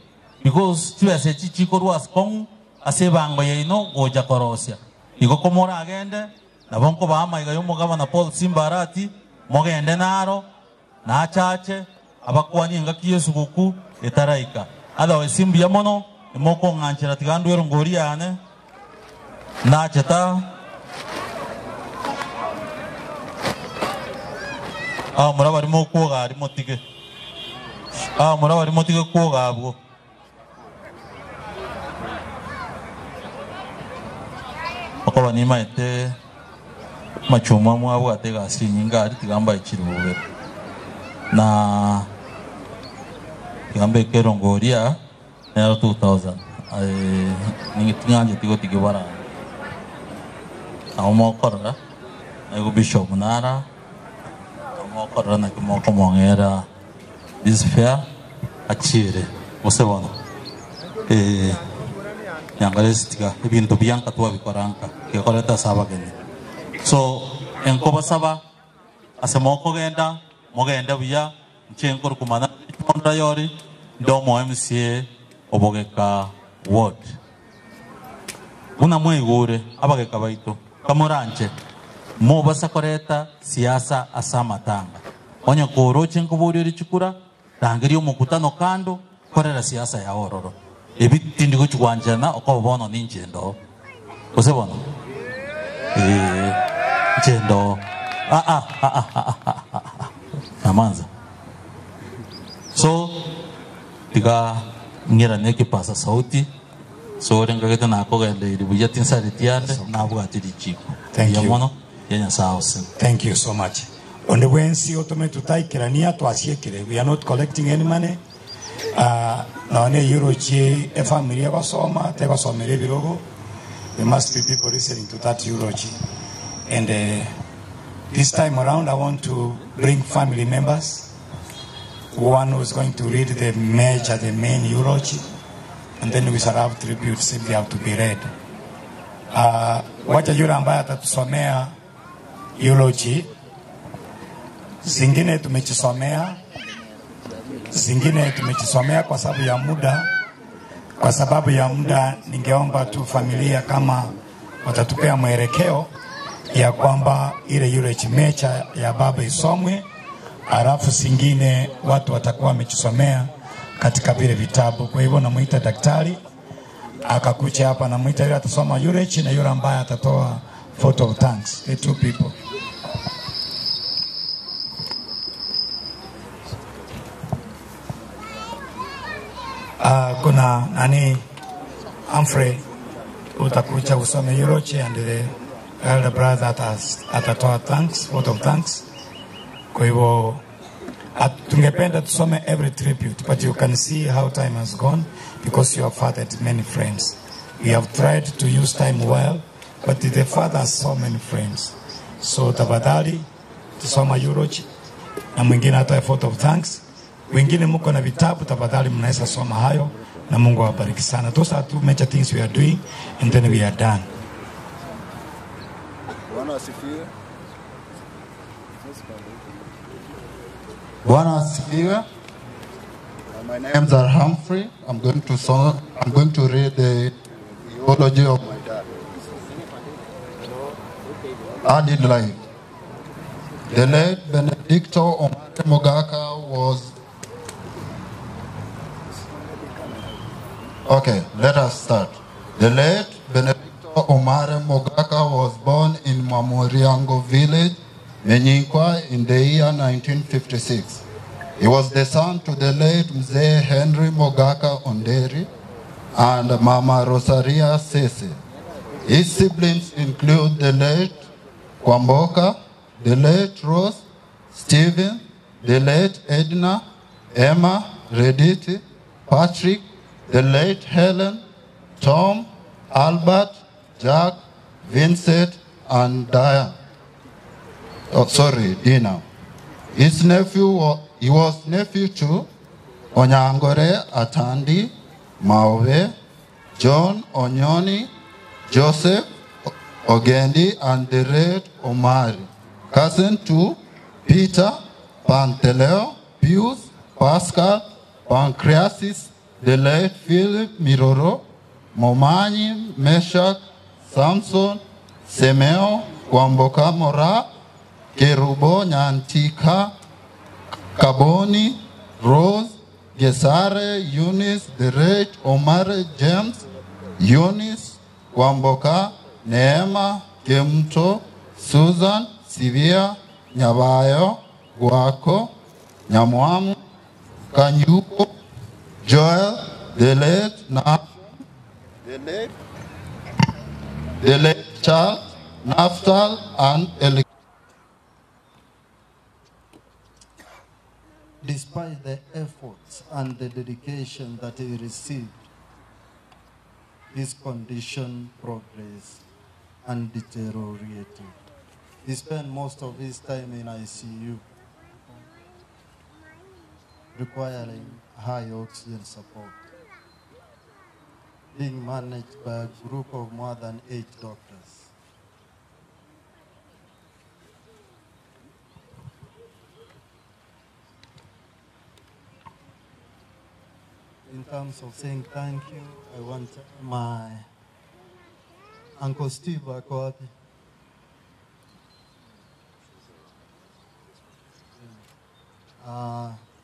[SPEAKER 20] because tiwese chichiko ruas kon asebango yeino goja korosia igo komora agende nabonko bama igayo mugavana Paul Simbarati mogende naro na chache abakwani ngaki Yesu guku etaraika ada wesimbi ya mono emoko nganchira tigandwero ngoriane na cheta muraba arimo koga arimo tige muraba arimo tige koga abwo akaba ni maite machuma mwabo atega sinyinga ari tigamba ikiruwe na tigambe kerongoria na 2000 nganje tigo tigibara amo korra ego bishop nara amo korra na kimo ngera this fair achire osebona yangalestiga ibintu bianka tuwa bikoranka ke koleta saba kene so enkoba saba asemoko genda mogenda biya nchenkor kumana pondra yori ndomo MCA obogeka ward una mwegure abageka baito kamoranche mo basakoreta siasa asamatanga onye koroche nkuburi chikura tangiri omukutano kando korera siasa ya ororo ebitindi kuchwanjana okobono ninjendo osebono njendo amanza so tiga ngira neki pasa sauti so renga geta na ko gende iribuya tinsari tiande na bwati dichiko
[SPEAKER 10] Thank you.
[SPEAKER 20] mono yenya sauce.
[SPEAKER 10] Thank you so much. On the way nsi otome tutaikirania twasiekire. We are not collecting any money. Na ne euro chi e familia basoma te basomere birogo. There must be people listening to that euro chi. And this time around I want to bring family members. One who is going to read the main euro chi. And then we shall have tributes simply have to be read. Wacha yule ambaye atatusomea eulogy, zingine tumechisomea kwa sababu ya muda. Kwa sababu ya muda ningeomba tu familia kama watatupea mwelekeo ya kwamba ile eulogy mecha ya baba isomwe, alafu zingine watu watakuwa wamechisomea katika vile vitabu. Kwa hivyo namuita daktari akakuja hapa, namuita yule atasoma eulogy na yule ambaye atatoa photo of thanks, the two people. Kuna nani Humphrey utakuja usome eulogy and the elder brother atatoa thanks, photo of thanks. Kwa hivyo tungependa tusome every tribute, but you can see how time has gone because you have fathered many friends. We have tried to use time well, but the father has so many friends. So tafadhali tusoma eulogy na mwingine atoe photo of thanks. Wengine mko na vitabu, tafadhali mnaweza soma hayo na Mungu awabariki sana. Those are two major things we are doing and then we are done.
[SPEAKER 2] Bwana asifiwe. My names are Humphrey. I'm going to read the eulogy of my dad. Added life. The late Benedicto Omare Mogaka was... Okay, let us start. The late Benedicto Omare Mogaka was born in Mamoriango village, Menyinkwa, in the year 1956. He was the son to the late Mzee Henry Mogaka Onderi and Mama Rosaria Sese. His siblings include the late Kwamboka, the late Rose, Stephen, the late Edna, Emma, Rediti, Patrick, the late Helen, Tom, Albert, Jack, Vincent, and Diane. Dina. His nephew, he was nephew to Onyangore Atandi, Maove, John Onyoni, Joseph Ogendi, and the late Omari. Cousin to Peter, Panteleo, Pius, Pascal, Pancreasis, the late Philip Miroro, Momanyi, Meshach, Samson, Semeo, Kwamboka Mora, Kerubo Nyantika, Kaboni, Rose, Gesare, Eunice, the late Omari, James, Eunice, Kwamboka, Neema, Kemto, Susan, Sivia, Nyabayo, Guako, Nyamwamu, Kanyuko, Joel, the late the late Charles, Naftal, and Eli.
[SPEAKER 11] Despite the efforts and the dedication that he received, his condition progressed and deteriorated. He spent most of his time in ICU, requiring high oxygen support, being managed by a group of more than 8 doctors. In terms of saying thank you, I want my Uncle Steve Akoapi.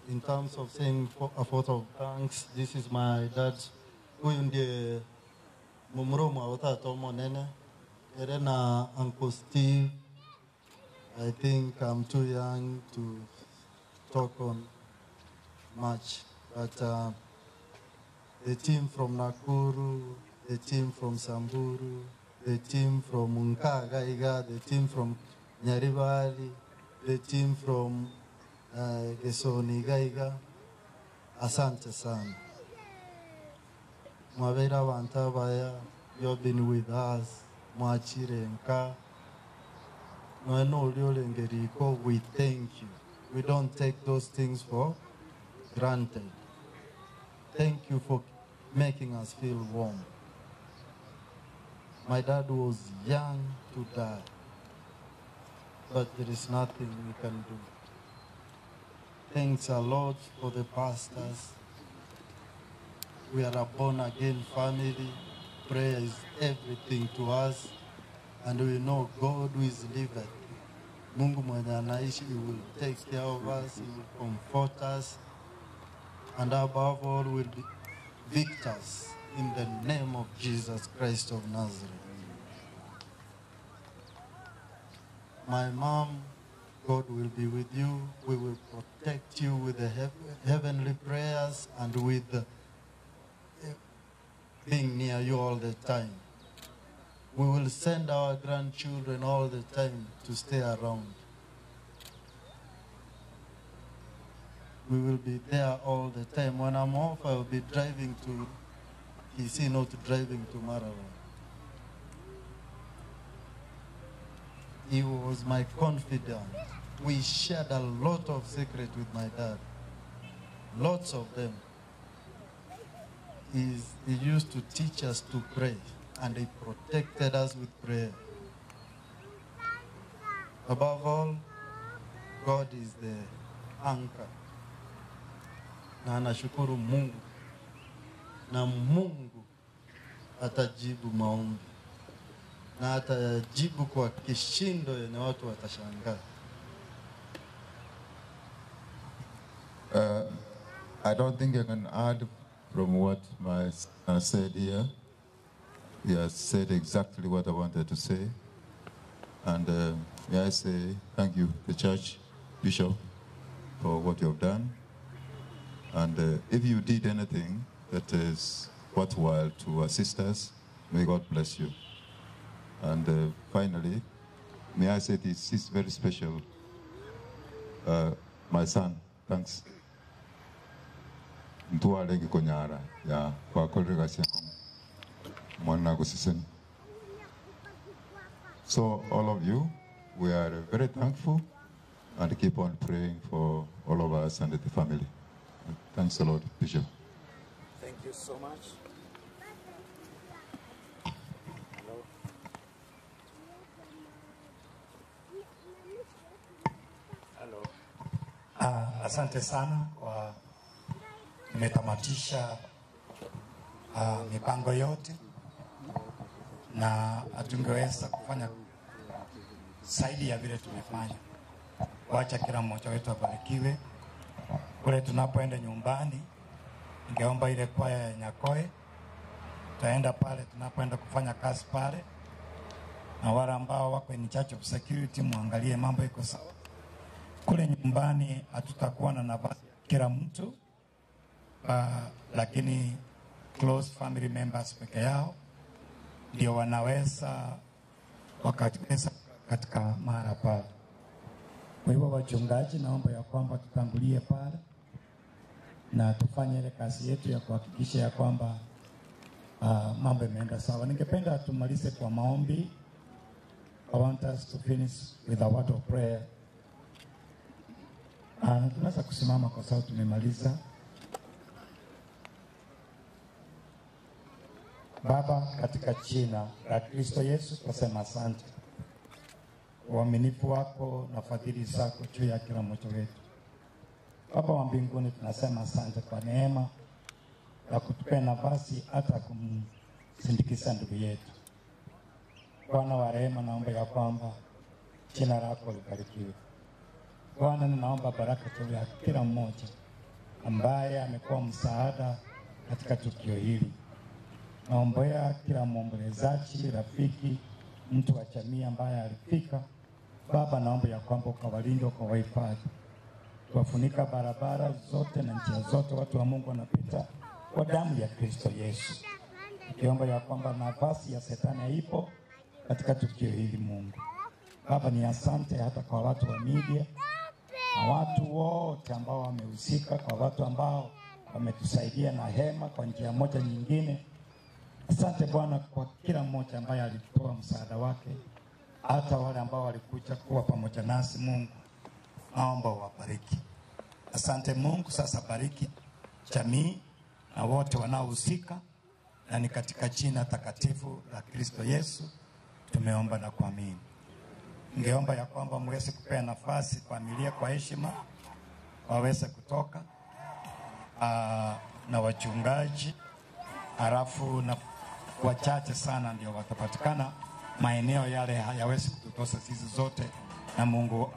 [SPEAKER 11] In terms of saying a vote of thanks, this is my dad. Huyu ndiye mumromo wa watoto monene. Erena Uncle Steve. I think I'm too young to talk on much, but the team from Nakuru, the team from Samburu, the team from Nkagaiga, the team from Nyaribari, the team from Gesoni Gaiga, asante sana. Mwabera Wantabaya, you've been with us, Mwachire Nka, Mweno Liolengeriko, we thank you. We don't take those things for granted. Thank you for making us feel warm. My dad was young to die, but there is nothing we can do. Thanks a lot for the pastors. We are a born-again family. Prayer is everything to us, and we know God who is living. Mungu mwenye anaishi, He will take care of us, He will comfort us, and above all, will be victors in the name of Jesus Christ of Nazareth. My mom, God will be with you. We will protect you with the heavenly prayers and with being near you all the time. We will send our grandchildren all the time to stay around. We will be there all the time. When I'm off, I will be driving to Kisii, not driving to Marawa. He was my confidant. We shared a lot of secrets with my dad. Lots of them. He used to teach us to pray, and he protected us with prayer. Above all, God is the anchor. Na anashukuru Mungu. Na Mungu atajibu maombi. Na atajibu kwa kishindo yenye watu watashangaa.
[SPEAKER 13] I don't think I can add from what my son said here. He has said exactly what I wanted to say. And may I say thank you, the church, Bishop, for what you have done. And if you did anything that is worthwhile to assist us, may God bless you. And finally, may I say this is very special. My son, thanks. Ntuwale konyara ya kwa kolregasi mwana kusisen. So all of you, we are very thankful and keep on praying for all of us and the family. Thanks a lot, Bishop.
[SPEAKER 10] Thank you so much. Hello. Asante sana kwa nimetamatisha mipango yote na hatungeweza kufanya zaidi ya vile tumefanya. Wacha kila mmoja wetu abarikiwe. Kule tunapoenda nyumbani, ningeomba ile kwaya ya Nyakoe, tutaenda pale tunapoenda kufanya kazi pale, na wale ambao wako in charge of security muangalie mambo iko sawa. Kule nyumbani hatutakuwa na nafasi kila mtu, lakini close family members peke yao ndio wanaweza wakaweza katika mara pale. Kwa hivyo wachungaji, naomba ya kwamba tutangulie pale na tufanye ile kazi yetu ya kuhakikisha ya kwamba mambo yameenda sawa. Ningependa tumalize kwa maombi. I want us to finish with a word of prayer. Tunaweza kusimama kwa sababu tumemaliza. Baba, katika jina la Kristo Yesu tunasema asante. Uaminifu wako na fadhili zako juu ya kila mmoja wetu. Baba wa mbinguni, tunasema asante kwa neema ya kutupea nafasi hata kumsindikiza ndugu yetu. Bwana wa rehema, naomba ya kwamba jina lako libarikiwe. Bwana, ninaomba baraka juu ya kila mmoja ambaye amekuwa msaada katika tukio hili. Naombea kila mwombolezaji, rafiki, mtu wa jamii ambaye alifika. Baba, naomba ya kwamba ukawalinde, ukawahifadhi. Tuwafunika barabara zote na njia zote watu wa Mungu wanapita kwa damu ya Kristo Yesu. Nikiomba ya kwamba nafasi ya Shetani haipo katika tukio hili Mungu. Baba, ni asante hata kwa watu wa media na watu wote ambao wamehusika, kwa watu ambao wametusaidia na hema kwa njia moja nyingine. Asante Bwana kwa kila mmoja ambaye alitoa msaada wake, hata wale ambao walikuja kuwa pamoja nasi. Mungu, naomba uwabariki. Asante Mungu, sasa bariki jamii na wote wanaohusika, na ni katika jina takatifu la Kristo Yesu tumeomba na kuamini. Ningeomba ya kwamba mweze kupea nafasi familia kwa heshima waweze kutoka na wachungaji, halafu na wachache sana ndio watapatikana. Maeneo yale hayawezi kututosa sisi zote, na Mungu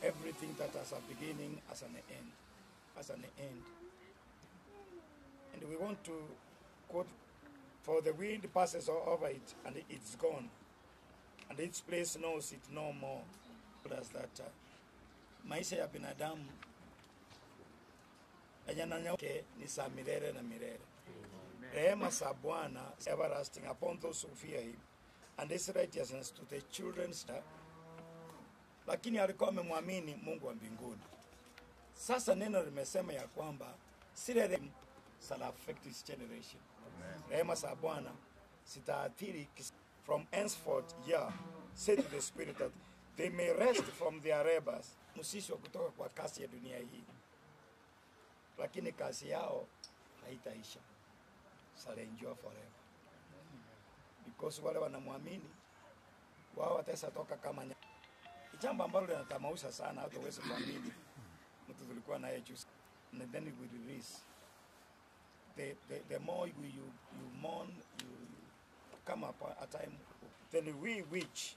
[SPEAKER 10] Everything that has a beginning has an end, has an end. And we want to quote, for the wind passes over it and it's gone, and its place knows it no more. Does that maisha ya binadamu yananyauke ni za milele na milele. Rehema za Bwana everlasting upon those who fear him, and his righteousness to the children's. Lakini alikuwa amemwamini Mungu wa mbinguni. Sasa neno limesema ya kwamba sile rehema shall affect his generation. Rehema za Bwana zitaathiri from henceforth, yeah, say to the spirit that they may rest from their labors. Msisho kutoka kwa kasi ya dunia hii, lakini kasi yao haitaisha, shall endure forever, because wale wanamwamini wao wataweza toka kama jambo ambalo linatamausha sana, hata uweze kuamini. Mtu tulikuwa naye juzi, and then we release the more you mourn, you come up a time, then we which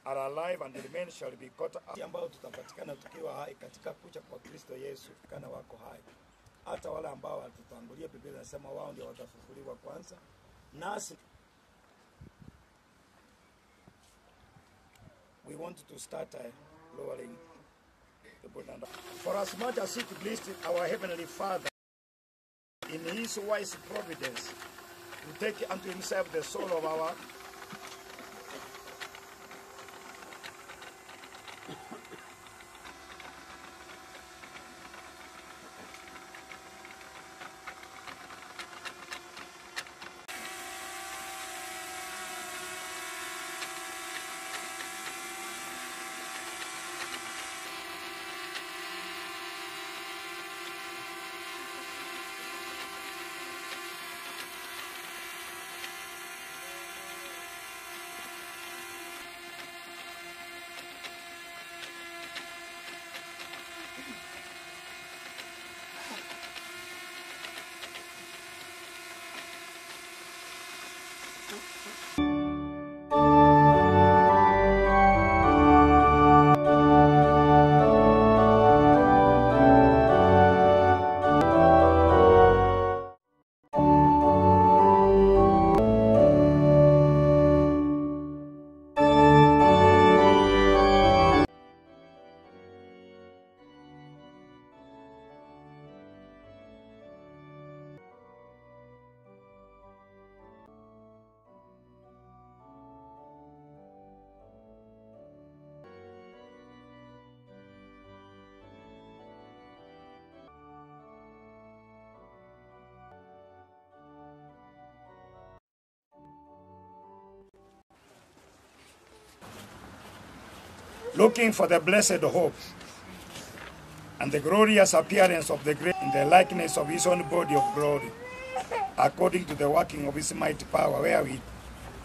[SPEAKER 10] are alive and remain shall be caught up, ambao tutapatikana tukiwa hai katika kuja kwa Kristo Yesu, kana wako hai. Hata wale ambao watutangulia, Biblia inasema wao ndio watafufuliwa kwanza, nasi we want to start lowering the burden. For as much as it pleased our Heavenly Father in his wise providence to take unto himself the soul of our
[SPEAKER 6] looking for the blessed hope and the glorious appearance of the great in the likeness of his own body of glory, according to the working of his mighty power, where he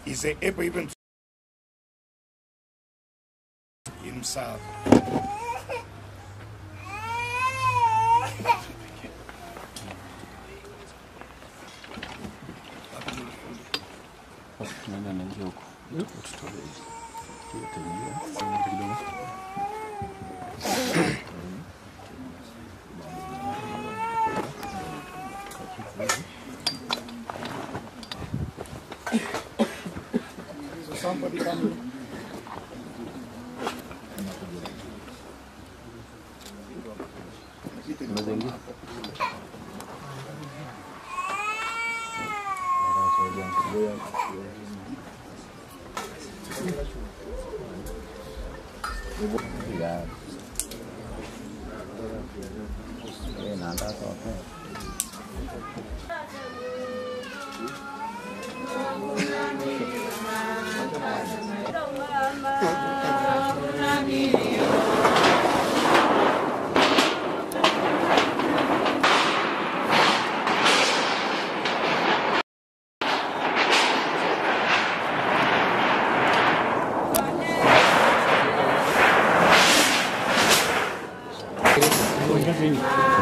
[SPEAKER 6] is able even to himself. So somebody come.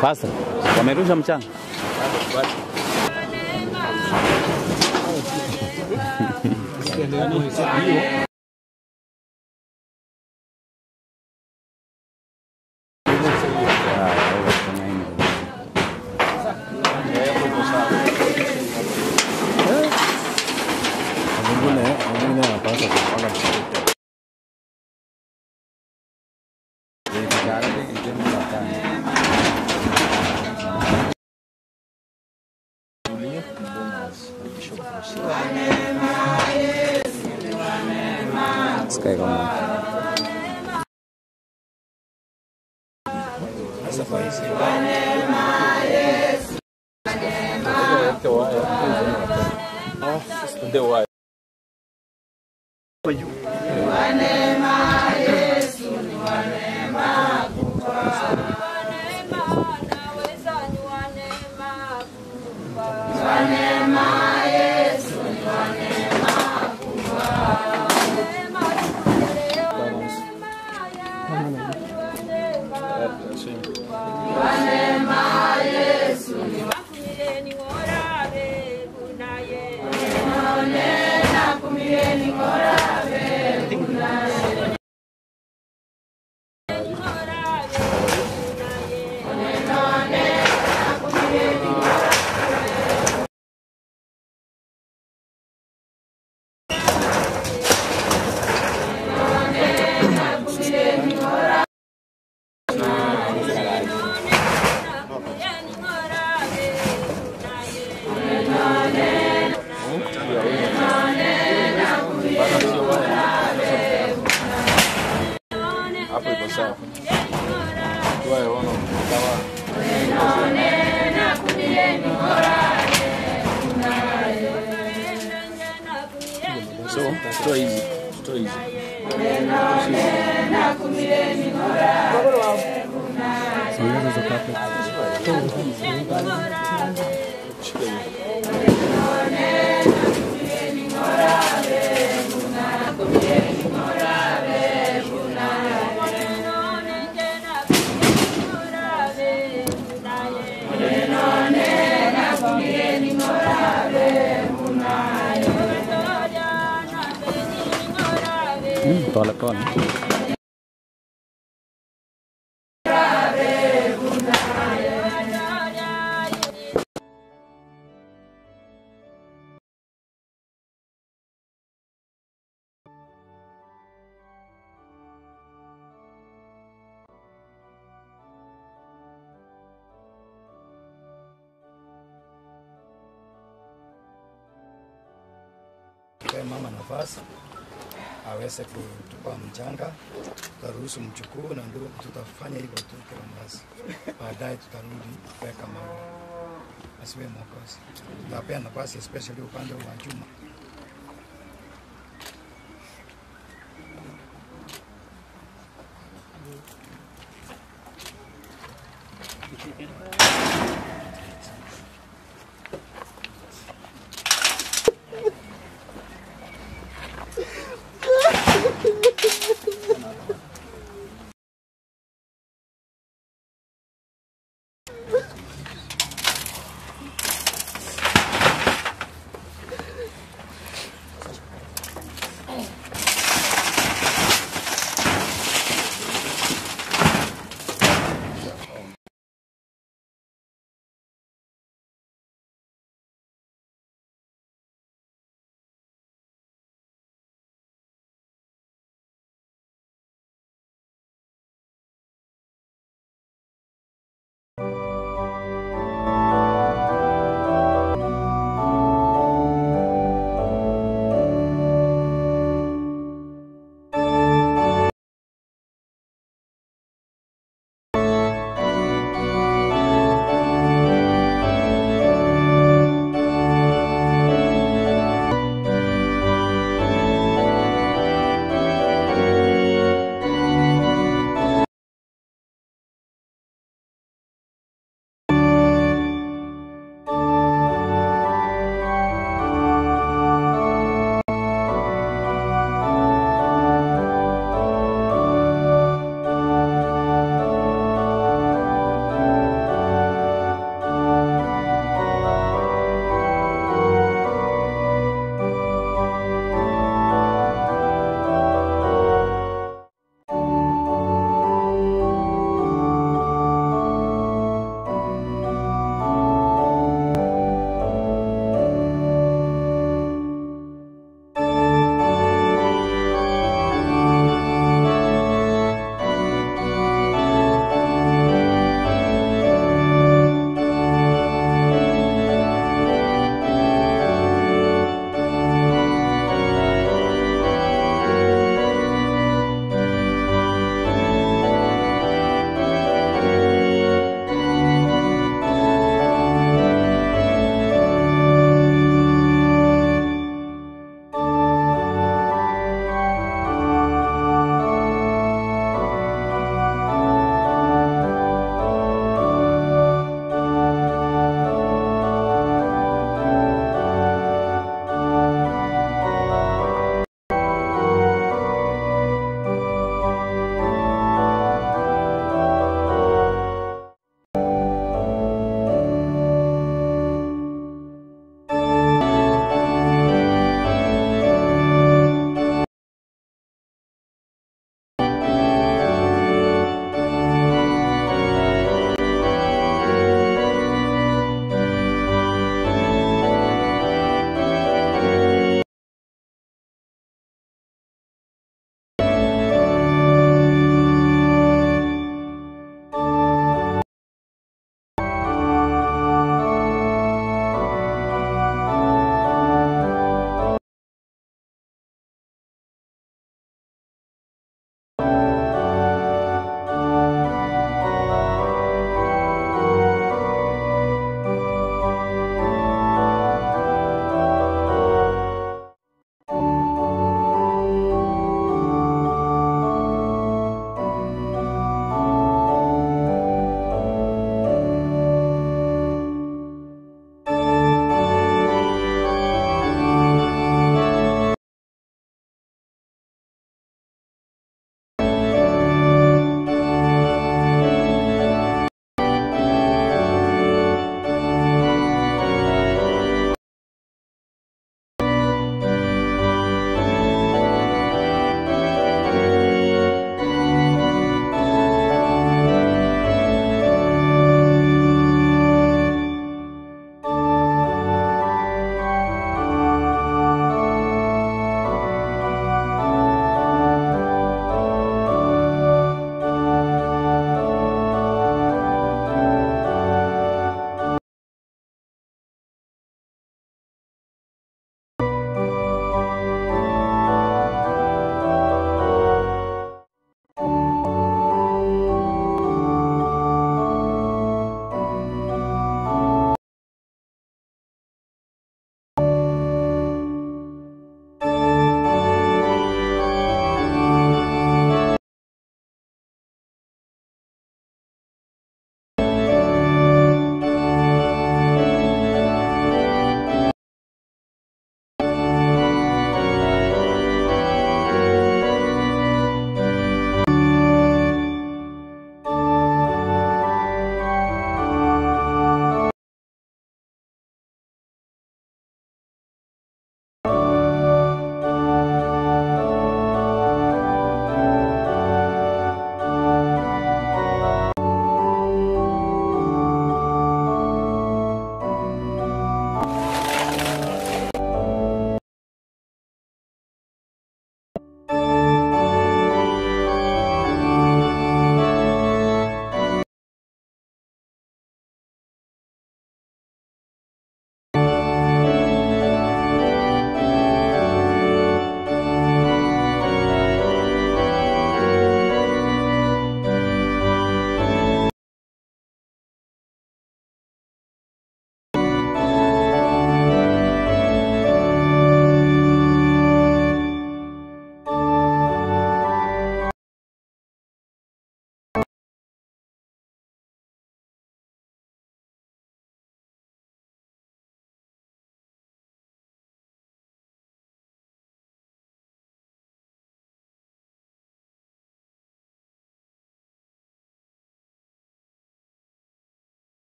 [SPEAKER 14] Pastor, wamerusha mchanga. Pole.
[SPEAKER 6] Mama nafasi aweze kutupa mchanga, tutaruhusu mchukuu na ndio tutafanya hivyo tu kila mwezi. Baadaye tutarudi kuweka mawe. Asiwe mwokozi. Tutapea nafasi especially upande wa Juma.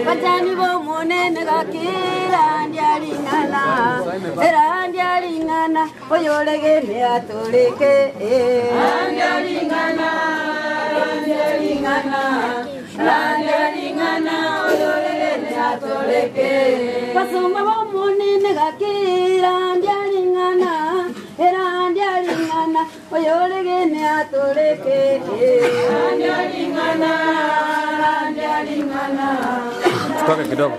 [SPEAKER 1] Pachani bo mone naga kira ndialingana era ndialingana oyolege ne atoleke ndialingana oyolege ne atoleke pasumba bo mone naga kira ndialingana era ndialingana oyolege ne atoleke ndialingana
[SPEAKER 9] Toca kidogo.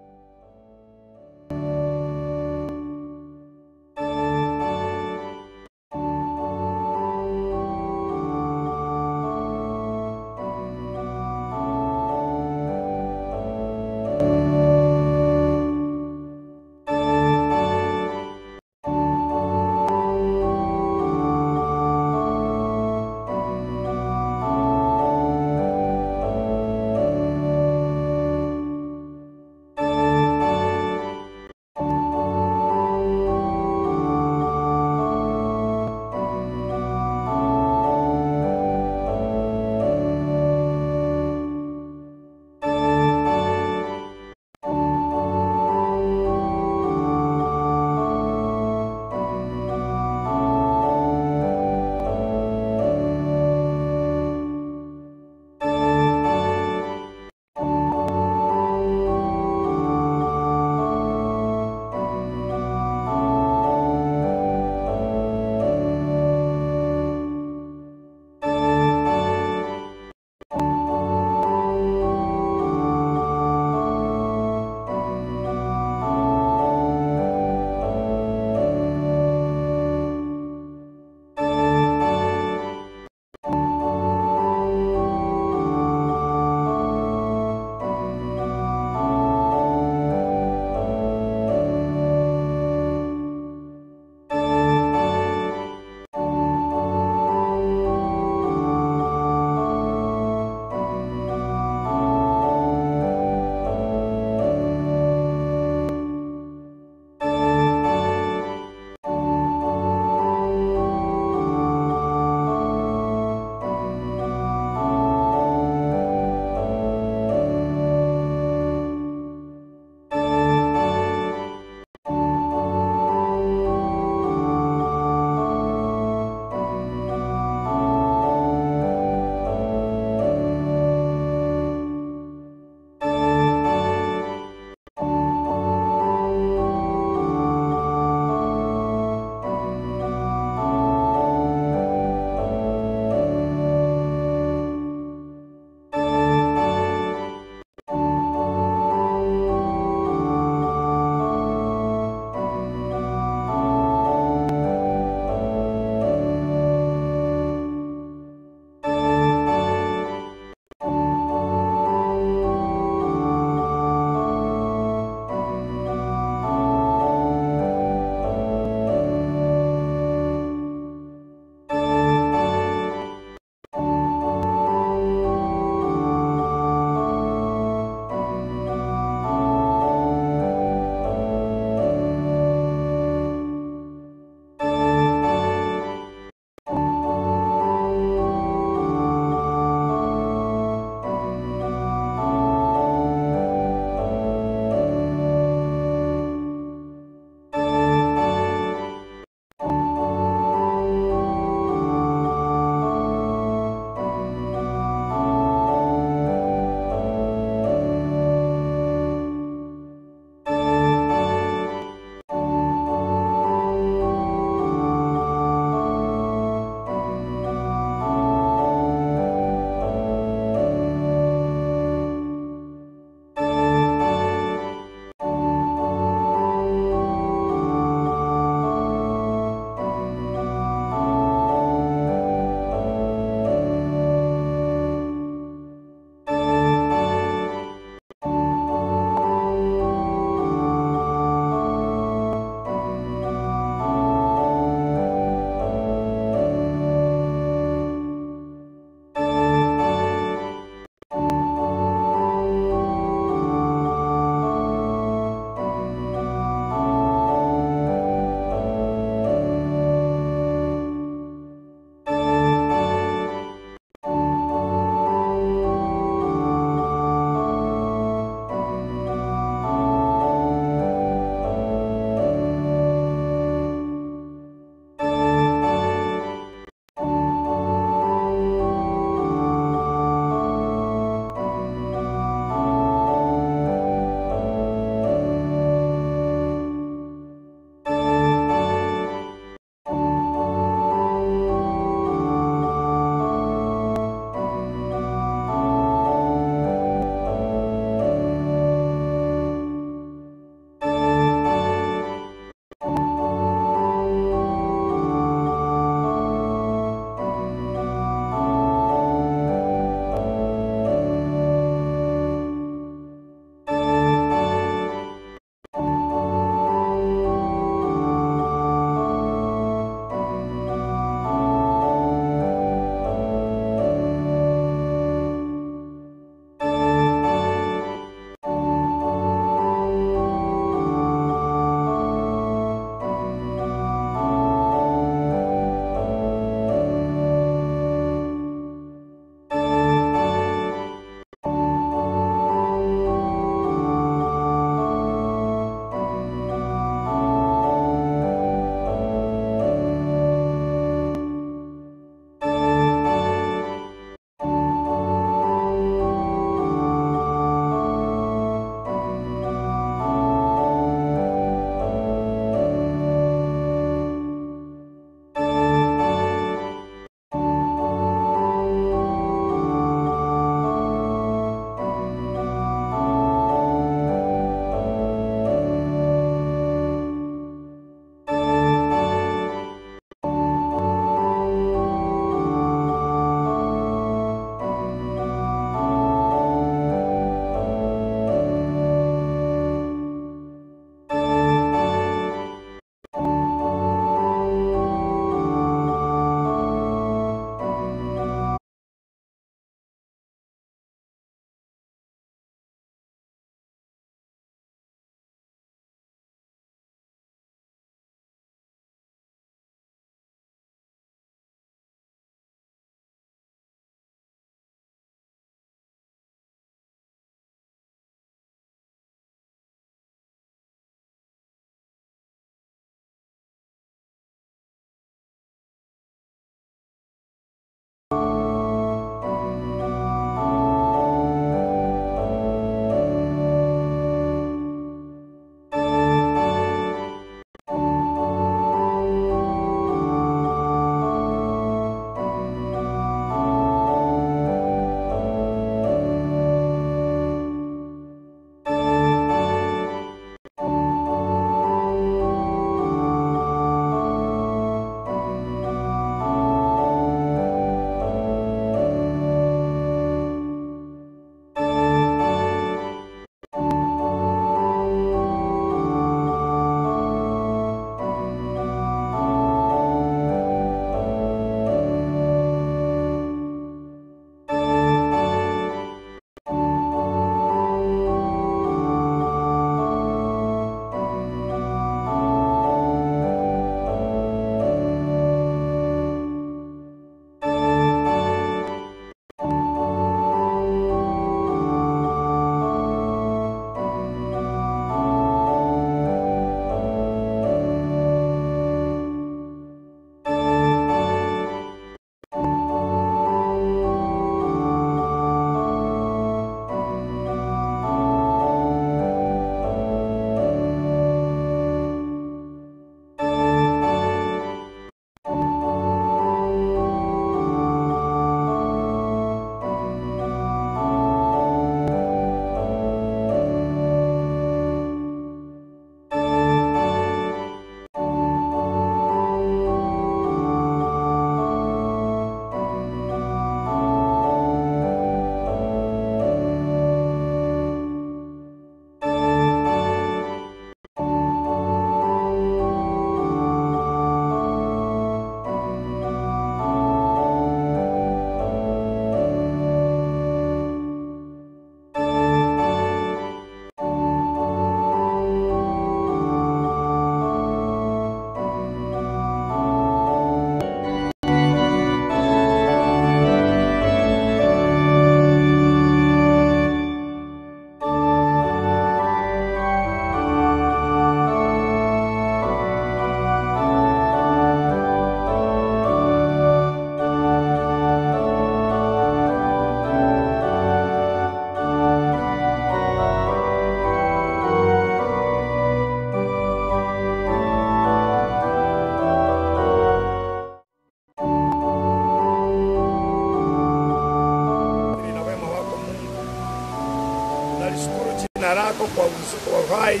[SPEAKER 10] jina lako kwa uhai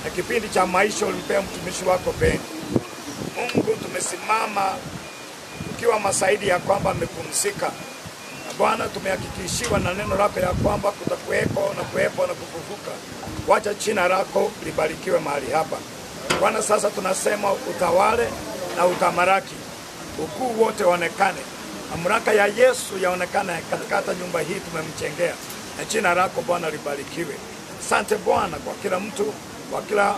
[SPEAKER 10] na kipindi cha maisha ulimpea mtumishi wako Ben. Mungu, tumesimama tukiwa masaidi ya kwamba amepumzika. Na Bwana, tumehakikishiwa na neno lako ya kwamba kutakuwepo na kuwepo na kufufuka. Wacha jina lako libarikiwe mahali hapa. Bwana, sasa tunasema utawale na utamaraki. Ukuu wote waonekane. Mamlaka ya Yesu yaonekane katika nyumba hii tumemchengea. Na jina lako Bwana libarikiwe. Asante Bwana kwa kila mtu, kwa kila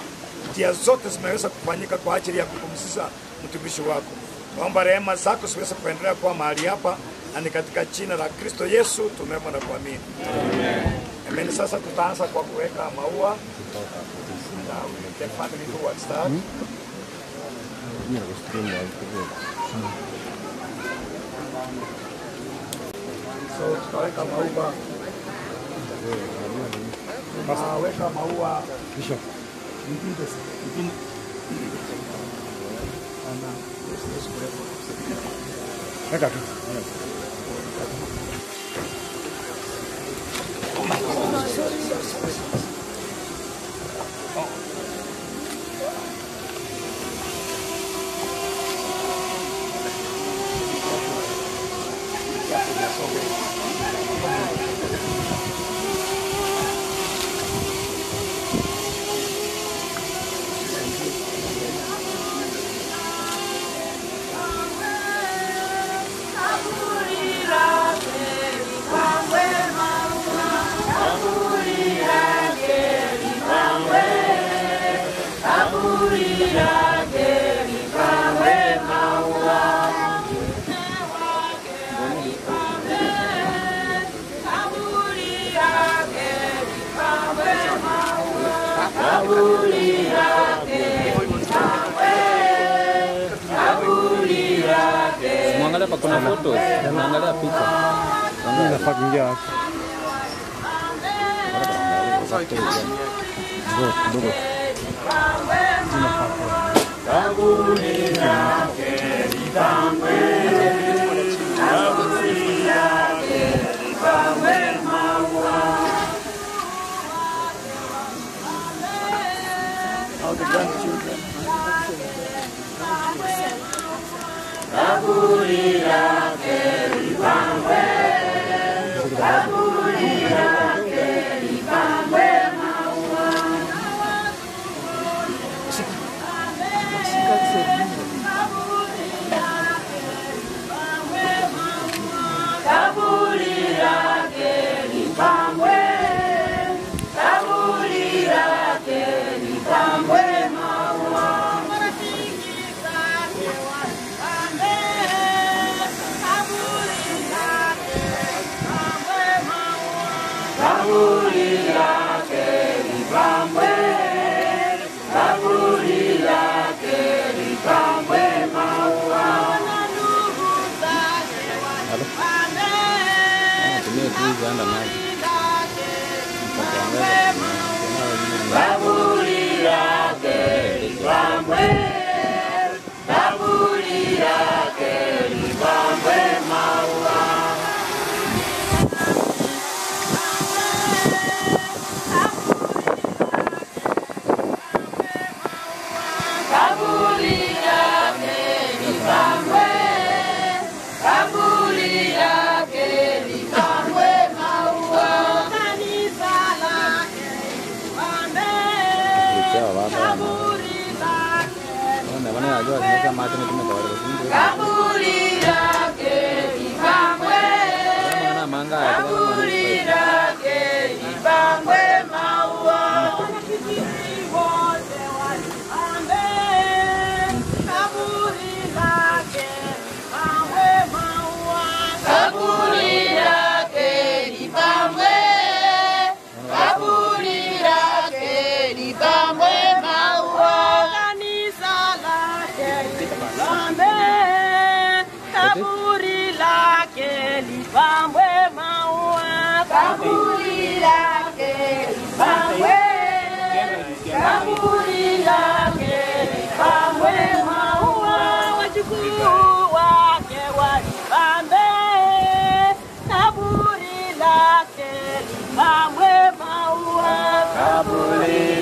[SPEAKER 10] njia zote zimeweza kufanyika kwa ajili ya kupumzisha mtumishi wako. Naomba rehema zako ziweze kuendelea kwa mahali hapa, na ni katika jina la Kristo Yesu tumeomba na kuamini. Amen. Amen. Sasa tutaanza kwa kuweka maua. The family who will start. So tutaweka maua. Weka maua. Bishop. Weka tu.
[SPEAKER 14] Mwangalia pa kuna foto, naangalia picha. Mimi nafaa kuingia hapo. Ndio.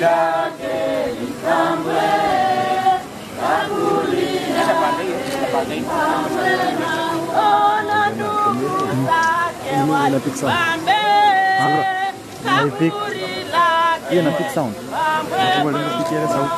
[SPEAKER 14] Iya na pick sound. Aku boleh pick sound.